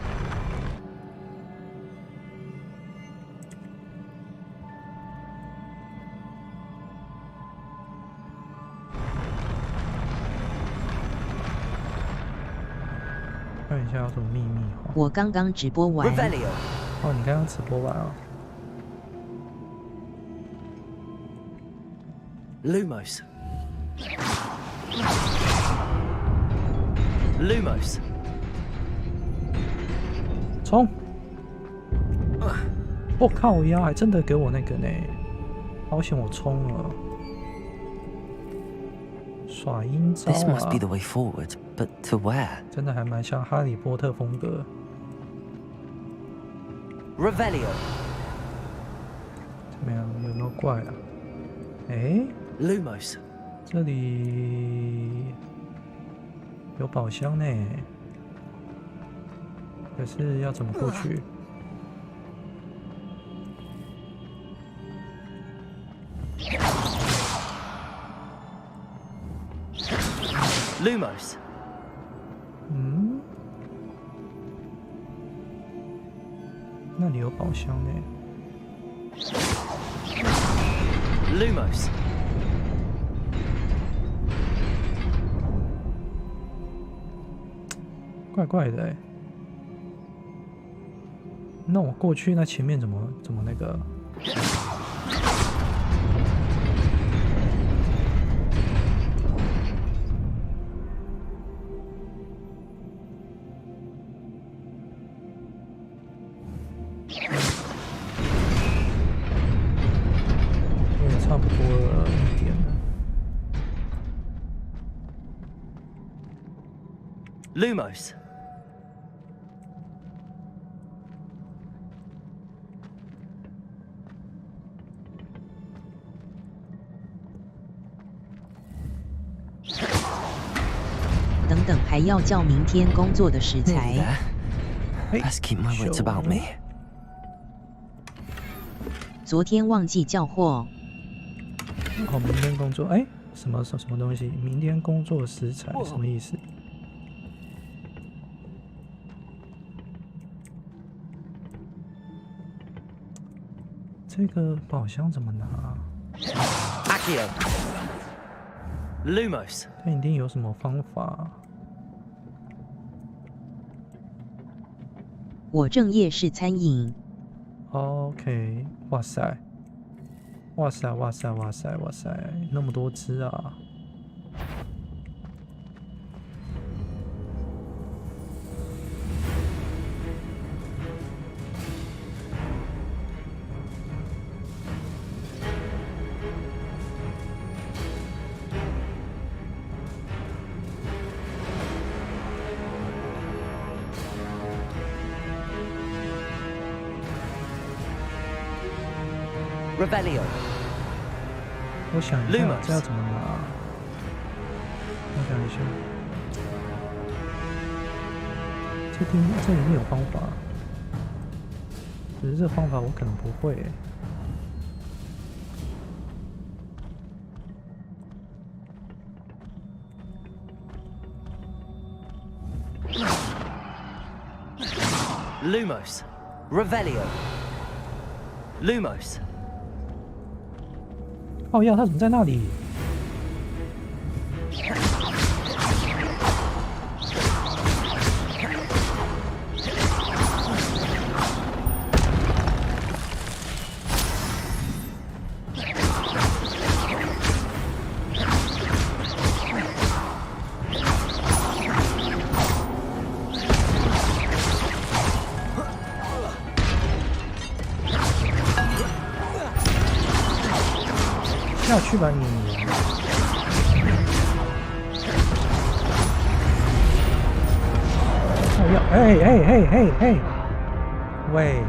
看一下有什么秘密。我刚刚直播完。哦，你刚刚直播完啊？Lumos， 冲！我靠呀，还真的给我那个呢，好险我冲了。耍阴招啊 This must be the way forward, but to where? 真的还蛮像哈利波特风格。Revelio， 怎么样？有没有怪啊？哎 ，Lumos， 这里有宝箱呢，可是要怎么过去？ Lumos， 嗯，那里有宝箱呢。Lumos， 怪怪的哎。那我过去，那前面怎么那个？ 差不多1点了。Lumos， 等等，还要叫明天工作的食材。 Best keep my wits about me。 昨天忘记叫货。 好，明天工作，哎，什么东西？明天工作食材什么意思？这个宝箱怎么拿 ？Accio， Lumos， 它一定有什么方法。我正业是餐饮。OK， 哇塞！ 哇塞哇塞哇塞哇塞，那么多只啊！ Revelio. 我想一下，这要怎么拿？我想一下，这里面有方法，只是这方法我可能不会。Lumos. Revelio. Lumos. 哦呀，他怎么在那里？下去吧你！哎，喂！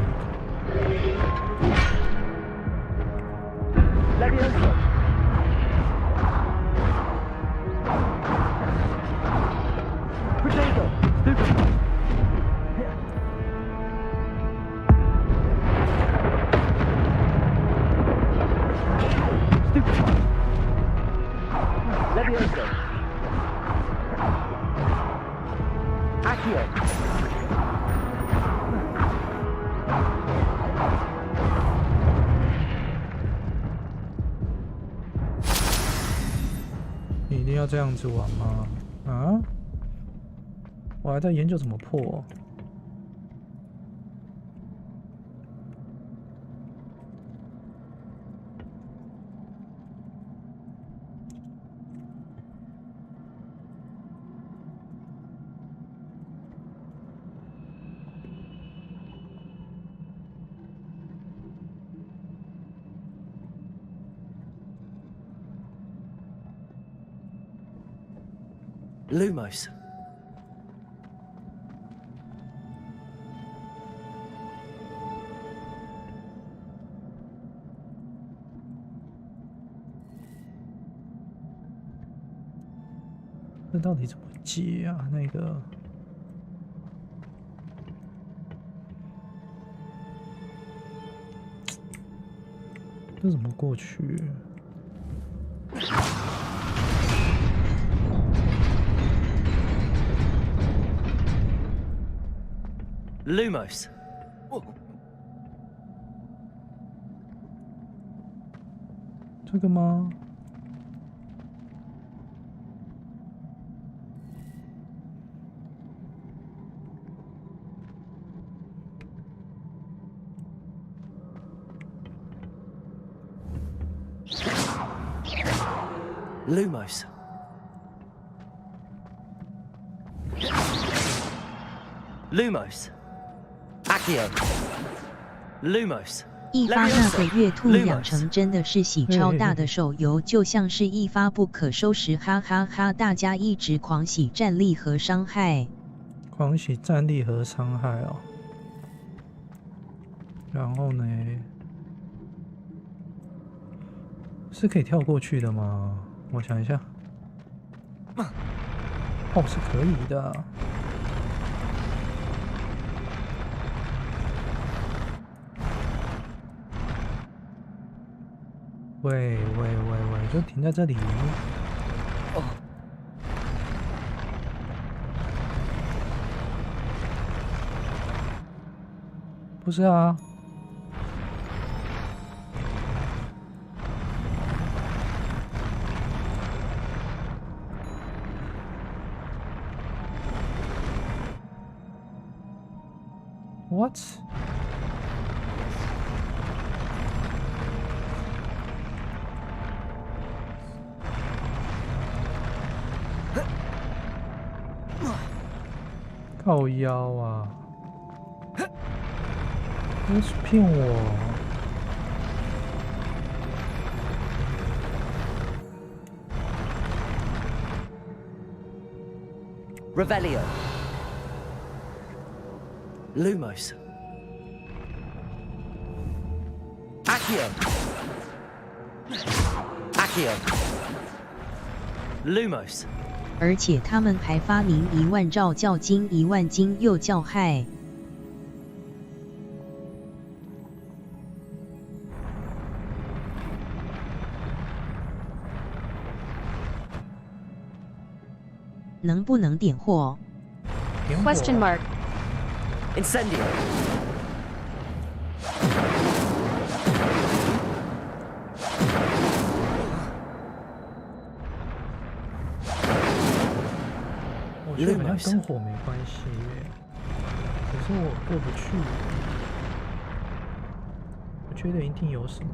你一定要这样子玩吗？啊？我还在研究怎么破。Lumos.这到底怎么解啊？那个，这怎么过去？ Lumos. 这个吗？Lumos. Lumos. Accio. Lumos. 一发那个月兔养成真的是喜超大的手游，就像是一发不可收拾，哈哈哈！大家一直狂喜战力和伤害，狂喜战力和伤害哦。然后呢？是可以跳过去的吗？我想一下。哦，是可以的。 喂，就停在这里。哦，不是啊。What？ 靠腰啊！你是骗我？Revelio. Lumos. Accio. Accio. Lumos. 而且他们还发明10000兆叫金，10000金又叫害。能不能点火 ？Question mark. Incendio. 我觉得好像跟火没关系耶，可是我过不去。我觉得一定有什么，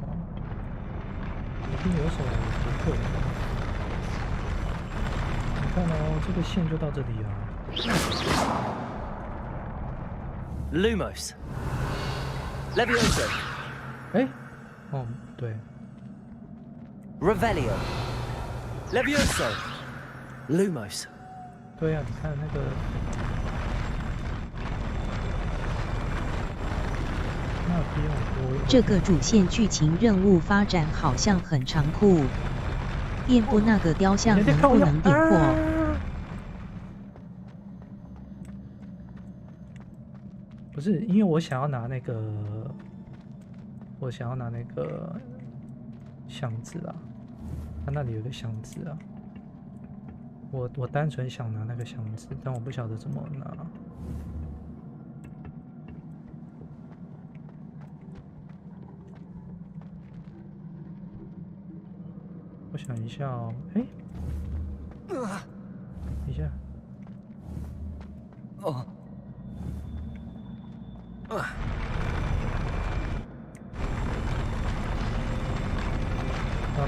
一定有什么我不会的。你看哦，这个线就到这里啊。Lumos. Levioso. 哎，哦，对。Revelio. Levioso. Lumos. 对呀，你看那个，那不用这个主线剧情任务发展好像很长酷。遍布那个雕像能不能点破？不是，因为我想要拿那个，我想要拿那个箱子啊，它那里有个箱子啊。我单纯想拿那个箱子，但我不晓得怎么拿。我想一下哦，哎，等一下，哦，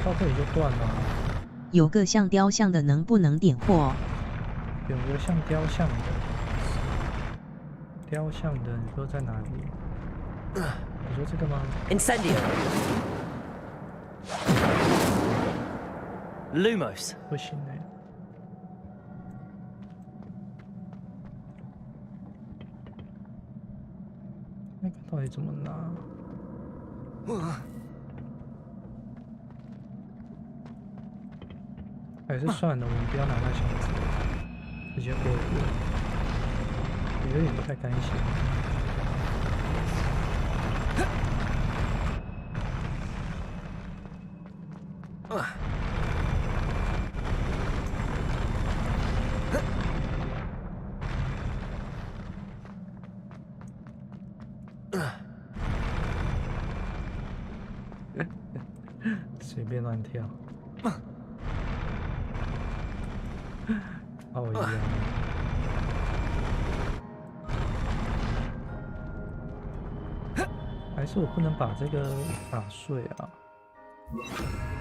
到这里就断了。有个像雕像的能不能点火？有个像雕像的，雕像的，你说在哪里？你说这个吗 ？Incendio. Lumos. 不行哎。那个到底怎么拿？还是算了，我们不要拿那箱子，直接过一过。我有点不太甘心。随便乱跳。好一样。还是我不能把这个打碎啊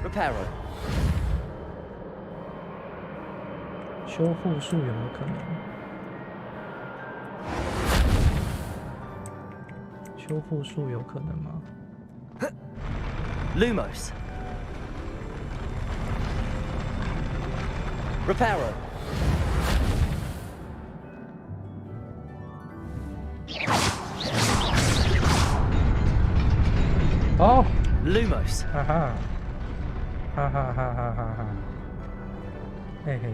Reparo. 修复术有没有可能？修复术有可能吗 Lumos. Reparo. Oh! Lumos. 哈哈，哈哈哈哈哈哈，嘿嘿，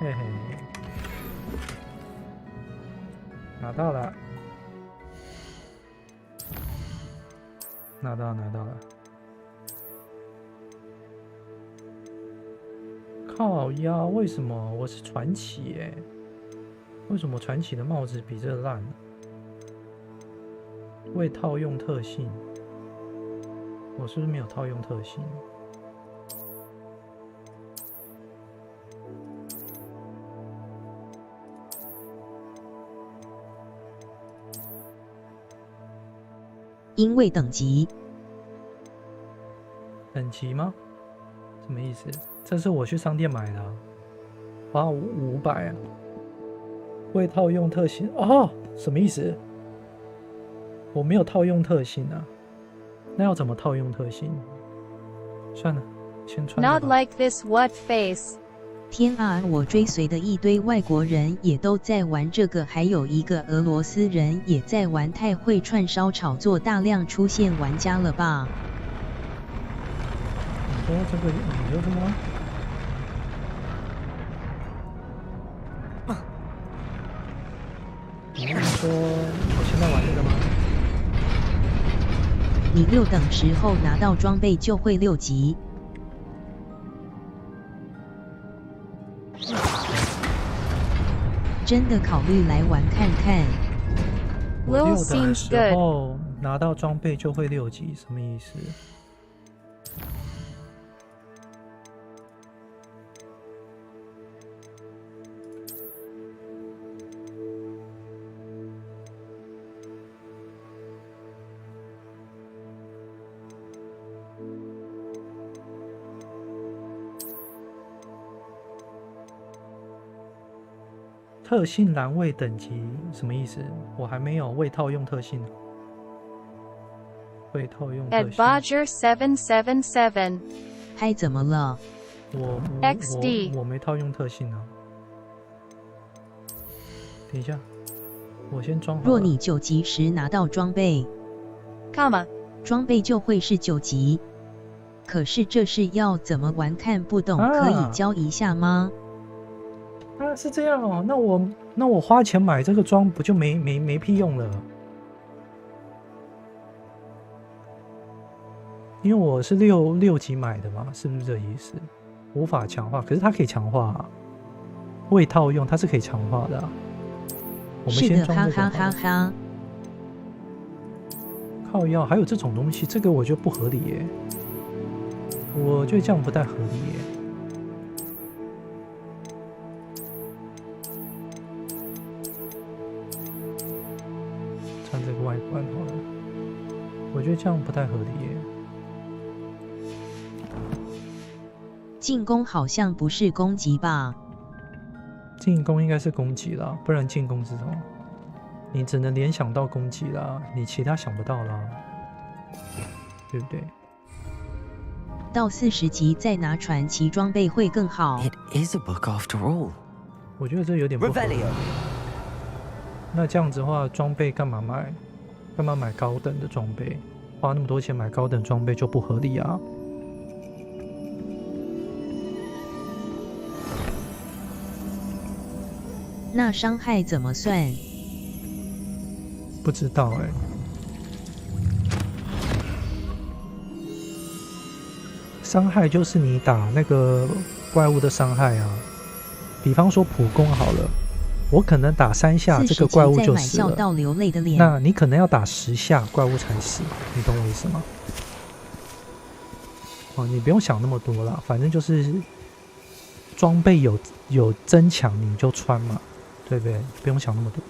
嘿嘿，拿到了，拿到了。靠腰，为什么我是传奇耶？为什么传奇的帽子比这个烂呢？未套用特性，我是不是没有套用特性？因为等级吗？什么意思？这是我去商店买的、啊，花500啊。未套用特性哦，什么意思？我没有套用特性啊，那要怎么套用特性？算了，先穿着吧。 Not like this, what face? 天啊！我追随的一堆外国人也都在玩这个，还有一个俄罗斯人也在玩，太会串烧炒作，大量出现玩家了吧？你说这个，你说什么？你是说我现在玩这个吗？你6等时候拿到装备就会6级。真的考虑来玩看看。我6等的时候拿到装备就会6级，什么意思？特性栏位等级什么意思？我还没有未套用特性。未套用特性。Adbodger 777。嗨，怎么了？XD 我没套用特性啊。等一下，我先装好了。若你9级时拿到装备，装备就会是9级。可是这是要怎么玩看不懂，可以教一下吗？啊，是这样哦，那我花钱买这个装不就没屁用了？因为我是六级买的嘛，是不是这意思？无法强化，可是它可以强化啊，未套用它是可以强化的啊。我们先装这个好了。靠腰还有这种东西，这个我觉得不合理耶，我觉得这样不太合理耶。这个外观好了，我觉得这样不太合理耶。进攻好像不是攻击吧？进攻应该是攻击啦，不然进攻是什么？你只能联想到攻击啦，你其他想不到啦，对不对？到40级再拿传奇装备会更好。It is a book after all. 我觉得这有点不合理。那这样子的话，装备干嘛买？干嘛买高等的装备？花那么多钱买高等装备就不合理啊！那伤害怎么算？不知道哎。伤害就是你打那个怪物的伤害啊，比方说普攻好了。我可能打3下，这个怪物就死了。那你可能要打10下，怪物才死，你懂我意思吗？哦，你不用想那么多啦，反正就是装备有增强你就穿嘛，对不对？不用想那么多。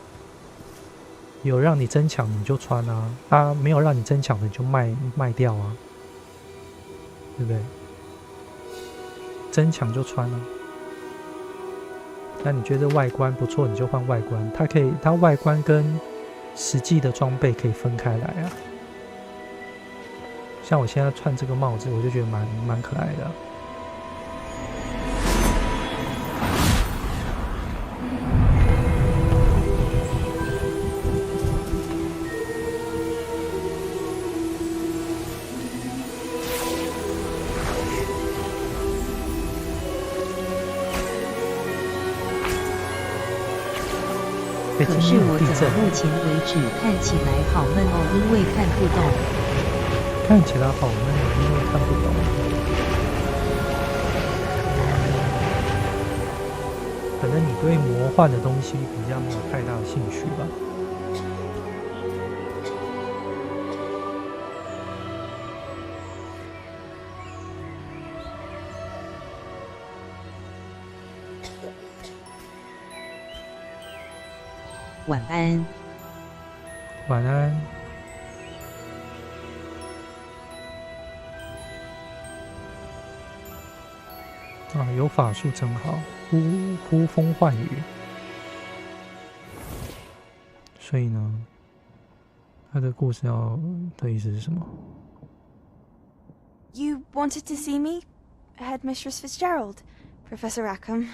有让你增强你就穿啊，它没有让你增强的你就卖掉啊，对不对？增强就穿啊。那你觉得外观不错，你就换外观。它外观跟实际的装备可以分开来啊。像我现在穿这个帽子，我就觉得蛮可爱的。可是我怎么目前为止看起来好闷哦，因为看不懂。看起来好闷，因为看不懂。可能你对魔幻的东西比较没有太大的兴趣吧。晚安。晚安。啊，有法术真好，呼风唤雨。所以呢，他的故事的意思是什么 You wanted to see me, Headmistress Fitzgerald? Professor Rackham.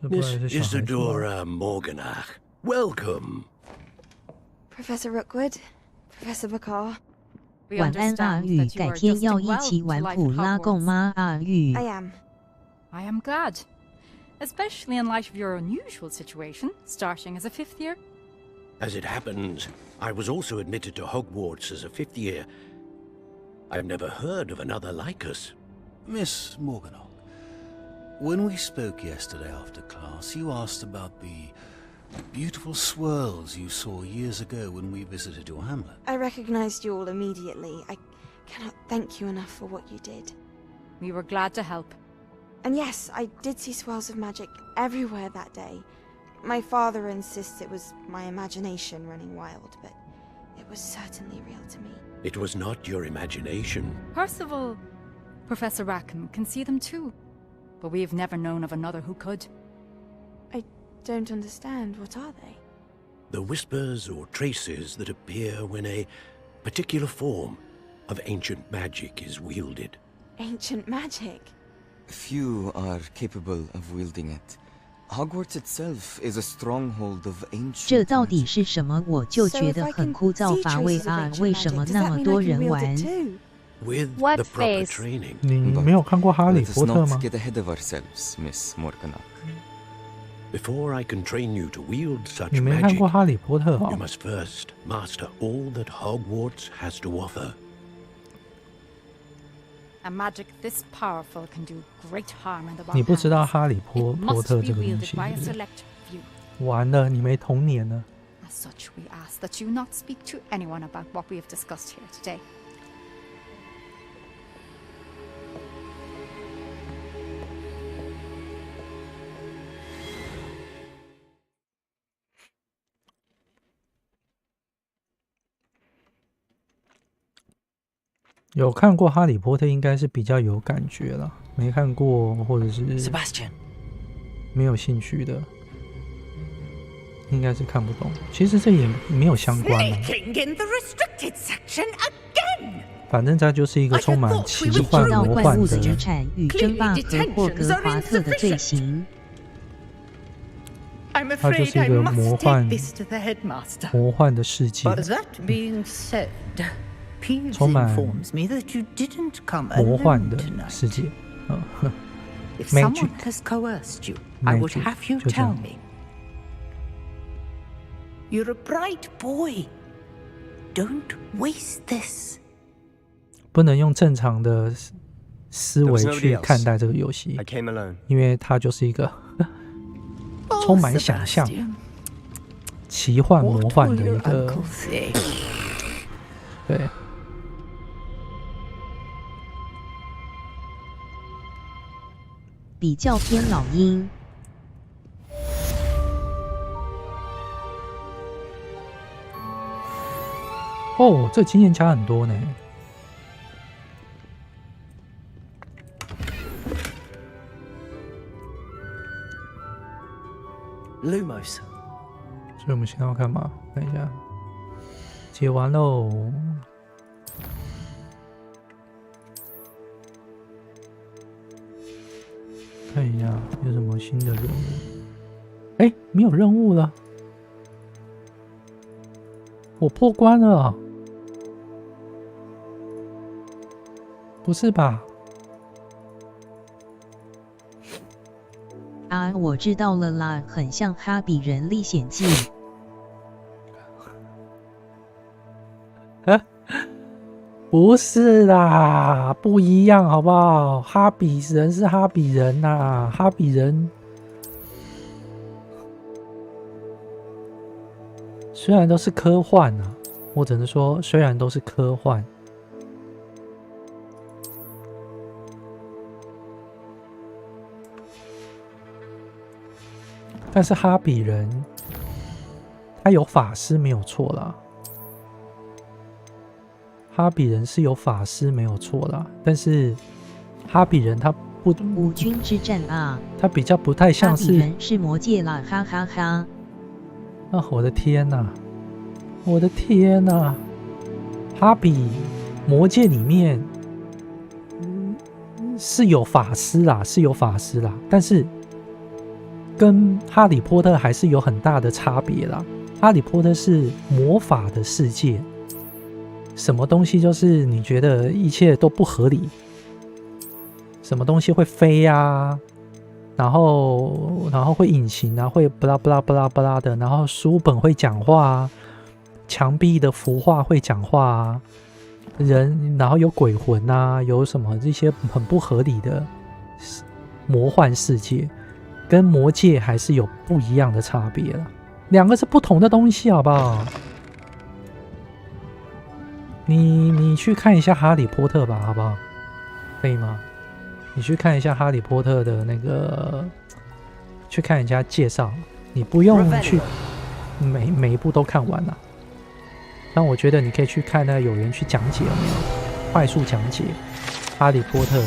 Miss Isadora Morganach, welcome. Professor Rookwood, Professor Bakar. 晚安啊玉，改天要一起玩普拉贡吗啊玉 I am. I am glad. Especially in light of your unusual situation, starting as a 5th year. As it happens, I was also admitted to Hogwarts as a 5th year. I've never heard of another like us. Miss Morganach, when we spoke yesterday after class, you asked about the beautiful swirls you saw years ago when we visited your hamlet. I recognized you all immediately. I cannot thank you enough for what you did. We were glad to help. And yes, I did see swirls of magic everywhere that day. My father insists it was my imagination running wild, but it was certainly real to me. It was not your imagination. Percival, Professor Rackham can see them too. But we have never known of another who could. I don't understand. What are they? The whispers or traces that appear when a particular form of ancient magic is wielded. Ancient magic? Few are capable of wielding it. Hogwarts itself is a stronghold of ancient. 这到底是什么？我就觉得很枯燥乏味啊！为什么那么多人玩？ With the proper training. 你没有看过《哈利波特》吗？ Get ahead of ourselves, Miss Morganach. Before I can train you to wield such 你没看 magic, 过《哈利波特》哦 you must first master all that Hogwarts has to offer. A magic this powerful can do great harm in the wild. 你不知道《哈利波 It must 特》 be 这个东 wielded 西 by a 是不是 select few. 完了，你没童年了。 As such, we ask that you not speak to anyone about what we have discussed here today. 有看过《哈利波特》应该是比较有感觉了，没看过或者是 Sebastian 没有兴趣的，应该是看不懂。其实这也没有相关的， Sneaking in the restricted section again. 反正它就是一个充满奇幻魔幻怪物的。遗产与争霸和霍格华特的罪行。 I'm 它就 afraid 是一 I 个 must 魔 take 幻 this to the headmaster. 魔幻的世界， But that being said, Peeves 充满 informs me that you didn't come 魔幻 alone 的 tonight. 世界。If Magic. someone has coerced you, I would Magic. have you 就这 tell 样。 me. You're a bright boy. Don't waste this. 不能用正常的思维去看待这个游戏，因为它就是一个充满想象、奇幻魔幻的一个。对。比较偏老鹰。哦，这经验加很多呢。 Lumos. 所以我们现在要干嘛？看一下，解完喽。看一下有什么新的任务。哎，没有任务了，我破关了。不是吧？ 啊，我知道了啦，很像《哈比人历险记》。不是啦，不一样，好不好？哈比人是哈比人呐，哈比人虽然都是科幻啊，我只能说虽然都是科幻。 但是哈比人，他有法师没有错啦。哈比人是有法师没有错啦，但是哈比人他不五军之战啊，他比较不太像是。哈比人是魔界啦，哈哈哈。啊，我的天哪！我的天哪！哈比魔界里面，是有法师啦，是有法师啦，但是跟哈利波特还是有很大的差别啦。哈利波特是魔法的世界，什么东西就是你觉得一切都不合理，什么东西会飞啊，然后会隐形啊，会不啦不啦不啦不啦的，然后书本会讲话啊，墙壁的符画会讲话啊，然后有鬼魂啊，有什么这些很不合理的魔幻世界，跟魔界还是有不一样的差别了，两个是不同的东西，好不好？你去看一下哈利波特吧，好不好？可以吗？你去看一下哈利波特的那个，去看人家介绍，你不用去每一部都看完了。但我觉得你可以去看那有人去讲解，有没有？快速讲解哈利波特。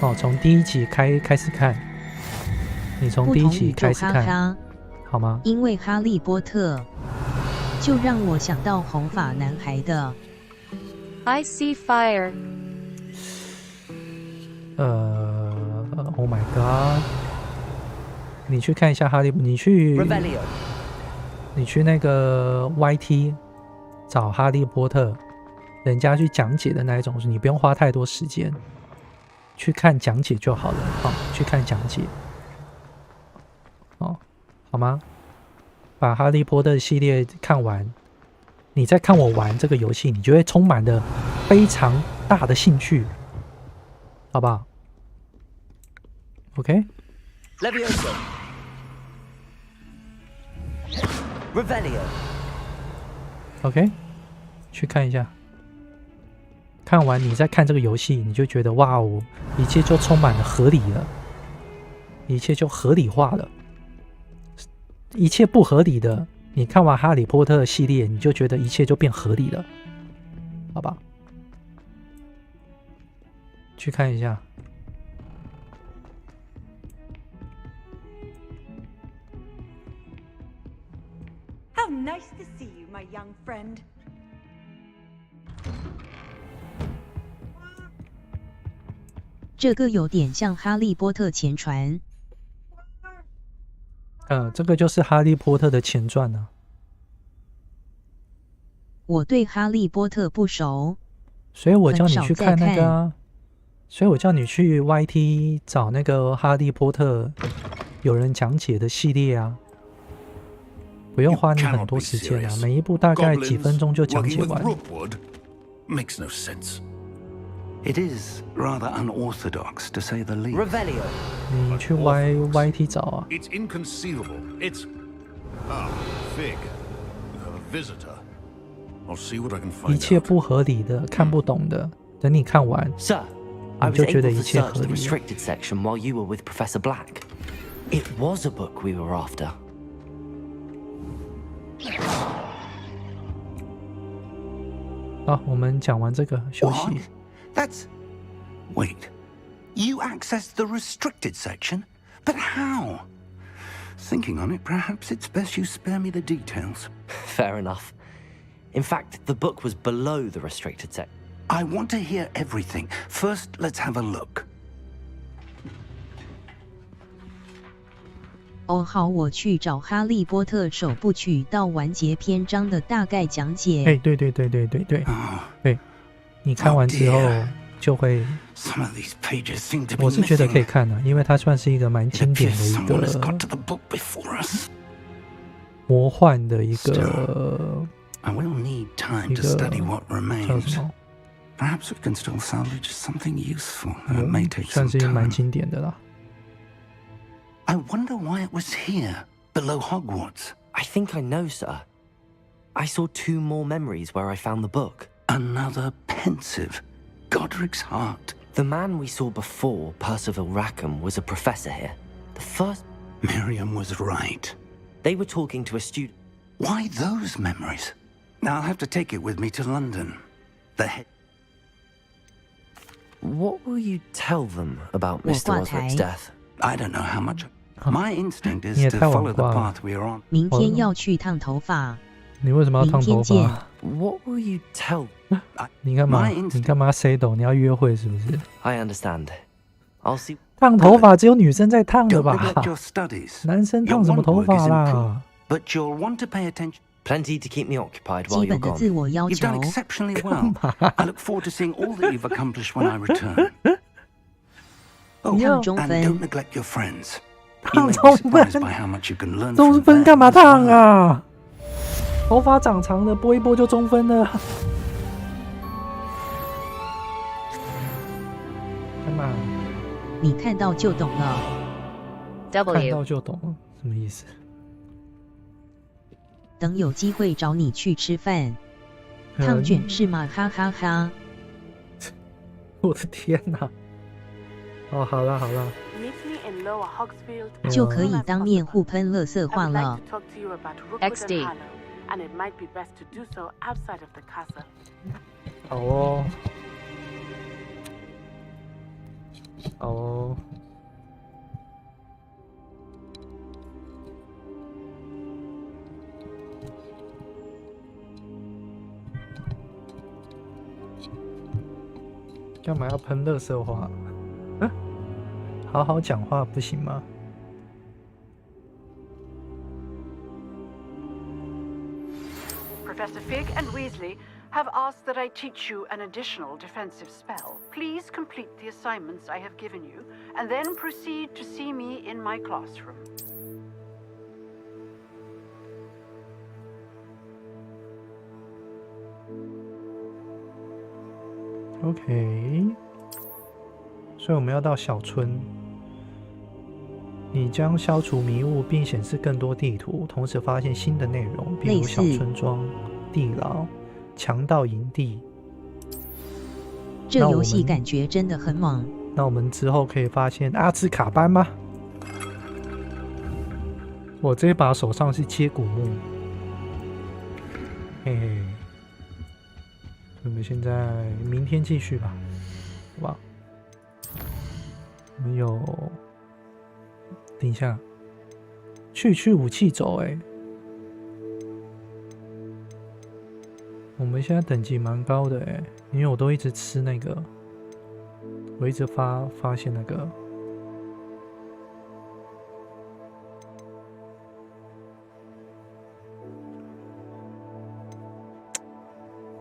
哦，从第一集开始看，你从第一集开始看，好吗？因为哈利波特，就让我想到红发男孩的。I see fire. Oh my god！ 你去看一下哈利，你去那个 YT 找哈利波特，人家去讲解的那一种，你不用花太多时间，去看讲解就好了。好，去看讲解，哦，好吗？把哈利波特系列看完，你再看我玩这个游戏，你就会充满了非常大的兴趣。好不好 ？OK。Levioso. Revelio. OK， 去看一下。看完你再看这个游戏，你就觉得哇哦，一切就充满了合理了，一切就合理化了。一切不合理的，你看完《哈利波特》系列，你就觉得一切就变合理了，好吧？去看一下。How nice to see you, my young friend. 这个有点像《哈利波特》前传。这个就是《哈利波特》的前传啊。我对《哈利波特》不熟，所以我叫你去看那个啊。所以我叫你去 YT 找那个《哈利波特》有人讲解的系列啊，不用花你很多时间啊，每一部大概几分钟就讲解完。Makes no sense. It is rather unorthodox, to say the least. Revelio. 你去 YT 找啊。 It's inconceivable. It's Fig. You have a visitor. I'll see what I can find. 一切不合理的、看不懂的，等你看完， Sir, I 你 was 就觉得 able 一 to 切 search 合 the 理了。 restricted section while you were with Professor Black. It was a book we were after. 好，我们讲完这个休息。 What? That's... Wait. You accessed the restricted section? But how? Thinking on it, perhaps it's best you spare me the details. Fair enough. In fact, the book was below the restricted section. I want to hear everything. First, let's have a look. 哦，好，我去找《哈利波特》首部曲到完结篇章的大概讲解。哎，对，对，你看完之后就会。我是觉得可以看的，因为它算是一个蛮经典的一个魔幻的一个叫什么？ Perhaps we can still salvage something useful. It may take 算 some 是蛮 time. 经典的啦。 I wonder why it was here, below Hogwarts. I think I know, sir. I saw 2 more memories where I found the book. Another pensive. Godric's heart. The man we saw before, Percival Rackham, was a professor here. The first... Miriam was right. They were talking to a student. Why those memories? Now I'll have to take it with me to London. The head... What will you tell them about Mr. Osric's death? I don't know how much... My instinct is to follow the path we are on. 明天要去烫头发。你为什么要烫头发 What will you tell? 你干嘛？你干嘛 say 抖？你要约会是不是 I understand. I'll see. 烫头发只有女生在烫的吧？男生烫什么头发啦 But you'll want to pay attention. Plenty to keep me occupied while 基 you're 本的 gone. 自我要 You've 求。 done exceptionally well. I look forward to seeing all that you've accomplished when I return. Oh, 烫中 and 分 don't neglect your friends. You 烫 may 中 be 分 surprised by how much you can learn 中 from 分 them. 干嘛烫啊？头发长长的，拨一拨就中分了。干嘛？你看到就懂了。看到就懂了，什么意思？等有机会找你去吃饭。烫卷是吗？哈哈哈。我的天哪！哦，好了好了，就可以当面互喷垃圾话了。XD。好哦，好哦。干嘛要喷垃圾话？好好讲话不行吗？ Professor Fig and Weasley have asked that I teach you an additional defensive spell. Please complete the assignments I have given you, and then proceed to see me in my classroom. OK， 所以我们要到小村。你将消除迷雾，并显示更多地图，同时发现新的内容，比如小村庄、地牢、强盗营地。这游戏感觉真的很猛。那我们之后可以发现阿兹卡班吗？我这把手上是接骨木，嘿嘿。我们现在明天继续吧，好吧？我们有。 等一下，去武器走哎！我们现在等级蛮高的哎，因为我都一直吃那个，我一直发现那个。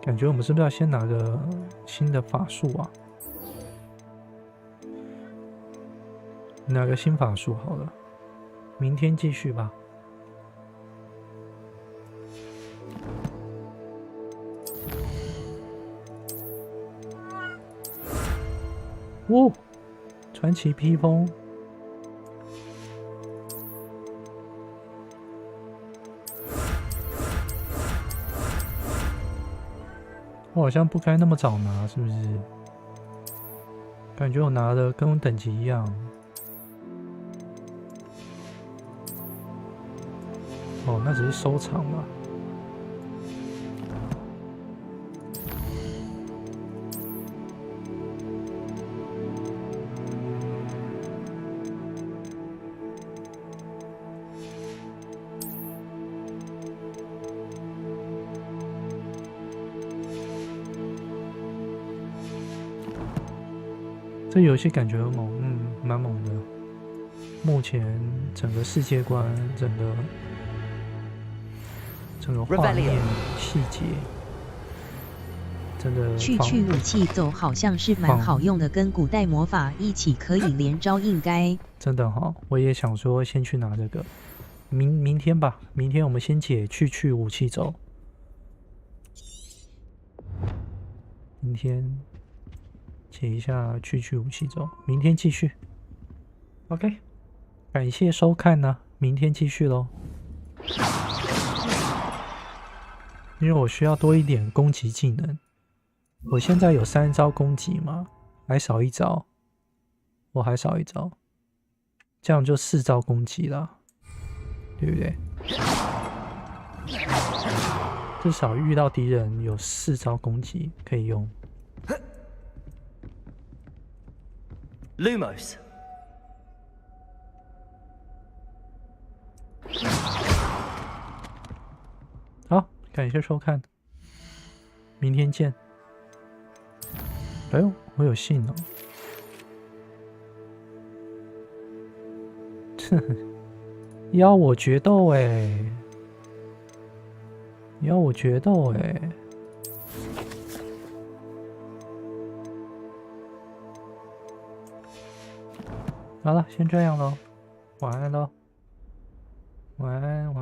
感觉我们是不是要先拿个新的法术啊？ 拿个新法术好了，明天继续吧。哦，传奇披风，我好像不该那么早拿，是不是？感觉我拿的跟我等级一样。 哦，那只是收藏吧。这游戏感觉很猛，蛮猛的。目前整个世界观，整个画面细节，真的去武器走好像是蛮好用的，跟古代魔法一起可以连招，应该真的哈。我也想说先去拿这个，明天吧，明天我们先解去武器走，明天解一下去武器走，明天继续。OK， 感谢收看呢，明天继续咯。 因为我需要多一点攻击技能，我现在有3招攻击嘛，还少1招，我还少1招，这样就4招攻击了，对不对？至少遇到敌人有4招攻击可以用。Lumos。 好，感谢收看，明天见。哎呦，我有信哦。邀我决斗哎，邀我决斗哎。好了，先这样喽，晚安喽，晚安，晚安。